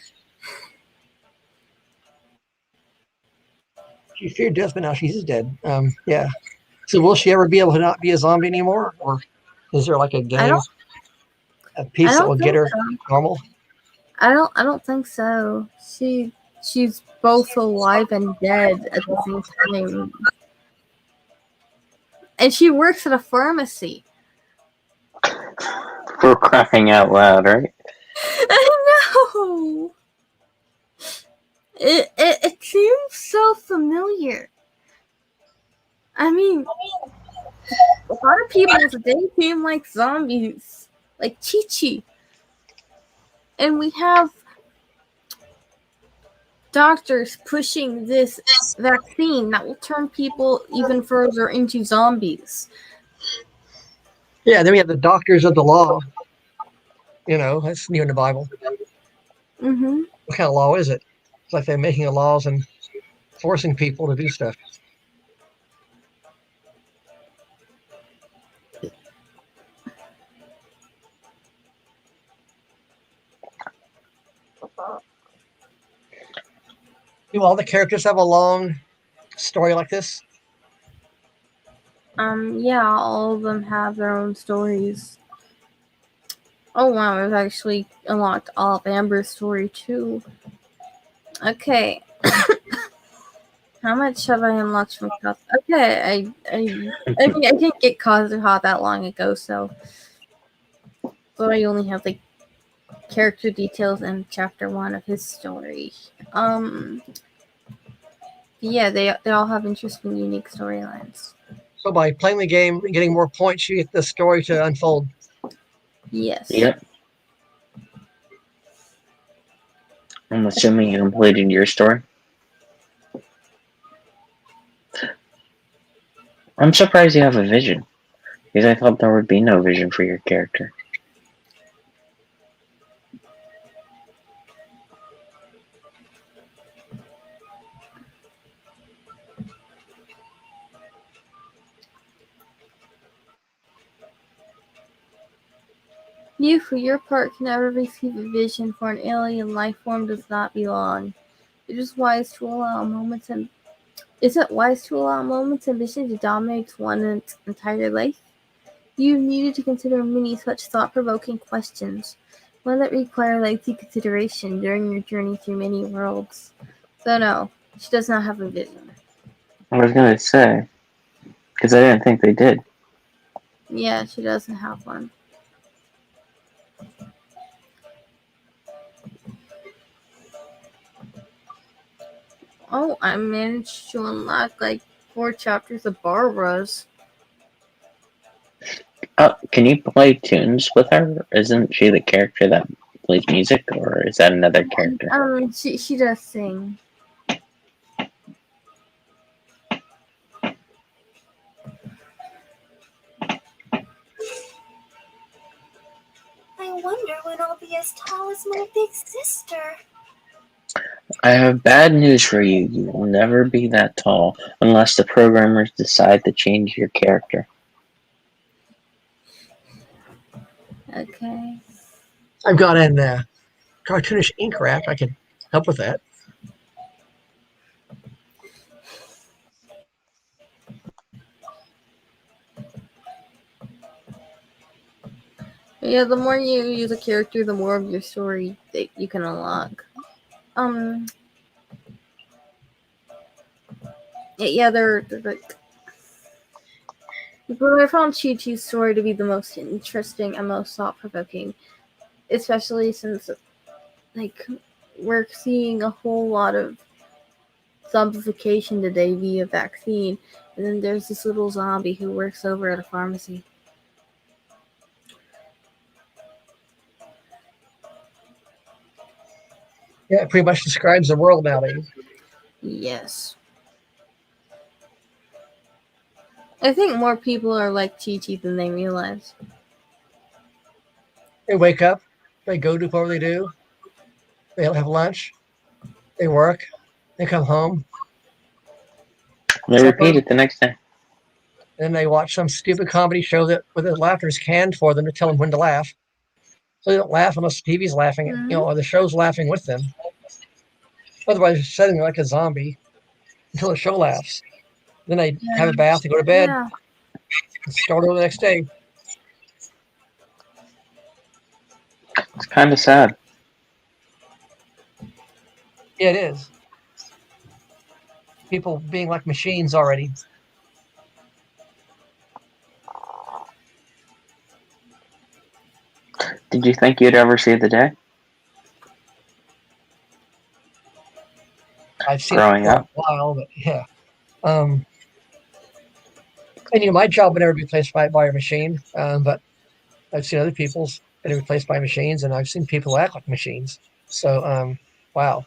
She feared death, but now she's dead. Yeah. So will she ever be able to not be a zombie anymore, or is there like a I game, don't. a I piece that will don't get think her so. normal? I don't think so. She's both alive and dead at the same time, and she works at a pharmacy. For crying out loud, right? I know. It seems so familiar. I mean, a lot of people today seem like zombies, like Chi-Chi, and we have doctors pushing this vaccine that will turn people even further into zombies. Yeah. Then we have the doctors of the law. That's new in the Bible. Mm-hmm. What kind of law is it? It's like they're making laws and forcing people to do stuff. Do all the characters have a long story like this? Yeah, all of them have their own stories. Oh wow, I've actually unlocked all of Amber's story too. Okay. How much have I unlocked from Kazuha? Okay, I mean I didn't get Kazuha that long ago, so I only have like character details in chapter 1 of his story. Yeah, they all have interesting, unique storylines. So by playing the game and getting more points, you get the story to unfold. Yes. Yep. I'm assuming you completed your story. I'm surprised you have a vision. Because I thought there would be no vision for your character. You, for your part, can never receive a vision, for an alien life form does not belong. It is wise to allow moments and Is it wise to allow moments and vision to dominate one's entire life? You needed to consider many such thought-provoking questions, one that require lengthy consideration during your journey through many worlds. So no, she does not have a vision. I was gonna say, because I didn't think they did. Yeah, she doesn't have one. Oh, I managed to unlock like 4 chapters of Barbara's. Can you play tunes with her? Isn't she the character that plays music, or is that another character? She does sing. I wonder when I'll be as tall as my big sister. I have bad news for you. You will never be that tall unless the programmers decide to change your character. Okay. I've got an cartoonish ink rack. I could help with that. Yeah, the more you use a character, the more of your story that you can unlock. Yeah, they're like. But I found Chi Chi's story to be the most interesting and most thought provoking, especially since, like, we're seeing a whole lot of zombification today via vaccine, and then there's this little zombie who works over at a pharmacy. Yeah, it pretty much describes the world nowadays. Yes. I think more people are like Chi Chi than they realize. They wake up, they go do whatever they do, they have lunch, they work, they come home, They supper, repeat it the next day. then they watch some stupid comedy show that where the laughter is canned for them to tell them when to laugh. So they don't laugh unless the TV's laughing, Mm-hmm. or the show's laughing with them. Otherwise, they're sitting there like a zombie until the show laughs. Then they have a bath, they go to bed, Yeah. and start over the next day. It's kind of sad. Yeah, it is. People being like machines already. Did you think you'd ever see the day I've seen it growing for a up? while, but yeah. And my job would never be replaced by a machine. But I've seen other people's getting replaced by machines, and I've seen people act like machines. So, wow.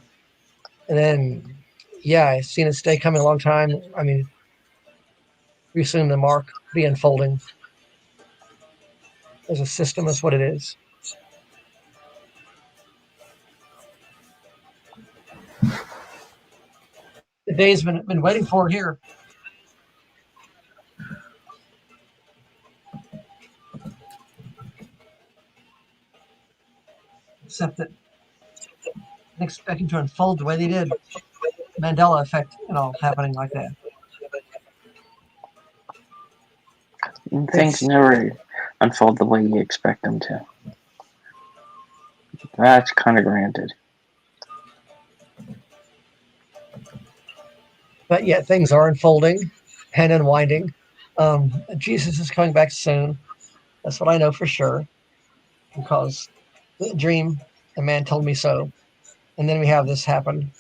And then, yeah, I've seen this day coming a long time. I mean, pretty soon the mark be unfolding. As a system, that's what it is. The day's been waiting for it here. Except that expecting to unfold the way they did. Mandela effect and all happening like that. Things never unfold the way you expect them to. That's kind of granted. But yet things are unfolding and unwinding. Jesus is coming back soon. That's what I know for sure. Because the dream, the man told me so. And then we have this happen.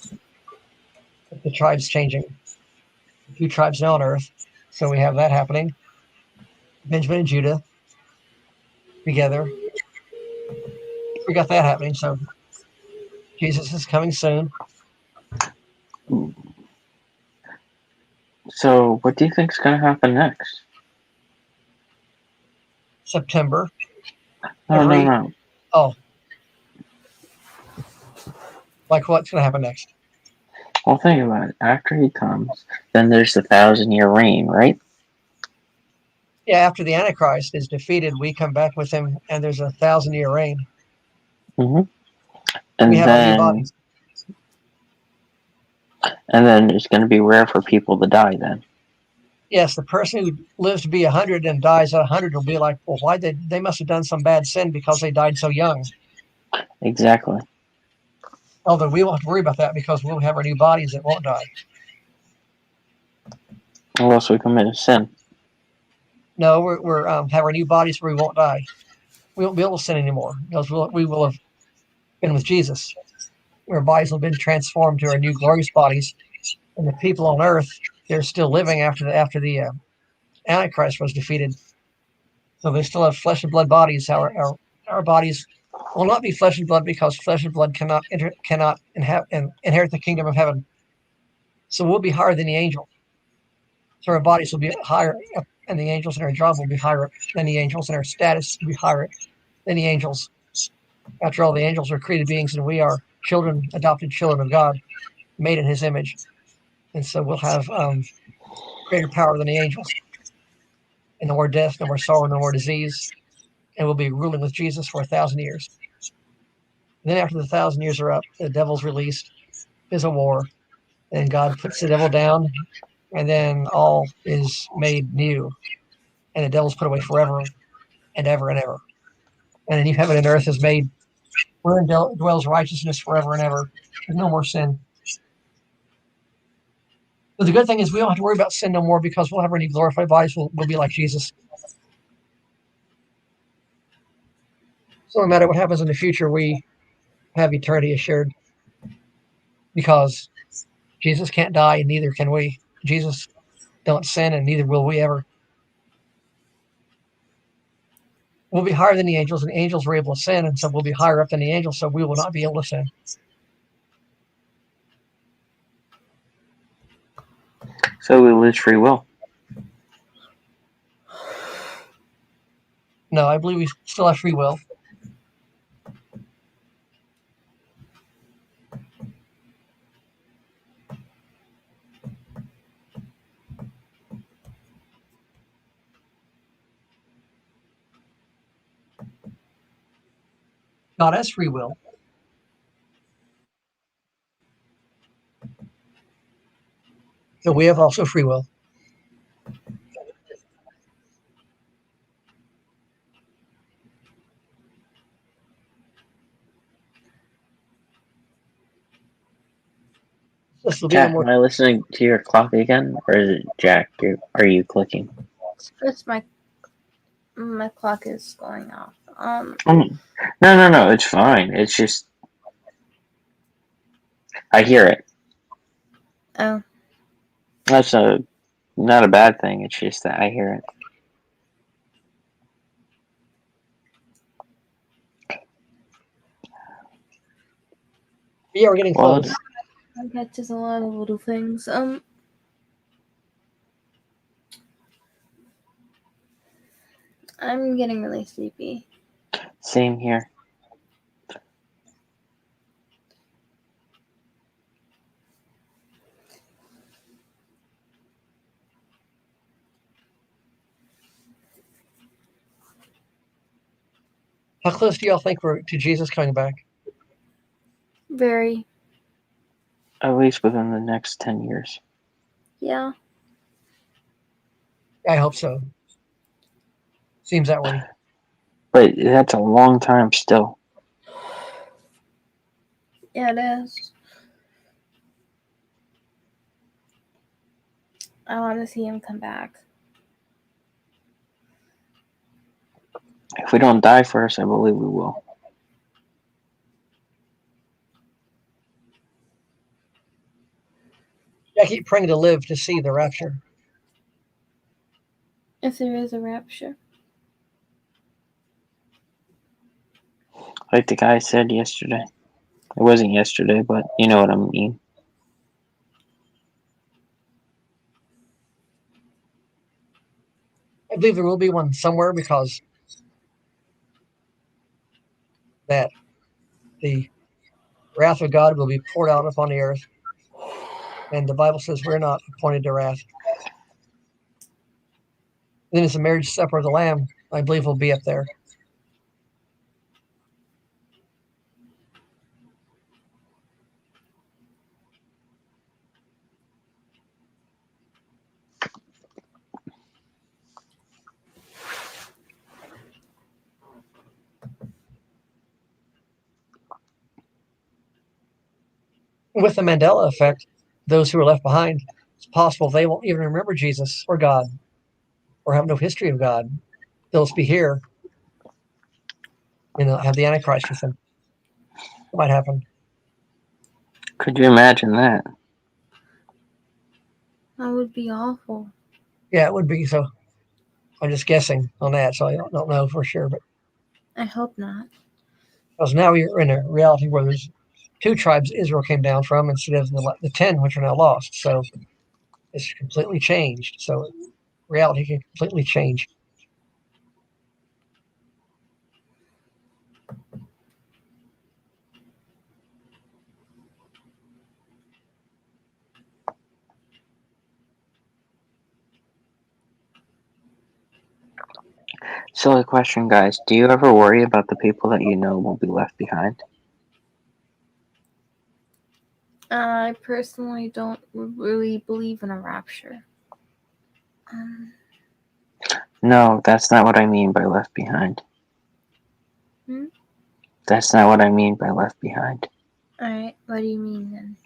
The tribes changing. A few tribes now on earth. So we have that happening. Benjamin and Judah together. We got that happening. So Jesus is coming soon. So, what do you think's going to happen next? September. No, no. Oh, like what's going to happen next? Well, think about it. After he comes, then there's the 1,000-year reign, right? Yeah, after the Antichrist is defeated, we come back with him, and there's a 1,000-year reign. Mm-hmm. We And have our new then, bodies. it's going to be rare for people to die. Then, Yes, the person who lives to be 100 and dies at 100 will be like, well, why they must have done some bad sin because they died so young. exactly. Although we won't have to worry about that because we'll have our new bodies that won't die. Unless we commit a sin. No, we're have our new bodies where we won't die. We won't be able to sin anymore because we will have been with Jesus. Our bodies will have been transformed to our new glorious bodies, and the people on earth, they're still living after the Antichrist was defeated. So they still have flesh and blood bodies. Our bodies will not be flesh and blood because flesh and blood cannot inherit the kingdom of heaven. So we'll be higher than the angels. So our bodies will be higher up than the angels, and our job will be higher up than the angels, and our status will be higher than the angels. After all, the angels are created beings, and we are children, adopted children of God, made in His image, and so we'll have greater power than the angels. And no more death, no more sorrow, no more disease, and we'll be ruling with Jesus for 1,000 years. And then after the 1,000 years are up, the devil's released. There's a war, and God puts the devil down, and then all is made new, and the devil's put away forever and ever and ever. And a new heaven and earth is made, wherein dwells righteousness forever and ever. There's no more sin. But the good thing is we don't have to worry about sin no more because we'll have our new glorified bodies. We'll be like Jesus. So no matter what happens in the future, we have eternity assured because Jesus can't die and neither can we. Jesus don't sin and neither will we ever. We'll be higher than the angels, and the angels were able to sin, and so we'll be higher up than the angels, so we will not be able to sin. So we lose free will. No, I believe we still have free will. God has free will. So we have also free will. This will be no Jack, more. am I listening to your clock again, or is it Jack? Are you clicking? First, my clock is going off. No. It's fine. It's just I hear it. Oh, That's not a bad thing. It's just that I hear it. Yeah, we're getting Well, close. that catches a lot of little things. I'm getting really sleepy. same here. How close do y'all think we're to Jesus coming back? Very. At least within the next 10 years. Yeah. I hope so. Seems that way. But that's a long time still. Yeah, it is. I want to see him come back. If we don't die first, I believe we will. I keep praying to live to see the rapture. If there is a rapture. Like the guy said yesterday. It wasn't yesterday, but you know what I mean. I believe there will be one somewhere because that the wrath of God will be poured out upon the earth. And the Bible says we're not appointed to wrath. Then it's the marriage supper of the Lamb, I believe, will be up there. With the Mandela effect, those who are left behind, it's possible they won't even remember Jesus or God or have no history of God. They'll just be here and have the Antichrist with them. It might happen. Could you imagine that? That would be awful. Yeah, it would be. So I'm just guessing on that. So I don't know for sure. But I hope not. because now we're in a reality where there's 2 tribes Israel came down from instead of the 10, which are now lost. So it's completely changed. So reality can completely change. Silly question, guys. Do you ever worry about the people that you know will be left behind? I personally don't really believe in a rapture. No, that's not what I mean by left behind. Hmm? That's not what I mean by left behind. Alright, what do you mean then?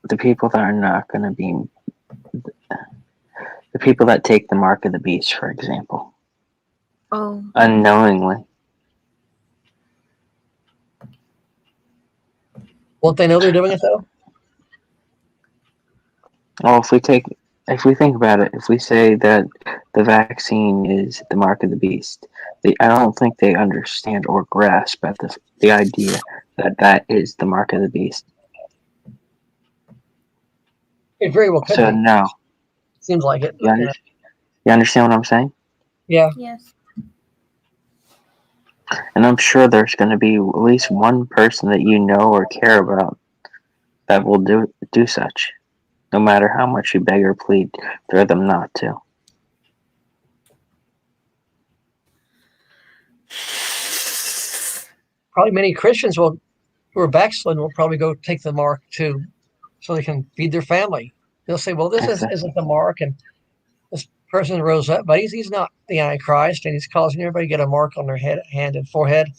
The people that are not going to be. The people that take the mark of the beast, for example. Oh, Unknowingly. Won't they know they're doing it though? Well, if we think about it, if we say that the vaccine is the mark of the beast, I don't think they understand or grasp at the idea that that is the mark of the beast. It very well could So be. no, Seems like it. you, you understand what I'm saying? Yeah. yes. And I'm sure there's going to be at least one person that you know or care about that will do such, no matter how much you beg or plead for them not to. Probably many Christians who are backslidden will probably go take the mark too, so they can feed their family. They'll say, "Well, this Exactly. isn't the mark," and this person rose up, but he's not the Antichrist, and he's causing everybody to get a mark on their head, hand, and forehead.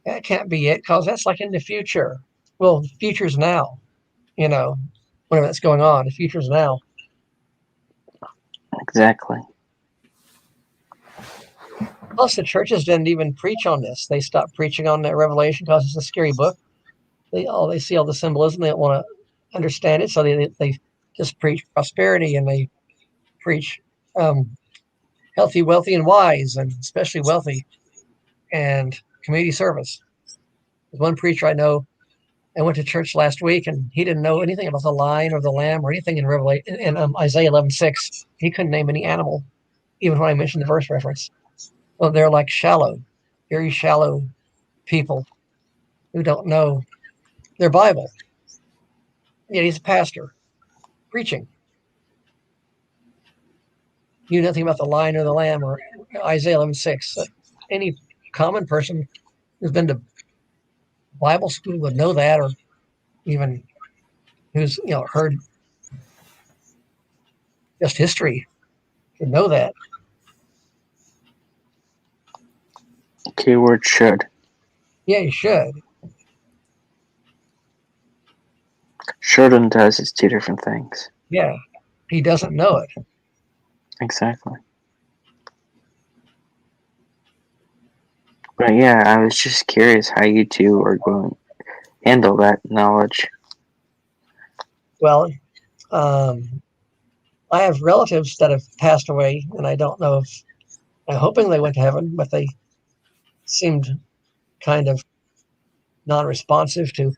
That can't be it, because that's like in the future. Well, the future's now. Whatever that's going on, the future's now. Exactly. Plus, the churches didn't even preach on this. They stopped preaching on that Revelation because it's a scary book. They see all the symbolism. They don't want to understand it, so they just preach prosperity, and they preach healthy, wealthy, and wise, and especially wealthy, and community service. There's one preacher I know. I went to church last week, and he didn't know anything about the lion or the lamb or anything in Revelation in Isaiah 11:6. He couldn't name any animal, even when I mentioned the verse reference. Well, they're like shallow, very shallow people who don't know their Bible. Yet he's a pastor preaching. Knew nothing about the lion or the lamb or Isaiah 11:6. Any common person who's been to Bible school would know that, or even who's heard just history would know that. Keyword should. Yeah, you should. Should and does is 2 different things. Yeah, he doesn't know it. Exactly. But yeah, I was just curious how you two are going to handle that knowledge. Well, I have relatives that have passed away, and I don't know if I'm hoping they went to heaven, but they seemed kind of non-responsive to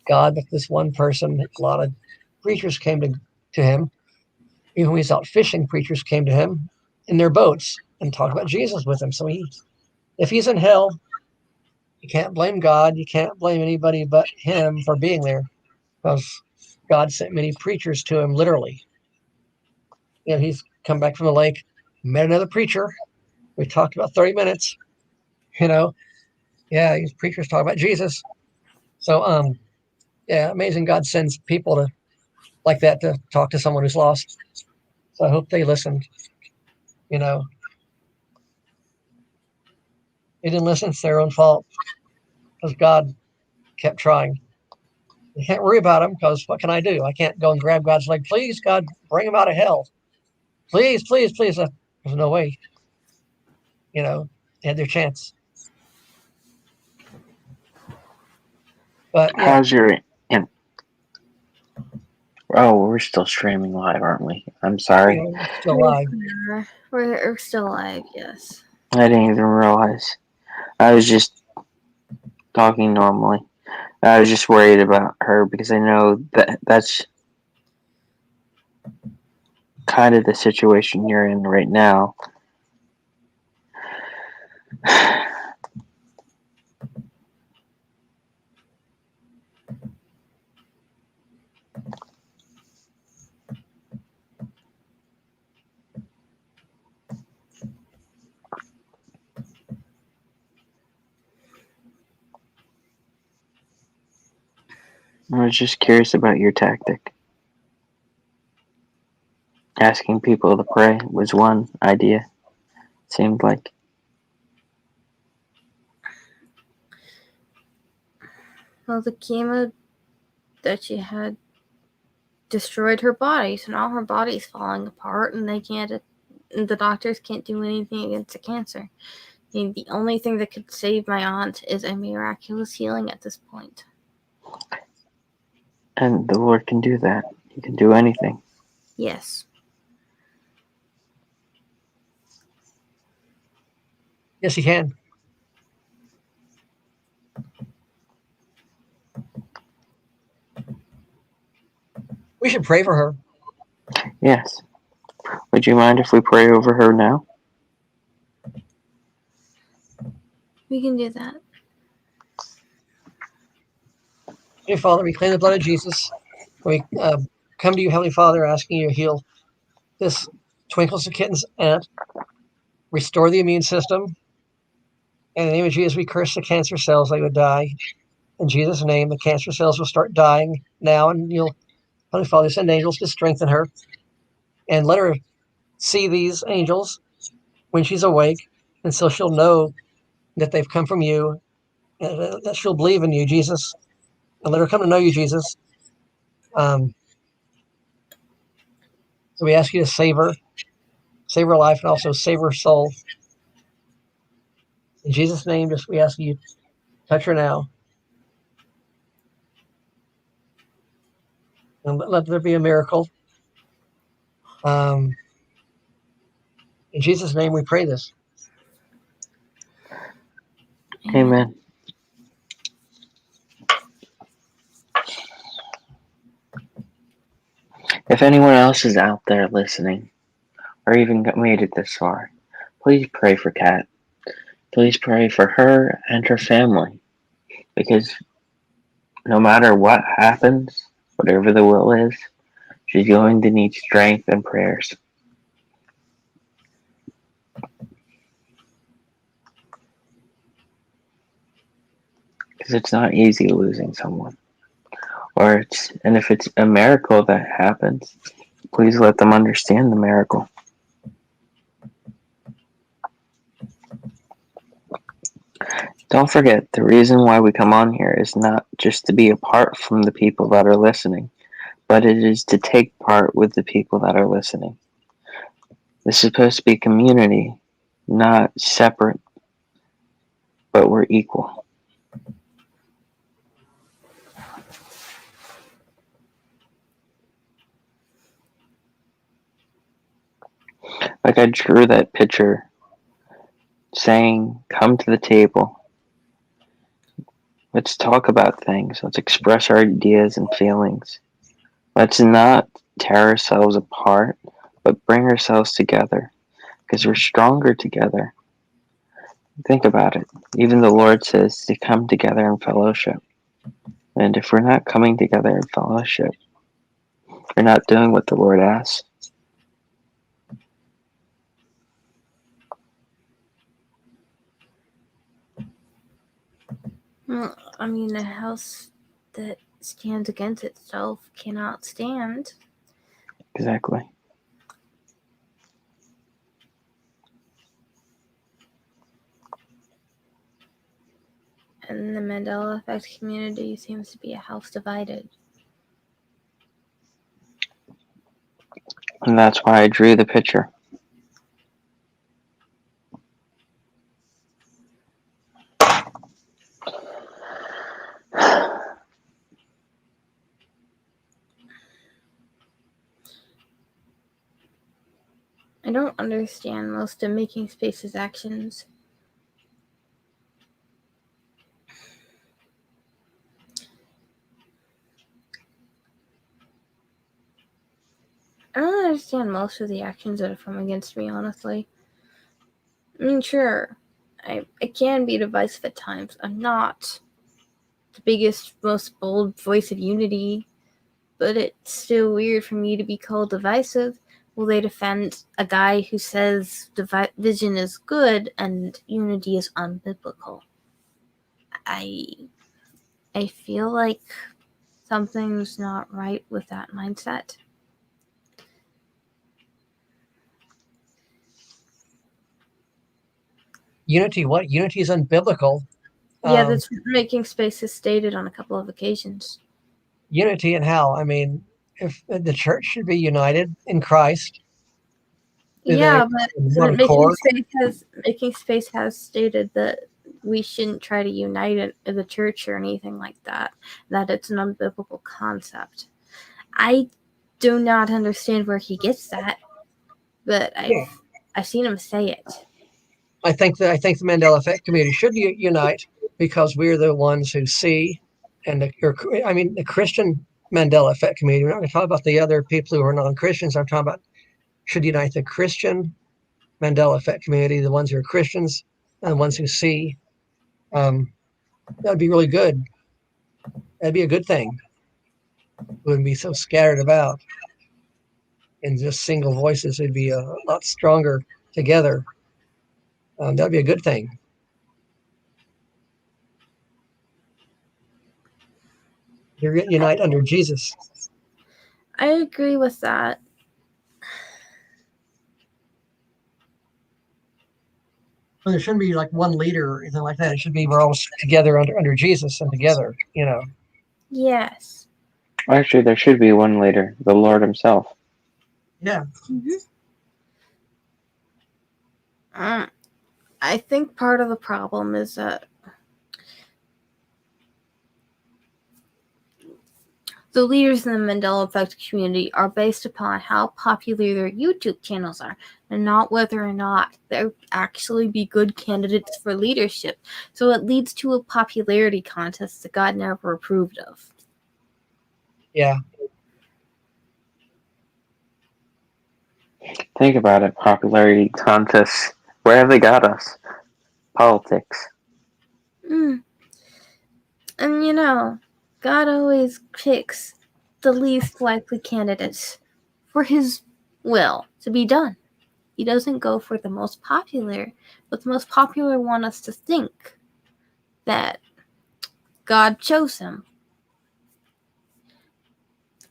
God. But this one person, a lot of preachers came to him. Even when he's out fishing, preachers came to him in their boats and talked about Jesus with him. So if he's in hell, You can't blame God. You can't blame anybody but him for being there, because God sent many preachers to him, literally. He's come back from the lake, met another preacher. We talked about 30 minutes. These preachers talk about Jesus. So, amazing. God sends people like that to talk to someone who's lost. So I hope they listened. They didn't listen. It's their own fault, because God kept trying. You can't worry about them, because what can I do? I can't go and grab God's leg. Please, God, bring him out of hell. Please, please, please. There's no way. They had their chance. But yeah, How's your? in- Oh, we're still streaming live, aren't we? I'm sorry. it's still alive. We're still alive, yes. I didn't even realize. I was just talking normally. I was just worried about her because I know that's kind of the situation you're in right now. I was just curious about your tactic. Asking people to pray was one idea, seemed like. Well, the chemo that she had destroyed her body, so now her body's falling apart, and the doctors can't do anything against the cancer. The only thing that could save my aunt is a miraculous healing at this point. And the Lord can do that. He can do anything. Yes. Yes, he can. We should pray for her. Yes. Would you mind if we pray over her now? We can do that. Dear Father, we claim the blood of Jesus. We come to you, Heavenly Father, asking you to heal this Twinkles the Kitten's aunt, restore the immune system. In the name of Jesus, we curse the cancer cells. They would die. In Jesus' name, the cancer cells will start dying now, and you'll, Heavenly Father, send angels to strengthen her and let her see these angels when she's awake, and so she'll know that they've come from you, and that she'll believe in you, Jesus, and let her come to know you, Jesus. So we ask you to save her life, and also save her soul. In Jesus' name, we ask you to touch her now, and let there be a miracle. In Jesus' name, we pray this. Amen. If anyone else is out there listening, or even made it this far, please pray for Kat. Please pray for her and her family. Because no matter what happens, whatever the will is, she's going to need strength and prayers. Because it's not easy losing someone. And if it's a miracle that happens, please let them understand the miracle. Don't forget, the reason why we come on here is not just to be apart from the people that are listening, but it is to take part with the people that are listening. This is supposed to be community, not separate, but we're equal. Like I drew that picture saying, come to the table. Let's talk about things. Let's express our ideas and feelings. Let's not tear ourselves apart, but bring ourselves together. Because we're stronger together. Think about it. Even the Lord says to come together in fellowship. And if we're not coming together in fellowship, we're not doing what the Lord asks. Well, I mean, a house that stands against itself cannot stand. Exactly. And the Mandela Effect community seems to be a house divided. And that's why I drew the picture. I don't understand most of Making Space's actions. I don't understand most of the actions that have come against me, honestly. I mean, sure, I can be divisive at times. I'm not the biggest, most bold voice of unity, but it's still weird for me to be called divisive. Will they defend a guy who says division is good and unity is unbiblical? I feel like something's not right with that mindset. Unity, what? Unity is unbiblical. Yeah, that's what Making Space has stated on a couple of occasions. Unity and how? I mean, if the church should be united in Christ. Yeah, but Making Space has stated that we shouldn't try to unite the church or anything like that. That it's an unbiblical concept. I do not understand where he gets that, but I've seen him say it. I think the Mandela Effect community should unite because we're the ones who see, and the Christian Mandela Effect community. We're not going to talk about the other people who are non-Christians. I'm talking about should unite the Christian Mandela Effect community, the ones who are Christians and the ones who see. That would be really good. That'd be a good thing. Wouldn't be so scattered about in just single voices. It'd be a lot stronger together. That'd be a good thing. Unite under Jesus. I agree with that. Well, there shouldn't be like one leader or anything like that. It should be we're all together under Jesus and together, Yes. Actually, there should be one leader, the Lord himself. Yeah. I think part of the problem is that the leaders in the Mandela Effect community are based upon how popular their YouTube channels are, and not whether or not they'll actually be good candidates for leadership. So it leads to a popularity contest that God never approved of. Yeah. Think about it. Popularity contests. Where have they got us? Politics. And God always picks the least likely candidates for his will to be done. He doesn't go for the most popular, but the most popular want us to think that God chose him.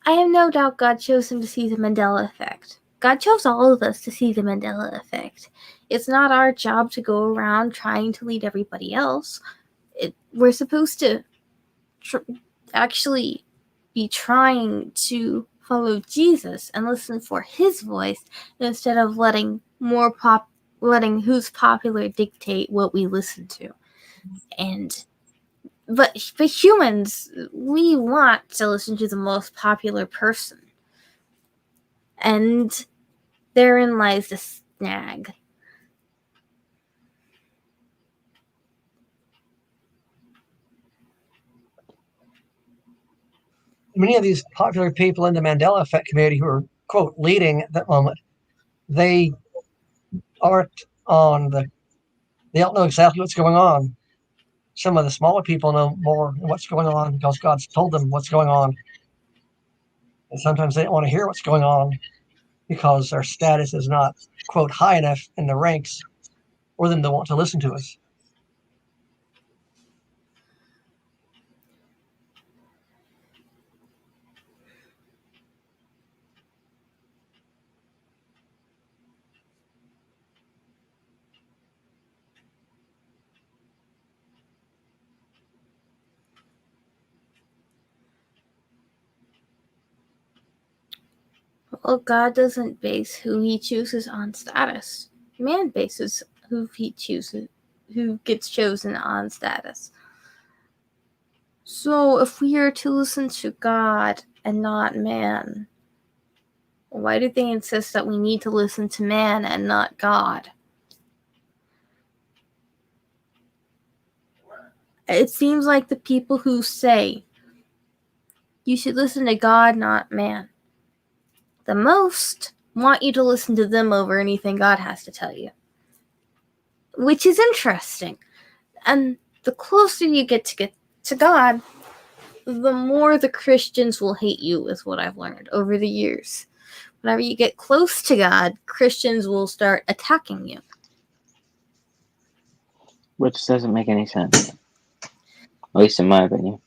I have no doubt God chose him to see the Mandela Effect. God chose all of us to see the Mandela Effect. It's not our job to go around trying to lead everybody else. We're supposed to actually be trying to follow Jesus and listen for his voice instead of letting who's popular dictate what we listen to. But humans, we want to listen to the most popular person. And therein lies the snag. Many of these popular people in the Mandela Effect community who are, quote, leading at that moment, they aren't on the They don't know exactly what's going on. Some of the smaller people know more what's going on because God's told them what's going on. And sometimes they don't want to hear what's going on because their status is not, quote, high enough in the ranks for them to want to listen to us. Well, God doesn't base who he chooses on status. Man bases who he chooses, who gets chosen on status. So if we are to listen to God and not man, why do they insist that we need to listen to man and not God? It seems like the people who say you should listen to God, not man, the most want you to listen to them over anything God has to tell you. Which is interesting. And the closer you get to God, the more the Christians will hate you, is what I've learned over the years. Whenever you get close to God, Christians will start attacking you. Which doesn't make any sense, at least in my opinion.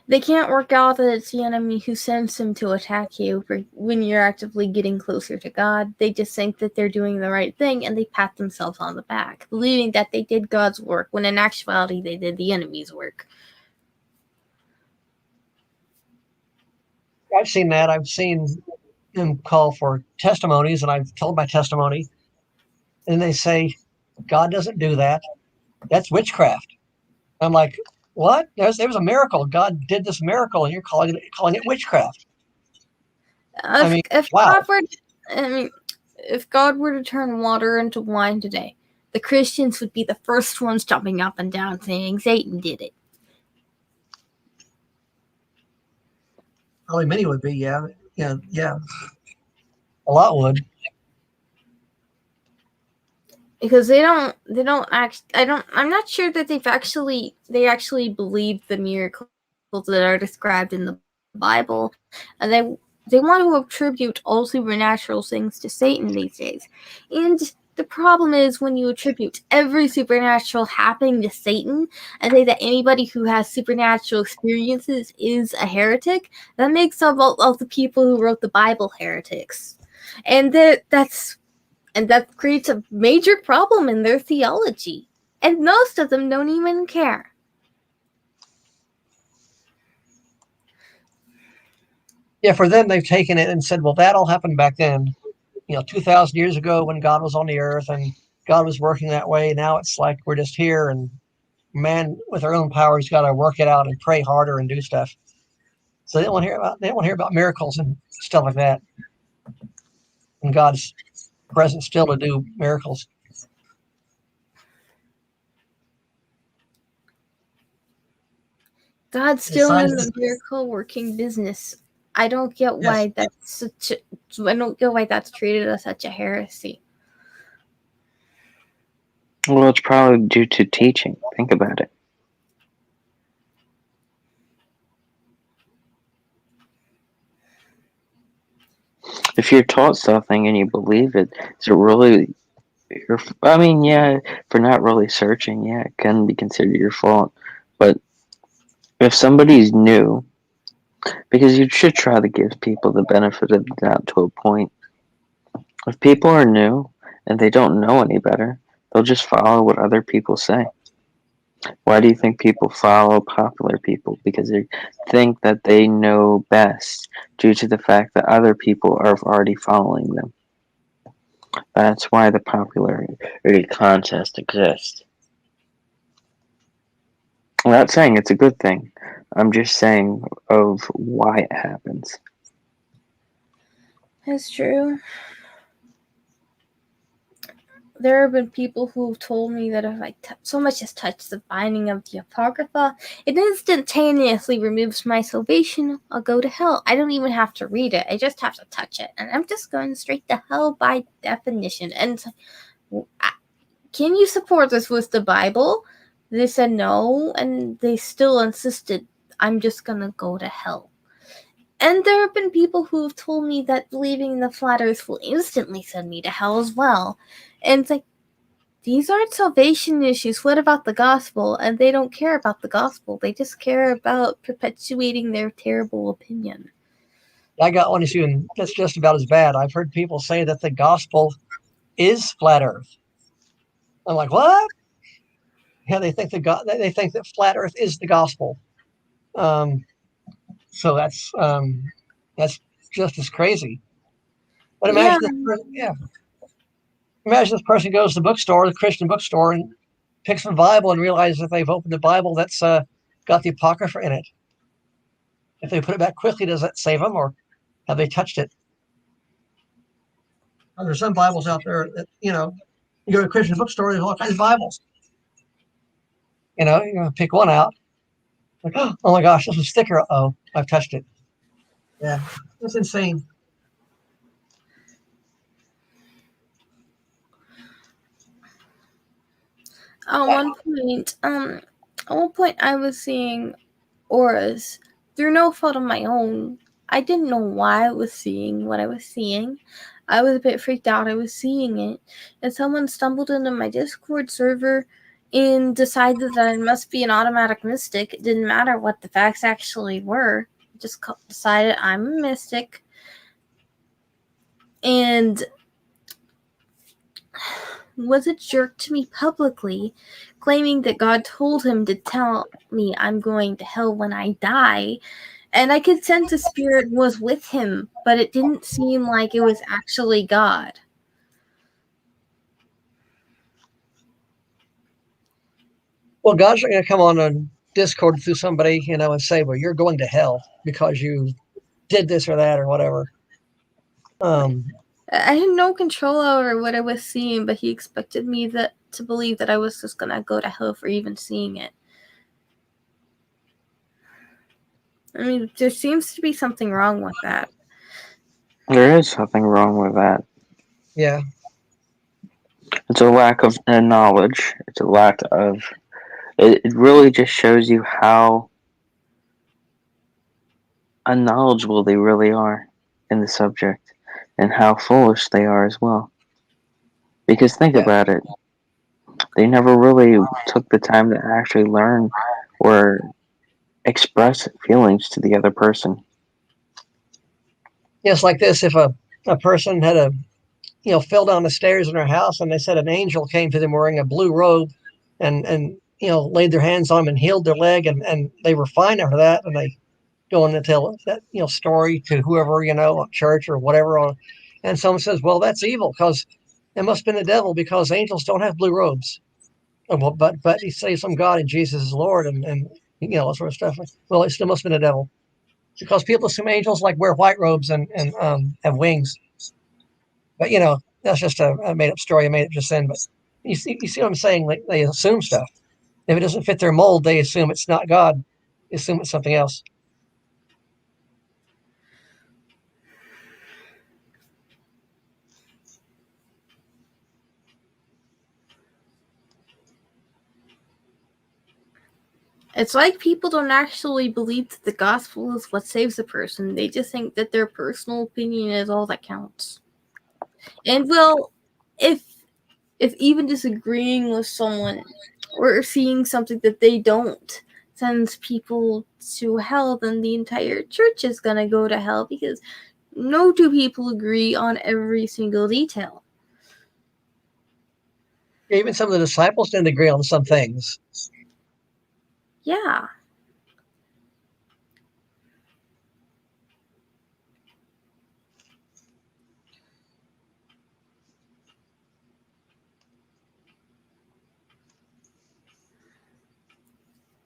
They can't work out that it's the enemy who sends them to attack you when you're actively getting closer to God. They just think that they're doing the right thing, and they pat themselves on the back, believing that they did God's work, when in actuality they did the enemy's work. I've seen that. I've seen them call for testimonies, and I've told my testimony. And they say, God doesn't do that. That's witchcraft. I'm like, what? There was a miracle. God did this miracle, and you're calling it witchcraft. I mean, wow. If God were to turn water into wine today, the Christians would be the first ones jumping up and down saying Satan did it. Probably many would be, yeah. A lot would. Because I'm not sure that they actually believe the miracles that are described in the Bible, and they want to attribute all supernatural things to Satan these days. And the problem is, when you attribute every supernatural happening to Satan and say that anybody who has supernatural experiences is a heretic, that makes all the people who wrote the Bible heretics. And that creates a major problem in their theology. And most of them don't even care. Yeah, for them, they've taken it and said, well, that all happened back then, 2,000 years ago when God was on the earth and God was working that way. Now it's like we're just here, and man with our own power has got to work it out and pray harder and do stuff. So they don't want to hear about miracles and stuff like that. And God's present still to do miracles. God's still in the miracle working business. I don't get why I don't get why that's treated as such a heresy. Well, it's probably due to teaching. Think about it. If you're taught something and you believe it, is it really for not really searching, yeah, it can be considered your fault. But if somebody's new, because you should try to give people the benefit of the doubt to a point. If people are new and they don't know any better, they'll just follow what other people say. Why do you think people follow popular people? Because they think that they know best due to the fact that other people are already following them. That's why the popularity contest exists. I'm not saying it's a good thing. I'm just saying of why it happens. That's true. there have been people who've told me that if I so much as touch the binding of the Apocrypha, it instantaneously removes my salvation. I'll go to hell. I don't even have to read it. I just have to touch it. And I'm just going straight to hell by definition. And can you support this with the Bible? They said no, and they still insisted I'm just going to go to hell. And there have been people who have told me that believing in the flat earth will instantly send me to hell as well. And it's like, these aren't salvation issues. What about the gospel? And they don't care about the gospel. They just care about perpetuating their terrible opinion. I got one issue, and that's just about as bad. I've heard people say that the gospel is flat Earth. I'm like, what? Yeah, they think that flat Earth is the gospel. So that's just as crazy. But imagine imagine this person goes to the bookstore, the Christian bookstore, and picks the Bible and realizes that they've opened a Bible that's got the Apocrypha in it. If they put it back quickly, does that save them, or have they touched it? Well, there's some Bibles out there that, you go to a Christian bookstore, there's all kinds of Bibles. You're going to pick one out. Like, oh my gosh, this is a sticker. Oh, I've touched it. Yeah, that's insane. At one point, I was seeing auras through no fault of my own. I didn't know why I was seeing what I was seeing. I was a bit freaked out. I was seeing it, and someone stumbled into my Discord server and decided that I must be an automatic mystic. It didn't matter what the facts actually were. I just decided I'm a mystic, and was a jerk to me publicly, claiming that God told him to tell me I'm going to hell when I die. And I could sense the spirit was with him, but it didn't seem like it was actually God. Well, God's not going to come on a Discord through somebody, and say, well, you're going to hell because you did this or that or whatever. I had no control over what I was seeing, but he expected me to believe that I was just going to go to hell for even seeing it. I mean, there seems to be something wrong with that. There is something wrong with that. Yeah. It's a lack of knowledge. It's a lack of... It really just shows you how unknowledgeable they really are in the subject, and how foolish they are as well. Because think about it. They never really took the time to actually learn or express feelings to the other person. Yes, like this, if a person had fell down the stairs in their house and they said an angel came to them wearing a blue robe and laid their hands on them and healed their leg, and they were fine after that, and they go on to tell that story to whoever, at church or whatever, and someone says, well, that's evil because it must have been the devil, because angels don't have blue robes. Well, but he says some God and Jesus is Lord, and that sort of stuff. Well, it still must have been the devil, because people assume angels like wear white robes and have wings. But that's just a made up story. I made it just then. But you see what I'm saying? Like, they assume stuff. If it doesn't fit their mold, they assume it's not God. They assume it's something else. It's like people don't actually believe that the gospel is what saves a person. They just think that their personal opinion is all that counts. And well, if even disagreeing with someone or seeing something that they don't sends people to hell, then the entire church is gonna go to hell, because no two people agree on every single detail. Even some of the disciples didn't agree on some things. Yeah.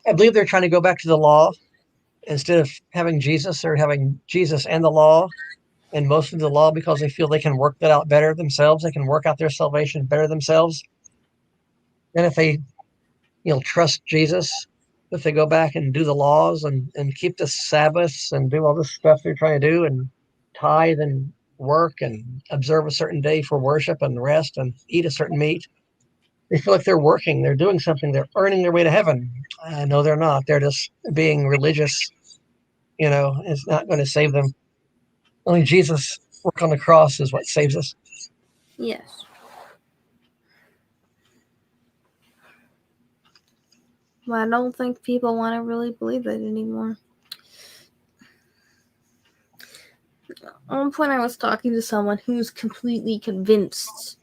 I believe they're trying to go back to the law instead of having Jesus, or having Jesus and the law. and mostly the law because they feel they can work that out better themselves. They can work out their salvation better themselves. And if they, trust Jesus, if they go back and do the laws and keep the Sabbaths and do all this stuff they're trying to do and tithe and work and observe a certain day for worship and rest and eat a certain meat, they feel like they're working, they're doing something, they're earning their way to heaven. No, they're not. They're just being religious. It's not going to save them. Only Jesus' work on the cross is what saves us. Yes. But I don't think people want to really believe it anymore. At one point, I was talking to someone who's completely convinced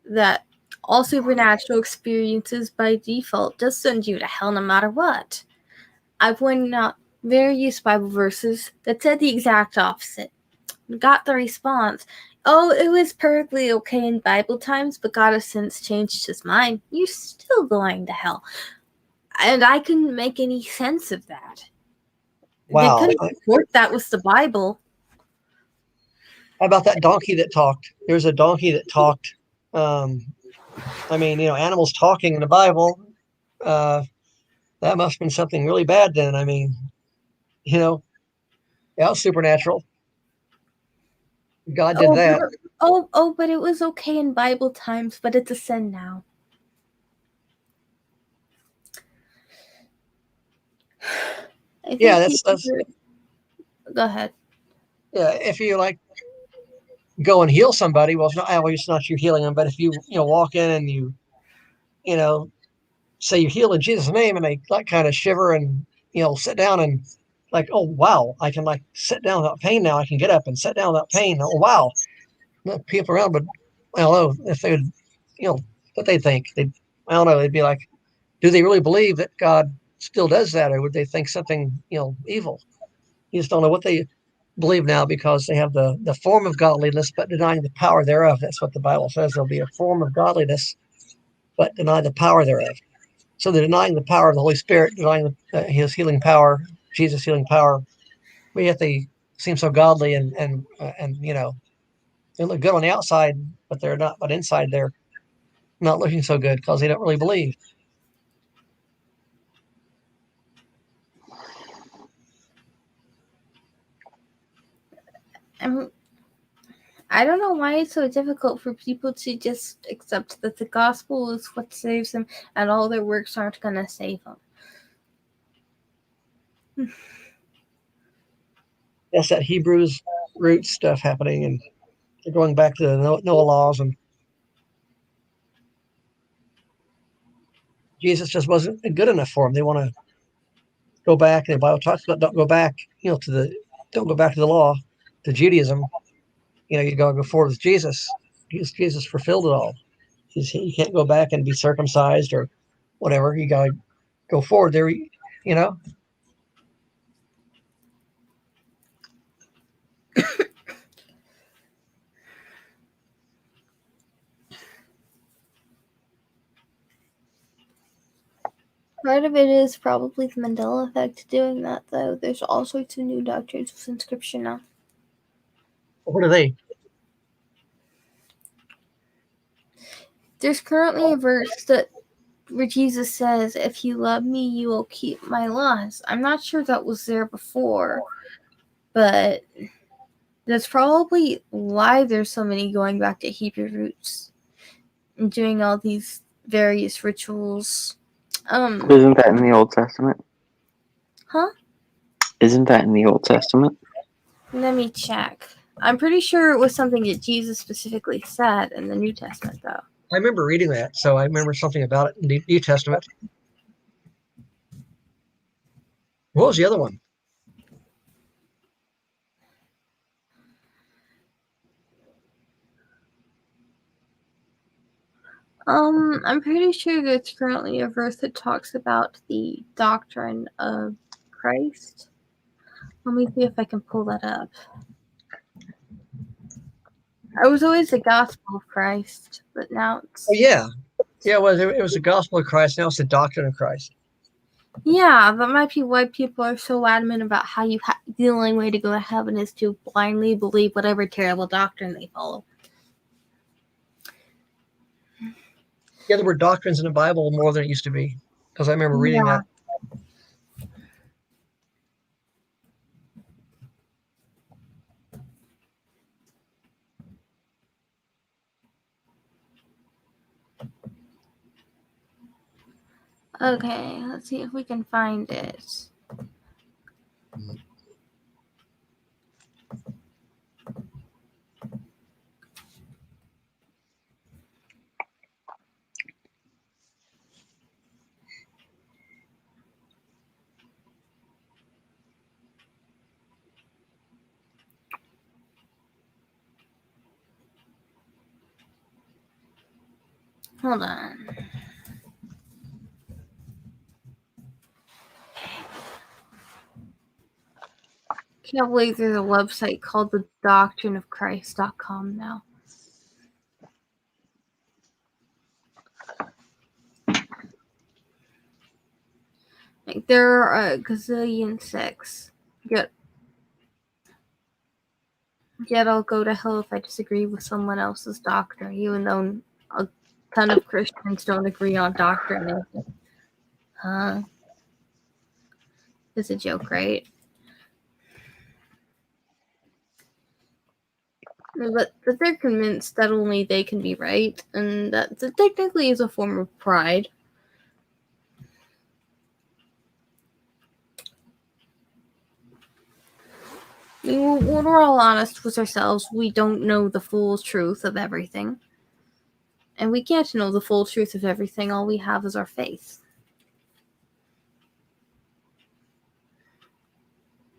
that all supernatural experiences by default just send you to hell no matter what. I pointed out various Bible verses that said the exact opposite. Got the response, "Oh, it was perfectly okay in Bible times, but God has since changed his mind. You're still going to hell." And I couldn't make any sense of that. Wow. They couldn't support that was the Bible. How about that donkey that talked? There's a donkey that talked. Animals talking in the Bible. That must have been something really bad then. That was supernatural. God did that. But it was okay in Bible times, but it's a sin now. Yeah, that's Go ahead. Yeah, if you go and heal somebody, well, it's not you healing them, but if you walk in and you say you heal in Jesus' name, and they kind of shiver and sit down and oh wow, I can sit down without pain now. I can get up and sit down without pain. Oh wow, not people around, but I don't know if they would, what they think. I don't know. They'd be like, do they really believe that God still does that, or would they think something evil? You just don't know what they believe now because they have the form of godliness but denying the power thereof. That's what the Bible says. There'll be a form of godliness but deny the power thereof. So they're denying the power of the Holy Spirit, denying his healing power, Jesus' healing power. But yet they seem so godly and they look good on the outside, but they're not. But inside they're not looking so good because they don't really believe. I don't know why it's so difficult for people to just accept that the gospel is what saves them and all their works aren't going to save them. That's that Hebrews root stuff happening, and they're going back to the Noah laws, and Jesus just wasn't good enough for them. They want to go back. The Bible talks about don't go back, don't go back to the law, to Judaism. You got to go forward with Jesus. Jesus fulfilled it all. You can't go back and be circumcised or whatever. You got to go forward there. Part of it is probably the Mandela effect doing that, though. There's all sorts of new doctrines within Scripture now. What are they? There's currently a verse where Jesus says, "If you love me, you will keep my laws." I'm not sure that was there before, but that's probably why there's so many going back to Hebrew roots and doing all these various rituals. Isn't that in the Old Testament? Huh? Isn't that in the Old Testament? Let me check. I'm pretty sure it was something that Jesus specifically said in the New Testament, though. I remember reading that, so I remember something about it in the New Testament. What was the other one? I'm pretty sure there's currently a verse that talks about the doctrine of Christ. Let me see if I can pull that up. I was always the gospel of Christ, but now it's... Oh, yeah. Yeah, well, it was the gospel of Christ. Now it's the doctrine of Christ. Yeah, that might be why people are so adamant about how the only way to go to heaven is to blindly believe whatever terrible doctrine they follow. Yeah, there were doctrines in the Bible more than it used to be, because I remember reading Yeah. that. Okay, let's see if we can find it. Hold on. Can't believe there's a website called the doctrineofchrist.com now. Like, there are a gazillion sects. Yet I'll go to hell if I disagree with someone else's doctrine, even though a ton of Christians don't agree on doctrine. Huh? It's a joke, right? But they're convinced that only they can be right, and that technically is a form of pride. When we're all honest with ourselves, we don't know the full truth of everything. And we can't know the full truth of everything. All we have is our faith.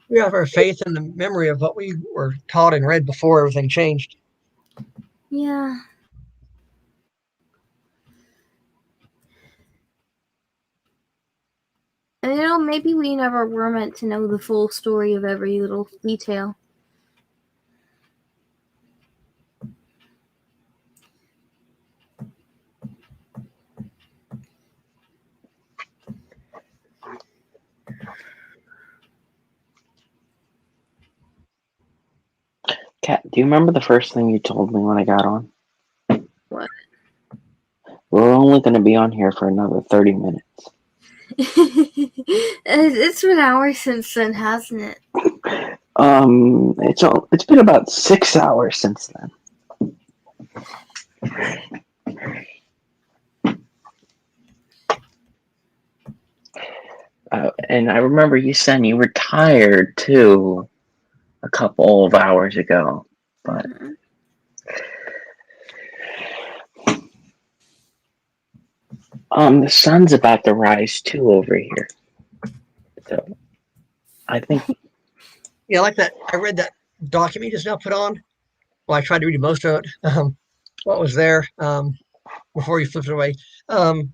We have our faith in the memory of what we were taught and read before everything changed. Yeah. And maybe we never were meant to know the full story of every little detail. Kat, do you remember the first thing you told me when I got on? What? We're only going to be on here for another 30 minutes. It's been hours since then, hasn't it? It's been about 6 hours since then. And I remember you saying you were tired too a couple of hours ago, but the sun's about to rise too over here. So I think Yeah, I like that. I read that document you just now put on. Well, I tried to read most of it. What was there before you flipped it away? Um,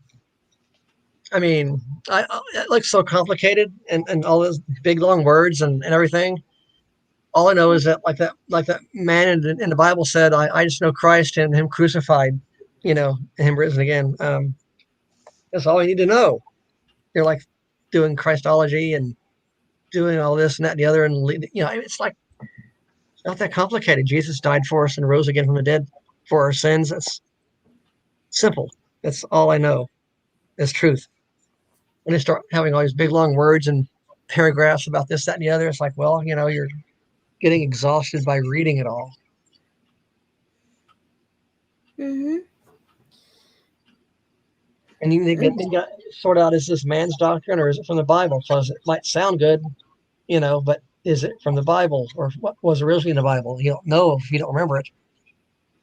I mean, it looks so complicated and all those big long words and everything. All I know is that like that man in the Bible said, I just know Christ and Him crucified, and Him risen again. That's all I need to know. You're like doing Christology and doing all this and that and the other, and it's like it's not that complicated. Jesus died for us and rose again from the dead for our sins. That's simple. That's all I know is truth. When they start having all these big long words and paragraphs about this, that, and the other, it's like, well, you're getting exhausted by reading it all. Mm-hmm. And you got to sort out, is this man's doctrine or is it from the Bible? Because it might sound good, but is it from the Bible or what was originally in the Bible? You don't know if you don't remember it.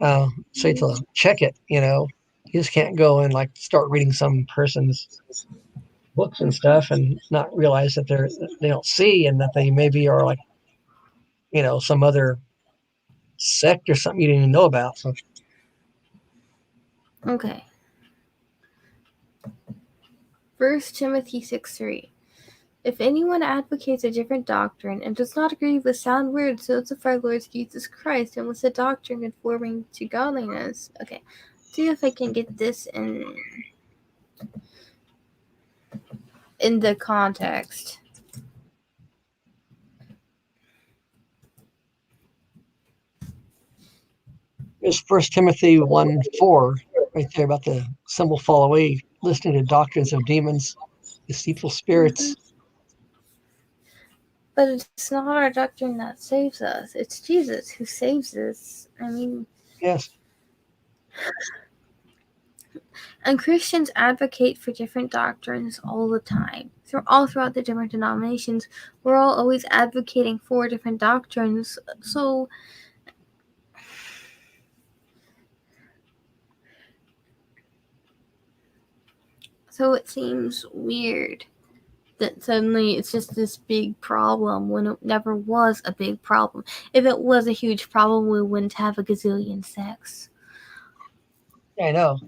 So you have to check it, You just can't go and like start reading some person's books and stuff and not realize that they don't see and that they maybe are like, some other sect or something you didn't even know about. So Okay. 1 Timothy 6:3. If anyone advocates a different doctrine and does not agree with sound words, those of our Lord Jesus Christ, and with the doctrine conforming to godliness. Okay. See if I can get this in the context. There's 1 Timothy 1:4 right there about the simple fall away, listening to doctrines of demons, deceitful spirits. But it's not our doctrine that saves us. It's Jesus who saves us. I mean, Yes. and Christians advocate for different doctrines all the time. All throughout the different denominations, we're all always advocating for different doctrines. So it seems weird that suddenly it's just this big problem when it never was a big problem. If it was a huge problem, we wouldn't have a gazillion sects. Yeah, I know.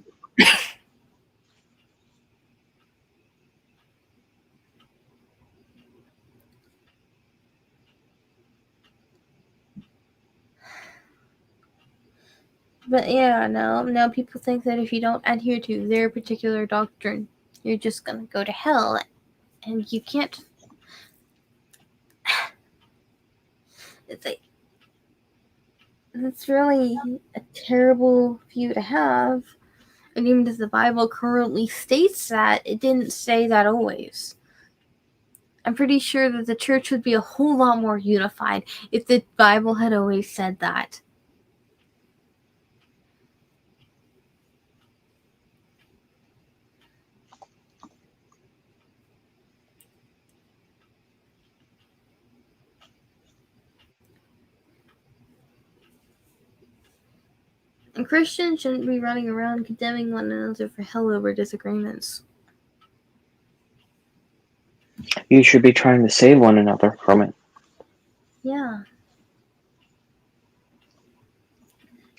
But yeah, now people think that if you don't adhere to their particular doctrine, you're just gonna go to hell, and you can't. It's really a terrible view to have. And even as the Bible currently states that, it didn't say that always. I'm pretty sure that the church would be a whole lot more unified if the Bible had always said that. And Christians shouldn't be running around condemning one another for hell over disagreements. You should be trying to save one another from it. Yeah.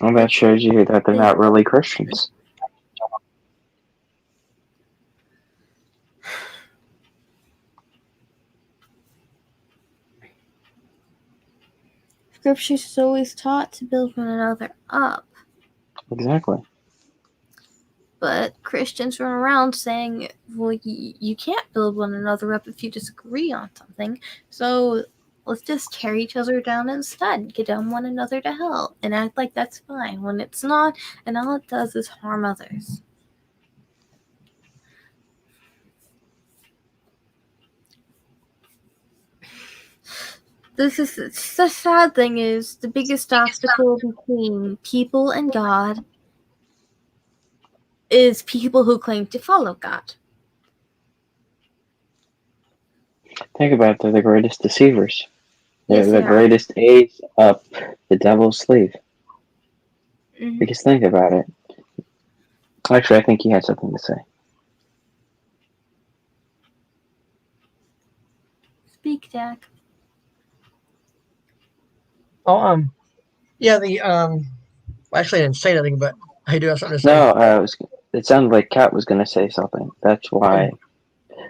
Well, that shows you that they're not really Christians. Scripture is always taught to build one another up. Exactly. But Christians run around saying, well, you can't build one another up if you disagree on something. So let's just tear each other down instead, condemn one another to hell, and act like that's fine when it's not, and all it does is harm others. The sad thing is the biggest obstacle between people and God is people who claim to follow God. Think about it, they're the greatest deceivers. They're Yes, the they are. greatest aids up the devil's sleeve. Mm-hmm. Because think about it. Actually, I think he had something to say. Speak, Jack. Oh, yeah, actually I didn't say anything, but I do have something to say. No, it sounded like Kat was going to say something. That's why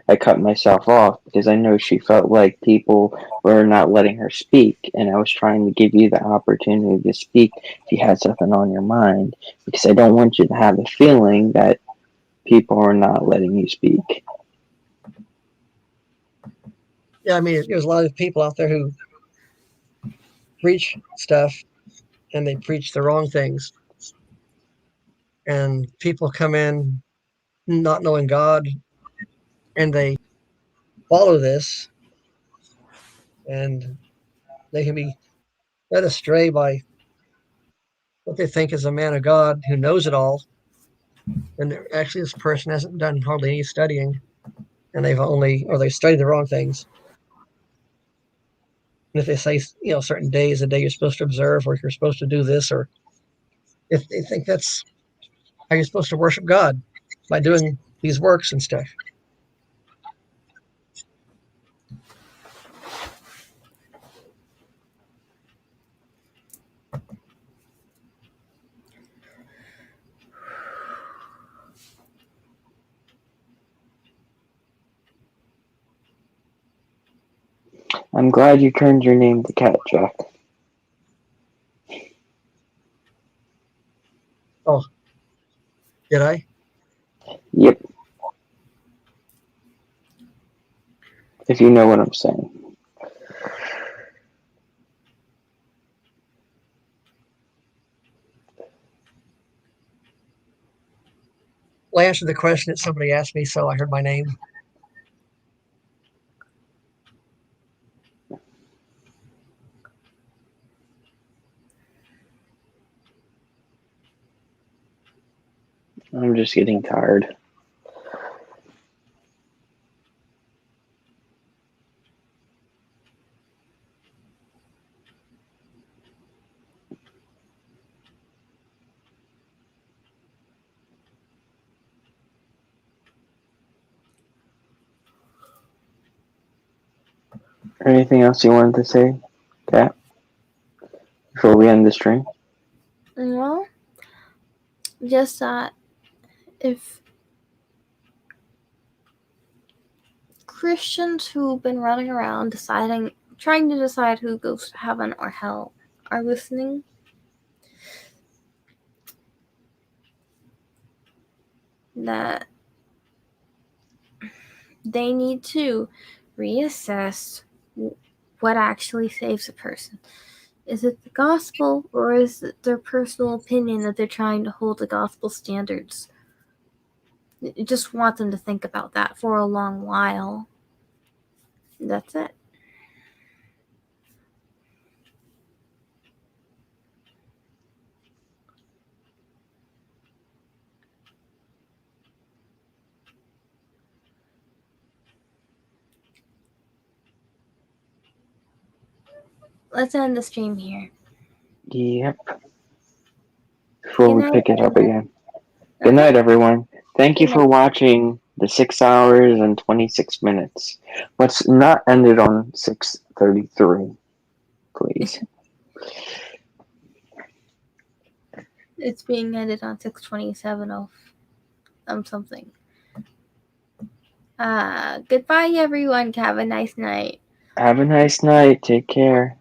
I cut myself off, because I know she felt like people were not letting her speak, and I was trying to give you the opportunity to speak if you had something on your mind, because I don't want you to have the feeling that people are not letting you speak. Yeah, I mean, there's a lot of people out there who preach stuff and they preach the wrong things. And people come in not knowing God and they follow this and they can be led astray by what they think is a man of God who knows it all. And actually, this person hasn't done hardly any studying and they studied the wrong things. And if they say, certain days, a day you're supposed to observe, or you're supposed to do this, or if they think that's how you're supposed to worship God by doing these works and stuff. I'm glad you turned your name to Cat, Jack. Oh, did I? Yep. If you know what I'm saying. I answered the question that somebody asked me, so I heard my name. I'm just getting tired. Anything else you wanted to say, Kat, before we end the stream? Well, just that if Christians who've been running around trying to decide who goes to heaven or hell are listening, that they need to reassess what actually saves a person. Is it the gospel, or is it their personal opinion that they're trying to hold the gospel standards? I just want them to think about that for a long while. That's it. Let's end the stream here. Yep. Before Good we night, pick it up everyone. again. Good night, everyone. Thank you Good for watching the 6 hours and 26 minutes. Let's not end it on 6:33, please. It's being ended on 6:27 of something. Goodbye, everyone. Have a nice night. Have a nice night. Take care.